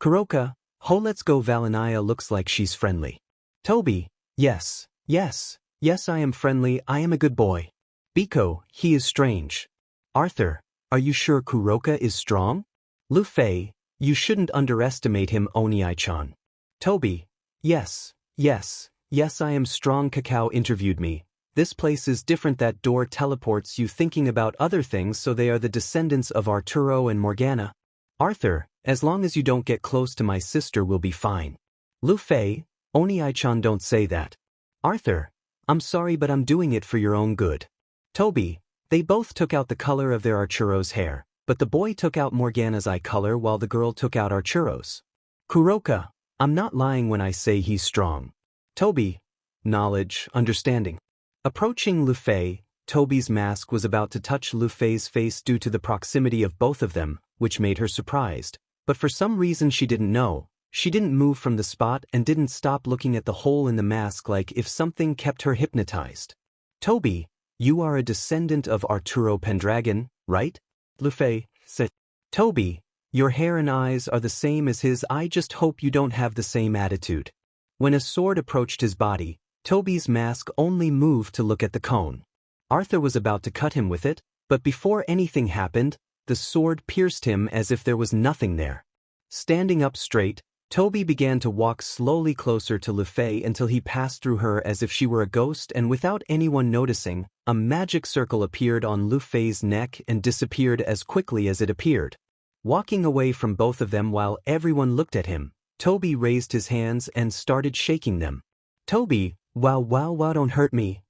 Kuroka, ho, let's go. Valinaya looks like she's friendly. Toby, yes, I am friendly, I am a good boy. Biko, he is strange. Arthur, are you sure Kuroka is strong? Lufei, you shouldn't underestimate him. Oniai-chan. Toby, yes, I am strong. Cacao interviewed me. This place is different. That door teleports you thinking about other things, so they are the descendants of Arturo and Morgana. Arthur, as long as you don't get close to my sister, we'll be fine. Lufei, Oniai-chan, don't say that. Arthur, I'm sorry, but I'm doing it for your own good. Toby, they both took out the color of their Arturo's hair, but the boy took out Morgana's eye color while the girl took out Arturo's. Kuroka, I'm not lying when I say he's strong. Toby, knowledge, understanding. Approaching Lufei, Toby's mask was about to touch Lufei's face due to the proximity of both of them, which made her surprised, but for some reason she didn't know. She didn't move from the spot and didn't stop looking at the hole in the mask like if something kept her hypnotized. Toby, you are a descendant of Arturo Pendragon, right? Lufei said. Toby, your hair and eyes are the same as his. I just hope you don't have the same attitude. When a sword approached his body, Toby's mask only moved to look at the cone. Arthur was about to cut him with it, but before anything happened, the sword pierced him as if there was nothing there. Standing up straight, Toby began to walk slowly closer to Lufei until he passed through her as if she were a ghost, and without anyone noticing, a magic circle appeared on Lufei's neck and disappeared as quickly as it appeared. Walking away from both of them while everyone looked at him, Toby raised his hands and started shaking them. Toby, wow, don't hurt me.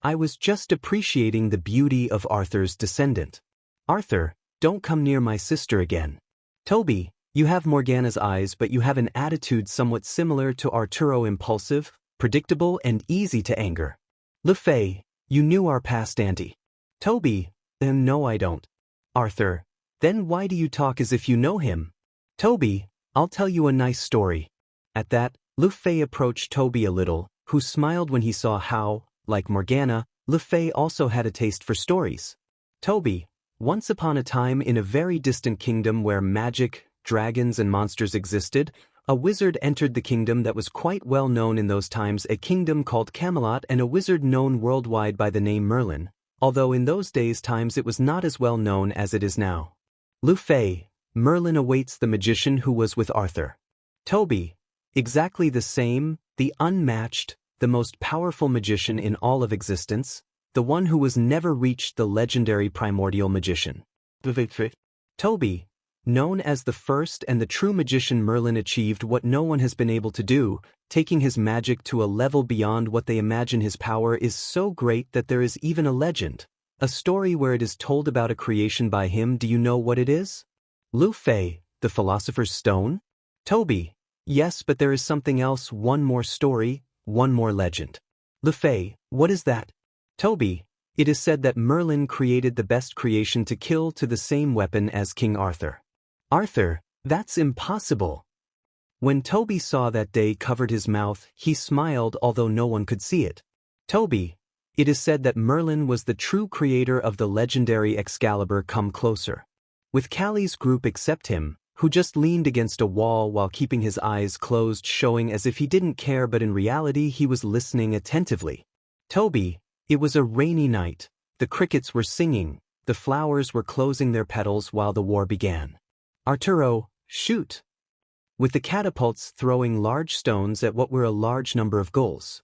I was just appreciating the beauty of Arthur's descendant. Arthur, don't come near my sister again. Toby, you have Morgana's eyes, but you have an attitude somewhat similar to Arturo, impulsive, predictable, and easy to anger. Lufei, you knew our past auntie. Toby, no I don't. Arthur, then why do you talk as if you know him? Toby, I'll tell you a nice story. At that, Lufei approached Toby a little, who smiled when he saw how, like Morgana, Lufei also had a taste for stories. Toby, once upon a time in a very distant kingdom where magic, dragons and monsters existed, a wizard entered the kingdom that was quite well known in those times, a kingdom called Camelot, and a wizard known worldwide by the name Merlin, although in those days times it was not as well known as it is now. Lufei, Merlin awaits the magician who was with Arthur. Toby, exactly the same, the unmatched, the most powerful magician in all of existence, the one who was never reached, the legendary primordial magician. Toby, known as the first and the true magician, Merlin achieved what no one has been able to do, taking his magic to a level beyond what they imagine. His power is so great that there is even a legend, a story where it is told about a creation by him. Do you know what it is? Lufei, the philosopher's stone? Toby, yes, but there is something else, one more story, one more legend. Lufei, what is that? Toby, it is said that Merlin created the best creation to kill to the same weapon as King Arthur. Arthur, that's impossible. When Toby saw that day covered his mouth, he smiled although no one could see it. Toby, it is said that Merlin was the true creator of the legendary Excalibur. Come closer. With Callie's group except him, who just leaned against a wall while keeping his eyes closed, showing as if he didn't care, but in reality he was listening attentively. Toby, it was a rainy night, the crickets were singing, the flowers were closing their petals while the war began. Arturo, shoot! With the catapults throwing large stones at what were a large number of gulls.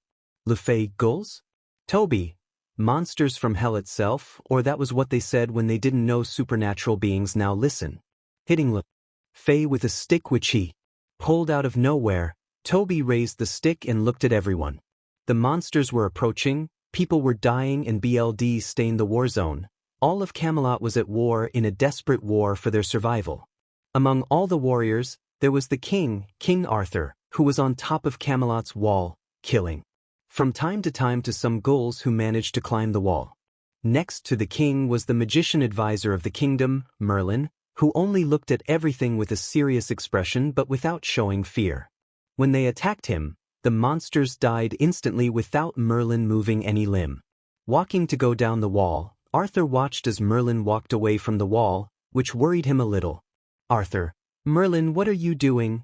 Lufei, gulls? Toby, monsters from hell itself, or that was what they said when they didn't know supernatural beings. Now listen. Hitting Lufei with a stick which he pulled out of nowhere. Toby raised the stick and looked at everyone. The monsters were approaching, people were dying, and blood stained the war zone. All of Camelot was at war, in a desperate war for their survival. Among all the warriors, there was the king, King Arthur, who was on top of Camelot's wall, killing from time to time to some ghouls who managed to climb the wall. Next to the king was the magician advisor of the kingdom, Merlin, who only looked at everything with a serious expression but without showing fear. When they attacked him, the monsters died instantly without Merlin moving any limb. Walking to go down the wall, Arthur watched as Merlin walked away from the wall, which worried him a little. Arthur, Merlin, what are you doing?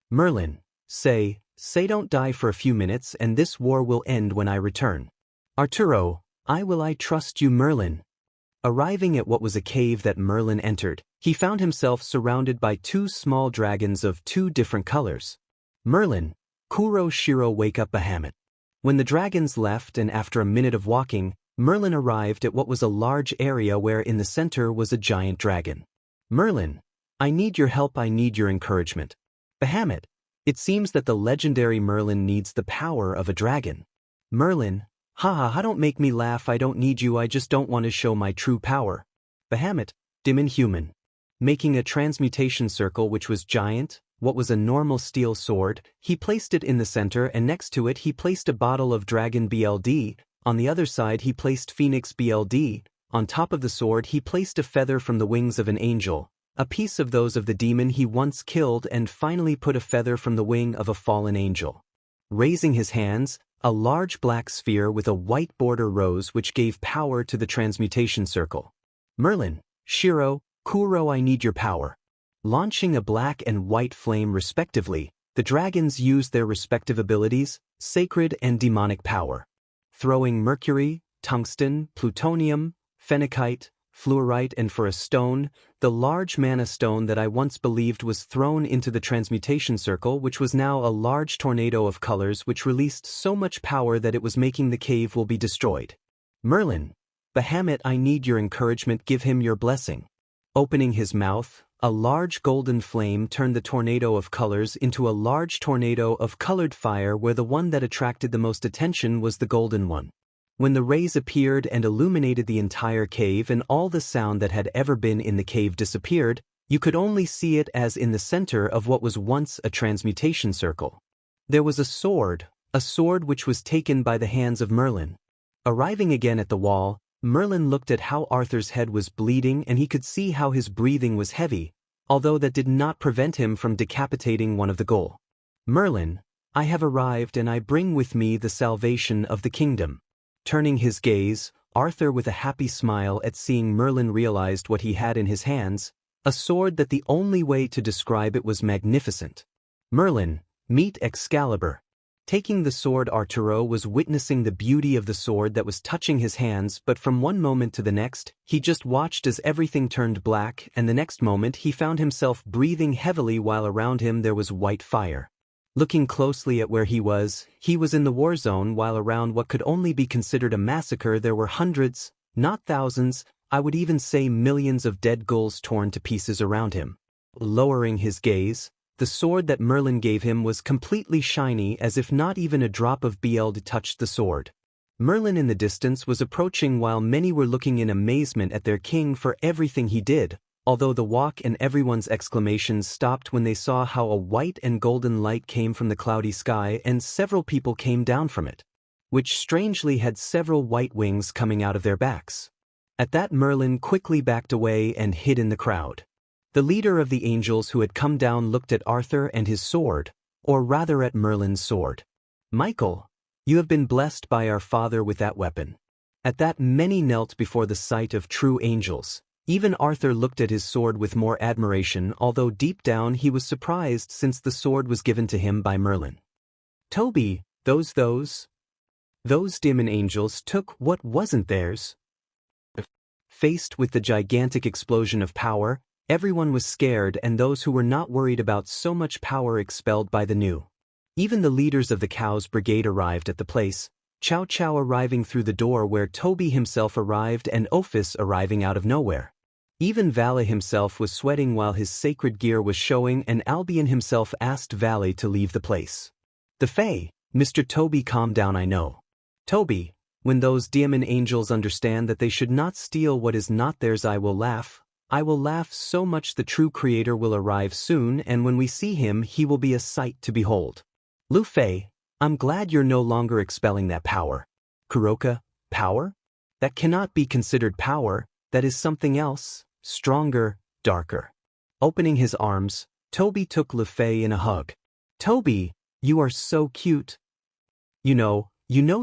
Merlin, say don't die for a few minutes and this war will end when I return. Arturo, I trust you, Merlin. Arriving at what was a cave that Merlin entered, he found himself surrounded by two small dragons of two different colors. Merlin, Kuro Shiro, wake up Bahamut. When the dragons left and after a minute of walking, Merlin arrived at what was a large area where in the center was a giant dragon. Merlin, I need your help, I need your encouragement. Bahamut, it seems that the legendary Merlin needs the power of a dragon. Merlin, haha, don't make me laugh, I don't need you, I just don't want to show my true power. Bahamut, dim and human. Making a transmutation circle which was giant, what was a normal steel sword, he placed it in the center and next to it he placed a bottle of dragon blood, on the other side he placed phoenix blood, on top of the sword he placed a feather from the wings of an angel, a piece of those of the demon he once killed, and finally put a feather from the wing of a fallen angel. Raising his hands, a large black sphere with a white border rose which gave power to the transmutation circle. Merlin, Shiro, Kuro, I need your power. Launching a black and white flame respectively, the dragons used their respective abilities, sacred and demonic power. Throwing mercury, tungsten, plutonium, phenakite, fluorite, and for a stone, the large Manna stone that I once believed was thrown into the transmutation circle, which was now a large tornado of colors which released so much power that it was making the cave will be destroyed. Merlin, Bahamut, I need your encouragement, give him your blessing. Opening his mouth, a large golden flame turned the tornado of colors into a large tornado of colored fire, where the one that attracted the most attention was the golden one. When the rays appeared and illuminated the entire cave and all the sound that had ever been in the cave disappeared, you could only see it as in the center of what was once a transmutation circle. There was a sword which was taken by the hands of Merlin. Arriving again at the wall, Merlin looked at how Arthur's head was bleeding, and he could see how his breathing was heavy, although that did not prevent him from decapitating one of the ghoul. Merlin, I have arrived, and I bring with me the salvation of the kingdom. Turning his gaze, Arthur, with a happy smile at seeing Merlin, realized what he had in his hands, a sword that the only way to describe it was magnificent. Merlin, meet Excalibur. Taking the sword, Arturo was witnessing the beauty of the sword that was touching his hands, but from one moment to the next, he just watched as everything turned black, and the next moment he found himself breathing heavily while around him there was white fire. Looking closely at where he was in the war zone, while around what could only be considered a massacre there were hundreds, not thousands, I would even say millions of dead ghouls torn to pieces around him. Lowering his gaze, the sword that Merlin gave him was completely shiny, as if not even a drop of blood touched the sword. Merlin in the distance was approaching, while many were looking in amazement at their king for everything he did, although the walk and everyone's exclamations stopped when they saw how a white and golden light came from the cloudy sky and several people came down from it, which strangely had several white wings coming out of their backs. At that, Merlin quickly backed away and hid in the crowd. The leader of the angels who had come down looked at Arthur and his sword, or rather at Merlin's sword. Michael, you have been blessed by our father with that weapon. At that, many knelt before the sight of true angels. Even Arthur looked at his sword with more admiration, although deep down he was surprised since the sword was given to him by Merlin. Toby, those demon angels took what wasn't theirs. Faced with the gigantic explosion of power, everyone was scared, and those who were not worried about so much power expelled by the new. Even the leaders of the Cows Brigade arrived at the place, Chow Chow arriving through the door where Toby himself arrived, and Ophis arriving out of nowhere. Even Valet himself was sweating while his sacred gear was showing, and Albion himself asked Valet to leave the place. The Fae, Mr. Toby, calm down, I know. Toby, when those demon angels understand that they should not steal what is not theirs, I will laugh so much. The true creator will arrive soon, and when we see him he will be a sight to behold. Lu Fei, I'm glad you're no longer expelling that power. Kuroka, power? That cannot be considered power, that is something else, stronger, darker. Opening his arms, Toby took Lu Fei in a hug. Toby, you are so cute. You know,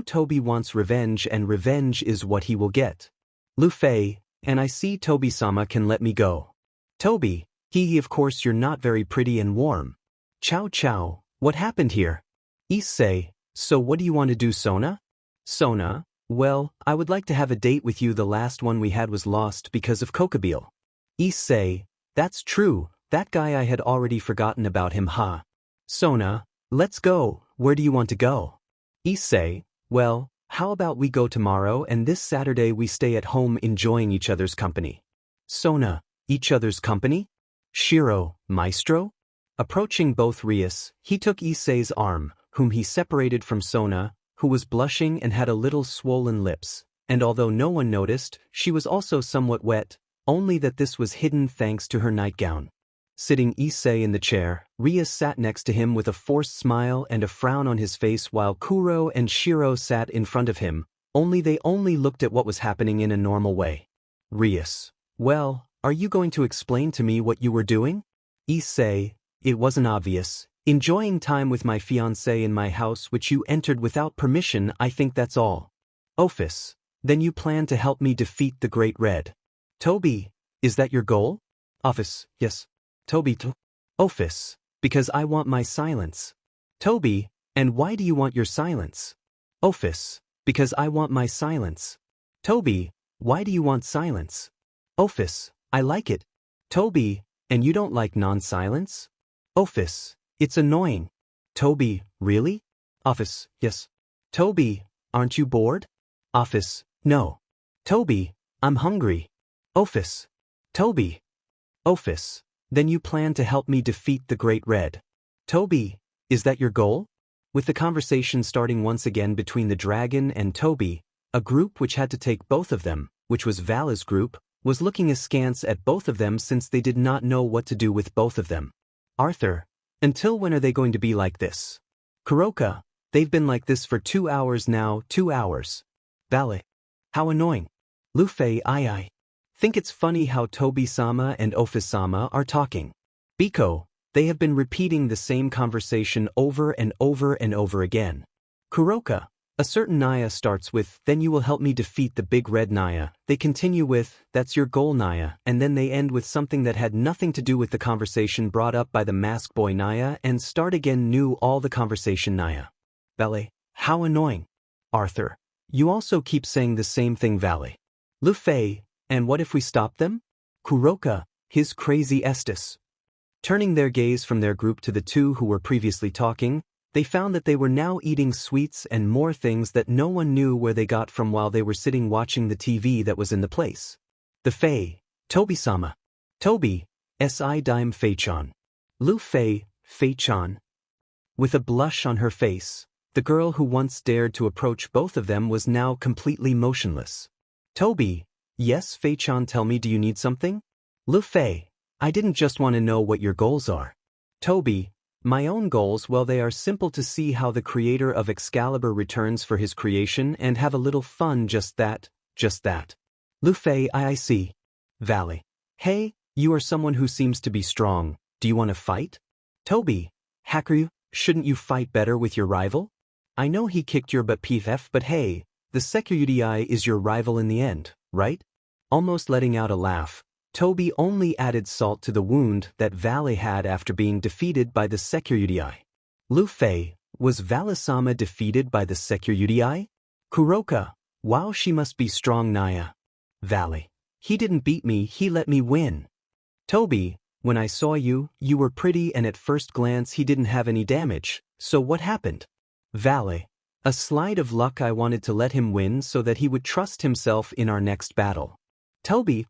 Toby wants revenge, and revenge is what he will get. Lu Fei, and I see Toby-sama can let me go. Toby, of course you're not very pretty and warm. Chow Chow, what happened here? Issei, so what do you want to do, Sona? Sona, well, I would like to have a date with you. The last one we had was lost because of Kokabeel. Issei, that's true, that guy, I had already forgotten about him, huh? Sona, let's go, where do you want to go? Issei, well, how about we go tomorrow, and this Saturday we stay at home enjoying each other's company. Sona, each other's company? Shiro, Maestro? Approaching both Rias, he took Issei's arm, whom he separated from Sona, who was blushing and had a little swollen lips, and although no one noticed, she was also somewhat wet, only that this was hidden thanks to her nightgown. Sitting Issei in the chair, Rias sat next to him with a forced smile and a frown on his face, while Kuro and Shiro sat in front of him, only they only looked at what was happening in a normal way. Rias, well, are you going to explain to me what you were doing? Issei, it wasn't obvious. Enjoying time with my fiance in my house, which you entered without permission, I think that's all. Ophis, then you plan to help me defeat the Great Red. Toby, is that your goal? Ophis, yes. Toby, Ophis, because I want my silence. Toby, and why do you want your silence? Ophis, because I want my silence. Toby, why do you want silence? Office, I like it. Toby, and you don't like non-silence? Office, it's annoying. Toby, really? Office, yes. Toby, aren't you bored? Office, no. Toby, I'm hungry. Office. Toby. Office, then you plan to help me defeat the Great Red. Toby, is that your goal? With the conversation starting once again between the dragon and Toby, a group which had to take both of them, which was Vala's group, was looking askance at both of them since they did not know what to do with both of them. Arthur, until when are they going to be like this? Kuroka, they've been like this for 2 hours now, 2 hours. Vala, how annoying. Luffy, I think it's funny how Tobi-sama and Office-sama are talking. Biko, they have been repeating the same conversation over and over and over again. Kuroka, a certain Naya starts with, then you will help me defeat the big red Naya. They continue with, that's your goal Naya, and then they end with something that had nothing to do with the conversation brought up by the mask boy Naya and start again new all the conversation Naya. Valet, how annoying. Arthur, you also keep saying the same thing Valet. Luffy, and what if we stop them? Kuroka, his crazy Estes. Turning their gaze from their group to the two who were previously talking, they found that they were now eating sweets and more things that no one knew where they got from while they were sitting watching the TV that was in the place. The Fae, Tobi-sama. Tobi, S.I. Dime Fei-chan. Luffy, Fei-chan. With a blush on her face, the girl who once dared to approach both of them was now completely motionless. Tobi, yes Fei-chan, tell me, do you need something? Luffy, I didn't just want to know what your goals are. Tobi, my own goals, well, they are simple: to see how the creator of Excalibur returns for his creation and have a little fun, just that. Luffy, I see. Valley, hey, you are someone who seems to be strong, do you want to fight? Tobi, Hakuryu, shouldn't you fight better with your rival? I know he kicked your butt PF, but hey, the Security is your rival in the end, right? Almost letting out a laugh, Tobi only added salt to the wound that Valley had after being defeated by the Security. Luffy, was Vala-sama defeated by the Security? Kuroka, wow, she must be strong Naya. Valley, he didn't beat me, he let me win. Tobi, when I saw you, you were pretty and at first glance he didn't have any damage, so what happened? Valley, a slide of luck, I wanted to let him win so that he would trust himself in our next battle. Tobi,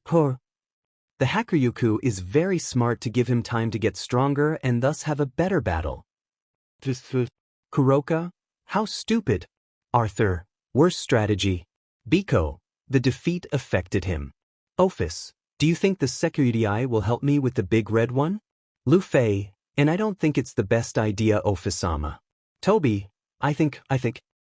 the Hakuryuku is very smart to give him time to get stronger and thus have a better battle. Kuroka, how stupid. Arthur, worse strategy. Biko, the defeat affected him. Office, do you think the Security will help me with the big red one? Luffy, and I don't think it's the best idea, Office-sama. Tobi, I think.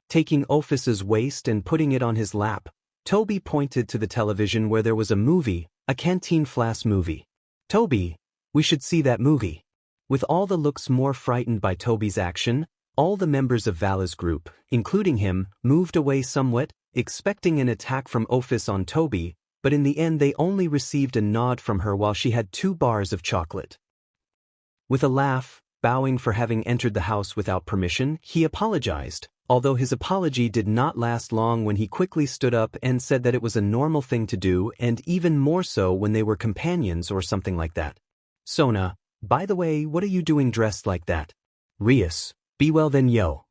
Taking Office's waist and putting it on his lap, Tobi pointed to the television where there was a movie, a Canteen Flask movie. Tobi, we should see that movie. With all the looks more frightened by Tobi's action, all the members of Vala's group, including him, moved away somewhat, expecting an attack from Office on Tobi, but in the end they only received a nod from her while she had 2 bars of chocolate. With a laugh, bowing for having entered the house without permission, he apologized, although his apology did not last long when he quickly stood up and said that it was a normal thing to do, and even more so when they were companions or something like that. Sona, by the way, what are you doing dressed like that? Rias, be well then yo.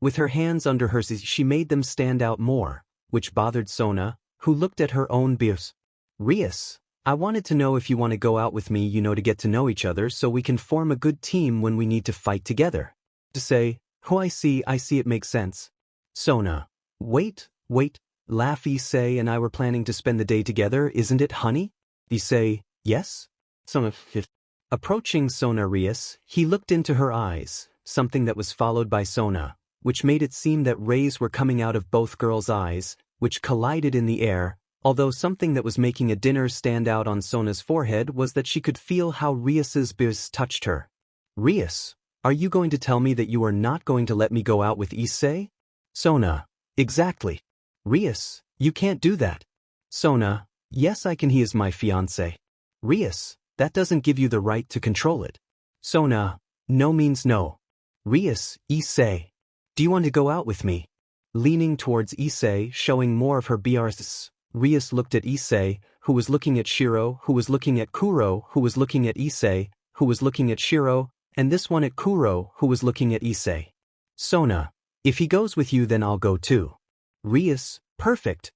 With her hands under hers she made them stand out more, which bothered Sona, who looked at her own bios. Rias, I wanted to know if you want to go out with me, to get to know each other so we can form a good team when we need to fight together. To say, oh, I see, it makes sense. Sona, wait, laugh. Issei and I were planning to spend the day together, isn't it, honey? Issei, yes? Sona, approaching Sona Rias, he looked into her eyes, something that was followed by Sona, which made it seem that rays were coming out of both girls' eyes, which collided in the air, although something that was making a dinner stand out on Sona's forehead was that she could feel how Rias's biz touched her. Rias, are you going to tell me that you are not going to let me go out with Issei? Sona, exactly. Rias, you can't do that. Sona, yes I can, he is my fiance. Rias, that doesn't give you the right to control it. Sona, no means no. Rias, Issei, do you want to go out with me? Leaning towards Issei, showing more of her BRs. Rias looked at Issei, who was looking at Shiro, who was looking at Kuro, who was looking at Issei, who was looking at Shiro, and this one at Kuro, who was looking at Issei. Sona, if he goes with you then I'll go too. Rias, perfect.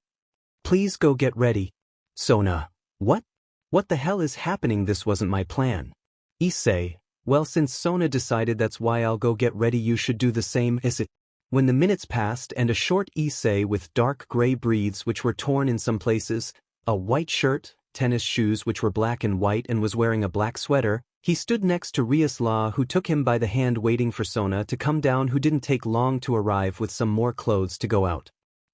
Please go get ready. Sona, what? What the hell is happening? This wasn't my plan. Issei, well, since Sona decided that's why I'll go get ready, you should do the same. Is it? When the minutes passed and a short Issei with dark gray breeds which were torn in some places, a white shirt, tennis shoes which were black and white and was wearing a black sweater, he stood next to Rias Law, who took him by the hand waiting for Sona to come down, who didn't take long to arrive with some more clothes to go out.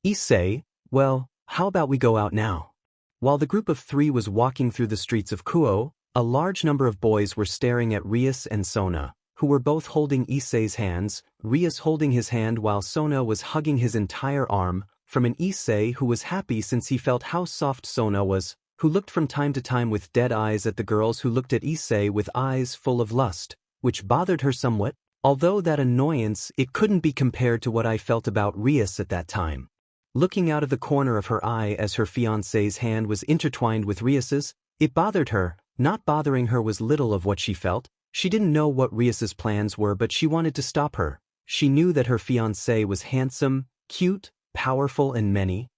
Issei, well, how about we go out now? While the group of 3 was walking through the streets of Kuo, a large number of boys were staring at Rias and Sona, who were both holding Issei's hands, Rias holding his hand while Sona was hugging his entire arm, from an Issei who was happy since he felt how soft Sona was, who looked from time to time with dead eyes at the girls, who looked at Issei with eyes full of lust, which bothered her somewhat, although that annoyance it couldn't be compared to what I felt about Rias at that time. Looking out of the corner of her eye as her fiance's hand was intertwined with Rias's, it bothered her. Not bothering her was little of what she felt. She didn't know what Rias's plans were, but she wanted to stop her. She knew that her fiancé was handsome, cute, powerful, and many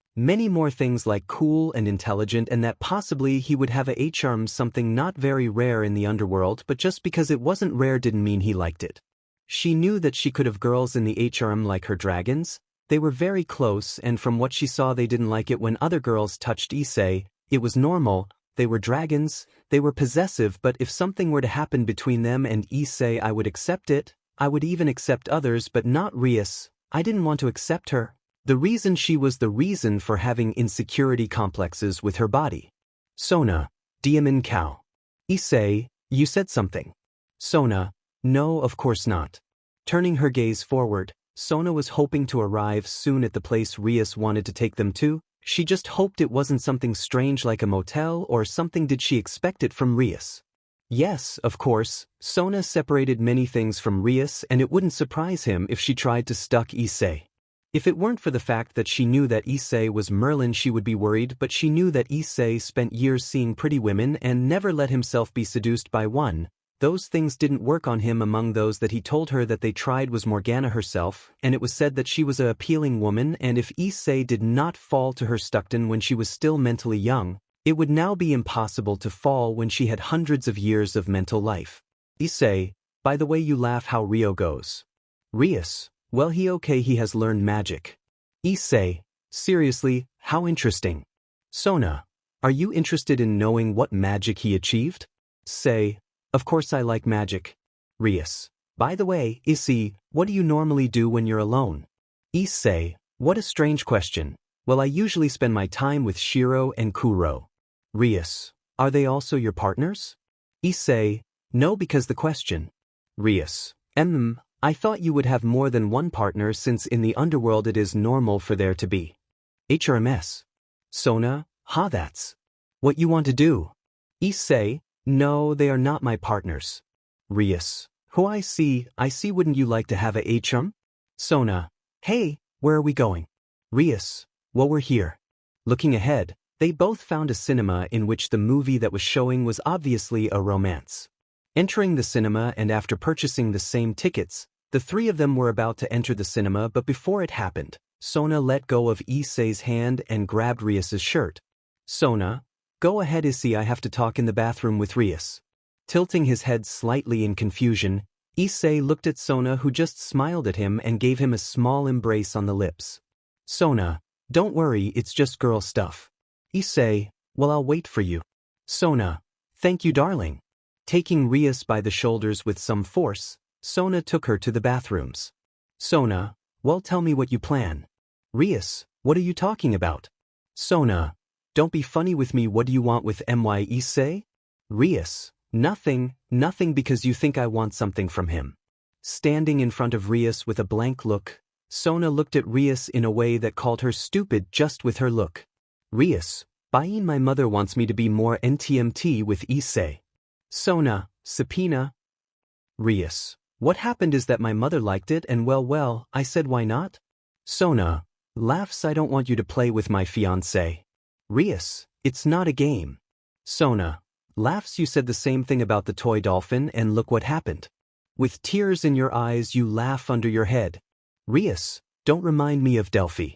more things like cool and intelligent, and that possibly he would have a charm, something not very rare in the underworld, but just because it wasn't rare didn't mean he liked it. She knew that she could have girls in the HRM like her dragons. They were very close, and from what she saw they didn't like it when other girls touched Issei. It was normal. They were dragons, they were possessive, but if something were to happen between them and Issei, I would accept it. I would even accept others, but not Rias. I didn't want to accept her. The reason she was the reason for having insecurity complexes with her body. Sona, Diamond Cow. Issei, you said something. Sona, no, of course not. Turning her gaze forward, Sona was hoping to arrive soon at the place Rias wanted to take them to. She just hoped it wasn't something strange like a motel or something. Did she expect it from Rias? Yes, of course. Sona separated many things from Rias, and it wouldn't surprise him if she tried to stalk Issei. If it weren't for the fact that she knew that Issei was Merlin, she would be worried, but she knew that Issei spent years seeing pretty women and never let himself be seduced by one. Those things didn't work on him. Among those that he told her that they tried was Morgana herself, and it was said that she was an appealing woman, and if Issei did not fall to her Stuckton when she was still mentally young, it would now be impossible to fall when she had hundreds of years of mental life. Issei, by the way you laugh, how Rio goes? Rias, well he has learned magic. Issei, seriously, how interesting. Sona, are you interested in knowing what magic he achieved? Say, of course I like magic. Rias, by the way, Issei, what do you normally do when you're alone? Issei, what a strange question. Well, I usually spend my time with Shiro and Kuro. Rias, are they also your partners? Issei, no, because the question. Rias, I thought you would have more than one partner since in the underworld it is normal for there to be. HRMS. Sona, that's what you want to do. Issei, no, they are not my partners. Rias, who I see, wouldn't you like to have a HRM? Sona, hey, where are we going? Rias, well, we're here. Looking ahead, they both found a cinema in which the movie that was showing was obviously a romance. Entering the cinema and after purchasing the same tickets, the 3 of them were about to enter the cinema, but before it happened, Sona let go of Issei's hand and grabbed Rias's shirt. Sona, go ahead Issei, I have to talk in the bathroom with Rias. Tilting his head slightly in confusion, Issei looked at Sona, who just smiled at him and gave him a small embrace on the lips. Sona, don't worry, it's just girl stuff. Issei, well, I'll wait for you. Sona, thank you darling. Taking Rias by the shoulders with some force, Sona took her to the bathrooms. Sona, well, tell me what you plan. Rias, what are you talking about? Sona, don't be funny with me, what do you want with my Issei? Rias, nothing, because you think I want something from him. Standing in front of Rias with a blank look, Sona looked at Rias in a way that called her stupid just with her look. Rias, my mother wants me to be more NTMT with Issei. Sona, subpoena. Rias, what happened is that my mother liked it and well, I said why not? Sona, laughs, I don't want you to play with my fiancé. Rias, it's not a game. Sona laughs. You said the same thing about the toy dolphin and look what happened. With tears in your eyes you laugh under your head. Rias, don't remind me of Delphi.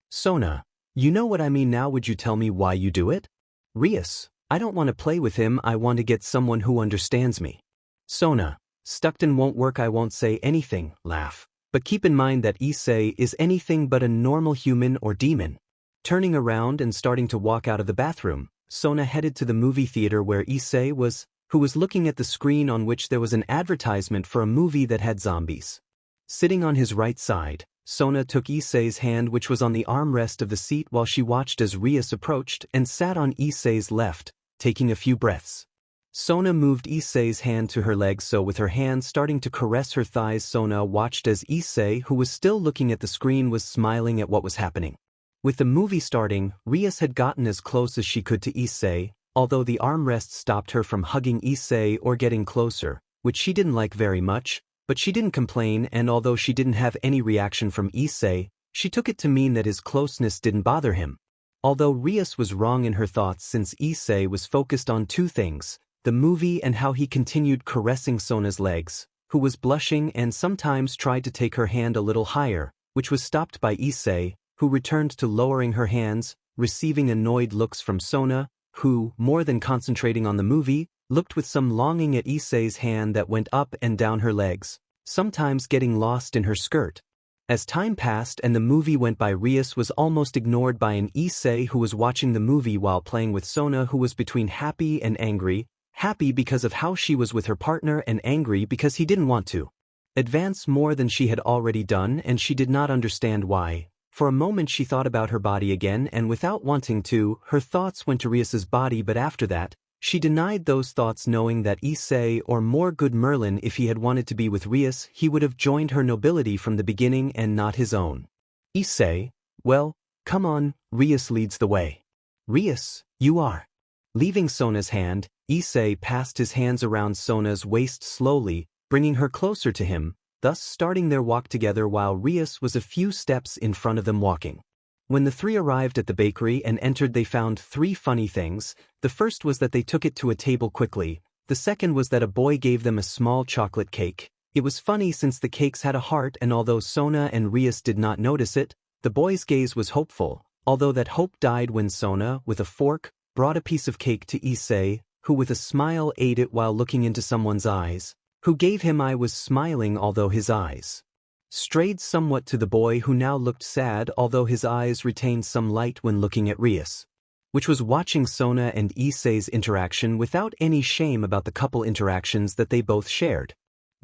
Sona, you know what I mean now, would you tell me why you do it? Rias, I don't want to play with him, I want to get someone who understands me. Sona, Stuckton won't work, I won't say anything, laugh. But keep in mind that Issei is anything but a normal human or demon. Turning around and starting to walk out of the bathroom, Sona headed to the movie theater where Issei was, who was looking at the screen on which there was an advertisement for a movie that had zombies. Sitting on his right side, Sona took Issei's hand, which was on the armrest of the seat, while she watched as Rias approached and sat on Issei's left, taking a few breaths. Sona moved Issei's hand to her leg, so with her hand starting to caress her thighs, Sona watched as Issei, who was still looking at the screen, was smiling at what was happening. With the movie starting, Rias had gotten as close as she could to Issei, although the armrest stopped her from hugging Issei or getting closer, which she didn't like very much, but she didn't complain, and although she didn't have any reaction from Issei, she took it to mean that his closeness didn't bother him. Although Rias was wrong in her thoughts, since Issei was focused on two things, the movie and how he continued caressing Sona's legs, who was blushing and sometimes tried to take her hand a little higher, which was stopped by Issei, who returned to lowering her hands, receiving annoyed looks from Sona, who, more than concentrating on the movie, looked with some longing at Issei's hand that went up and down her legs, sometimes getting lost in her skirt. As time passed and the movie went by, Rias was almost ignored by an Issei who was watching the movie while playing with Sona, who was between happy and angry, happy because of how she was with her partner and angry because he didn't want to advance more than she had already done, and she did not understand why. For a moment she thought about her body again, and without wanting to, her thoughts went to Rias's body, but after that, she denied those thoughts, knowing that Issei, or more good Merlin, if he had wanted to be with Rias, he would have joined her nobility from the beginning and not his own. Issei, well, come on, Rias leads the way. Rias, you are. Leaving Sona's hand, Issei passed his hands around Sona's waist slowly, bringing her closer to him, thus starting their walk together while Rias was a few steps in front of them walking. When the three arrived at the bakery and entered, they found three funny things. The first was that they took it to a table quickly. The second was that a boy gave them a small chocolate cake. It was funny since the cakes had a heart, and although Sona and Rias did not notice it, the boy's gaze was hopeful, although that hope died when Sona, with a fork, brought a piece of cake to Issei, who with a smile ate it while looking into someone's eyes, who gave him I was smiling, although his eyes strayed somewhat to the boy, who now looked sad, although his eyes retained some light when looking at Rias, which was watching Sona and Issei's interaction without any shame about the couple interactions that they both shared.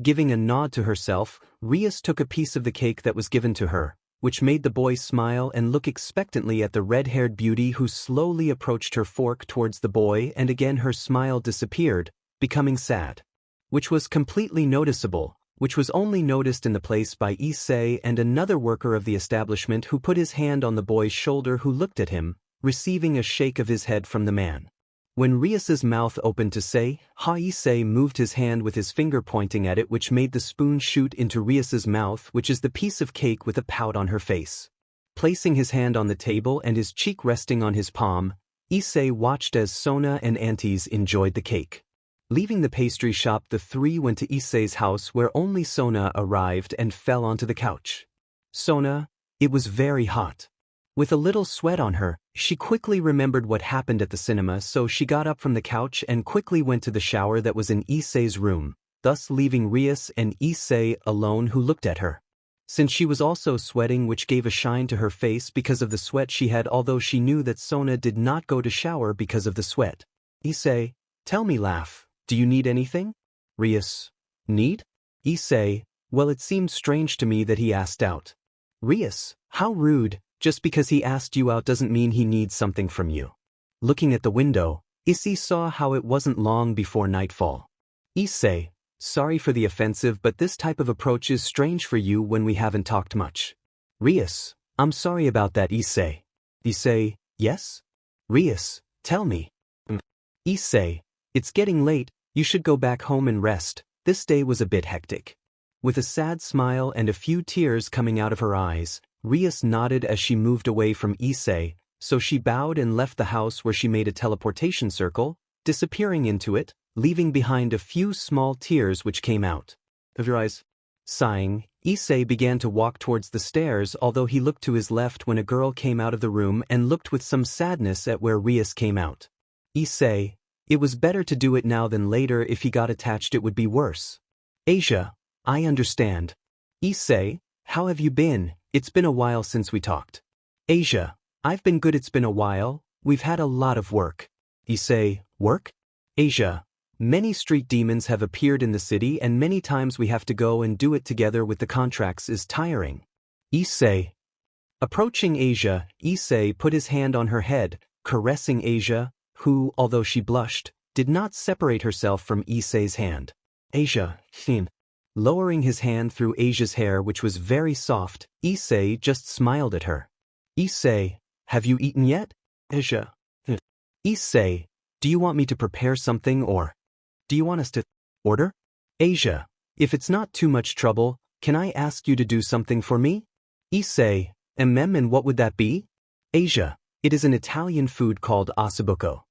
Giving a nod to herself, Rias took a piece of the cake that was given to her, which made the boy smile and look expectantly at the red-haired beauty, who slowly approached her fork towards the boy, and again her smile disappeared, becoming sad, which was completely noticeable, which was only noticed in the place by Issei and another worker of the establishment, who put his hand on the boy's shoulder, who looked at him, receiving a shake of his head from the man. When Rias's mouth opened to say, "Ha," Issei moved his hand with his finger pointing at it, which made the spoon shoot into Rias's mouth, which is the piece of cake, with a pout on her face. Placing his hand on the table and his cheek resting on his palm, Issei watched as Sona and aunties enjoyed the cake. Leaving the pastry shop, the three went to Issei's house, where only Sona arrived and fell onto the couch. Sona, it was very hot. With a little sweat on her, she quickly remembered what happened at the cinema, so she got up from the couch and quickly went to the shower that was in Issei's room, thus leaving Rias and Issei alone, who looked at her. Since she was also sweating, which gave a shine to her face because of the sweat she had, although she knew that Sona did not go to shower because of the sweat. Issei, tell me, laugh. Do you need anything? Rias, need? Issei, well, it seemed strange to me that he asked out. Rias, how rude, just because he asked you out doesn't mean he needs something from you. Looking at the window, Issei saw how it wasn't long before nightfall. Issei, sorry for the offensive, but this type of approach is strange for you when we haven't talked much. Rias, I'm sorry about that, Issei. Issei, yes? Rias, tell me. Issei, it's getting late, you should go back home and rest, this day was a bit hectic. With a sad smile and a few tears coming out of her eyes, Rias nodded as she moved away from Issei, so she bowed and left the house where she made a teleportation circle, disappearing into it, leaving behind a few small tears which came out of her eyes. Sighing, Issei began to walk towards the stairs, although he looked to his left when a girl came out of the room and looked with some sadness at where Rias came out. Issei, it was better to do it now than later. If he got attached it would be worse. Asia, I understand. Issei, how have you been? It's been a while since we talked. Asia, I've been good. It's been a while. We've had a lot of work. Issei, work? Asia, many street demons have appeared in the city and many times we have to go and do it together with the contracts is tiring. Issei. Approaching Asia, Issei put his hand on her head, caressing Asia, who, although she blushed, did not separate herself from Issei's hand. Asia, lowering his hand through Asia's hair which was very soft, Issei just smiled at her. Issei, have you eaten yet? Asia. Issei, do you want me to prepare something or do you want us to order? Asia, if it's not too much trouble, can I ask you to do something for me? Issei, and what would that be? Asia, it is an Italian food called ossobuco.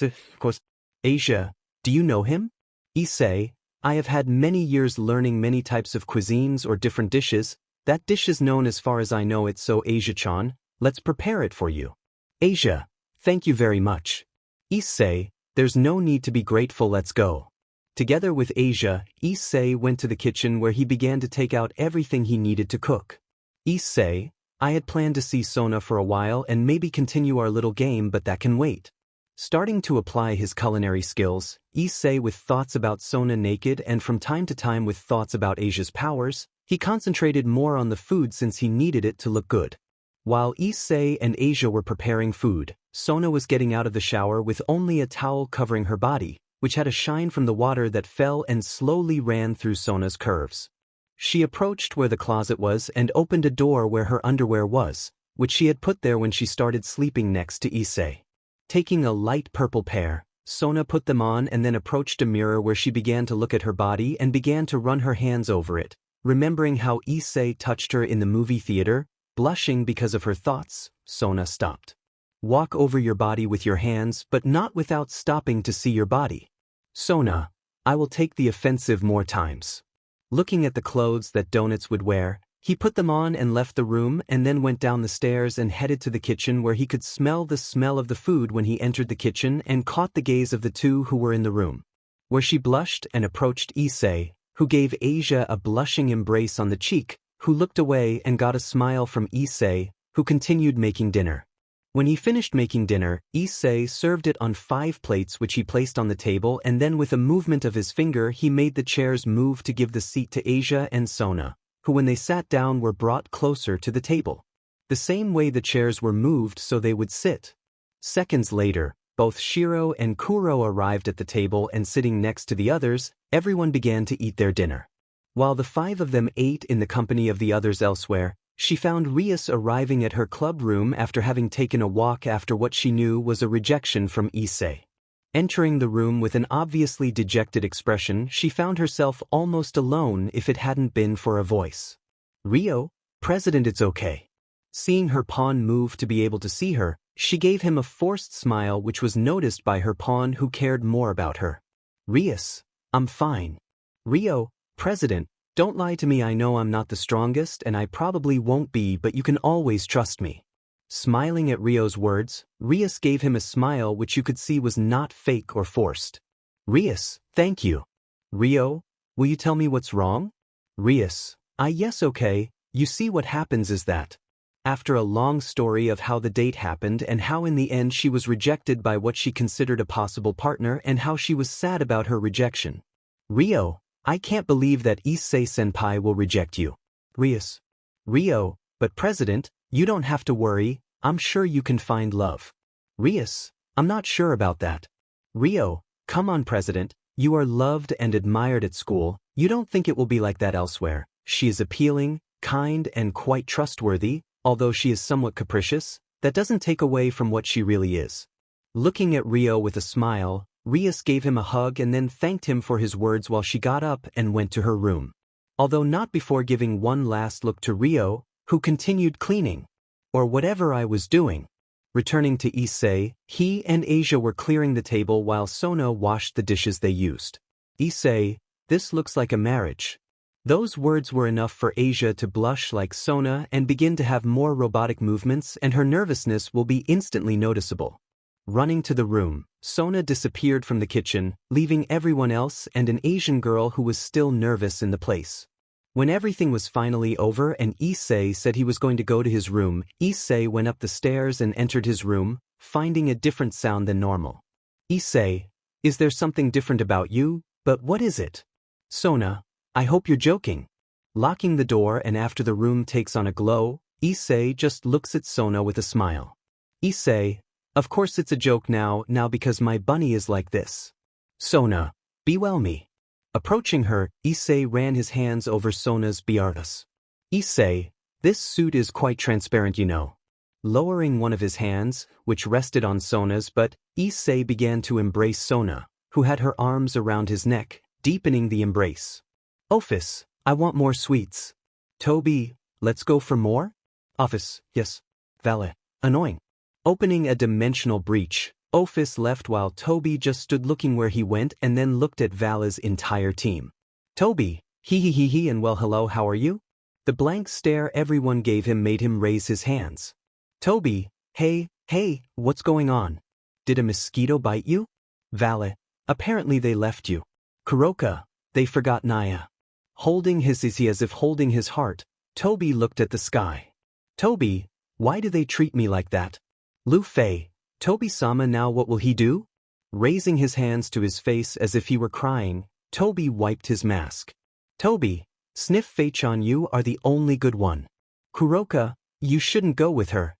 Of course. Asia, do you know him? Issei, I have had many years learning many types of cuisines or different dishes. That dish is known as far as I know it, so Asia-chan, let's prepare it for you. Asia, thank you very much. Issei, there's no need to be grateful, let's go. Together with Asia, Issei went to the kitchen where he began to take out everything he needed to cook. Issei, I had planned to see Sona for a while and maybe continue our little game, but that can wait. Starting to apply his culinary skills, Issei with thoughts about Sona naked and from time to time with thoughts about Asia's powers, he concentrated more on the food since he needed it to look good. While Issei and Asia were preparing food, Sona was getting out of the shower with only a towel covering her body, which had a shine from the water that fell and slowly ran through Sona's curves. She approached where the closet was and opened a door where her underwear was, which she had put there when she started sleeping next to Issei. Taking a light purple pair, Sona put them on and then approached a mirror where she began to look at her body and began to run her hands over it, remembering how Issei touched her in the movie theater. Blushing because of her thoughts, Sona stopped. Walk over your body with your hands but not without stopping to see your body. Sona, I will take the offensive more times. Looking at the clothes that Donuts would wear, he put them on and left the room and then went down the stairs and headed to the kitchen where he could smell the smell of the food when he entered the kitchen and caught the gaze of the two who were in the room. Where she blushed and approached Issei, who gave Asia a blushing embrace on the cheek, who looked away and got a smile from Issei, who continued making dinner. When he finished making dinner, Issei served it on 5 plates which he placed on the table and then with a movement of his finger he made the chairs move to give the seat to Asia and Sona, who when they sat down were brought closer to the table. The same way the chairs were moved so they would sit. Seconds later, both Shiro and Kuro arrived at the table and sitting next to the others, everyone began to eat their dinner. While the 5 of them ate in the company of the others elsewhere, she found Rias arriving at her club room after having taken a walk after what she knew was a rejection from Issei. Entering the room with an obviously dejected expression, she found herself almost alone if it hadn't been for a voice. Rio, President, it's okay. Seeing her pawn move to be able to see her, she gave him a forced smile which was noticed by her pawn who cared more about her. Rias, I'm fine. Rio, President, don't lie to me. I know I'm not the strongest and I probably won't be, but you can always trust me. Smiling at Rio's words, Rias gave him a smile which you could see was not fake or forced. Rias, thank you. Rio, will you tell me what's wrong? Rias, yes, okay. You see, what happens is that after a long story of how the date happened and how in the end she was rejected by what she considered a possible partner and how she was sad about her rejection. Rio, I can't believe that Issei-senpai will reject you. Rias. Rio, but President, you don't have to worry, I'm sure you can find love. Rias, I'm not sure about that. Rio, come on President, you are loved and admired at school, you don't think it will be like that elsewhere. She is appealing, kind and quite trustworthy, although she is somewhat capricious, that doesn't take away from what she really is. Looking at Rio with a smile, Rias gave him a hug and then thanked him for his words while she got up and went to her room. Although not before giving one last look to Rio, who continued cleaning. Or whatever I was doing. Returning to Issei, he and Asia were clearing the table while Sona washed the dishes they used. Issei, this looks like a marriage. Those words were enough for Asia to blush like Sona and begin to have more robotic movements, and her nervousness will be instantly noticeable. Running to the room, Sona disappeared from the kitchen, leaving everyone else and an Asian girl who was still nervous in the place. When everything was finally over and Issei said he was going to go to his room, Issei went up the stairs and entered his room, finding a different sound than normal. Issei, is there something different about you? But what is it? Sona, I hope you're joking. Locking the door and after the room takes on a glow, Issei just looks at Sona with a smile. Issei, of course it's a joke now because my bunny is like this. Sona, bewell me. Approaching her, Issei ran his hands over Sona's beards. Issei, this suit is quite transparent, you know. Lowering one of his hands, which rested on Sona's, but Issei began to embrace Sona, who had her arms around his neck, deepening the embrace. Office, I want more sweets. Toby, let's go for more? Office, yes. Valet, annoying. Opening a dimensional breach, Office left while Toby just stood looking where he went and then looked at Vala's entire team. Toby, he and well hello, how are you? The blank stare everyone gave him made him raise his hands. Toby, hey, what's going on? Did a mosquito bite you? Valet, apparently they left you. Kuroka, they forgot Naya. Holding his Issei as if holding his heart, Toby looked at the sky. Toby, why do they treat me like that? Lu Fei, Toby-sama, now what will he do? Raising his hands to his face as if he were crying, Toby wiped his mask. Toby, Sniff Fei-chan, you are the only good one. Kuroka, you shouldn't go with her.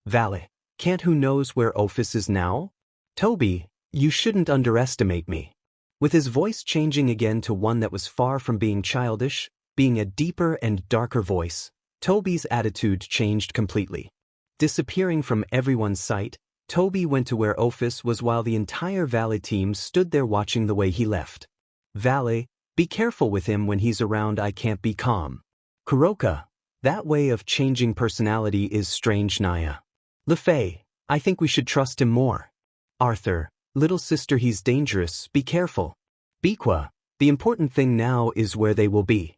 Valet, can't who knows where Office is now? Toby, you shouldn't underestimate me. With his voice changing again to one that was far from being childish, being a deeper and darker voice, Toby's attitude changed completely. Disappearing from everyone's sight, Toby went to where Office was while the entire Valet team stood there watching the way he left. Valet, be careful with him when he's around, I can't be calm. Kuroka, that way of changing personality is strange. Naya. Le Fei, I think we should trust him more. Arthur, little sister, he's dangerous, be careful. Biqua, the important thing now is where they will be.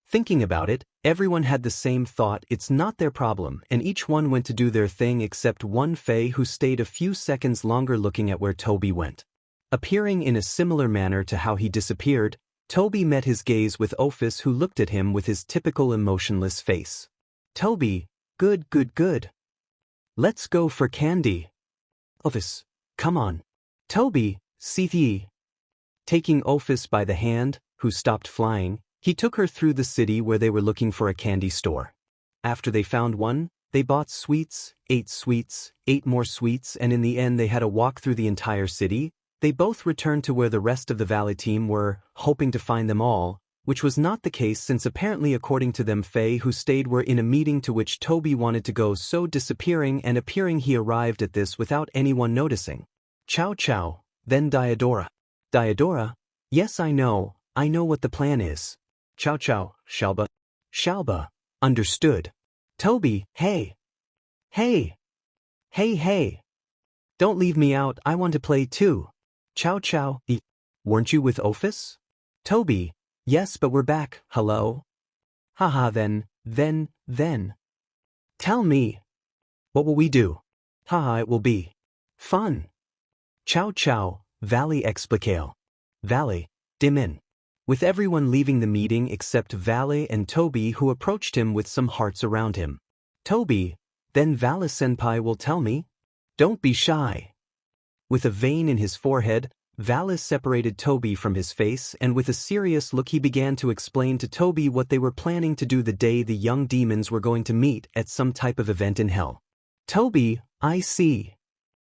Thinking about it, everyone had the same thought, it's not their problem, and each one went to do their thing except one Fei who stayed a few seconds longer looking at where Toby went. Appearing in a similar manner to how he disappeared, Toby met his gaze with Office, who looked at him with his typical emotionless face. Toby, good. Let's go for candy. Office, come on. Toby, see. Taking Office by the hand, who stopped flying, he took her through the city where they were looking for a candy store. After they found one, they bought sweets, ate more sweets, and in the end they had a walk through the entire city. They both returned to where the rest of the Valet team were, hoping to find them all, which was not the case since apparently according to them Fei who stayed were in a meeting to which Toby wanted to go, so disappearing and appearing he arrived at this without anyone noticing. Chow, then Diodora. Diodora, yes I know what the plan is. Chow, Shalba, understood. Toby, hey. Don't leave me out, I want to play too. Chow, weren't you with Office? Toby, yes, but we're back, hello? Haha, then. Tell me. What will we do? Haha, it will be fun. Chow, Valet explicale. Valet, dim in. With everyone leaving the meeting except Valet and Toby, who approached him with some hearts around him. Toby, then Valet-senpai will tell me. Don't be shy. With a vein in his forehead, Valet separated Toby from his face, and with a serious look he began to explain to Toby what they were planning to do the day the young demons were going to meet at some type of event in hell. Toby, I see.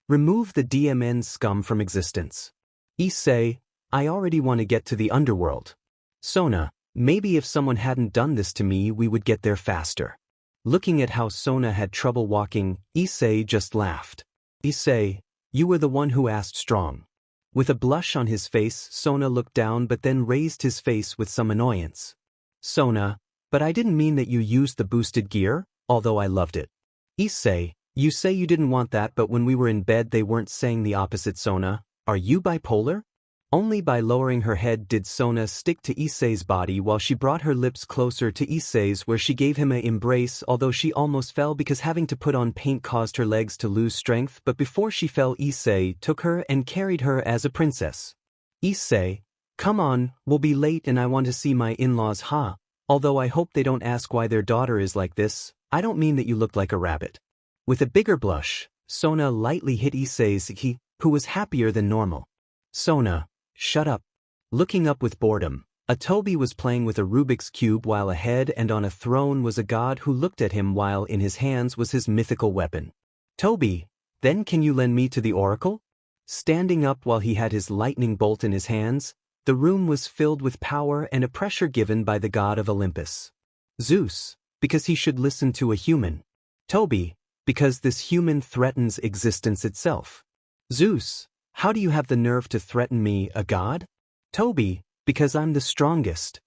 Remove the DMN scum from existence. Issei, I already want to get to the Underworld. Sona, maybe if someone hadn't done this to me we would get there faster. Looking at how Sona had trouble walking, Issei just laughed. Issei, you were the one who asked strong. With a blush on his face, Sona looked down but then raised his face with some annoyance. Sona, but I didn't mean that you used the boosted gear, although I loved it. Issei, You say you didn't want that, but when we were in bed they weren't saying the opposite. Sona, are you bipolar? Only by lowering her head did Sona stick to Issei's body while she brought her lips closer to Issei's, where she gave him an embrace, although she almost fell because having to put on paint caused her legs to lose strength. But before she fell, Issei took her and carried her as a princess. Issei, come on, we'll be late and I want to see my in-laws. Although I hope they don't ask why their daughter is like this. I don't mean that you look like a rabbit. With a bigger blush, Sona lightly hit Issei's he, who was happier than normal. Sona, shut up. Looking up with boredom, a Toby was playing with a Rubik's Cube while ahead and on a throne was a god who looked at him while in his hands was his mythical weapon. Toby, then can you lend me to the oracle? Standing up while he had his lightning bolt in his hands, the room was filled with power and a pressure given by the god of Olympus. Zeus, because he should listen to a human. Toby, because this human threatens existence itself. Zeus, how do you have the nerve to threaten me, a god? Toby, because I'm the strongest.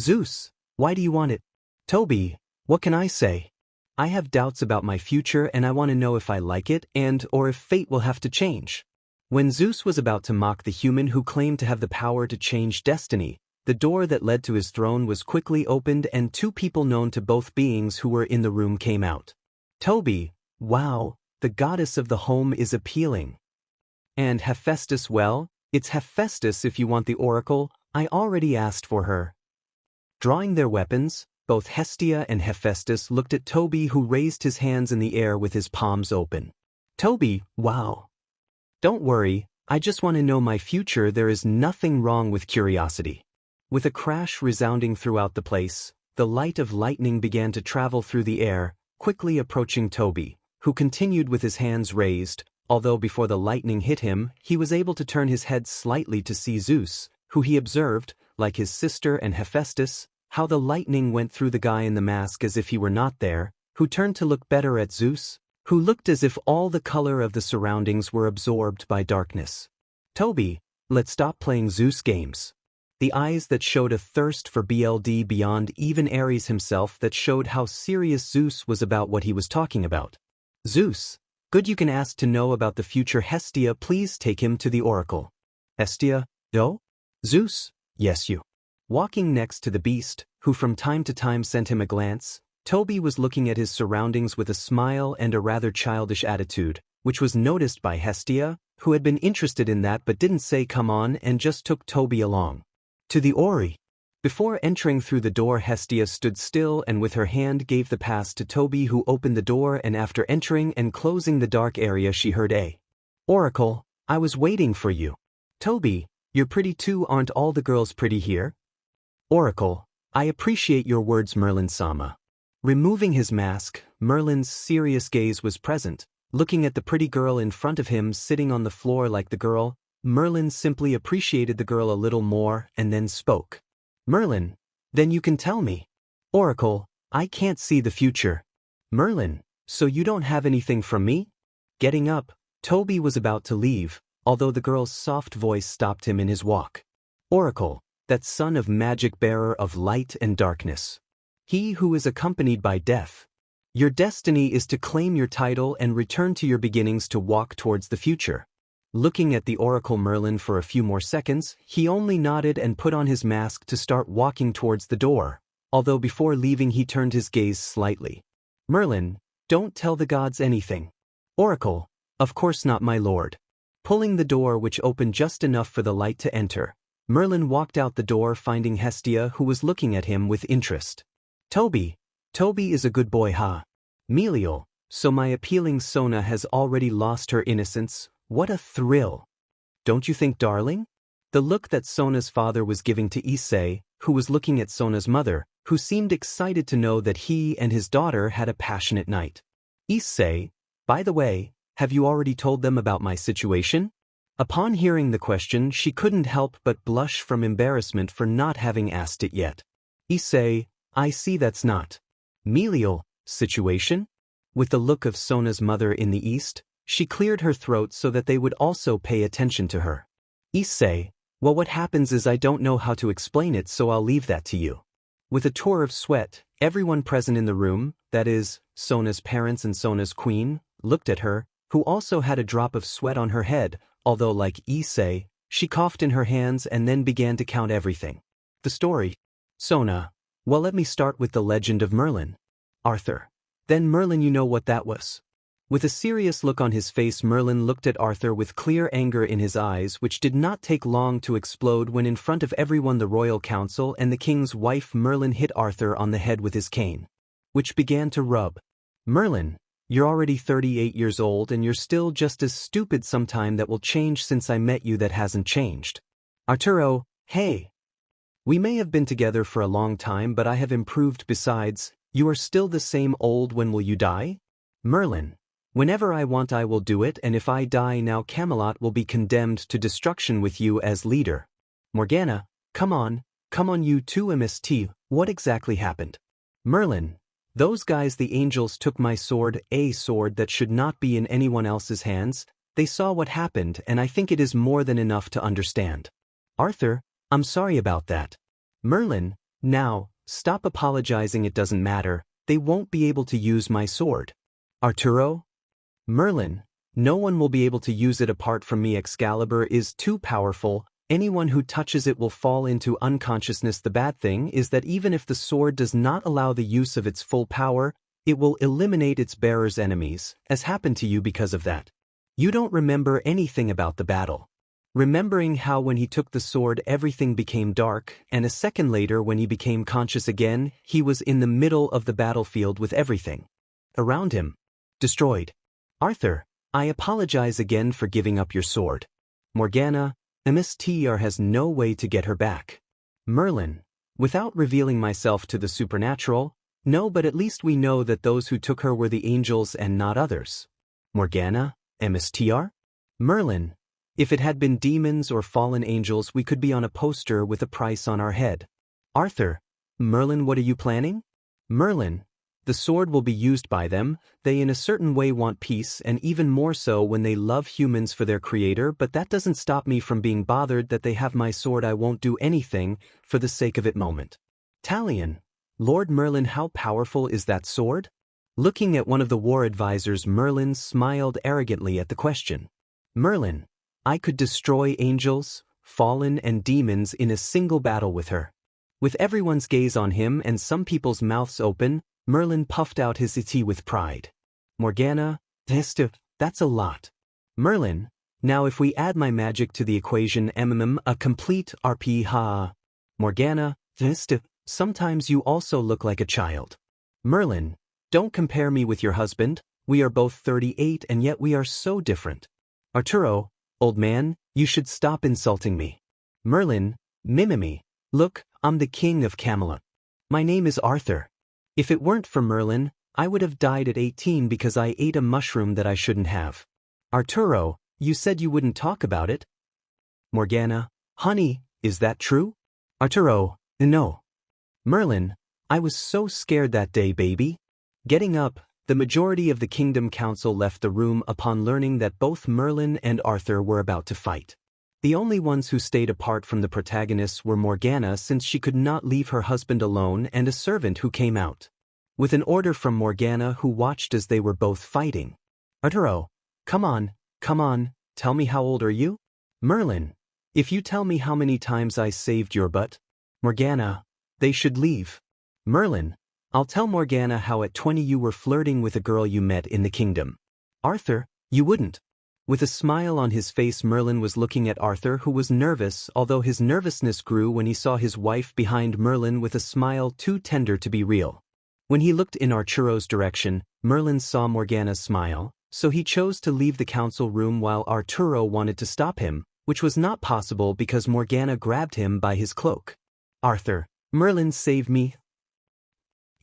Zeus, why do you want it? Toby, what can I say? I have doubts about my future and I want to know if I like it or if fate will have to change. When Zeus was about to mock the human who claimed to have the power to change destiny, the door that led to his throne was quickly opened and two people known to both beings who were in the room came out. Toby, wow, the goddess of the home is appealing. And Hephaestus, well, it's Hephaestus if you want the oracle, I already asked for her. Drawing their weapons, both Hestia and Hephaestus looked at Toby, who raised his hands in the air with his palms open. Toby, wow. Don't worry, I just want to know my future. There is nothing wrong with curiosity. With a crash resounding throughout the place, the light of lightning began to travel through the air, quickly approaching Toby, who continued with his hands raised, although before the lightning hit him, he was able to turn his head slightly to see Zeus, who he observed, like his sister and Hephaestus, how the lightning went through the guy in the mask as if he were not there, who turned to look better at Zeus, who looked as if all the color of the surroundings were absorbed by darkness. Toby, let's stop playing Zeus games. The eyes that showed a thirst for BLD beyond even Ares himself that showed how serious Zeus was about what he was talking about. Zeus, good, you can ask to know about the future. Hestia, please take him to the oracle. Hestia, no? Zeus, yes you. Walking next to the beast, who from time to time sent him a glance, Toby was looking at his surroundings with a smile and a rather childish attitude, which was noticed by Hestia, who had been interested in that but didn't say come on and just took Toby along. To the Ori. Before entering through the door, Hestia stood still and with her hand gave the pass to Toby, who opened the door, and after entering and closing the dark area she heard a oracle, I was waiting for you. Toby, you're pretty too, aren't all the girls pretty here? Oracle, I appreciate your words, Merlin-sama. Removing his mask, Merlin's serious gaze was present. Looking at the pretty girl in front of him sitting on the floor like the girl, Merlin simply appreciated the girl a little more and then spoke. Merlin, then you can tell me. Oracle, I can't see the future. Merlin, so you don't have anything from me? Getting up, Toby was about to leave, although the girl's soft voice stopped him in his walk. Oracle, that son of magic, bearer of light and darkness. He who is accompanied by death. Your destiny is to claim your title and return to your beginnings to walk towards the future. Looking at the oracle Merlin for a few more seconds, he only nodded and put on his mask to start walking towards the door, although before leaving he turned his gaze slightly. Merlin, don't tell the gods anything. Oracle, of course not, my lord. Pulling the door, which opened just enough for the light to enter, Merlin walked out the door, finding Hestia, who was looking at him with interest. Toby is a good boy, huh? Melial, so my appealing Sona has already lost her innocence. What a thrill. Don't you think, darling? The look that Sona's father was giving to Issei, who was looking at Sona's mother, who seemed excited to know that he and his daughter had a passionate night. Issei, by the way, have you already told them about my situation? Upon hearing the question, she couldn't help but blush from embarrassment for not having asked it yet. Issei, I see that's not. Melial, situation? With the look of Sona's mother in the east, she cleared her throat so that they would also pay attention to her. Issei, well, what happens is I don't know how to explain it, so I'll leave that to you. With a tour of sweat, everyone present in the room, that is, Sona's parents and Sona's queen, looked at her, who also had a drop of sweat on her head, although like Issei, she coughed in her hands and then began to count everything. The story. Sona. Well, let me start with the legend of Merlin. Arthur. Then Merlin, you know what that was. With a serious look on his face, Merlin looked at Arthur with clear anger in his eyes, which did not take long to explode when in front of everyone the royal council and the king's wife Merlin hit Arthur on the head with his cane, which began to rub. Merlin, you're already 38 years old and you're still just as stupid. Sometime that will change. Since I met you that hasn't changed. Arturo, hey. We may have been together for a long time but I have improved. Besides, you are still the same old. When will you die? Merlin. Whenever I want I will do it, and if I die now Camelot will be condemned to destruction with you as leader. Morgana, come on you two. MST, what exactly happened? Merlin. Those guys, the angels, took my sword, a sword that should not be in anyone else's hands. They saw what happened and I think it is more than enough to understand. Arthur, I'm sorry about that. Merlin, now, stop apologizing, it doesn't matter, they won't be able to use my sword. Arturo? Merlin, no one will be able to use it apart from me. Excalibur is too powerful, anyone who touches it will fall into unconsciousness. The bad thing is that even if the sword does not allow the use of its full power, it will eliminate its bearer's enemies, as happened to you because of that. You don't remember anything about the battle. Remembering how when he took the sword everything became dark, and a second later when he became conscious again, he was in the middle of the battlefield with everything around him destroyed. Arthur, I apologize again for giving up your sword. Morgana, MSTR has no way to get her back. Merlin, without revealing myself to the supernatural, no, but at least we know that those who took her were the angels and not others. Morgana, MSTR? Merlin, if it had been demons or fallen angels we could be on a poster with a price on our head. Arthur, Merlin, what are you planning? Merlin, the sword will be used by them. They in a certain way want peace, and even more so when they love humans for their creator, but that doesn't stop me from being bothered that they have my sword. I won't do anything for the sake of it. Moment. Talion, Lord Merlin, how powerful is that sword? Looking at one of the war advisors, Merlin smiled arrogantly at the question. Merlin, I could destroy angels, fallen and demons in a single battle with her. With everyone's gaze on him and some people's mouths open, Merlin puffed out his tea with pride. Morgana, that's a lot. Merlin, now if we add my magic to the equation, a complete RP. Ha. Morgana, sometimes you also look like a child. Merlin, don't compare me with your husband, we are both 38 and yet we are so different. Arturo, old man, you should stop insulting me. Merlin, Mimimi, look, I'm the king of Camelot. My name is Arthur. If it weren't for Merlin, I would have died at 18 because I ate a mushroom that I shouldn't have. Arturo, you said you wouldn't talk about it. Morgana, honey, is that true? Arturo, no. Merlin, I was so scared that day, baby. Getting up, the majority of the Kingdom Council left the room upon learning that both Merlin and Arthur were about to fight. The only ones who stayed apart from the protagonists were Morgana, since she could not leave her husband alone, and a servant who came out with an order from Morgana, who watched as they were both fighting. Arturo, come on, tell me, how old are you? Merlin, if you tell me how many times I saved your butt. Morgana, they should leave. Merlin, I'll tell Morgana how at 20 you were flirting with a girl you met in the kingdom. Arthur, you wouldn't. With a smile on his face, Merlin was looking at Arthur, who was nervous, although his nervousness grew when he saw his wife behind Merlin with a smile too tender to be real. When he looked in Arturo's direction, Merlin saw Morgana's smile, so he chose to leave the council room while Arturo wanted to stop him, which was not possible because Morgana grabbed him by his cloak. Arthur, Merlin, save me.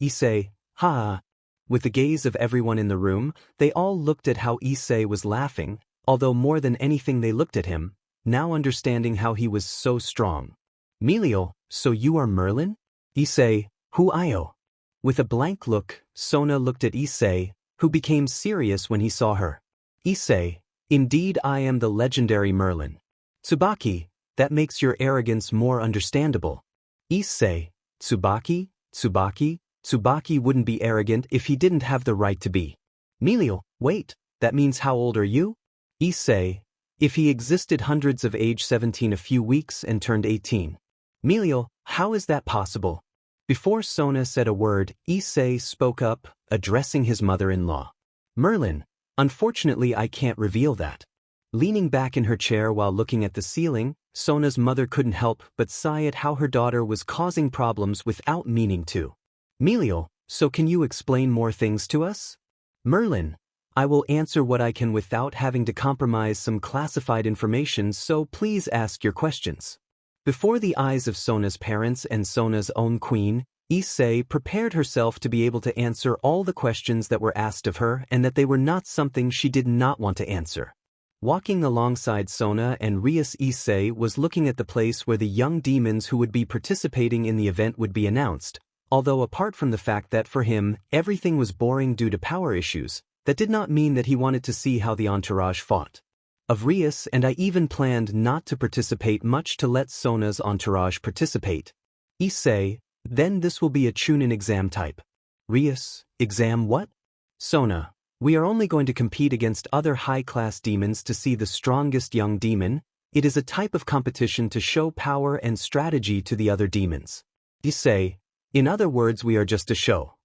Issei, ha. With the gaze of everyone in the room, they all looked at how Issei was laughing, although more than anything they looked at him, now understanding how he was so strong. Meliel, so you are Merlin? Issei, who io? With a blank look, Sona looked at Issei, who became serious when he saw her. Issei, indeed I am the legendary Merlin. Tsubaki, that makes your arrogance more understandable. Issei, Tsubaki? Tsubaki wouldn't be arrogant if he didn't have the right to be. Meliel, wait, that means how old are you? Issei, if he existed hundreds of age 17 a few weeks and turned 18. Melial, how is that possible? Before Sona said a word, Issei spoke up, addressing his mother-in-law. Merlin, unfortunately I can't reveal that. Leaning back in her chair while looking at the ceiling, Sona's mother couldn't help but sigh at how her daughter was causing problems without meaning to. Melial, so can you explain more things to us? Merlin, I will answer what I can without having to compromise some classified information, so please ask your questions. Before the eyes of Sona's parents and Sona's own queen, Issei prepared herself to be able to answer all the questions that were asked of her and that they were not something she did not want to answer. Walking alongside Sona and Rias, Issei was looking at the place where the young demons who would be participating in the event would be announced, although apart from the fact that for him, everything was boring due to power issues, that did not mean that he wanted to see how the entourage fought. Of Rias and I even planned not to participate much to let Sona's entourage participate. Issei, then this will be a Chunin exam type. Rias, exam what? Sona, we are only going to compete against other high-class demons to see the strongest young demon. It is a type of competition to show power and strategy to the other demons. Issei, in other words we are just a show.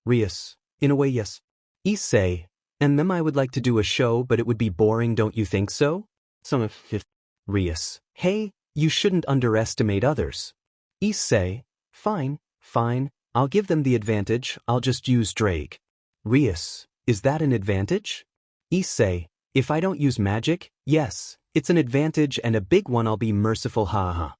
Rias, in a way yes. Issei, and then I would like to do a show but it would be boring, don't you think so? Sona, Rias, hey, you shouldn't underestimate others. Issei, fine, I'll give them the advantage, I'll just use Drake. Rias, is that an advantage? Issei, if I don't use magic, yes, it's an advantage and a big one, I'll be merciful, haha.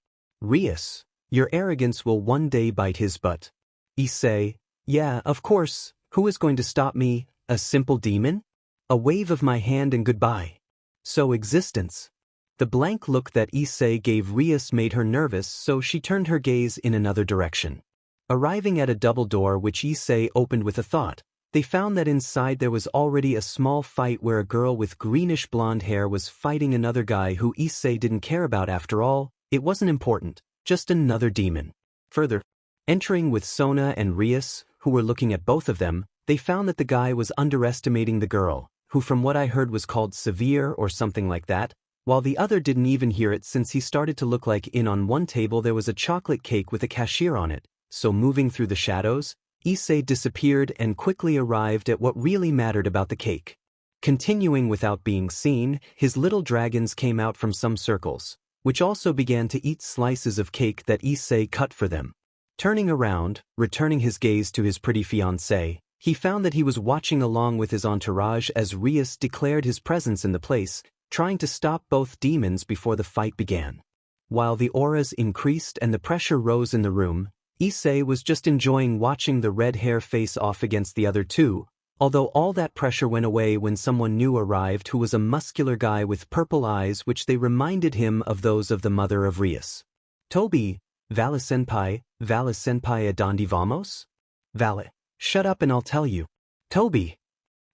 Rias, your arrogance will one day bite his butt. Issei, yeah, of course, who is going to stop me, a simple demon? A wave of my hand and goodbye. So existence. The blank look that Issei gave Rias made her nervous, so she turned her gaze in another direction. Arriving at a double door which Issei opened with a thought, they found that inside there was already a small fight where a girl with greenish blonde hair was fighting another guy who Issei didn't care about. After all, it wasn't important, just another demon. Further, entering with Sona and Rias, who were looking at both of them, they found that the guy was underestimating the girl, who from what I heard was called severe or something like that, while the other didn't even hear it since he started to look like on one table there was a chocolate cake with a cashier on it, so moving through the shadows, Issei disappeared and quickly arrived at what really mattered about the cake. Continuing without being seen, his little dragons came out from some circles, which also began to eat slices of cake that Issei cut for them. Turning around, returning his gaze to his pretty fiancée, he found that he was watching along with his entourage as Rias declared his presence in the place, trying to stop both demons before the fight began. While the auras increased and the pressure rose in the room, Issei was just enjoying watching the red hair face off against the other two, although all that pressure went away when someone new arrived who was a muscular guy with purple eyes which they reminded him of those of the mother of Rias. Toby, Vale-senpai, adonde vamos? Vale, shut up and I'll tell you. Toby,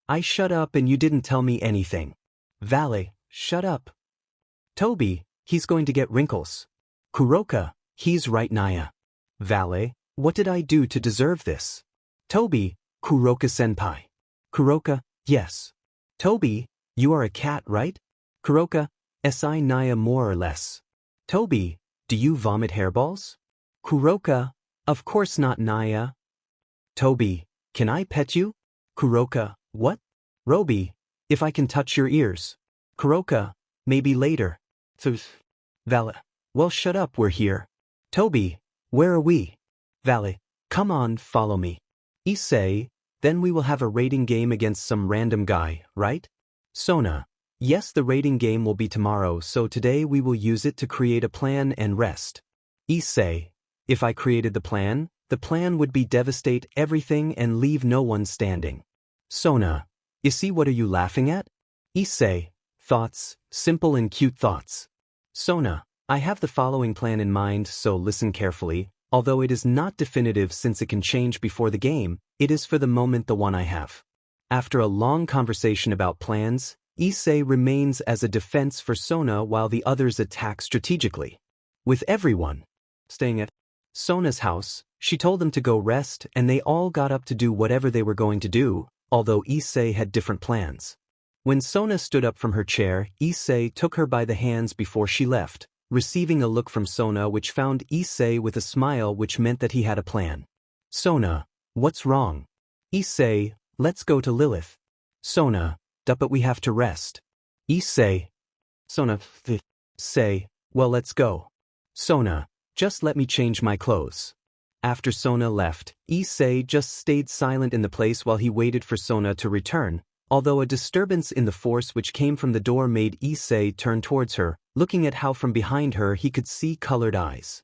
I shut up and you didn't tell me anything. Vale, shut up. Toby, he's going to get wrinkles. Kuroka, he's right Naya. Vale, what did I do to deserve this? Toby, Kuroka-senpai. Kuroka, yes. Toby, you are a cat, right? Kuroka, si Naya more or less. Toby, do you vomit hairballs? Kuroka, of course not Naya. Toby, can I pet you? Kuroka, what? Roby, if I can touch your ears. Kuroka, maybe later. Vale, well shut up, we're here. Toby, where are we? Vale, come on, follow me. Issei, then we will have a rating game against some random guy, right? Sona, yes, the rating game will be tomorrow, so today we will use it to create a plan and rest. Issei, if I created the plan would be devastate everything and leave no one standing. Sona, Issei, what are you laughing at? Issei, thoughts, simple and cute thoughts. Sona, I have the following plan in mind, so listen carefully. Although it is not definitive since it can change before the game, it is for the moment the one I have. After a long conversation about plans, Issei remains as a defense for Sona while the others attack strategically. With everyone staying at Sona's house, she told them to go rest and they all got up to do whatever they were going to do, although Issei had different plans. When Sona stood up from her chair, Issei took her by the hands before she left, receiving a look from Sona which found Issei with a smile which meant that he had a plan. Sona, what's wrong? Issei, let's go to Lilith. Sona, but we have to rest. Issei. Sona, say, well let's go. Sona, just let me change my clothes. After Sona left, Issei just stayed silent in the place while he waited for Sona to return, although a disturbance in the force which came from the door made Issei turn towards her, looking at how from behind her he could see colored eyes.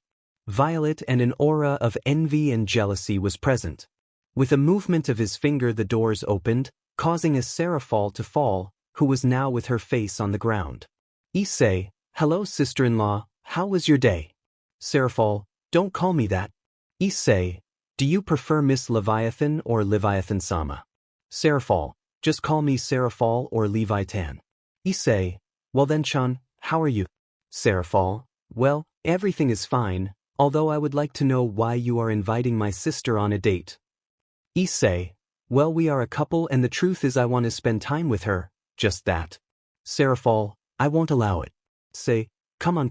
Violet and an aura of envy and jealousy was present. With a movement of his finger the doors opened, causing a Seraphal to fall, who was now with her face on the ground. Issei, hello sister-in-law, how was your day? Seraphal, don't call me that. Issei, do you prefer Miss Leviathan or Leviathan-sama? Seraphal, just call me Seraphal or Leviathan. Issei, well then Chan, how are you? Seraphal, well, everything is fine, although I would like to know why you are inviting my sister on a date. Issei, well we are a couple and the truth is I want to spend time with her, just that. Seraphal, I won't allow it. Say, come on.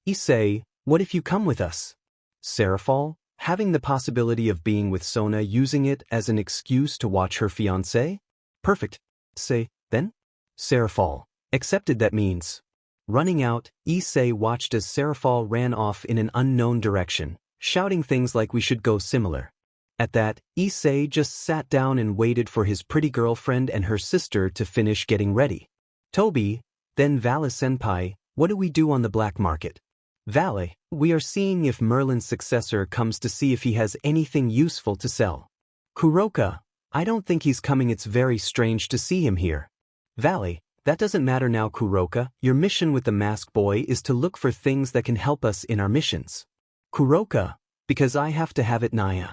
Issei, what if you come with us? Seraphal, having the possibility of being with Sona using it as an excuse to watch her fiance? Perfect. Say, then? Seraphal, accepted that means. Running out, Issei watched as Seraphal ran off in an unknown direction, shouting things like we should go similar. At that, Issei just sat down and waited for his pretty girlfriend and her sister to finish getting ready. Toby, then Vale-senpai, what do we do on the black market? Vale, we are seeing if Merlin's successor comes to see if he has anything useful to sell. Kuroka, I don't think he's coming, it's very strange to see him here. Vale, that doesn't matter now Kuroka, your mission with the mask boy is to look for things that can help us in our missions. Kuroka, because I have to have it Naya.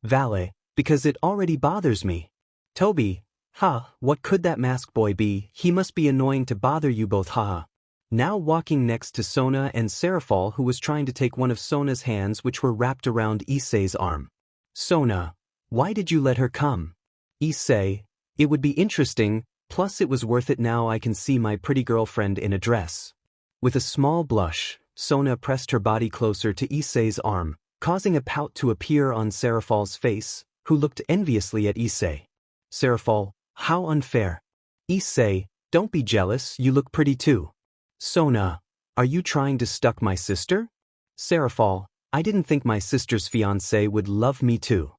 Vale, because it already bothers me. Toby, what could that mask boy be, he must be annoying to bother you both Now walking next to Sona and Seraphal who was trying to take one of Sona's hands which were wrapped around Issei's arm. Sona, why did you let her come? Issei, it would be interesting, plus it was worth it now I can see my pretty girlfriend in a dress. With a small blush, Sona pressed her body closer to Issei's arm, causing a pout to appear on Seraphal's face, who looked enviously at Issei. Seraphal, how unfair. Issei, don't be jealous, you look pretty too. Sona, are you trying to stalk my sister? Seraphal, I didn't think my sister's fiancé would love me too.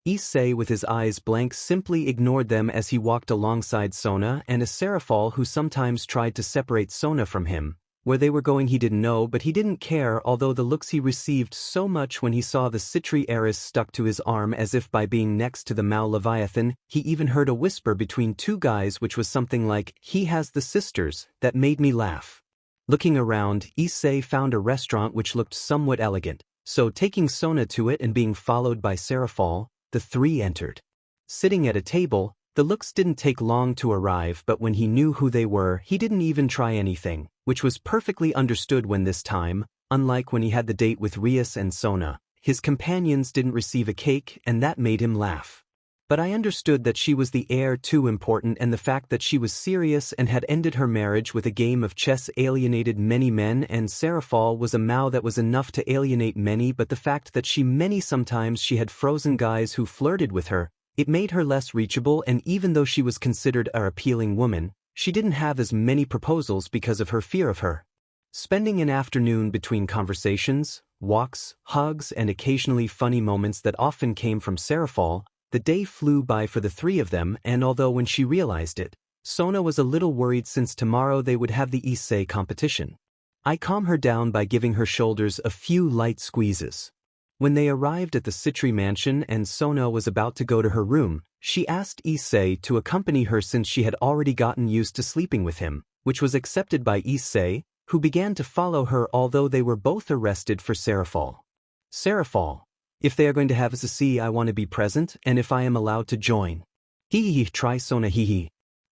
Issei with his eyes blank simply ignored them as he walked alongside Sona and a Seraphal who sometimes tried to separate Sona from him. Where they were going he didn't know but he didn't care although the looks he received so much when he saw the Citri heiress stuck to his arm as if by being next to the Mao Leviathan, he even heard a whisper between two guys which was something like, he has the sisters, that made me laugh. Looking around, Issei found a restaurant which looked somewhat elegant, so taking Sona to it and being followed by Seraphal, the three entered. Sitting at a table, the looks didn't take long to arrive but when he knew who they were he didn't even try anything, which was perfectly understood when this time, unlike when he had the date with Rias and Sona, his companions didn't receive a cake and that made him laugh. But I understood that she was the heir too important and the fact that she was serious and had ended her marriage with a game of chess alienated many men and Seraphal was a Mao that was enough to alienate many but the fact that sometimes she had frozen guys who flirted with her, it made her less reachable and even though she was considered an appealing woman, she didn't have as many proposals because of her fear of her. Spending an afternoon between conversations, walks, hugs and occasionally funny moments that often came from Seraphal, the day flew by for the three of them and although when she realized it, Sona was a little worried since tomorrow they would have the Issei competition. I calmed her down by giving her shoulders a few light squeezes. When they arrived at the Citri mansion and Sona was about to go to her room, she asked Issei to accompany her since she had already gotten used to sleeping with him, which was accepted by Issei, who began to follow her although they were both arrested for Seraphal. Seraphal, if they are going to have Issei I want to be present and if I am allowed to join. Try Sona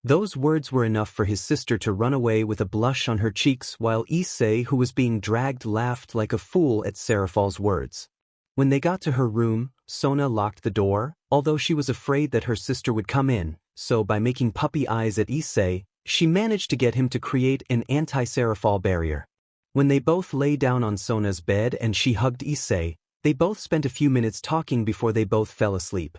Those words were enough for his sister to run away with a blush on her cheeks while Issei who was being dragged laughed like a fool at Seraphal's words. When they got to her room, Sona locked the door, although she was afraid that her sister would come in, so by making puppy eyes at Issei, she managed to get him to create an anti-serafall barrier. When they both lay down on Sona's bed and she hugged Issei, they both spent a few minutes talking before they both fell asleep.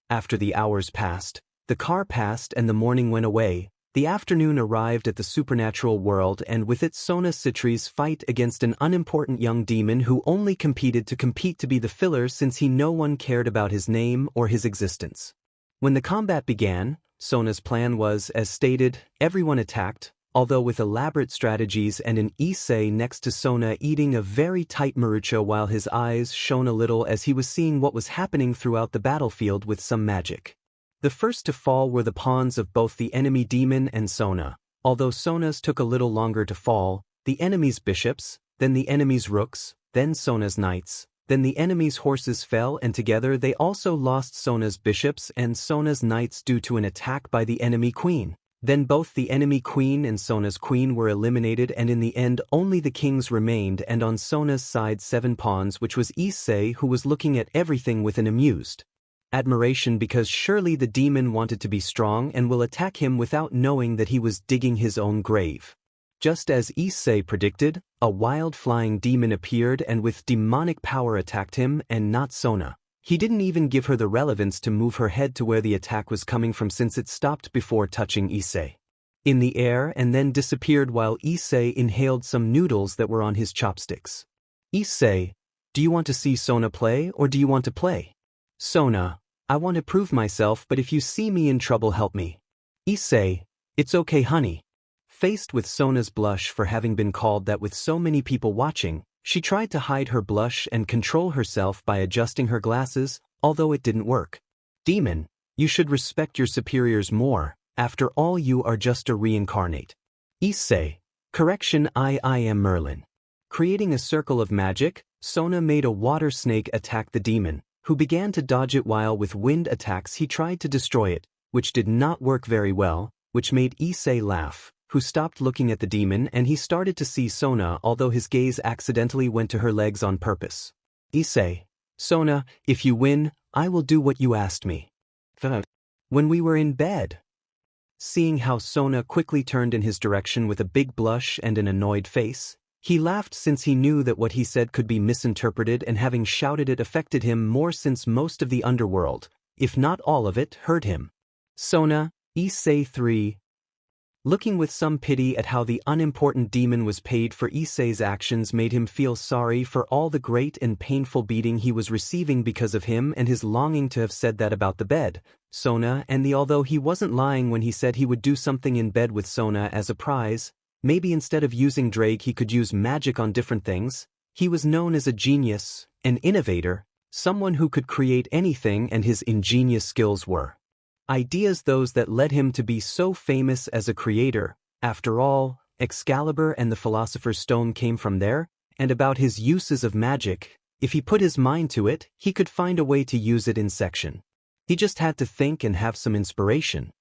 After the hours passed, the car passed and the morning went away. The afternoon arrived at the supernatural world, and with it Sona Citri's fight against an unimportant young demon who only competed to be the filler since no one cared about his name or his existence. When the combat began, Sona's plan was, as stated, everyone attacked, although with elaborate strategies, and an Issei next to Sona eating a very tight marucha while his eyes shone a little as he was seeing what was happening throughout the battlefield with some magic. The first to fall were the pawns of both the enemy demon and Sona, although Sona's took a little longer to fall, the enemy's bishops, then the enemy's rooks, then Sona's knights, then the enemy's horses fell, and together they also lost Sona's bishops and Sona's knights due to an attack by the enemy queen. Then both the enemy queen and Sona's queen were eliminated, and in the end only the kings remained, and on Sona's side 7 pawns, which was Issei, who was looking at everything with an amused admiration because surely the demon wanted to be strong and will attack him without knowing that he was digging his own grave. Just as Issei predicted, a wild flying demon appeared and with demonic power attacked him and not Sona. He didn't even give her the relevance to move her head to where the attack was coming from since it stopped before touching Issei in the air and then disappeared while Issei inhaled some noodles that were on his chopsticks. Issei, do you want to see Sona play or do you want to play? Sona, I want to prove myself, but if you see me in trouble, help me. Issei, it's okay honey. Faced with Sona's blush for having been called that with so many people watching, she tried to hide her blush and control herself by adjusting her glasses, although it didn't work. Demon, you should respect your superiors more, after all you are just a reincarnate. Issei, correction, I am Merlin. Creating a circle of magic, Sona made a water snake attack the demon, who began to dodge it while with wind attacks he tried to destroy it, which did not work very well, which made Issei laugh, who stopped looking at the demon and he started to see Sona, although his gaze accidentally went to her legs on purpose. Issei, Sona, if you win, I will do what you asked me. When we were in bed. Seeing how Sona quickly turned in his direction with a big blush and an annoyed face, he laughed since he knew that what he said could be misinterpreted, and having shouted it affected him more since most of the underworld, if not all of it, heard him. Sona, Issei 3. Looking with some pity at how the unimportant demon was paid for Issei's actions made him feel sorry for all the great and painful beating he was receiving because of him and his longing to have said that about the bed. Sona and the although he wasn't lying when he said he would do something in bed with Sona as a prize, maybe instead of using Drake he could use magic on different things. He was known as a genius, an innovator, someone who could create anything, and his ingenious skills were ideas those that led him to be so famous as a creator. After all, Excalibur and the Philosopher's Stone came from there, and about his uses of magic, if he put his mind to it, he could find a way to use it in section. He just had to think and have some inspiration.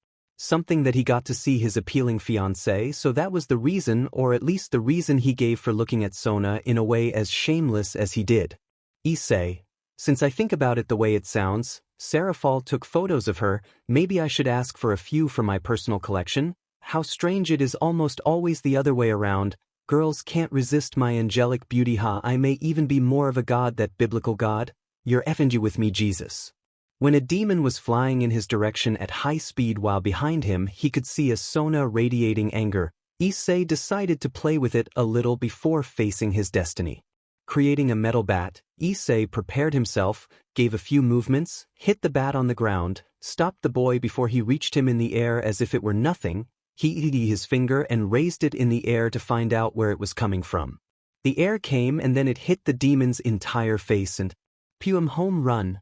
Something that he got to see his appealing fiance, so that was the reason, or at least the reason he gave for looking at Sona in a way as shameless as he did. Issei, since I think about it the way it sounds, Serafall took photos of her, maybe I should ask for a few for my personal collection? How strange it is, almost always the other way around. Girls can't resist my angelic beauty, I may even be more of a god, that biblical god. You're effing you with me, Jesus. When a demon was flying in his direction at high speed while behind him he could see a Sona radiating anger, Issei decided to play with it a little before facing his destiny. Creating a metal bat, Issei prepared himself, gave a few movements, hit the bat on the ground, stopped the boy before he reached him in the air as if it were nothing. He his finger and raised it in the air to find out where it was coming from. The air came and then it hit the demon's entire face and Puum home run.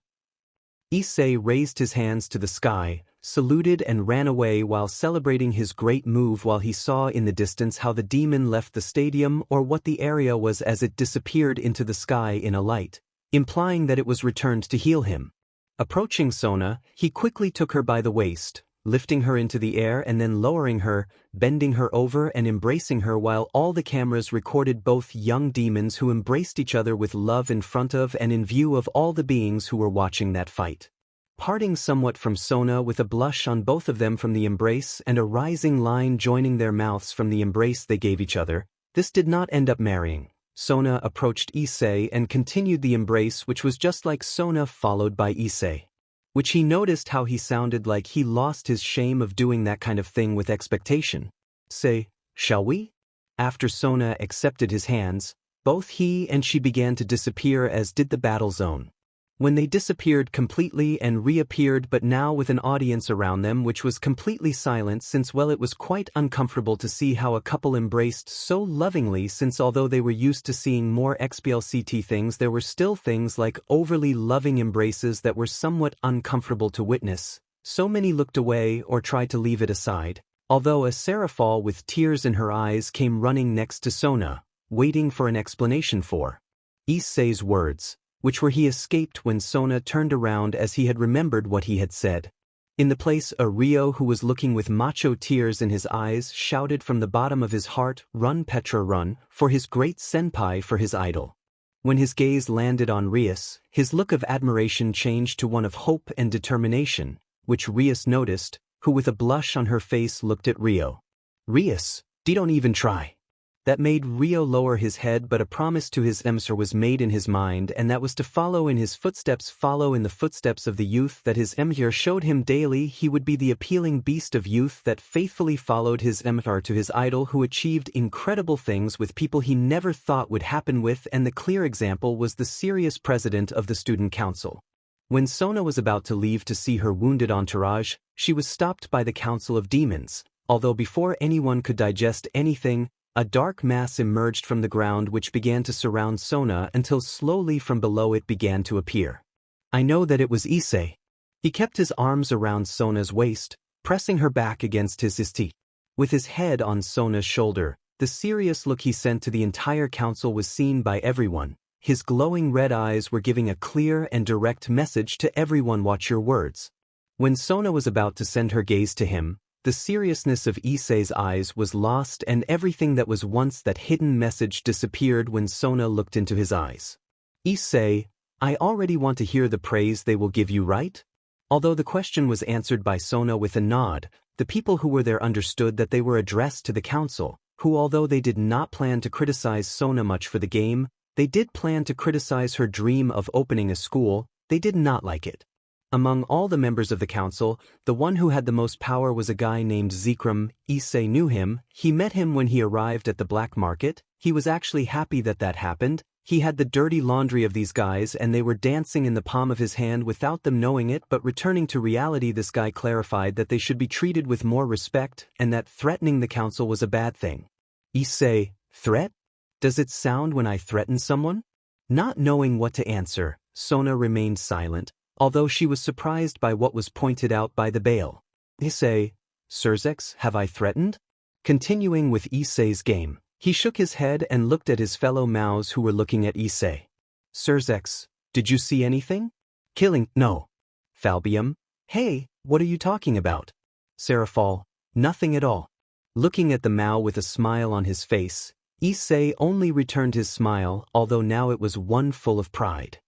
Issei raised his hands to the sky, saluted and ran away while celebrating his great move, while he saw in the distance how the demon left the stadium, or what the area was, as it disappeared into the sky in a light, implying that it was returned to heal him. Approaching Sona, he quickly took her by the waist, lifting her into the air and then lowering her, bending her over and embracing her, while all the cameras recorded both young demons who embraced each other with love in front of and in view of all the beings who were watching that fight. parting somewhat from Sona with a blush on both of them from the embrace and a rising line joining their mouths from the embrace they gave each other. This did not end up marrying. Sona approached Issei and continued the embrace, which was just like Sona followed by Issei. Which he noticed how he sounded like he lost his shame of doing that kind of thing with expectation. Say, shall we? After Sona accepted his hands, both he and she began to disappear, as did the battle zone. When they disappeared completely and reappeared, but now with an audience around them which was completely silent, since well, it was quite uncomfortable to see how a couple embraced so lovingly, since although they were used to seeing more XBLCT things, there were still things like overly loving embraces that were somewhat uncomfortable to witness. So many looked away or tried to leave it aside, although a Seraphal with tears in her eyes came running next to Sona, waiting for an explanation for Issei's words, which were he escaped when Sona turned around, as he had remembered what he had said. In the place, a Rio who was looking with macho tears in his eyes shouted from the bottom of his heart, "Run Petra run, for his great senpai, for his idol." When his gaze landed on Rias, his look of admiration changed to one of hope and determination, which Rias noticed, who with a blush on her face looked at Rio. "Rias, don't even try." That made Rio lower his head, but a promise to his emissary was made in his mind, and that was to follow in his footsteps, follow in the footsteps of the youth that his emissary showed him daily. He would be the appealing beast of youth that faithfully followed his emissary to his idol, who achieved incredible things with people he never thought would happen with, and the clear example was the serious president of the student council. When Sona was about to leave to see her wounded entourage, she was stopped by the Council of Demons, although before anyone could digest anything, a dark mass emerged from the ground which began to surround Sona until slowly from below it began to appear. I know that it was Issei. He kept his arms around Sona's waist, pressing her back against his teeth. With his head on Sona's shoulder, the serious look he sent to the entire council was seen by everyone. His glowing red eyes were giving a clear and direct message to everyone: watch your words. When Sona was about to send her gaze to him, the seriousness of Issei's eyes was lost, and everything that was once that hidden message disappeared when Sona looked into his eyes. "Issei, I already want to hear the praise they will give you, right?" Although the question was answered by Sona with a nod, the people who were there understood that they were addressed to the council, who, although they did not plan to criticize Sona much for the game, they did plan to criticize her dream of opening a school. They did not like it. Among all the members of the council, the one who had the most power was a guy named Zikram. Issei knew him. He met him when he arrived at the black market. He was actually happy that that happened. He had the dirty laundry of these guys, and they were dancing in the palm of his hand without them knowing it. But returning to reality, this guy clarified that they should be treated with more respect, and that threatening the council was a bad thing. Issei, threat? Does it sound when I threaten someone? Not knowing what to answer, Sona remained silent, although she was surprised by what was pointed out by the Baal. Issei, Surzex, have I threatened? Continuing with Issei's game, he shook his head and looked at his fellow Maos who were looking at Issei. Surzex, did you see anything? Killing, no. Falbium, hey, what are you talking about? Seraphal, nothing at all. Looking at the Mao with a smile on his face, Issei only returned his smile, although now it was one full of pride.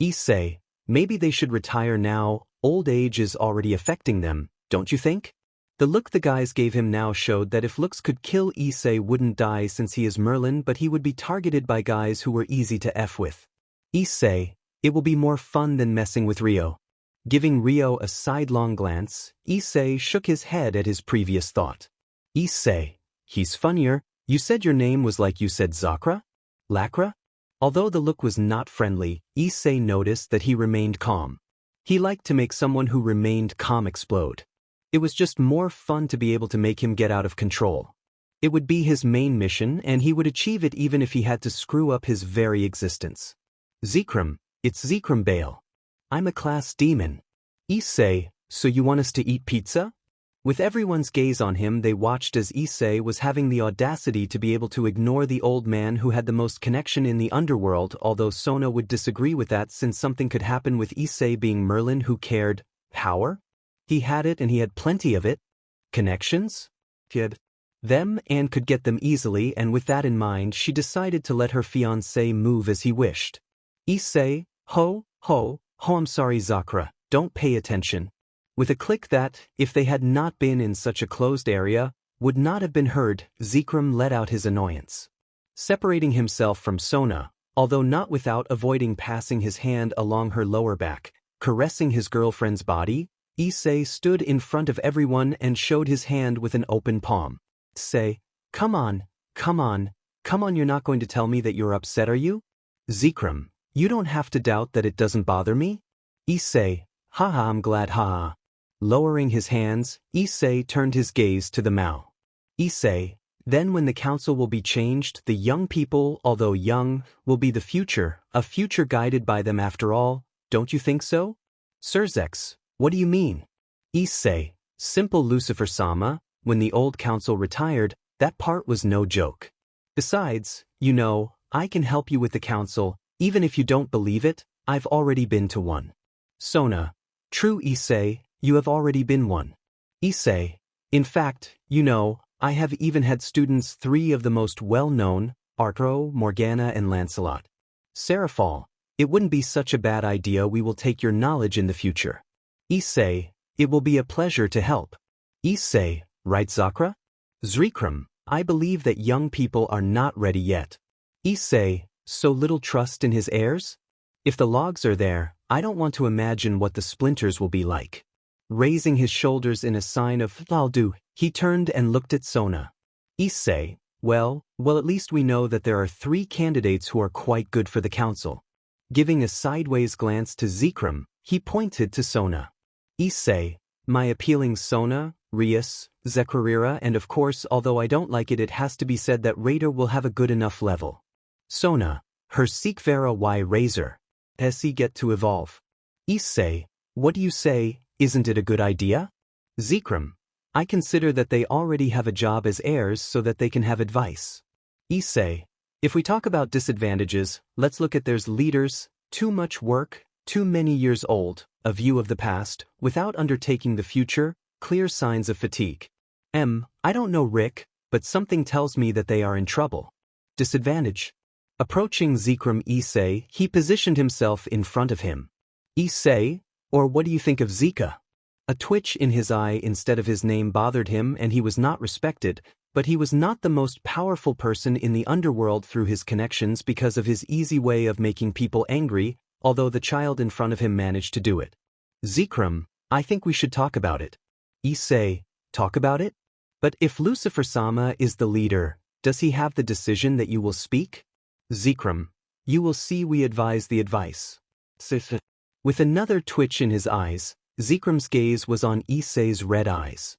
Issei, maybe they should retire now. Old age is already affecting them, don't you think? The look the guys gave him now showed that if looks could kill, Issei wouldn't die since he is Merlin, but he would be targeted by guys who were easy to F with. Issei, it will be more fun than messing with Rio. Giving Rio a sidelong glance, Issei shook his head at his previous thought. Issei, he's funnier. You said your name was like you said Zakra? Lacra? Although the look was not friendly, Issei noticed that he remained calm. He liked to make someone who remained calm explode. It was just more fun to be able to make him get out of control. It would be his main mission, and he would achieve it even if he had to screw up his very existence. Zikram, it's Zikram Baal. I'm a class demon. Issei, so you want us to eat pizza? With everyone's gaze on him, they watched as Issei was having the audacity to be able to ignore the old man who had the most connection in the underworld, although Sona would disagree with that since something could happen with Issei being Merlin who cared. Power? He had it, and he had plenty of it. Connections? He had them and could get them easily, and with that in mind she decided to let her fiancé move as he wished. Issei, ho, I'm sorry Zakra, don't pay attention. With a click that, if they had not been in such a closed area, would not have been heard, Zikram let out his annoyance. Separating himself from Sona, although not without avoiding passing his hand along her lower back, caressing his girlfriend's body, Issei stood in front of everyone and showed his hand with an open palm. Say, come on, you're not going to tell me that you're upset, are you? Zikram, you don't have to doubt that it doesn't bother me? Issei, haha, I'm glad, haha. Lowering his hands, Issei turned his gaze to the Mao. Issei, then when the council will be changed, the young people, although young, will be the future, a future guided by them after all, don't you think so? Surzex, what do you mean? Issei, simple Lucifer-sama, when the old council retired, that part was no joke. Besides, you know, I can help you with the council, even if you don't believe it, I've already been to one. Sona, true Issei, you have already been one. Issei, in fact, you know, I have even had students, 3 of the most well-known, Arturo, Morgana and Lancelot. Serafal, it wouldn't be such a bad idea, we will take your knowledge in the future. Issei, it will be a pleasure to help. Issei, right Zakra? Zrikram, I believe that young people are not ready yet. Issei, so little trust in his heirs? If the logs are there, I don't want to imagine what the splinters will be like. Raising his shoulders in a sign of I'll do, he turned and looked at Sona. Issei, well, at least we know that there are 3 candidates who are quite good for the council. Giving a sideways glance to Zikram, he pointed to Sona. Issei, my appealing Sona, Rias, Zekrarira, and of course, although I don't like it, it has to be said that Raider will have a good enough level. Sona, her Sikvera Y Razor. Essie get to evolve. Issei, what do you say, isn't it a good idea? Zikram, I consider that they already have a job as heirs so that they can have advice. Issei, if we talk about disadvantages, let's look at there's leaders, too much work, too many years old, a view of the past, without undertaking the future, clear signs of fatigue. I don't know Rick, but something tells me that they are in trouble. Disadvantage. Approaching Zikram Issei, he positioned himself in front of him. Issei, or what do you think of Zika? A twitch in his eye instead of his name bothered him, and he was not respected, but he was not the most powerful person in the underworld through his connections because of his easy way of making people angry, although the child in front of him managed to do it. Zikram, I think we should talk about it. Issei, talk about it? But if Lucifer-sama is the leader, does he have the decision that you will speak? Zikram, you will see, we advise the advice. With another twitch in his eyes, Zikram's gaze was on Issei's red eyes.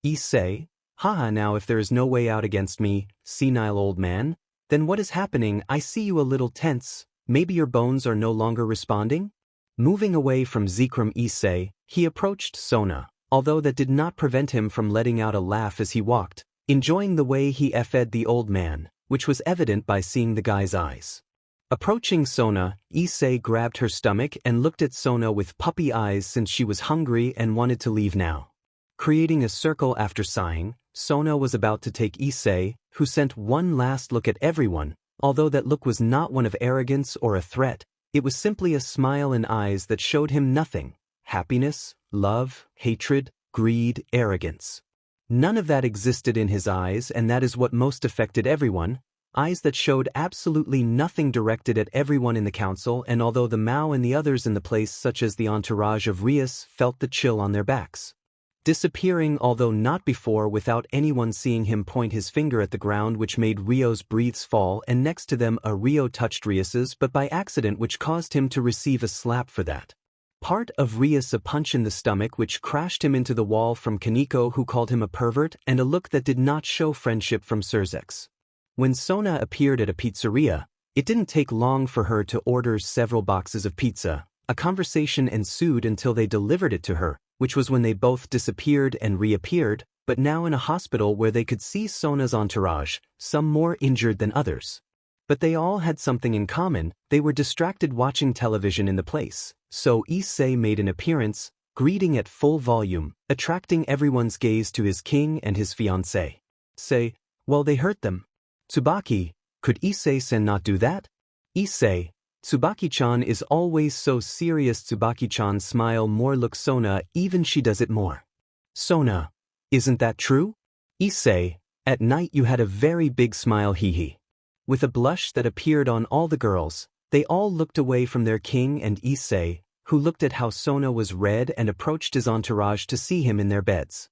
Issei, haha, now if there is no way out against me, senile old man, then what is happening? I see you a little tense, maybe your bones are no longer responding? Moving away from Zikram Issei, he approached Sona, although that did not prevent him from letting out a laugh as he walked, enjoying the way he fed the old man, which was evident by seeing the guy's eyes. Approaching Sona, Issei grabbed her stomach and looked at Sona with puppy eyes since she was hungry and wanted to leave now. Creating a circle after sighing, Sona was about to take Issei, who sent one last look at everyone, although that look was not one of arrogance or a threat, it was simply a smile in eyes that showed him nothing: happiness, love, hatred, greed, arrogance. None of that existed in his eyes, and that is what most affected everyone. Eyes that showed absolutely nothing directed at everyone in the council, and although the Mao and the others in the place such as the entourage of Rias felt the chill on their backs. Disappearing, although not before, without anyone seeing him point his finger at the ground, which made Rio's breaths fall, and next to them a Rio touched Rias's but by accident, which caused him to receive a slap for that. Part of Rias a punch in the stomach which crashed him into the wall from Kaneko, who called him a pervert, and a look that did not show friendship from Surzex. When Sona appeared at a pizzeria, it didn't take long for her to order several boxes of pizza. A conversation ensued until they delivered it to her, which was when they both disappeared and reappeared, but now in a hospital where they could see Sona's entourage, some more injured than others. But they all had something in common: they were distracted watching television in the place, so Issei made an appearance, greeting at full volume, attracting everyone's gaze to his king and his fiance. Say, well, they hurt them. Tsubaki, could Issei-sen not do that? Issei, Tsubaki-chan is always so serious. Tsubaki-chan's smile more looks Sona, even she does it more. Sona, isn't that true? Issei, at night you had a very big smile, hee. With a blush that appeared on all the girls, they all looked away from their king, and Issei, who looked at how Sona was red and approached his entourage to see him in their beds.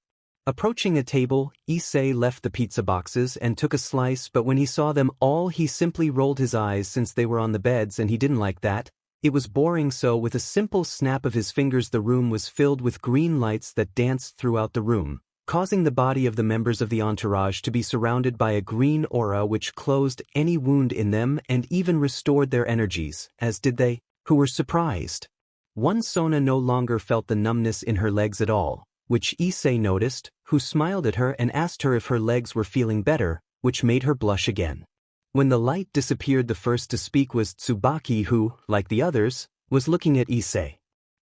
Approaching a table, Issei left the pizza boxes and took a slice, but when he saw them all he simply rolled his eyes since they were on the beds and he didn't like that. It was boring, so with a simple snap of his fingers the room was filled with green lights that danced throughout the room, causing the body of the members of the entourage to be surrounded by a green aura which closed any wound in them and even restored their energies, as did they, who were surprised. One Sona no longer felt the numbness in her legs at all, which Issei noticed, who smiled at her and asked her if her legs were feeling better, which made her blush again. When the light disappeared, the first to speak was Tsubaki, who, like the others, was looking at Issei.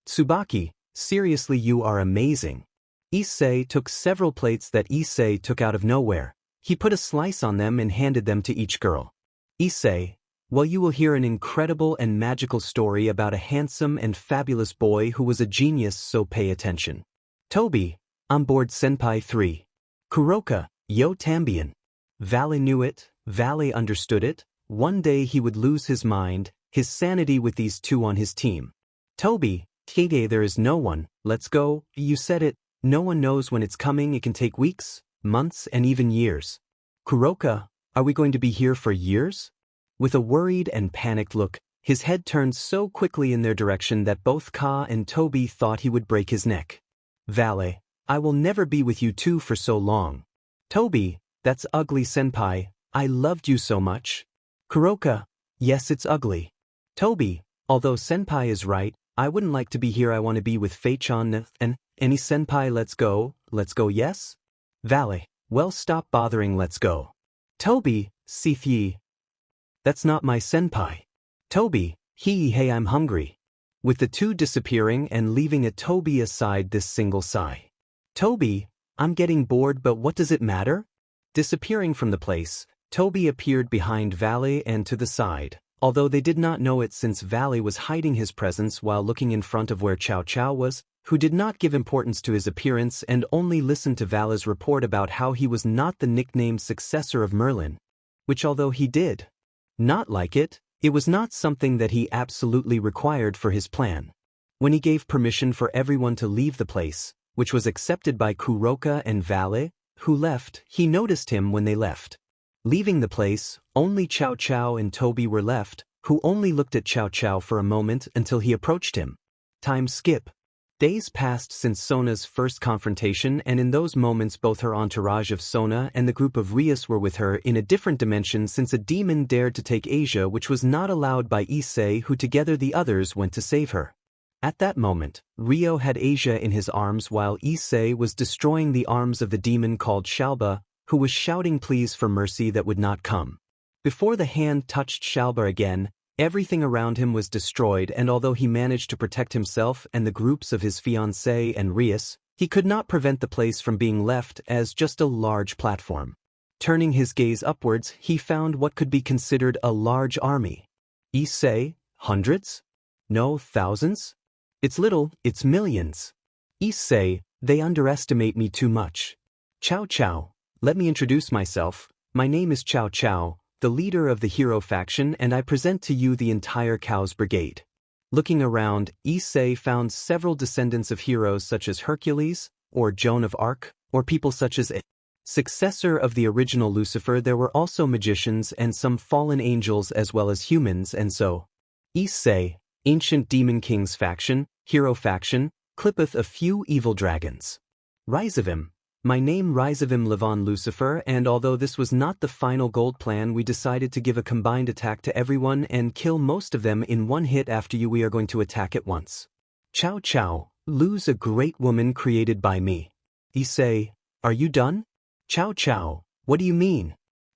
Tsubaki, seriously, you are amazing. Issei took several plates that Issei took out of nowhere. He put a slice on them and handed them to each girl. Issei, well, you will hear an incredible and magical story about a handsome and fabulous boy who was a genius, so pay attention. Toby, on board Senpai 3. Kuroka, yo también. Vale knew it, Vale understood it. One day he would lose his mind, his sanity with these two on his team. Toby, Kage, there is no one, let's go, you said it, no one knows when it's coming, it can take weeks, months and even years. Kuroka, are we going to be here for years? With a worried and panicked look, his head turned so quickly in their direction that both Ka and Toby thought he would break his neck. Vale, I will never be with you two for so long. Toby, that's ugly, senpai, I loved you so much. Kuroka, yes, it's ugly. Toby, although senpai is right, I wouldn't like to be here, I want to be with Fei-chan and any senpai, let's go, yes? Vale, well, stop bothering, let's go. Toby, Sithyi, that's not my senpai. Toby, hey, I'm hungry. With the two disappearing and leaving a Toby aside this single sigh. Toby, I'm getting bored, but what does it matter? Disappearing from the place, Toby appeared behind Vale and to the side, although they did not know it since Vale was hiding his presence while looking in front of where Chow Chow was, who did not give importance to his appearance and only listened to Vale's report about how he was not the nicknamed successor of Merlin. Which, although he did not like it, it was not something that he absolutely required for his plan. When he gave permission for everyone to leave the place, which was accepted by Kuroka and Vale, who left, he noticed him when they left. Leaving the place, only Chow Chow and Toby were left, who only looked at Chow Chow for a moment until he approached him. Time skip. Days passed since Sona's first confrontation, and in those moments both her entourage of Sona and the group of Rias were with her in a different dimension since a demon dared to take Asia, which was not allowed by Issei, who together the others went to save her. At that moment, Rio had Asia in his arms while Issei was destroying the arms of the demon called Shalba, who was shouting pleas for mercy that would not come. Before the hand touched Shalba again, everything around him was destroyed, and although he managed to protect himself and the groups of his fiance and Rias, he could not prevent the place from being left as just a large platform. Turning his gaze upwards, he found what could be considered a large army. Issei, hundreds? No, thousands? It's little, it's millions. Issei, they underestimate me too much. Chow Chow, let me introduce myself, my name is Chow Chow, the leader of the hero faction, and I present to you the entire Cows Brigade. Looking around, Issei found several descendants of heroes such as Hercules, or Joan of Arc, or people such as successor of the original Lucifer. There were also magicians and some fallen angels as well as humans, and so Issei, ancient demon king's faction, hero faction, clippeth a few evil dragons. Risavim. My name Risavim Levon Lucifer, and although this was not the final gold plan, we decided to give a combined attack to everyone and kill most of them in one hit. After you we are going to attack at once. Chow Chow, lose a great woman created by me. Issei, are you done? Chow Chow, what do you mean?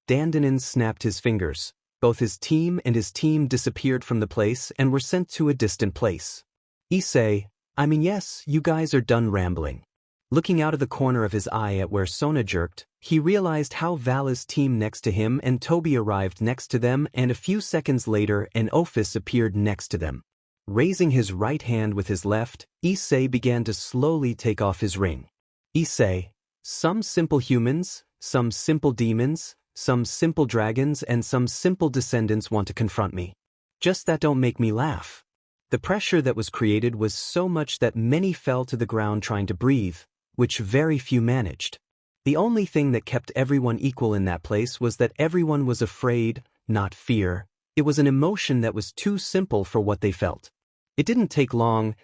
Dandanon snapped his fingers. Both his team and his team disappeared from the place and were sent to a distant place. Issei, I mean yes, you guys are done rambling. Looking out of the corner of his eye at where Sona jerked, he realized how Vala's team next to him and Toby arrived next to them, and a few seconds later an Ophis appeared next to them. Raising his right hand with his left, Issei began to slowly take off his ring. Issei, some simple humans, some simple demons, some simple dragons and some simple descendants want to confront me. Just that don't make me laugh. The pressure that was created was so much that many fell to the ground trying to breathe, which very few managed. The only thing that kept everyone equal in that place was that everyone was afraid, not fear. It was an emotion that was too simple for what they felt. It didn't take long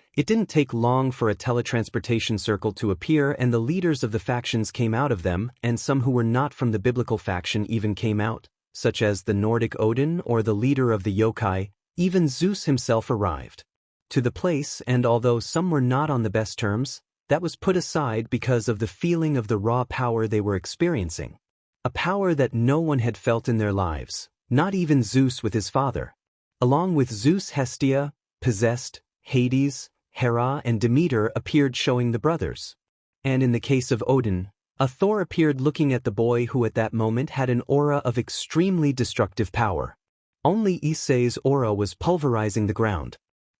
for a teletransportation circle to appear, and the leaders of the factions came out of them, and some who were not from the biblical faction even came out, such as the Nordic Odin or the leader of the yokai. Even Zeus himself arrived to the place, and although some were not on the best terms, that was put aside because of the feeling of the raw power they were experiencing. A power that no one had felt in their lives, not even Zeus with his father. Along with Zeus, Hestia, possessed, Hades, Hera and Demeter appeared showing the brothers. And in the case of Odin, a Thor appeared looking at the boy who at that moment had an aura of extremely destructive power. Only Issei's aura was pulverizing the ground.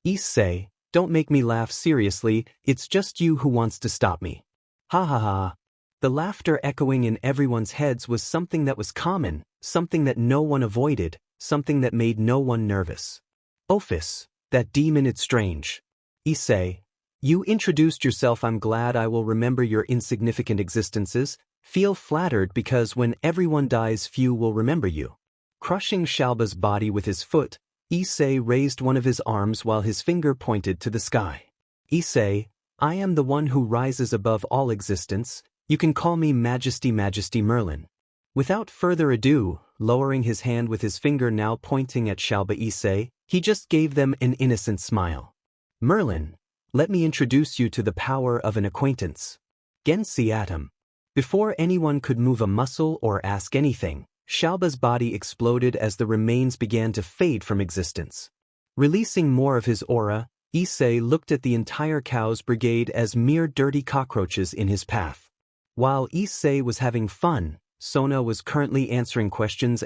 Issei, don't make me laugh seriously, it's just you who wants to stop me. Ha ha ha. The laughter echoing in everyone's heads was something that was common, something that no one avoided, something that made no one nervous. Ophis, that demon, it's strange. Issei, you introduced yourself. I'm glad I will remember your insignificant existences. Feel flattered because when everyone dies few will remember you. Crushing Shalba's body with his foot, Issei raised one of his arms while his finger pointed to the sky. Issei, I am the one who rises above all existence. You can call me Majesty Merlin. Without further ado, lowering his hand with his finger now pointing at Shalba Issei, he just gave them an innocent smile. Merlin, let me introduce you to the power of an acquaintance. Gensi Atom. Before anyone could move a muscle or ask anything, Shalba's body exploded as the remains began to fade from existence. Releasing more of his aura, Issei looked at the entire Chaos Brigade as mere dirty cockroaches in his path. While Issei was having fun, Sona was currently answering questions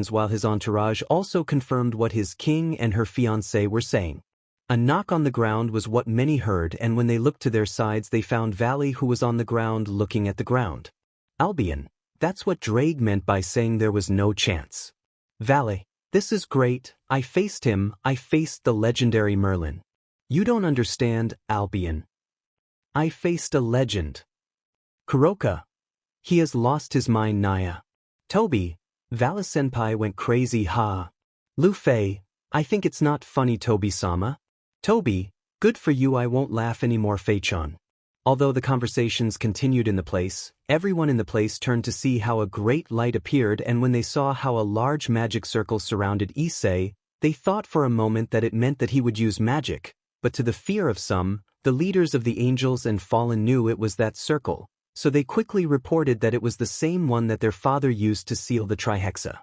while his entourage also confirmed what his king and her fiance were saying. A knock on the ground was what many heard, and when they looked to their sides they found Valley, who was on the ground looking at the ground. Albion, that's what Drake meant by saying there was no chance. Valley, this is great, I faced him, I faced the legendary Merlin. You don't understand, Albion. I faced a legend. Kuroka. He has lost his mind, Naya. Toby, Vala-senpai went crazy, ha. Luffy, I think it's not funny, Toby-sama. Toby, good for you, I won't laugh anymore, Fei-chan. Although the conversations continued in the place, everyone in the place turned to see how a great light appeared, and when they saw how a large magic circle surrounded Issei, they thought for a moment that it meant that he would use magic, but to the fear of some, the leaders of the angels and fallen knew it was that circle. So they quickly reported that it was the same one that their father used to seal the Trihexa.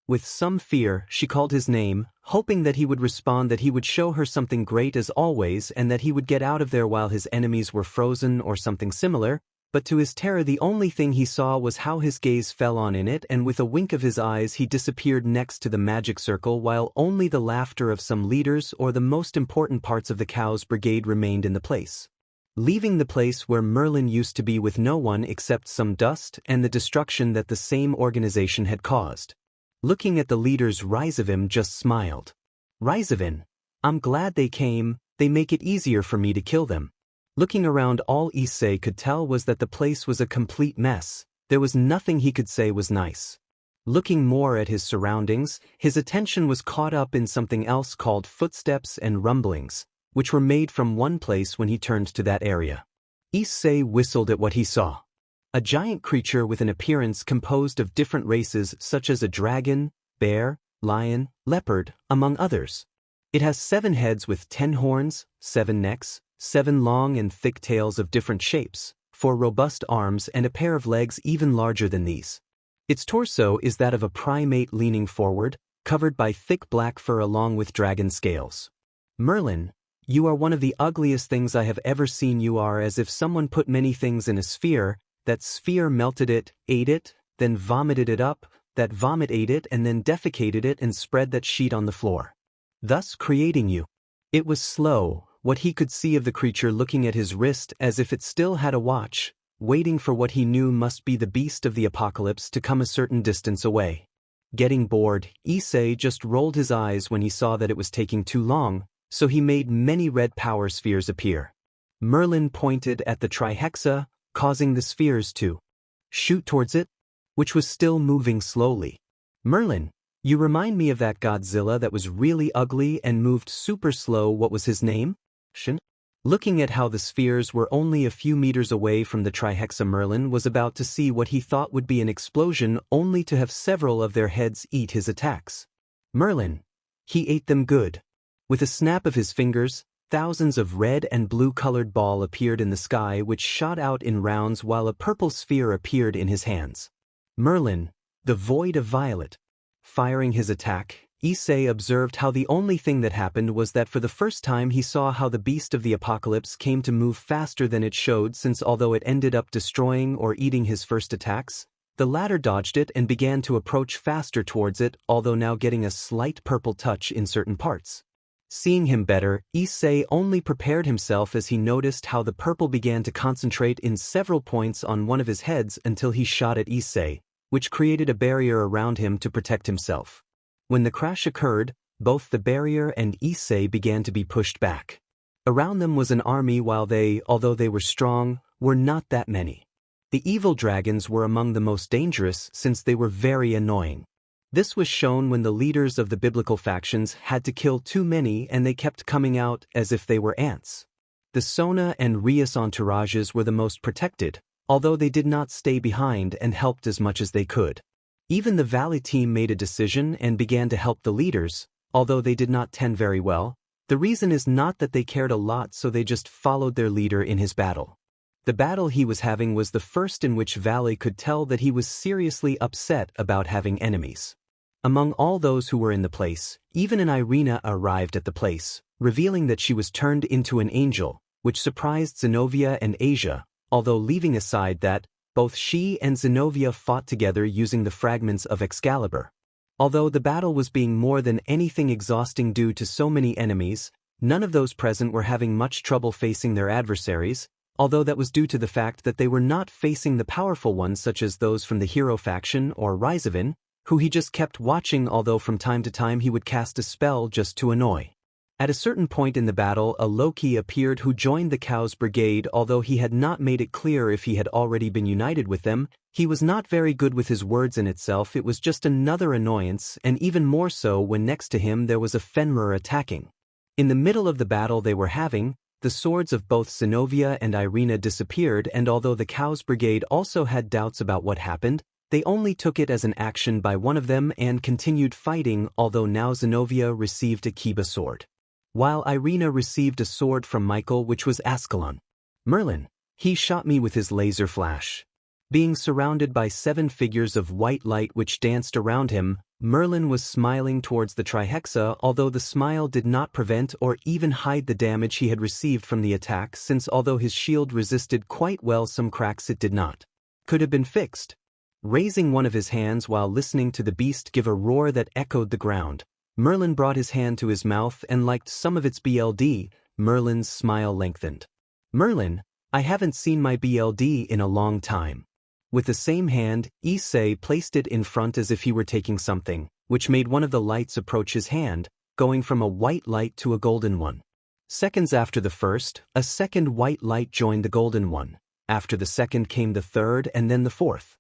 With some fear, she called his name, hoping that he would respond, that he would show her something great as always, and that he would get out of there while his enemies were frozen or something similar, but to his terror the only thing he saw was how his gaze fell on it, and with a wink of his eyes he disappeared next to the magic circle, while only the laughter of some leaders or the most important parts of the Chaos Brigade remained in the place. Leaving the place where Merlin used to be with no one except some dust and the destruction that the same organization had caused. Looking at the leaders, Ryzavin just smiled. Ryzavin, I'm glad they came, they make it easier for me to kill them. Looking around, all Issei could tell was that the place was a complete mess. There was nothing he could say was nice. Looking more at his surroundings, his attention was caught up in something else called footsteps and rumblings, which were made from one place when he turned to that area. Issei whistled at what he saw. A giant creature with an appearance composed of different races such as a dragon, bear, lion, leopard, among others. It has 7 heads with 10 horns, 7 necks, 7 long and thick tails of different shapes, 4 robust arms and a pair of legs even larger than these. Its torso is that of a primate leaning forward, covered by thick black fur along with dragon scales. Merlin, You are one of the ugliest things I have ever seen. You are as if someone put many things in a sphere, that sphere melted it, ate it, then vomited it up, that vomit ate it and then defecated it and spread that sheet on the floor, thus creating you. It was slow, what he could see of the creature looking at his wrist as if it still had a watch, waiting for what he knew must be the beast of the apocalypse to come a certain distance away. Getting bored, Issei just rolled his eyes when he saw that it was taking too long, so he made many red power spheres appear. Merlin pointed at the Trihexa, causing the spheres to shoot towards it, which was still moving slowly. Merlin, you remind me of that Godzilla that was really ugly and moved super slow. What was his name? Shin? Looking at how the spheres were only a few meters away from the Trihexa, Merlin was about to see what he thought would be an explosion only to have several of their heads eat his attacks. Merlin. He ate them good. With a snap of his fingers, thousands of red and blue-colored balls appeared in the sky which shot out in rounds while a purple sphere appeared in his hands. Merlin, the void of violet. Firing his attack, Issei observed how the only thing that happened was that for the first time he saw how the beast of the apocalypse came to move faster than it showed, since although it ended up destroying or eating his first attacks, the latter dodged it and began to approach faster towards it, although now getting a slight purple touch in certain parts. Seeing him better, Issei only prepared himself as he noticed how the purple began to concentrate in several points on one of his heads until he shot at Issei, which created a barrier around him to protect himself. When the crash occurred, both the barrier and Issei began to be pushed back. Around them was an army while they, although they were strong, were not that many. The evil dragons were among the most dangerous since they were very annoying. This was shown when the leaders of the biblical factions had to kill too many and they kept coming out as if they were ants. The Sona and Rias entourages were the most protected, although they did not stay behind and helped as much as they could. Even the Valley team made a decision and began to help the leaders, although they did not tend very well. The reason is not that they cared a lot, so they just followed their leader in his battle. The battle he was having was the first in which Valley could tell that he was seriously upset about having enemies. Among all those who were in the place, even an Irina arrived at the place, revealing that she was turned into an angel, which surprised Zenobia and Asia, although leaving aside that, both she and Zenobia fought together using the fragments of Excalibur. Although the battle was being more than anything exhausting due to so many enemies, none of those present were having much trouble facing their adversaries, although that was due to the fact that they were not facing the powerful ones such as those from the hero faction or Ryzavin, who he just kept watching, although from time to time he would cast a spell just to annoy. At a certain point in the battle, a Loki appeared who joined the Cow's brigade. Although he had not made it clear if he had already been united with them, he was not very good with his words in itself. It was just another annoyance, and even more so when next to him there was a Fenrir attacking. In the middle of the battle they were having, the swords of both Zenobia and Irina disappeared, and although the Cow's brigade also had doubts about what happened, they only took it as an action by one of them and continued fighting, although now Zenobia received a Kiba sword, while Irina received a sword from Michael which was Ascalon. Merlin. He shot me with his laser flash. Being surrounded by 7 figures of white light which danced around him, Merlin was smiling towards the Trihexa, although the smile did not prevent or even hide the damage he had received from the attack, since although his shield resisted quite well some cracks it did not. Could have been fixed. Raising one of his hands while listening to the beast give a roar that echoed the ground, Merlin brought his hand to his mouth and liked some of its BLD. Merlin's smile lengthened. Merlin, I haven't seen my BLD in a long time. With the same hand, Issei placed it in front as if he were taking something, which made one of the lights approach his hand, going from a white light to a golden one. Seconds after the first, a second white light joined the golden one. After the second came the third and then the fourth.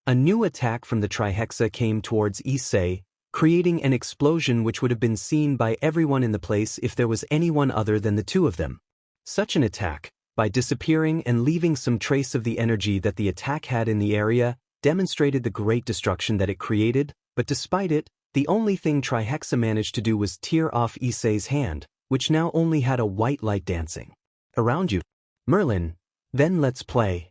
A new attack from the Trihexa came towards Issei, creating an explosion which would have been seen by everyone in the place if there was anyone other than the two of them. Such an attack, by disappearing and leaving some trace of the energy that the attack had in the area, demonstrated the great destruction that it created, but despite it, the only thing Trihexa managed to do was tear off Issei's hand, which now only had a white light dancing around you. Merlin, then let's play.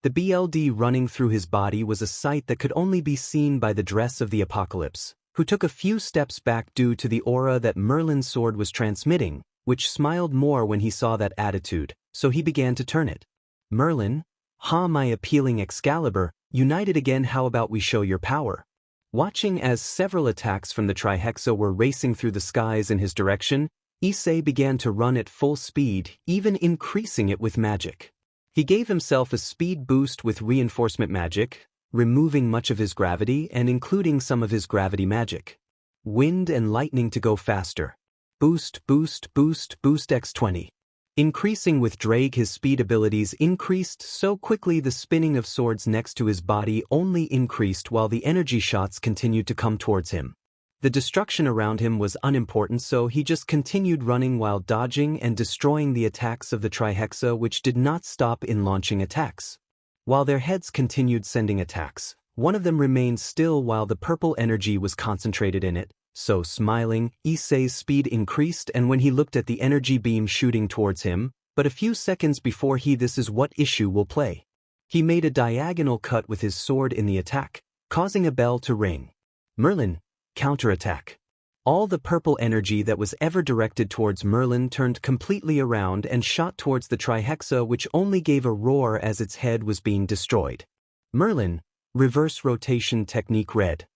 The BLD running through his body was a sight that could only be seen by the dress of the apocalypse, who took a few steps back due to the aura that Merlin's sword was transmitting, which smiled more when he saw that attitude, so he began to turn it. Merlin, ha, my appealing Excalibur, united again, how about we show your power? Watching as several attacks from the Trihexa were racing through the skies in his direction, Issei began to run at full speed, even increasing it with magic. He gave himself a speed boost with reinforcement magic, removing much of his gravity and including some of his gravity magic. Wind and lightning to go faster. Boost, boost, boost, boost x20. Increasing with Drake, his speed abilities increased so quickly the spinning of swords next to his body only increased while the energy shots continued to come towards him. The destruction around him was unimportant, so he just continued running while dodging and destroying the attacks of the Trihexa, which did not stop in launching attacks. While their heads continued sending attacks, one of them remained still while the purple energy was concentrated in it, so smiling, Issei's speed increased, and when he looked at the energy beam shooting towards him, but a few seconds before this is what issue will play. He made a diagonal cut with his sword in the attack, causing a bell to ring. Merlin, counterattack. All the purple energy that was ever directed towards Merlin turned completely around and shot towards the Trihexa, which only gave a roar as its head was being destroyed. Merlin, reverse rotation technique red.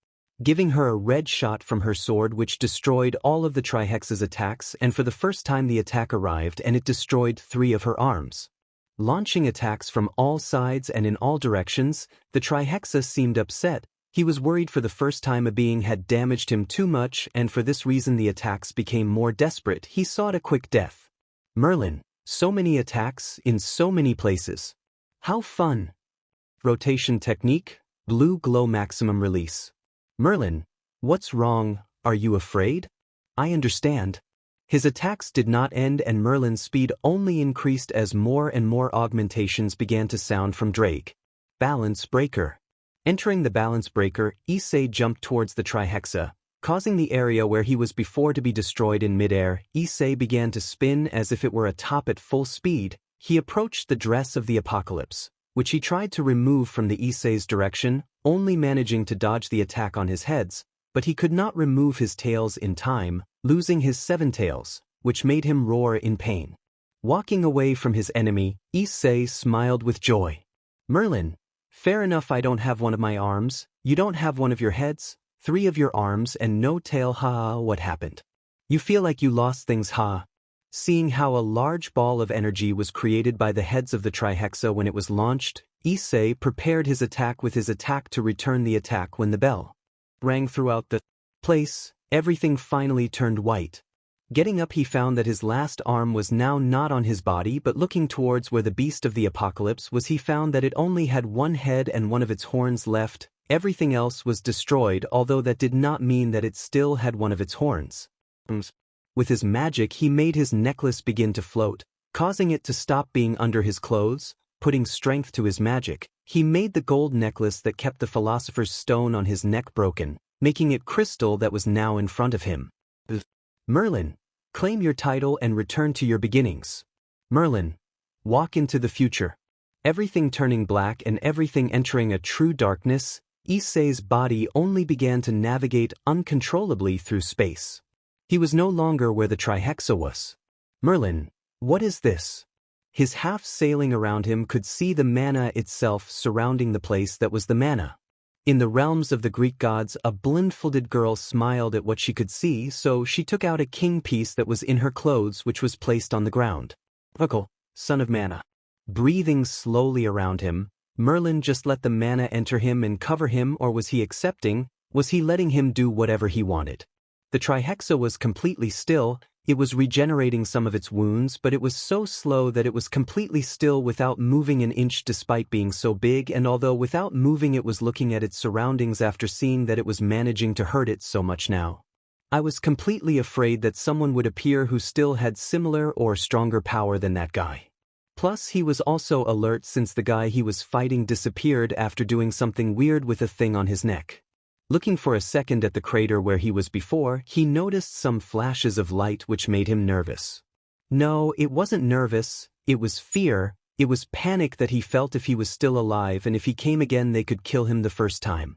Giving her a red shot from her sword which destroyed all of the Trihexa's attacks, and for the first time the attack arrived and it destroyed 3 of her arms. Launching attacks from all sides and in all directions, the Trihexa seemed upset. He was worried for the first time a being had damaged him too much, and for this reason the attacks became more desperate. He sought a quick death. Merlin, so many attacks in so many places. How fun! Rotation technique, blue glow maximum release. Merlin, what's wrong, are you afraid? I understand. His attacks did not end and Merlin's speed only increased as more and more augmentations began to sound from Drake. Balance breaker. Entering the balance breaker, Issei jumped towards the Trihexa, causing the area where he was before to be destroyed in midair. Issei began to spin as if it were atop at full speed. He approached the dress of the apocalypse, which he tried to remove from the Issei's direction, only managing to dodge the attack on his heads, but he could not remove his tails in time, losing his 7 tails, which made him roar in pain. Walking away from his enemy, Issei smiled with joy. Merlin, fair enough, I don't have one of my arms, you don't have one of your heads, 3 of your arms and no tail, ha, what happened? You feel like you lost things, ha? Seeing how a large ball of energy was created by the heads of the Trihexa when it was launched, Issei prepared his attack with his attack to return the attack when the bell rang throughout the place. Everything finally turned white. Getting up, he found that his last arm was now not on his body, but looking towards where the beast of the apocalypse was, he found that it only had 1 head and 1 of its horns left. Everything else was destroyed, although that did not mean that it still had 1 of its horns. With his magic, he made his necklace begin to float, causing it to stop being under his clothes. Putting strength to his magic, he made the gold necklace that kept the philosopher's stone on his neck broken, making it crystal that was now in front of him. Merlin, claim your title and return to your beginnings. Merlin, walk into the future. Everything turning black and everything entering a true darkness, Issei's body only began to navigate uncontrollably through space. He was no longer where the Trihexa was. Merlin, what is this? His half sailing around him could see the Manna itself surrounding the place that was the Manna. In the realms of the Greek gods, a blindfolded girl smiled at what she could see, so she took out a king piece that was in her clothes, which was placed on the ground. Uncle, son of Manna. Breathing slowly around him, Merlin just let the Manna enter him and cover him, or was he accepting? Was he letting him do whatever he wanted? The Trihexa was completely still. It was regenerating some of its wounds, but it was so slow that it was completely still without moving an inch despite being so big, and although without moving it was looking at its surroundings after seeing that it was managing to hurt it so much now. I was completely afraid that someone would appear who still had similar or stronger power than that guy. Plus he was also alert since the guy he was fighting disappeared after doing something weird with a thing on his neck. Looking for a second at the crater where he was before, he noticed some flashes of light which made him nervous. No, it wasn't nervous, it was fear, it was panic that he felt if he was still alive and if he came again they could kill him the first time.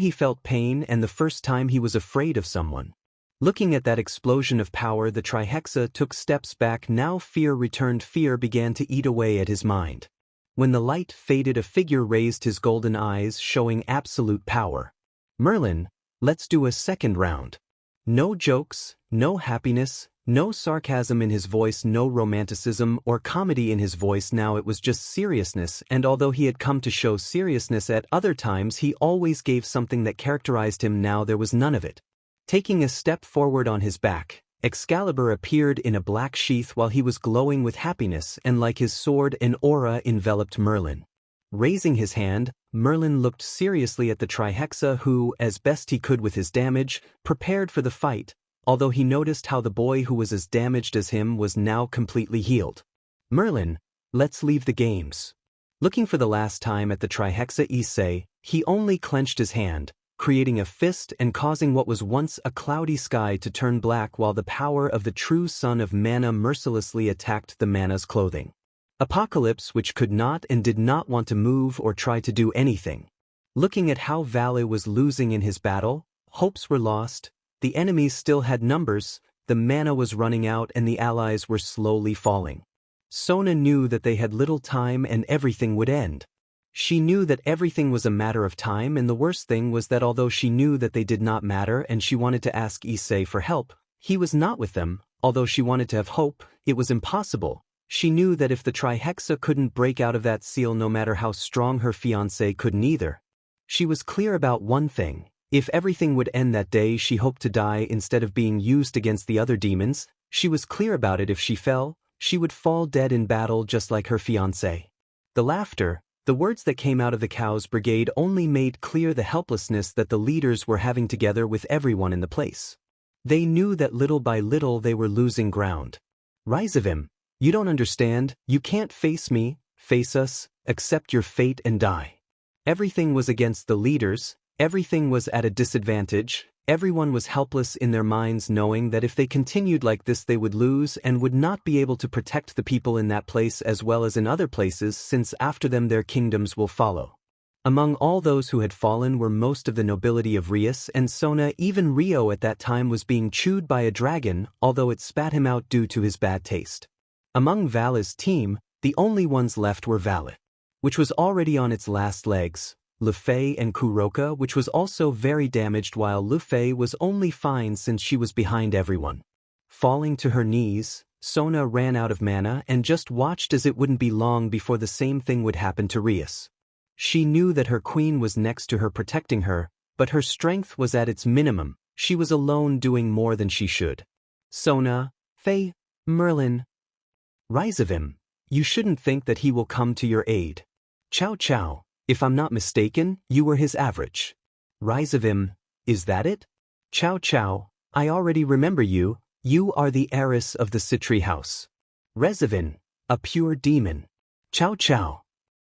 He felt pain and the first time he was afraid of someone. Looking at that explosion of power, the Trihexa took steps back. Now fear returned. Fear began to eat away at his mind. When the light faded, a figure raised his golden eyes, showing absolute power. Merlin, let's do a second round. No jokes, no happiness, no sarcasm in his voice, no romanticism or comedy in his voice. Now it was just seriousness, and although he had come to show seriousness at other times, he always gave something that characterized him. Now there was none of it. Taking a step forward on his back, Excalibur appeared in a black sheath while he was glowing with happiness, and like his sword, an aura enveloped Merlin. Raising his hand, Merlin looked seriously at the Trihexa who, as best he could with his damage, prepared for the fight, although he noticed how the boy who was as damaged as him was now completely healed. Merlin, let's leave the games. Looking for the last time at the Trihexa Issei, he only clenched his hand, creating a fist and causing what was once a cloudy sky to turn black while the power of the true son of Manna mercilessly attacked the Manna's clothing. Apocalypse, which could not and did not want to move or try to do anything. Looking at how Vale was losing in his battle, hopes were lost, the enemies still had numbers, the mana was running out and the allies were slowly falling. Sona knew that they had little time and everything would end. She knew that everything was a matter of time, and the worst thing was that although she knew that they did not matter and she wanted to ask Issei for help, he was not with them. Although she wanted to have hope, it was impossible. She knew that if the Trihexa couldn't break out of that seal, no matter how strong her fiance couldn't either. She was clear about one thing: if everything would end that day, she hoped to die instead of being used against the other demons. She was clear about it: if she fell, she would fall dead in battle just like her fiance. The laughter, the words that came out of the Cow's brigade only made clear the helplessness that the leaders were having together with everyone in the place. They knew that little by little they were losing ground. Rise of him. You don't understand, you can't face me, face us, accept your fate and die. Everything was against the leaders, everything was at a disadvantage, everyone was helpless in their minds, knowing that if they continued like this they would lose and would not be able to protect the people in that place as well as in other places, since after them their kingdoms will follow. Among all those who had fallen were most of the nobility of Rias and Sona. Even Rio at that time was being chewed by a dragon, although it spat him out due to his bad taste. Among Vale's team, the only ones left were Vale, which was already on its last legs, Lufei and Kuroka, which was also very damaged, while Lufei was only fine since she was behind everyone. Falling to her knees, Sona ran out of mana and just watched as it wouldn't be long before the same thing would happen to Rias. She knew that her queen was next to her protecting her, but her strength was at its minimum. She was alone doing more than she should. Sona, Faye, Merlin. Rise of him. You shouldn't think that he will come to your aid. Chow Chow, if I'm not mistaken, you were his average. Rise of him, is that it? Chow Chow, I already remember you, you are the heiress of the Citri house. Rezavin, a pure demon. Chow Chow.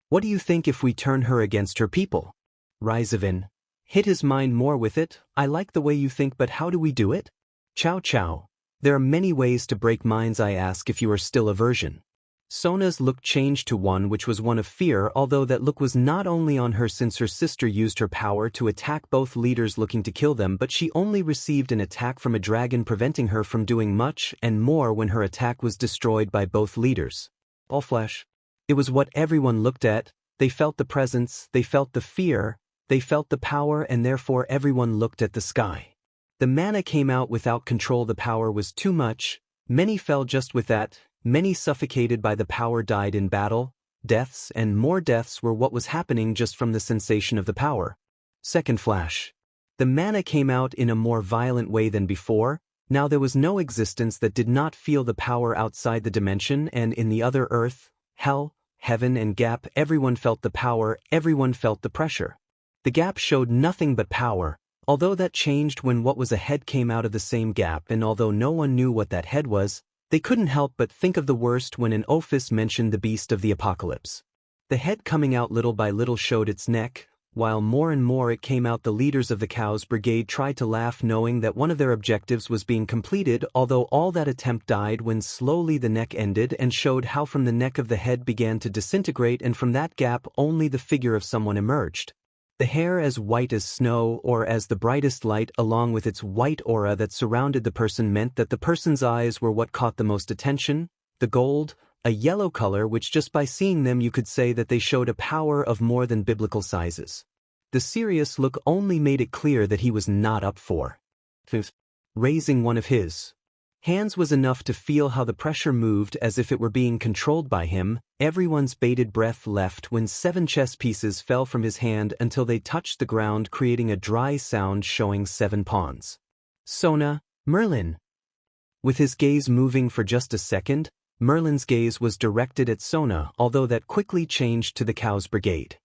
What do you think if we turn her against her people? Rizavin, hit his mind more with it. I like the way you think, but how do we do it? Chow Chow. There are many ways to break minds. I ask if you are still a virgin. Sona's look changed to one which was one of fear, although that look was not only on her since her sister used her power to attack both leaders looking to kill them, but she only received an attack from a dragon preventing her from doing much and more when her attack was destroyed by both leaders. All flesh. It was what everyone looked at. They felt the presence, they felt the fear, they felt the power, and therefore everyone looked at the sky. The mana came out without control. The power was too much. Many fell just with that. Many suffocated by the power died in battle. Deaths and more deaths were what was happening just from the sensation of the power. Second flash. The mana came out in a more violent way than before. Now there was no existence that did not feel the power outside the dimension, and in the other earth, hell, heaven and gap, everyone felt the power, everyone felt the pressure. The gap showed nothing but power. Although that changed when what was a head came out of the same gap, and although no one knew what that head was, they couldn't help but think of the worst when an Ophis mentioned the beast of the apocalypse. The head coming out little by little showed its neck, while more and more it came out. The leaders of the Cow's brigade tried to laugh, knowing that one of their objectives was being completed, although all that attempt died when slowly the neck ended and showed how from the neck of the head began to disintegrate, and from that gap only the figure of someone emerged. The hair as white as snow or as the brightest light along with its white aura that surrounded the person meant that the person's eyes were what caught the most attention, the gold, a yellow color which just by seeing them you could say that they showed a power of more than biblical sizes. The serious look only made it clear that he was not up for raising one of his hands was enough to feel how the pressure moved as if it were being controlled by him. Everyone's bated breath left when 7 chess pieces fell from his hand until they touched the ground, creating a dry sound showing 7 pawns. Sona, Merlin. With his gaze moving for just a second, Merlin's gaze was directed at Sona, although that quickly changed to the Cow's Brigade.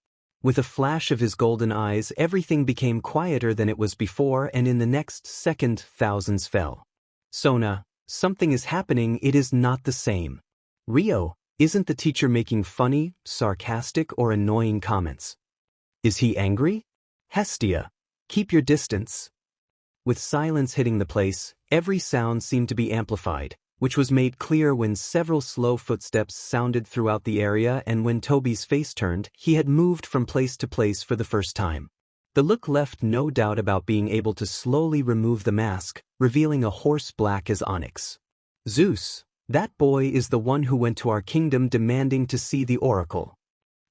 With a flash of his golden eyes, everything became quieter than it was before, and in the next second, thousands fell. Sona, something is happening, it is not the same. Rio, isn't the teacher making funny, sarcastic, or annoying comments? Is he angry? Hestia, keep your distance. With silence hitting the place, every sound seemed to be amplified, which was made clear when several slow footsteps sounded throughout the area, and when Toby's face turned, he had moved from place to place for the first time. The look left no doubt about being able to slowly remove the mask, revealing a horse black as onyx. Zeus, that boy is the one who went to our kingdom demanding to see the oracle.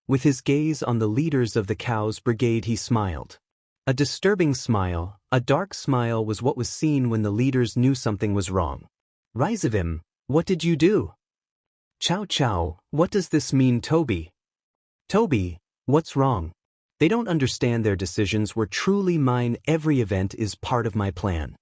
With his gaze on the leaders of the Cow's Brigade, he smiled. A disturbing smile, a dark smile was what was seen when the leaders knew something was wrong. Rizavim, what did you do? Chow Chow, what does this mean, Toby? Toby, what's wrong? They don't understand their decisions were truly mine. Every event is part of my plan.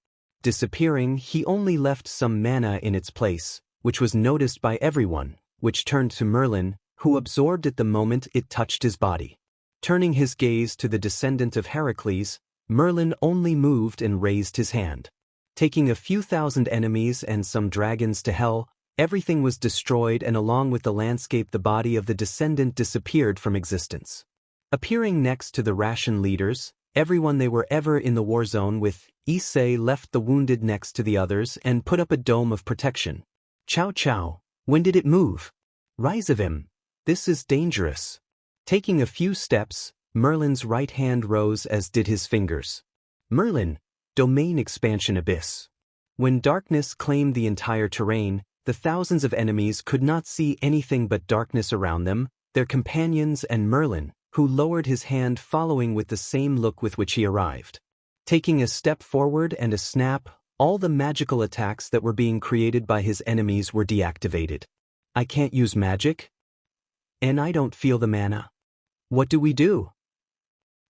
Disappearing, he only left some mana in its place, which was noticed by everyone, which turned to Merlin, who absorbed it the moment it touched his body. Turning his gaze to the descendant of Heracles, Merlin only moved and raised his hand. Taking a few thousand enemies and some dragons to hell, everything was destroyed, and along with the landscape the body of the descendant disappeared from existence. Appearing next to the ration leaders, everyone they were ever in the war zone with, Issei left the wounded next to the others and put up a dome of protection. Chow Chow, when did it move? Rizavim, this is dangerous. Taking a few steps, Merlin's right hand rose as did his fingers. Merlin, Domain Expansion Abyss. When darkness claimed the entire terrain, the thousands of enemies could not see anything but darkness around them, their companions and Merlin, who lowered his hand following with the same look with which he arrived. Taking a step forward and a snap, all the magical attacks that were being created by his enemies were deactivated. I can't use magic? And I don't feel the mana. What do we do?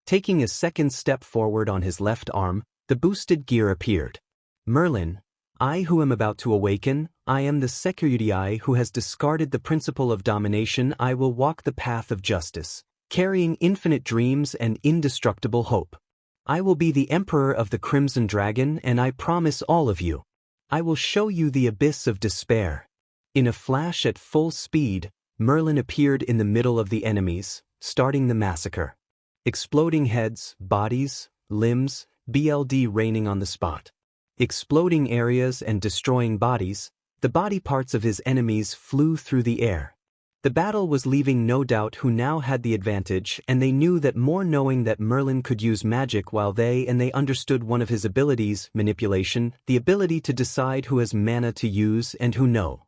Taking a second step forward on his left arm, the boosted gear appeared. Merlin, I who am about to awaken, I am the Security who has discarded the principle of domination. I will walk the path of justice, carrying infinite dreams and indestructible hope. I will be the Emperor of the Crimson Dragon, and I promise all of you, I will show you the abyss of despair. In a flash at full speed, Merlin appeared in the middle of the enemies, starting the massacre. Exploding heads, bodies, limbs, BLD raining on the spot. Exploding areas and destroying bodies, the body parts of his enemies flew through the air. The battle was leaving no doubt who now had the advantage, and they knew that more, knowing that Merlin could use magic while they understood one of his abilities, manipulation, the ability to decide who has mana to use and who no.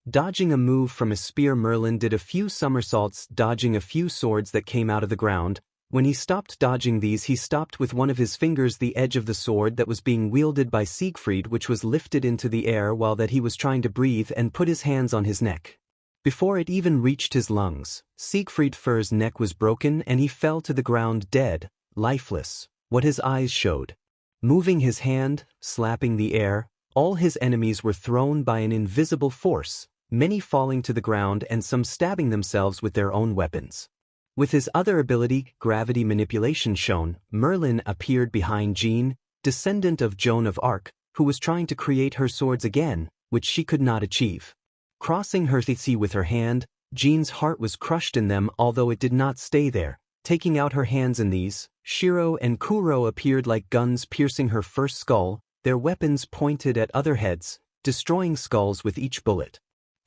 Dodging a move from a spear, Merlin did a few somersaults, dodging a few swords that came out of the ground. When he stopped dodging these, he stopped with one of his fingers the edge of the sword that was being wielded by Siegfried, which was lifted into the air while that he was trying to breathe, and put his hands on his neck. Before it even reached his lungs, Siegfried Fur's neck was broken and he fell to the ground dead, lifeless, what his eyes showed. Moving his hand, slapping the air, all his enemies were thrown by an invisible force, many falling to the ground and some stabbing themselves with their own weapons. With his other ability, gravity manipulation shown, Merlin appeared behind Jean, descendant of Joan of Arc, who was trying to create her swords again, which she could not achieve. Crossing her thigh with her hand, Jean's heart was crushed in them, although it did not stay there. Taking out her hands in these, Shiro and Kuro appeared like guns piercing her first skull, their weapons pointed at other heads, destroying skulls with each bullet.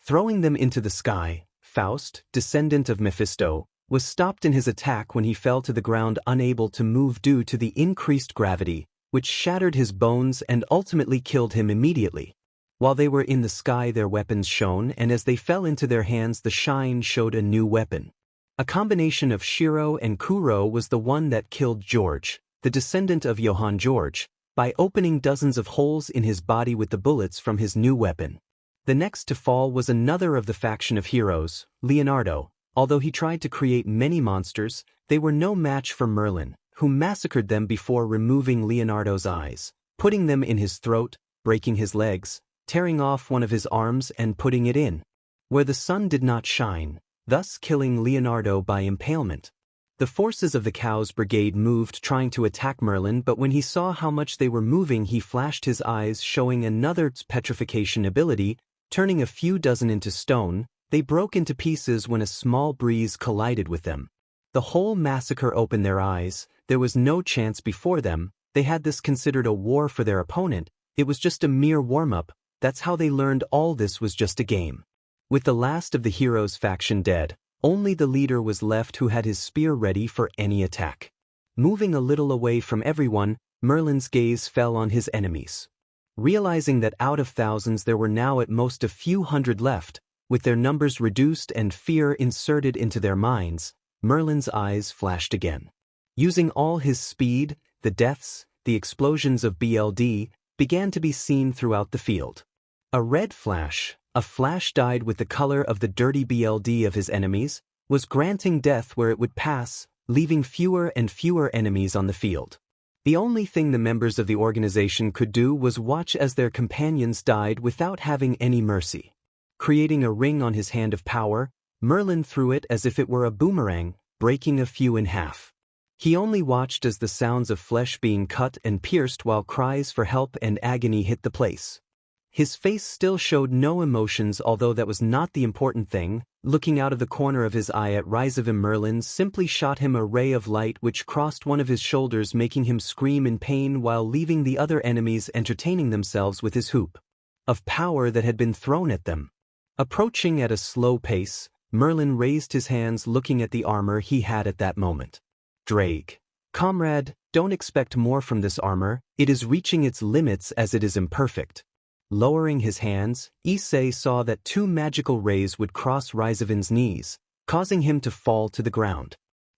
Throwing them into the sky, Faust, descendant of Mephisto, was stopped in his attack when he fell to the ground unable to move due to the increased gravity, which shattered his bones and ultimately killed him immediately. While they were in the sky their weapons shone, and as they fell into their hands the shine showed a new weapon. A combination of Shiro and Kuro was the one that killed George, the descendant of Johann George, by opening dozens of holes in his body with the bullets from his new weapon. The next to fall was another of the faction of heroes, Leonardo. Although he tried to create many monsters, they were no match for Merlin, who massacred them before removing Leonardo's eyes, putting them in his throat, breaking his legs, tearing off one of his arms and putting it in where the sun did not shine, thus killing Leonardo by impalement. The forces of the Cow's brigade moved trying to attack Merlin, but when he saw how much they were moving he flashed his eyes, showing another petrification ability, turning a few dozen into stone. They broke into pieces when a small breeze collided with them. The whole massacre opened their eyes. There was no chance before them. They had this considered a war for their opponent. It was just a mere warm-up. That's how they learned all this was just a game. With the last of the heroes' faction dead, only the leader was left, who had his spear ready for any attack. Moving a little away from everyone, Merlin's gaze fell on his enemies. Realizing that out of thousands there were now at most a few hundred left, with their numbers reduced and fear inserted into their minds, Merlin's eyes flashed again. Using all his speed, the deaths, the explosions of BLD, began to be seen throughout the field. A red flash, a flash dyed with the color of the dirty BLD of his enemies, was granting death where it would pass, leaving fewer and fewer enemies on the field. The only thing the members of the organization could do was watch as their companions died without having any mercy. Creating a ring on his hand of power, Merlin threw it as if it were a boomerang, breaking a few in half. He only watched as the sounds of flesh being cut and pierced while cries for help and agony hit the place. His face still showed no emotions, although that was not the important thing. Looking out of the corner of his eye at Risavim, Merlin simply shot him a ray of light which crossed one of his shoulders, making him scream in pain while leaving the other enemies entertaining themselves with his hoop of power that had been thrown at them. Approaching at a slow pace, Merlin raised his hands, looking at the armor he had at that moment. Drake, comrade, don't expect more from this armor. It is reaching its limits as it is imperfect. Lowering his hands, Issei saw that two magical rays would cross Risavin's knees, causing him to fall to the ground.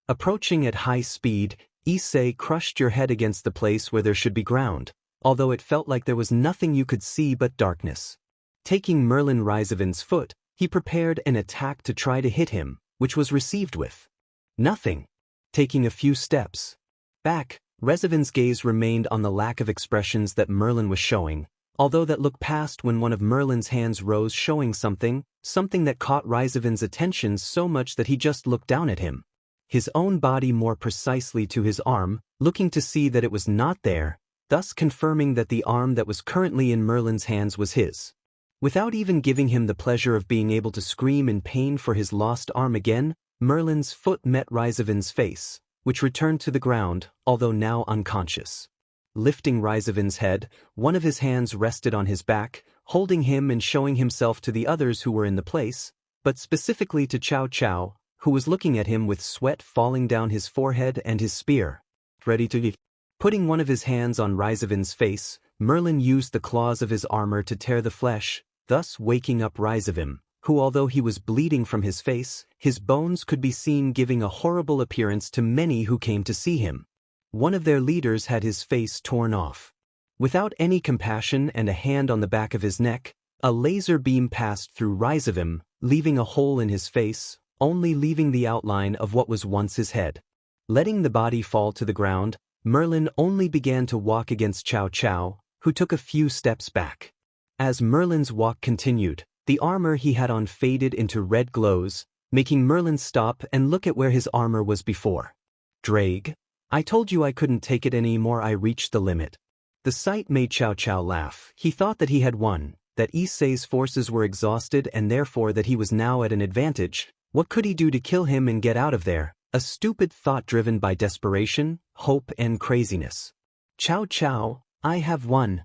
Approaching at high speed, Issei crushed your head against the place where there should be ground, although it felt like there was nothing you could see but darkness. Taking Merlin Risavin's foot, he prepared an attack to try to hit him, which was received with nothing. Taking a few steps back, Risavin's gaze remained on the lack of expressions that Merlin was showing, although that look passed when one of Merlin's hands rose, showing something that caught Risavin's attention so much that he just looked down at him. His own body, more precisely to his arm, looking to see that it was not there, thus confirming that the arm that was currently in Merlin's hands was his. Without even giving him the pleasure of being able to scream in pain for his lost arm again, Merlin's foot met Risavin's face, which returned to the ground, although now unconscious. Lifting Risavin's head, one of his hands rested on his back, holding him and showing himself to the others who were in the place, but specifically to Cao Cao, who was looking at him with sweat falling down his forehead and his spear ready to leave. Putting one of his hands on Risavin's face, Merlin used the claws of his armor to tear the flesh, thus waking up Risavim, who, although he was bleeding from his face, his bones could be seen, giving a horrible appearance to many who came to see him. One of their leaders had his face torn off. Without any compassion and a hand on the back of his neck, a laser beam passed through Risavim, leaving a hole in his face, only leaving the outline of what was once his head. Letting the body fall to the ground, Merlin only began to walk against Cao Cao, who took a few steps back. As Merlin's walk continued, the armor he had on faded into red glows, making Merlin stop and look at where his armor was before. Drake, I told you I couldn't take it anymore. I reached the limit. The sight made Cao Cao laugh. He thought that he had won, that Issei's forces were exhausted and therefore that he was now at an advantage. What could he do to kill him and get out of there? A stupid thought driven by desperation, hope and craziness. Cao Cao, I have won.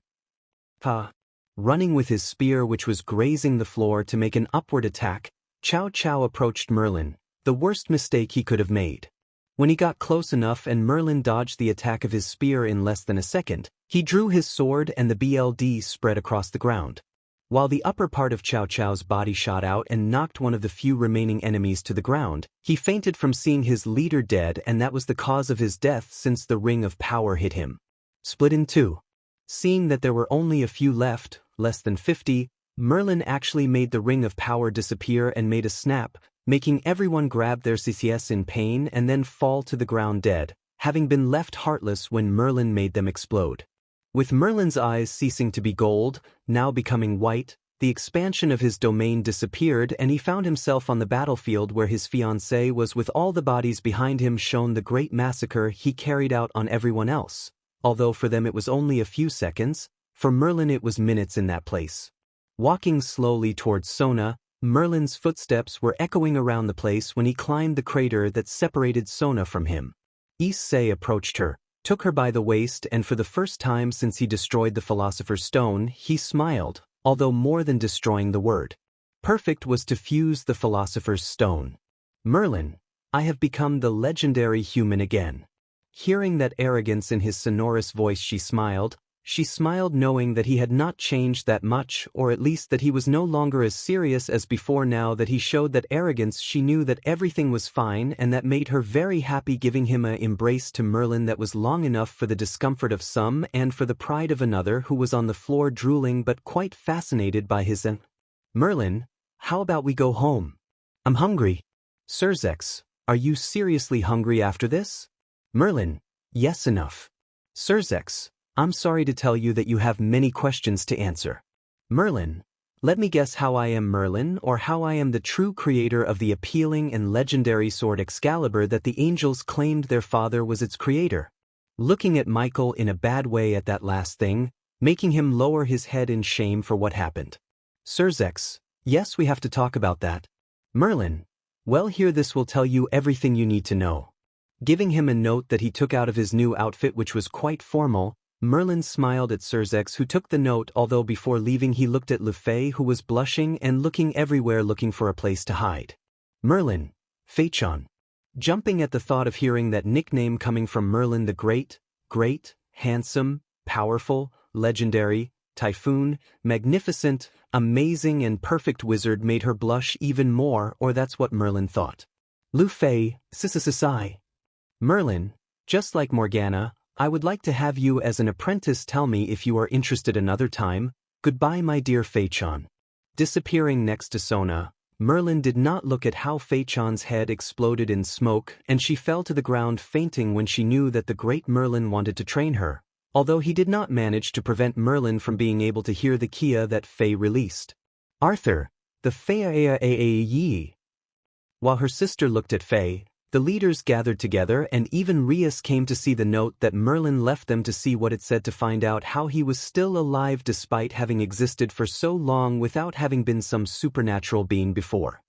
Ha! Running with his spear which was grazing the floor to make an upward attack, Cao Cao approached Merlin, The worst mistake he could have made. When he got close enough and Merlin dodged the attack of his spear in less than a second, he drew his sword and the BLD spread across the ground. While the upper part of Cao Cao's body shot out and knocked one of the few remaining enemies to the ground, he fainted from seeing his leader dead, and that was the cause of his death since the ring of power hit him. Split in two. Seeing that there were only a few left, less than 50, Merlin actually made the ring of power disappear and made a snap, making everyone grab their CCS in pain and then fall to the ground dead, having been left heartless when Merlin made them explode. With Merlin's eyes ceasing to be gold, now becoming white, the expansion of his domain disappeared and he found himself on the battlefield where his fiancé was, with all the bodies behind him shown the great massacre he carried out on everyone else. Although for them it was only a few seconds, for Merlin it was minutes in that place. Walking slowly towards Sona, Merlin's footsteps were echoing around the place when he climbed the crater that separated Sona from him. Issei approached her, took her by the waist, and for the first time since he destroyed the philosopher's stone, he smiled, although more than destroying the word. Perfect was to fuse the philosopher's stone. Merlin, I have become the legendary human again. Hearing that arrogance in his sonorous voice, she smiled knowing that he had not changed that much, or at least that he was no longer as serious as before. Now that he showed that arrogance, she knew that everything was fine, and that made her very happy, giving him an embrace to Merlin that was long enough for the discomfort of some and for the pride of another who was on the floor drooling but quite fascinated by his Merlin, how about we go home? I'm hungry. Surzex, are you seriously hungry after this? Merlin, yes, enough. Surzex, I'm sorry to tell you that you have many questions to answer. Merlin, let me guess how I am Merlin, or how I am the true creator of the appealing and legendary sword Excalibur that the angels claimed their father was its creator. Looking at Michael in a bad way at that last thing, making him lower his head in shame for what happened. Surzex, yes, we have to talk about that. Merlin, well, here, this will tell you everything you need to know. Giving him a note that he took out of his new outfit, which was quite formal, Merlin smiled at Surzex, who took the note, although before leaving he looked at Lufei, who was blushing and looking everywhere, looking for a place to hide. Merlin, Feichan. Jumping at the thought of hearing that nickname coming from Merlin the Great, handsome, powerful, legendary, typhoon, magnificent, amazing and perfect wizard made her blush even more, or that's what Merlin thought. Lufei, Sisisisai. Merlin, just like Morgana, I would like to have you as an apprentice. Tell me if you are interested another time. Goodbye, my dear Feichan. Disappearing next to Sona, Merlin did not look at how Feichan's head exploded in smoke, and she fell to the ground fainting when she knew that the great Merlin wanted to train her, although he did not manage to prevent Merlin from being able to hear the Kia that Fei released. Arthur, the Fei. While her sister looked at Fei, the leaders gathered together, and even Rias came to see the note that Merlin left them to see what it said, to find out how he was still alive despite having existed for so long without having been some supernatural being before.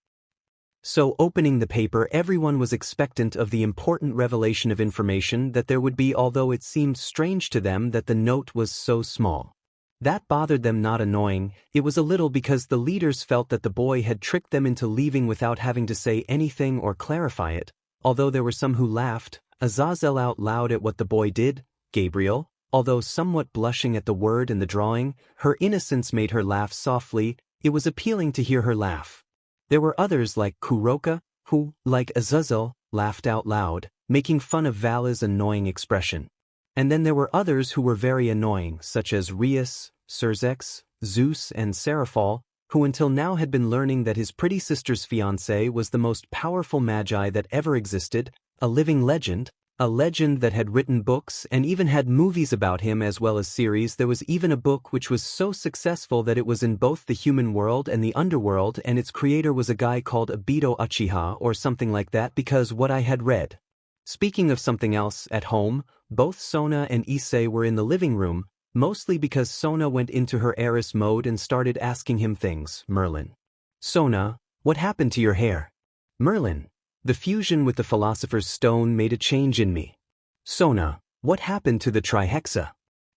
So opening the paper, everyone was expectant of the important revelation of information that there would be, although it seemed strange to them that the note was so small. That bothered them, not annoying, it was a little, because the leaders felt that the boy had tricked them into leaving without having to say anything or clarify it. Although there were some who laughed, Azazel out loud at what the boy did. Gabriel, although somewhat blushing at the word and the drawing, her innocence made her laugh softly. It was appealing to hear her laugh. There were others like Kuroka, who, like Azazel, laughed out loud, making fun of Vala's annoying expression. And then there were others who were very annoying, such as Rias, Surzex, Zeus and Seraphal, who until now had been learning that his pretty sister's fiancé was the most powerful magi that ever existed, a living legend, a legend that had written books and even had movies about him as well as series. There was even a book which was so successful that it was in both the human world and the underworld, and its creator was a guy called Obito Uchiha or something like that, because what I had read. Speaking of something else, at home, both Sona and Issei were in the living room, mostly because Sona went into her heiress mode and started asking him things. Merlin. Sona, what happened to your hair? Merlin. The fusion with the philosopher's stone made a change in me. Sona, what happened to the Trihexa?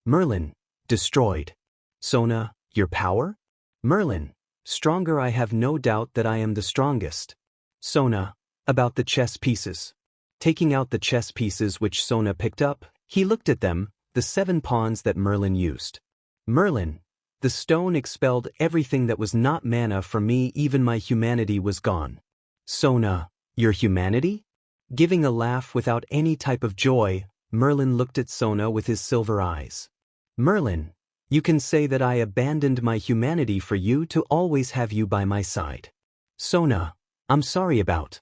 Merlin. Destroyed. Sona, your power? Merlin. Stronger. I have no doubt that I am the strongest. Sona, About the chess pieces. Taking out the chess pieces which Sona picked up, he looked at them, the 7 pawns that Merlin used. Merlin, the stone expelled everything that was not Manna from me, even my humanity was gone. Sona, your humanity? Giving a laugh without any type of joy, Merlin looked at Sona with his silver eyes. Merlin, you can say that I abandoned my humanity for you to always have you by my side. Sona, I'm sorry about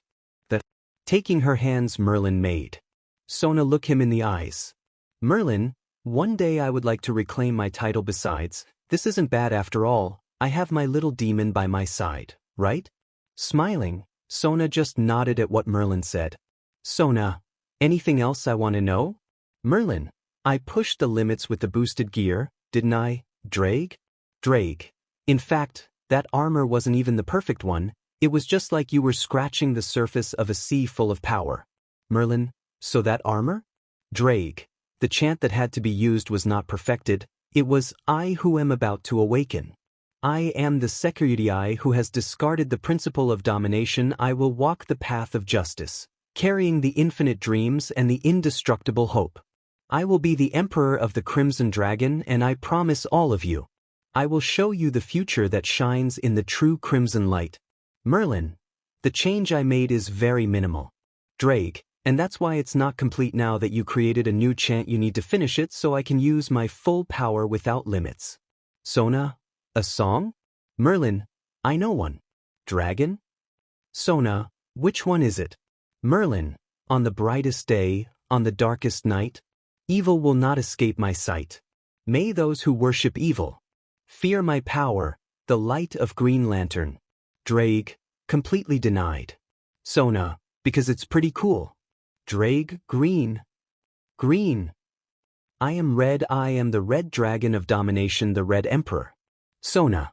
that. Taking her hands Merlin made. Sona looked him in the eyes. Merlin, one day I would like to reclaim my title. Besides, this isn't bad after all, I have my little demon by my side, right? Smiling, Sona just nodded at what Merlin said. Sona, anything else I want to know? Merlin, I pushed the limits with the boosted gear, didn't I, Drake? Drake. In fact, that armor wasn't even the perfect one, it was just like you were scratching the surface of a sea full of power. Merlin, so that armor? Drake. The chant that had to be used was not perfected, it was I who am about to awaken. I am the security I who has discarded the principle of domination. I will walk the path of justice, carrying the infinite dreams and the indestructible hope. I will be the emperor of the Crimson Dragon, and I promise all of you, I will show you the future that shines in the true crimson light. Merlin, the change I made is very minimal. Drake, and that's why it's not complete now that you created a new chant. You need to finish it so I can use my full power without limits. Sona, a song? Merlin, I know one. Dragon? Sona, which one is it? Merlin, on the brightest day, on the darkest night, evil will not escape my sight. May those who worship evil fear my power, the light of Green Lantern. Drake, completely denied. Sona, because it's pretty cool. Drake, green. Green. I am red, I am the red dragon of domination, the Red Emperor. Sona.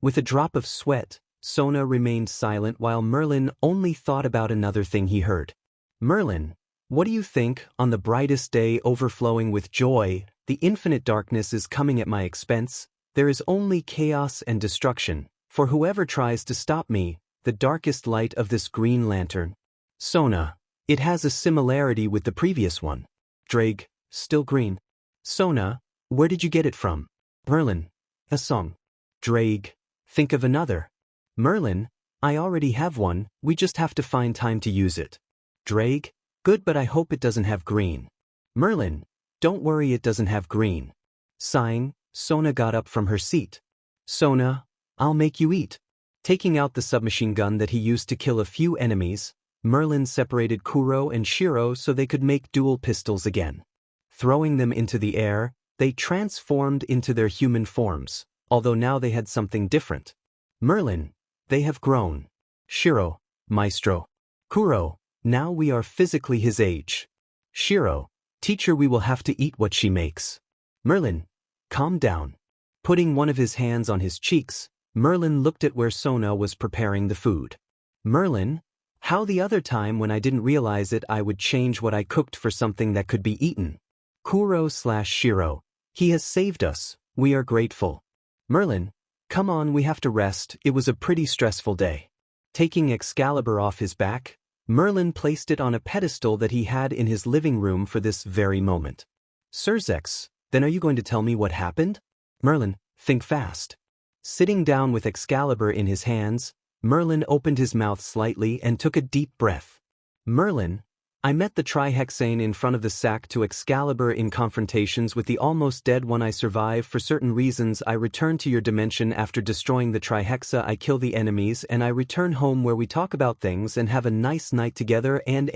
With a drop of sweat, Sona remained silent while Merlin only thought about another thing he heard. Merlin, what do you think? On the brightest day, overflowing with joy, the infinite darkness is coming at my expense. There is only chaos and destruction, for whoever tries to stop me, the darkest light of this Green Lantern. Sona, it has a similarity with the previous one. Drake, still green. Sona, where did you get it from? Merlin, a song. Drake, think of another. Merlin, I already have one, we just have to find time to use it. Drake, good, but I hope it doesn't have green. Merlin, don't worry, it doesn't have green. Sighing, Sona got up from her seat. Sona, I'll make you eat. Taking out the submachine gun that he used to kill a few enemies, Merlin separated Kuro and Shiro so they could make dual pistols again. Throwing them into the air, they transformed into their human forms, although now they had something different. Merlin, they have grown. Shiro, Maestro. Kuro, now we are physically his age. Shiro, teacher, we will have to eat what she makes. Merlin, calm down. Putting one of his hands on his cheeks, Merlin looked at where Sona was preparing the food. Merlin, how the other time when I didn't realize it I would change what I cooked for something that could be eaten. Kuro/Shiro, he has saved us, we are grateful. Merlin, come on, we have to rest, it was a pretty stressful day. Taking Excalibur off his back, Merlin placed it on a pedestal that he had in his living room for this very moment. Surzex, then are you going to tell me what happened? Merlin, think fast. Sitting down with Excalibur in his hands, Merlin opened his mouth slightly and took a deep breath. Merlin, I met the Trihexane in front of the sack to Excalibur in confrontations with the almost dead one. I survive for certain reasons. I return to your dimension after destroying the Trihexa. I kill the enemies and I return home where we talk about things and have a nice night together and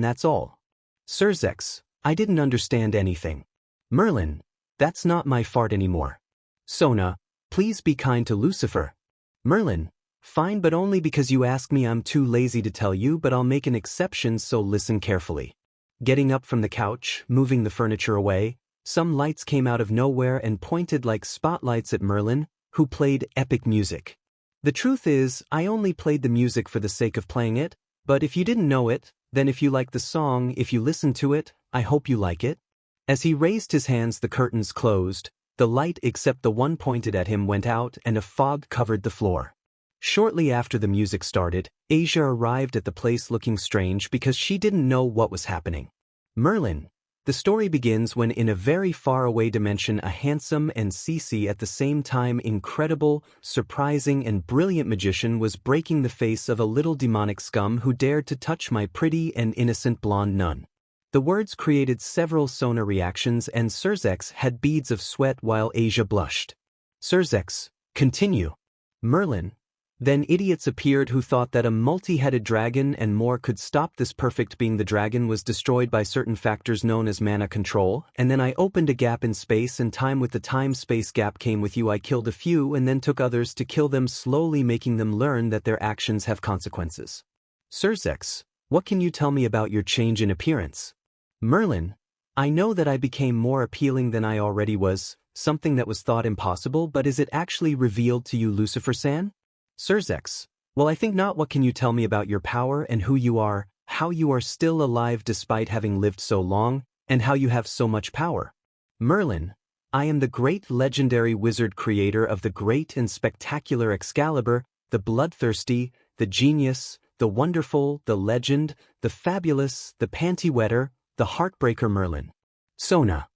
that's all. Surzex, I didn't understand anything. Merlin, that's not my fault anymore. Sona, please be kind to Lucifer. Merlin, fine, but only because you ask me. I'm too lazy to tell you, but I'll make an exception, so listen carefully. Getting up from the couch, moving the furniture away, some lights came out of nowhere and pointed like spotlights at Merlin, who played epic music. The truth is, I only played the music for the sake of playing it, but if you didn't know it, then if you like the song, if you listen to it, I hope you like it. As he raised his hands, the curtains closed, the light except the one pointed at him went out and a fog covered the floor. Shortly after the music started, Asia arrived at the place looking strange because she didn't know what was happening. Merlin. The story begins when in a very far-away dimension a handsome and Issei at the same time incredible, surprising and brilliant magician was breaking the face of a little demonic scum who dared to touch my pretty and innocent blonde nun. The words created several Sona reactions and Surzex had beads of sweat while Asia blushed. Surzex, continue. Merlin. Then idiots appeared who thought that a multi-headed dragon and more could stop this perfect being. The dragon was destroyed by certain factors known as mana control, and then I opened a gap in space and time. With the time-space gap came with you. I killed a few and then took others to kill them, slowly making them learn that their actions have consequences. Surzex, what can you tell me about your change in appearance? Merlin. I know that I became more appealing than I already was, something that was thought impossible, but is it actually revealed to you, Lucifer-san? Surzex. Well, I think not. What can you tell me about your power and who you are, how you are still alive despite having lived so long, and how you have so much power? Merlin. I am the great legendary wizard creator of the great and spectacular Excalibur, the bloodthirsty, the genius, the wonderful, the legend, the fabulous, the panty-wetter, the heartbreaker Merlin. Sona.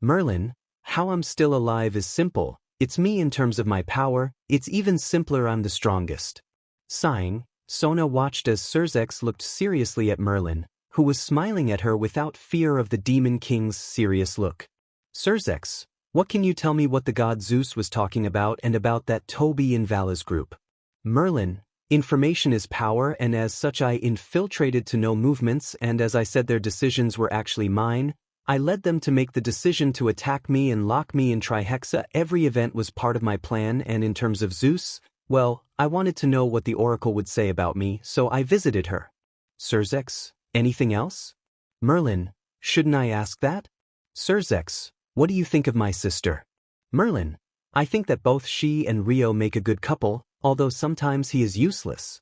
Merlin. How I'm still alive is simple. It's me in terms of my power, it's even simpler. I'm the strongest. Sighing, Sona watched as Surzex looked seriously at Merlin, who was smiling at her without fear of the Demon King's serious look. Surzex, what can you tell me what the god Zeus was talking about and about that Toby in Vala's group? Merlin, information is power, and as such I infiltrated to know movements, and as I said their decisions were actually mine. I led them to make the decision to attack me and lock me in Trihexa. Every event was part of my plan, and in terms of Zeus, well, I wanted to know what the oracle would say about me, so I visited her. Surzex, anything else? Merlin, shouldn't I ask that? Surzex, what do you think of my sister? Merlin, I think that both she and Rio make a good couple, although sometimes he is useless.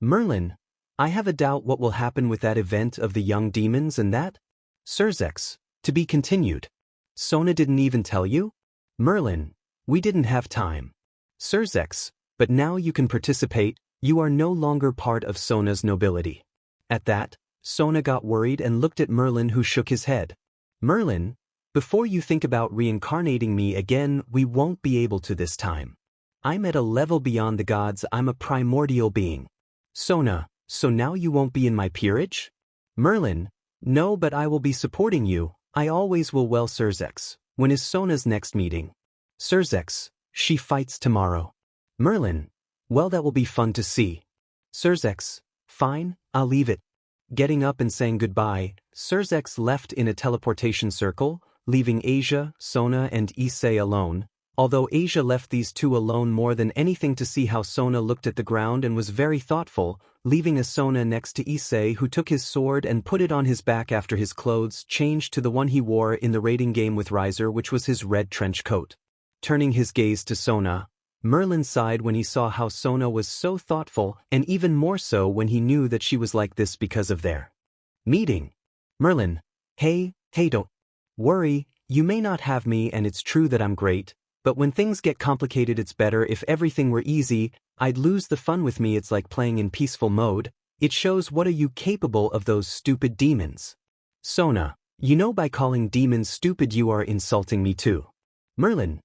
Merlin, I have a doubt what will happen with that event of the young demons and that? Surzex, to be continued. Sona didn't even tell you? Merlin, we didn't have time. Surzex, but now you can participate, you are no longer part of Sona's nobility. At that, Sona got worried and looked at Merlin, who shook his head. Merlin, before you think about reincarnating me again, we won't be able to this time. I'm at a level beyond the gods, I'm a primordial being. Sona, so now you won't be in my peerage? Merlin, no, but I will be supporting you, I always will. Well, Surzex, when is Sona's next meeting? Surzex, she fights tomorrow. Merlin, well, that will be fun to see. Surzex, fine, I'll leave it. Getting up and saying goodbye, Surzex left in a teleportation circle, leaving Asia, Sona and Issei alone. Although Asia left these two alone more than anything to see how Sona looked at the ground and was very thoughtful, leaving a Sona next to Issei, who took his sword and put it on his back after his clothes changed to the one he wore in the raiding game with Riser, which was his red trench coat. Turning his gaze to Sona, Merlin sighed when he saw how Sona was so thoughtful, and even more so when he knew that she was like this because of their meeting. Merlin, hey, don't worry, you may not have me and it's true that I'm great, but when things get complicated it's better if everything were easy, I'd lose the fun with me. It's like playing in peaceful mode, it shows what are you capable of those stupid demons. Sona, you know by calling demons stupid you are insulting me too. Merlin,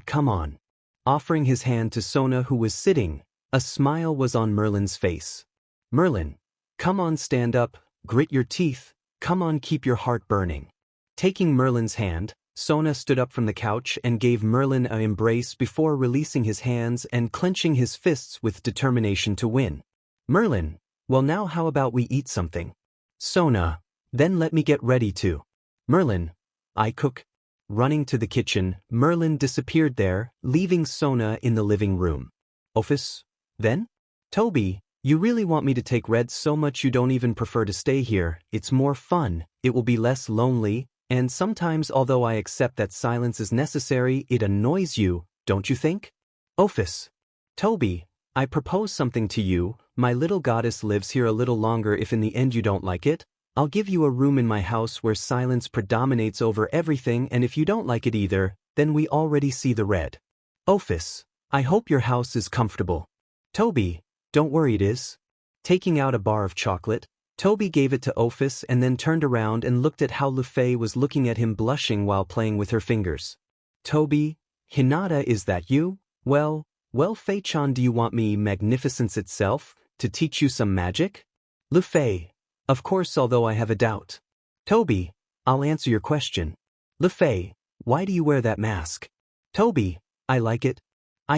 come on. Offering his hand to Sona, who was sitting, a smile was on Merlin's face. Merlin, come on, stand up, grit your teeth, come on, keep your heart burning. Taking Merlin's hand, Sona stood up from the couch and gave Merlin an embrace before releasing his hands and clenching his fists with determination to win. Merlin, well, now how about we eat something? Sona, then let me get ready to. Merlin, I cook. Running to the kitchen, Merlin disappeared there, leaving Sona in the living room. Office? Then? Toby, you really want me to take Red so much you don't even prefer to stay here. It's more fun, it will be less lonely, and sometimes although I accept that silence is necessary, it annoys you, don't you think? Office. Toby, I propose something to you. My little goddess lives here a little longer. If in the end you don't like it, I'll give you a room in my house where silence predominates over everything, and if you don't like it either, then we already see the red. Office. I hope your house is comfortable. Toby, don't worry it is. Taking out a bar of chocolate, Toby gave it to Ophis and then turned around and looked at how Lufei was looking at him blushing while playing with her fingers. Toby, Hinata, is that you? Well, Fei-chan, do you want me, magnificence itself, to teach you some magic? Lufei, of course, although I have a doubt. Toby, I'll answer your question. Lufei, why do you wear that mask? Toby, I like it.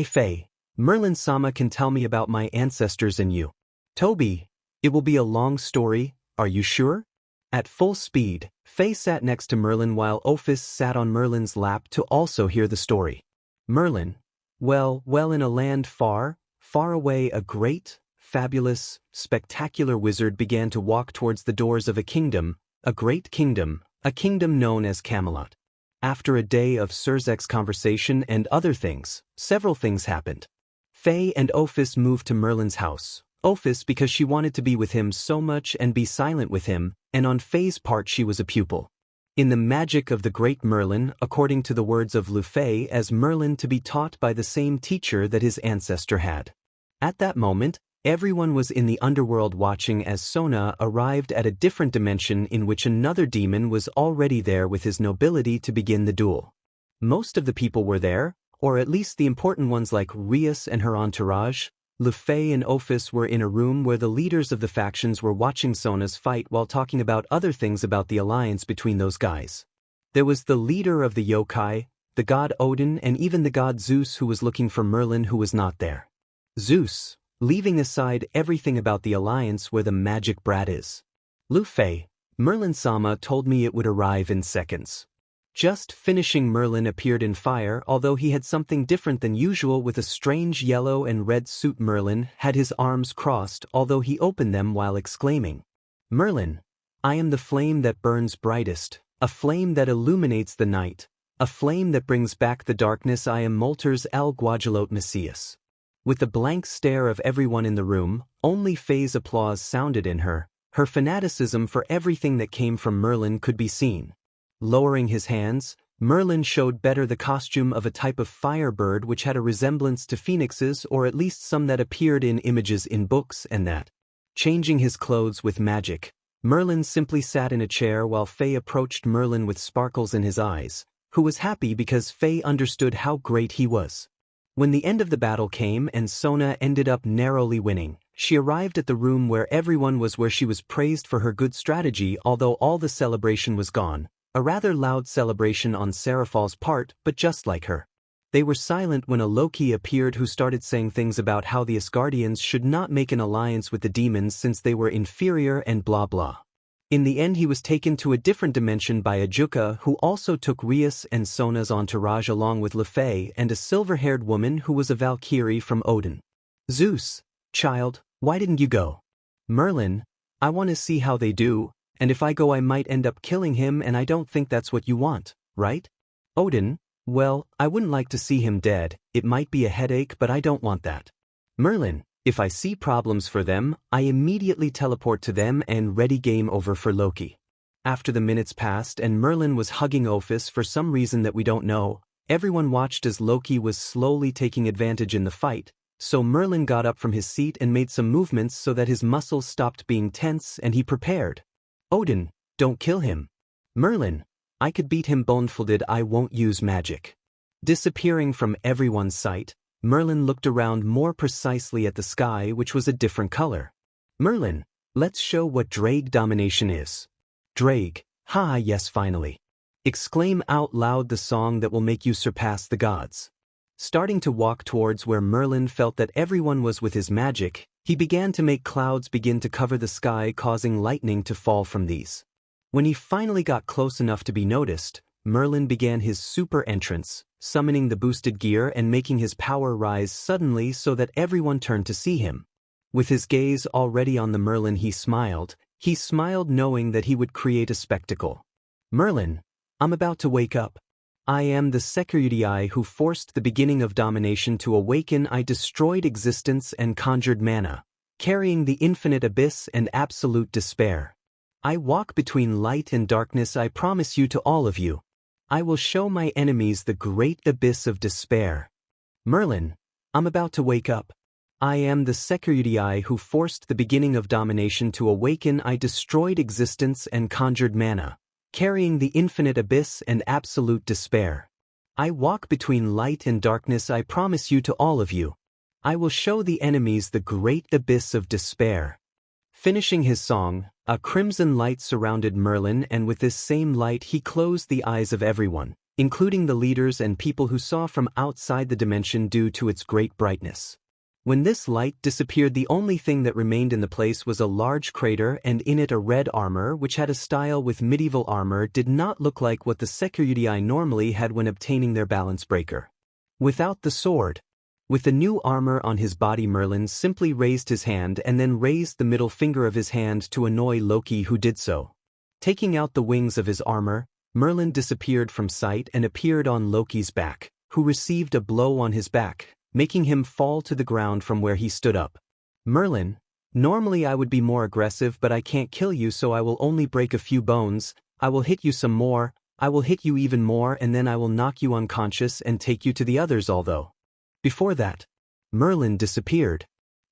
Fei, Merlin-sama can tell me about my ancestors and you. Toby, it will be a long story, are you sure? At full speed, Fei sat next to Merlin while Ophis sat on Merlin's lap to also hear the story. Merlin, well, in a land far, far away, a great, fabulous, spectacular wizard began to walk towards the doors of a kingdom, a great kingdom, a kingdom known as Camelot. After a day of Surzek's conversation and other things, several things happened. Fei and Ophis moved to Merlin's house. Ophis because she wanted to be with him so much and be silent with him, and on Fei's part she was a pupil. In the magic of the great Merlin, according to the words of Lufei, as Merlin to be taught by the same teacher that his ancestor had. At that moment, everyone was in the underworld watching as Sona arrived at a different dimension in which another demon was already there with his nobility to begin the duel. Most of the people were there, or at least the important ones like Rias and her entourage. Lufei and Ophis were in a room where the leaders of the factions were watching Sona's fight while talking about other things about the alliance between those guys. There was the leader of the yokai, the god Odin, and even the god Zeus, who was looking for Merlin, who was not there. Zeus, leaving aside everything about the alliance where the magic brat is. Lufei, Merlin-sama told me it would arrive in seconds. Just finishing, Merlin appeared in fire, although he had something different than usual with a strange yellow and red suit. Merlin had his arms crossed, although he opened them while exclaiming, Merlin, I am the flame that burns brightest, a flame that illuminates the night, a flame that brings back the darkness. I am Molter's El Guajalote Messias. With the blank stare of everyone in the room, only Fei's applause sounded in her. Her fanaticism for everything that came from Merlin could be seen. Lowering his hands, Merlin showed better the costume of a type of firebird which had a resemblance to phoenixes, or at least some that appeared in images in books, and that. Changing his clothes with magic, Merlin simply sat in a chair while Fei approached Merlin with sparkles in his eyes, who was happy because Fei understood how great he was. When the end of the battle came and Sona ended up narrowly winning, she arrived at the room where everyone was, where she was praised for her good strategy, although all the celebration was gone. A rather loud celebration on Seraphal's part, but just like her. They were silent when a Loki appeared who started saying things about how the Asgardians should not make an alliance with the demons since they were inferior and blah blah. In the end he was taken to a different dimension by a Juka who also took Rias and Sona's entourage along with Lufei and a silver-haired woman who was a Valkyrie from Odin. Zeus, child, why didn't you go? Merlin, I want to see how they do. And if I go I might end up killing him, and I don't think that's what you want, right? Odin, well, I wouldn't like to see him dead, it might be a headache, but I don't want that. Merlin, if I see problems for them, I immediately teleport to them and ready. Game over for Loki. After the minutes passed and Merlin was hugging Ophis for some reason that we don't know, everyone watched as Loki was slowly taking advantage in the fight, so Merlin got up from his seat and made some movements so that his muscles stopped being tense and he prepared. Odin, don't kill him. Merlin, I could beat him blindfolded, I won't use magic. Disappearing from everyone's sight, Merlin looked around more precisely at the sky, which was a different color. Merlin, let's show what Drake domination is. Drake, ha yes finally. Exclaim out loud the song that will make you surpass the gods. Starting to walk towards where Merlin felt that everyone was with his magic, he began to make clouds begin to cover the sky, causing lightning to fall from these. When he finally got close enough to be noticed, Merlin began his super entrance, summoning the boosted gear and making his power rise suddenly so that everyone turned to see him. With his gaze already on the Merlin, he smiled knowing that he would create a spectacle. Merlin, I'm about to wake up. I am the Security who forced the beginning of domination to awaken. I destroyed existence and conjured Manna, carrying the infinite abyss and absolute despair. I walk between light and darkness. I promise you to all of you. I will show my enemies the great abyss of despair. Merlin, I'm about to wake up. I am the security eye who forced the beginning of domination to awaken. I destroyed existence and conjured Manna, carrying the infinite abyss and absolute despair. I walk between light and darkness. I promise you to all of you. I will show the enemies the great abyss of despair. Finishing his song, a crimson light surrounded Merlin, and with this same light he closed the eyes of everyone, including the leaders and people who saw from outside the dimension due to its great brightness. When this light disappeared, the only thing that remained in the place was a large crater, and in it a red armor which had a style with medieval armor did not look like what the security eye normally had when obtaining their balance breaker. Without the sword. With the new armor on his body, Merlin simply raised his hand and then raised the middle finger of his hand to annoy Loki, who did so. Taking out the wings of his armor, Merlin disappeared from sight and appeared on Loki's back, who received a blow on his back, making him fall to the ground from where he stood up. Merlin, normally I would be more aggressive, but I can't kill you, so I will only break a few bones. I will hit you some more, I will hit you even more, and then I will knock you unconscious and take you to the others. Although before that, Merlin disappeared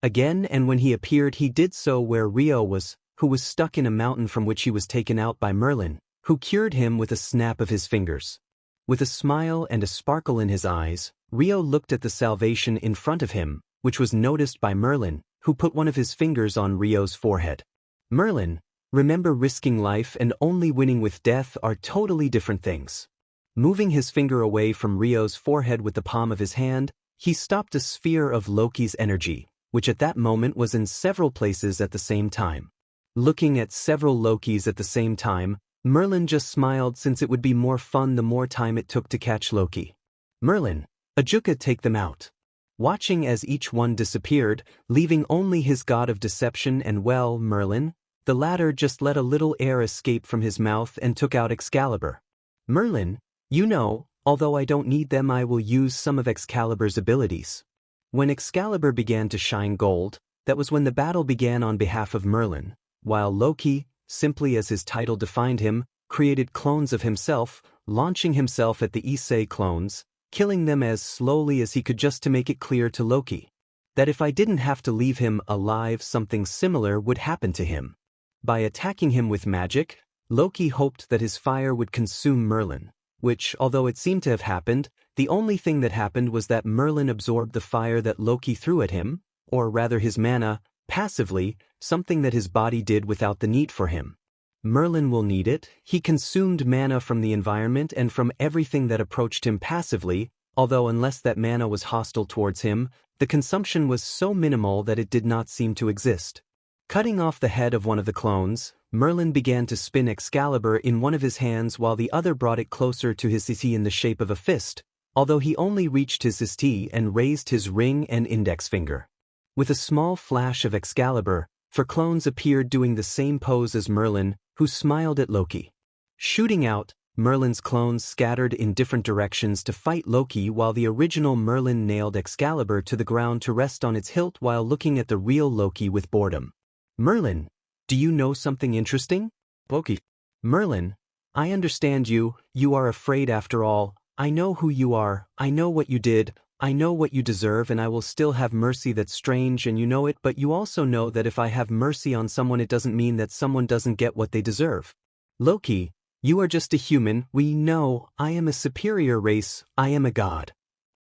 again, and when he appeared he did so where Rias was, who was stuck in a mountain from which he was taken out by Merlin, who cured him with a snap of his fingers. With a smile and a sparkle in his eyes, Rias looked at the salvation in front of him, which was noticed by Merlin, who put one of his fingers on Rias's forehead. Merlin, remember, risking life and only winning with death are totally different things. Moving his finger away from Rias's forehead with the palm of his hand, he stopped a sphere of Loki's energy, which at that moment was in several places at the same time. Looking at several Lokis at the same time, Merlin just smiled, since it would be more fun the more time it took to catch Loki. Merlin, Ajuka, take them out. Watching as each one disappeared, leaving only his god of deception and, well, Merlin, the latter just let a little air escape from his mouth and took out Excalibur. Merlin, you know, although I don't need them, I will use some of Excalibur's abilities. When Excalibur began to shine gold, that was when the battle began on behalf of Merlin, while Loki, simply as his title defined him, created clones of himself, launching himself at the Issei clones, killing them as slowly as he could, just to make it clear to Loki that if I didn't have to leave him alive, something similar would happen to him. By attacking him with magic, Loki hoped that his fire would consume Merlin, which, although it seemed to have happened, the only thing that happened was that Merlin absorbed the fire that Loki threw at him, or rather his mana, passively, something that his body did without the need for him. Merlin will need it. He consumed mana from the environment and from everything that approached him passively, although unless that mana was hostile towards him, the consumption was so minimal that it did not seem to exist. Cutting off the head of one of the clones, Merlin began to spin Excalibur in one of his hands while the other brought it closer to his Issei in the shape of a fist, although he only reached his Issei and raised his ring and index finger. With a small flash of Excalibur, 4 clones appeared doing the same pose as Merlin, who smiled at Loki. Shooting out, Merlin's clones scattered in different directions to fight Loki, while the original Merlin nailed Excalibur to the ground to rest on its hilt while looking at the real Loki with boredom. Merlin, do you know something interesting? Loki. Merlin, I understand you. You are afraid after all. I know who you are. I know what you did. I know what you deserve, and I will still have mercy. That's strange, and you know it, but you also know that if I have mercy on someone, it doesn't mean that someone doesn't get what they deserve. Loki, you are just a human. We know. I am a superior race. I am a god.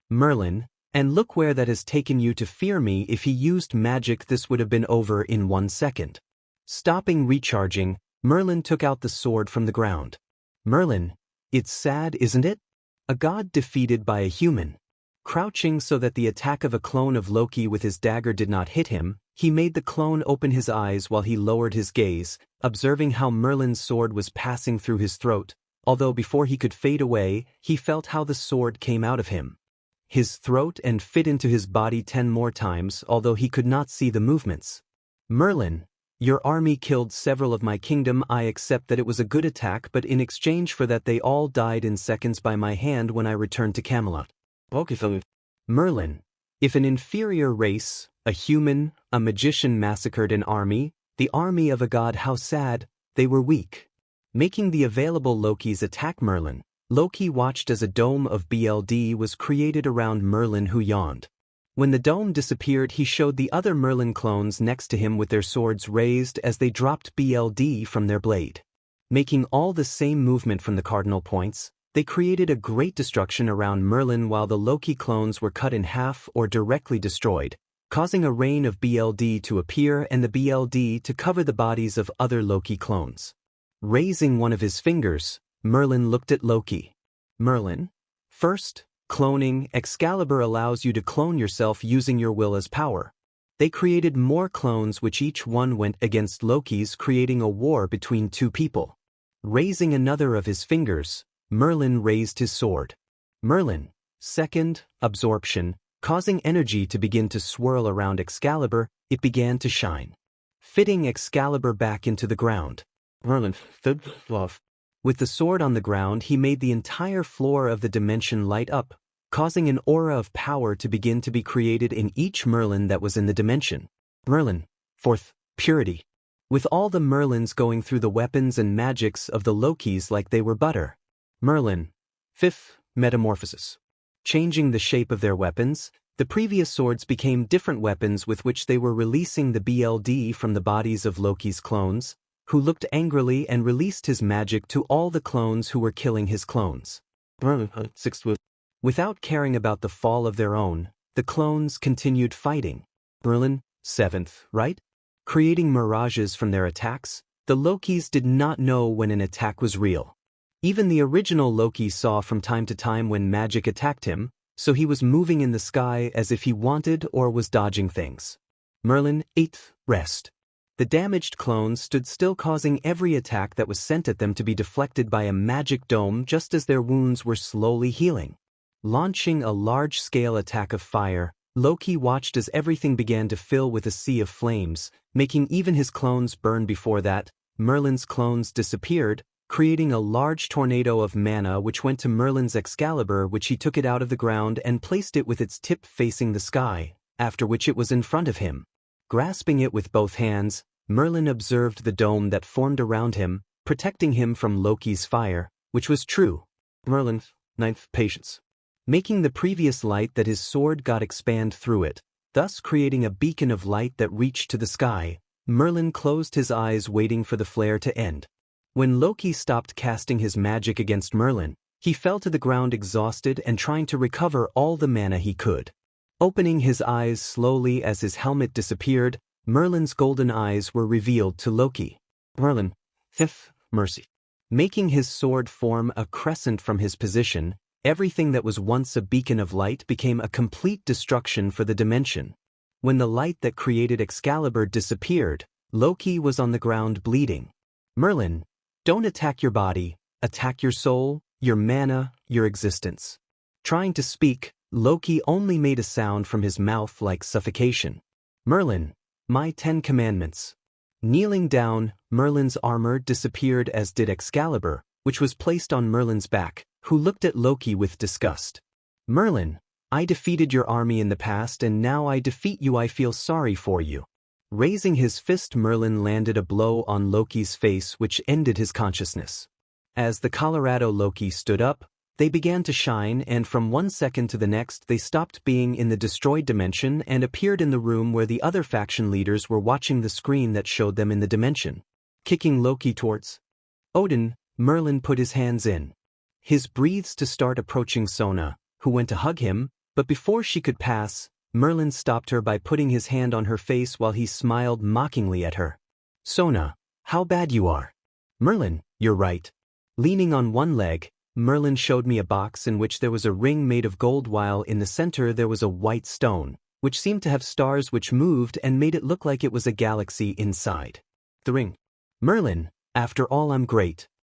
Merlin, and look where that has taken you to fear me. If he used magic, this would have been over in 1 second. Stopping recharging, Merlin took out the sword from the ground. Merlin, it's sad, isn't it? A god defeated by a human. Crouching so that the attack of a clone of Loki with his dagger did not hit him, he made the clone open his eyes while he lowered his gaze, observing how Merlin's sword was passing through his throat, although before he could fade away, he felt how the sword came out of him. His throat and fit into his body 10 more times, although he could not see the movements. Merlin, your army killed several of my kingdom. I accept that it was a good attack, but in exchange for that they all died in seconds by my hand when I returned to Camelot. Merlin, if an inferior race, a human, a magician massacred an army, the army of a god, how sad, they were weak. Making the available Lokis attack Merlin, Loki watched as a dome of BLD was created around Merlin, who yawned. When the dome disappeared, he showed the other Merlin clones next to him with their swords raised as they dropped BLD from their blade. Making all the same movement from the cardinal points, they created a great destruction around Merlin while the Loki clones were cut in half or directly destroyed, causing a rain of BLD to appear and the BLD to cover the bodies of other Loki clones. Raising one of his fingers, Merlin looked at Loki. Merlin, first, cloning. Excalibur allows you to clone yourself using your will as power. They created more clones which each one went against Loki's, creating a war between two people. Raising another of his fingers, Merlin raised his sword. Merlin, second, absorption, causing energy to begin to swirl around Excalibur, it began to shine. Fitting Excalibur back into the ground. Merlin, third, love. With the sword on the ground, he made the entire floor of the dimension light up, causing an aura of power to begin to be created in each Merlin that was in the dimension. Merlin, fourth, purity. With all the Merlins going through the weapons and magics of the Lokis like they were butter. Merlin, fifth, metamorphosis. Changing the shape of their weapons, the previous swords became different weapons with which they were releasing the BLD from the bodies of Loki's clones, who looked angrily and released his magic to all the clones who were killing his clones. Sixth, without caring about the fall of their own, the clones continued fighting. Merlin, seventh, right? Creating mirages from their attacks, the Lokis did not know when an attack was real. Even the original Loki saw from time to time when magic attacked him, so he was moving in the sky as if he wanted or was dodging things. Merlin, eighth, rest. The damaged clones stood still, causing every attack that was sent at them to be deflected by a magic dome just as their wounds were slowly healing. Launching a large-scale attack of fire, Loki watched as everything began to fill with a sea of flames, making even his clones burn. Before that, Merlin's clones disappeared, creating a large tornado of mana which went to Merlin's Excalibur, which he took it out of the ground and placed it with its tip facing the sky, after which it was in front of him. Grasping it with both hands, Merlin observed the dome that formed around him, protecting him from Loki's fire, which was true. Merlin, ninth, patience. Making the previous light that his sword got expand through it, thus creating a beacon of light that reached to the sky, Merlin closed his eyes waiting for the flare to end. When Loki stopped casting his magic against Merlin, he fell to the ground exhausted and trying to recover all the mana he could. Opening his eyes slowly as his helmet disappeared, Merlin's golden eyes were revealed to Loki. Merlin, fifth, mercy. Making his sword form a crescent from his position, everything that was once a beacon of light became a complete destruction for the dimension. When the light that created Excalibur disappeared, Loki was on the ground bleeding. Merlin, don't attack your body, attack your soul, your mana, your existence. Trying to speak, Loki only made a sound from his mouth like suffocation. Merlin, my 10 commandments. Kneeling down, Merlin's armor disappeared as did Excalibur, which was placed on Merlin's back, who looked at Loki with disgust. Merlin, I defeated your army in the past and now I defeat you. I feel sorry for you. Raising his fist, Merlin landed a blow on Loki's face which ended his consciousness. As the Colorado Loki stood up, they began to shine, and from 1 second to the next they stopped being in the destroyed dimension and appeared in the room where the other faction leaders were watching the screen that showed them in the dimension. Kicking Loki towards Odin, Merlin put his hands in his breathes to start approaching Sona, who went to hug him, but before she could pass, Merlin stopped her by putting his hand on her face while he smiled mockingly at her. Sona, how bad you are. Merlin, you're right. Leaning on one leg, Merlin showed me a box in which there was a ring made of gold while in the center there was a white stone, which seemed to have stars which moved and made it look like it was a galaxy inside the ring. Merlin, after all I'm great.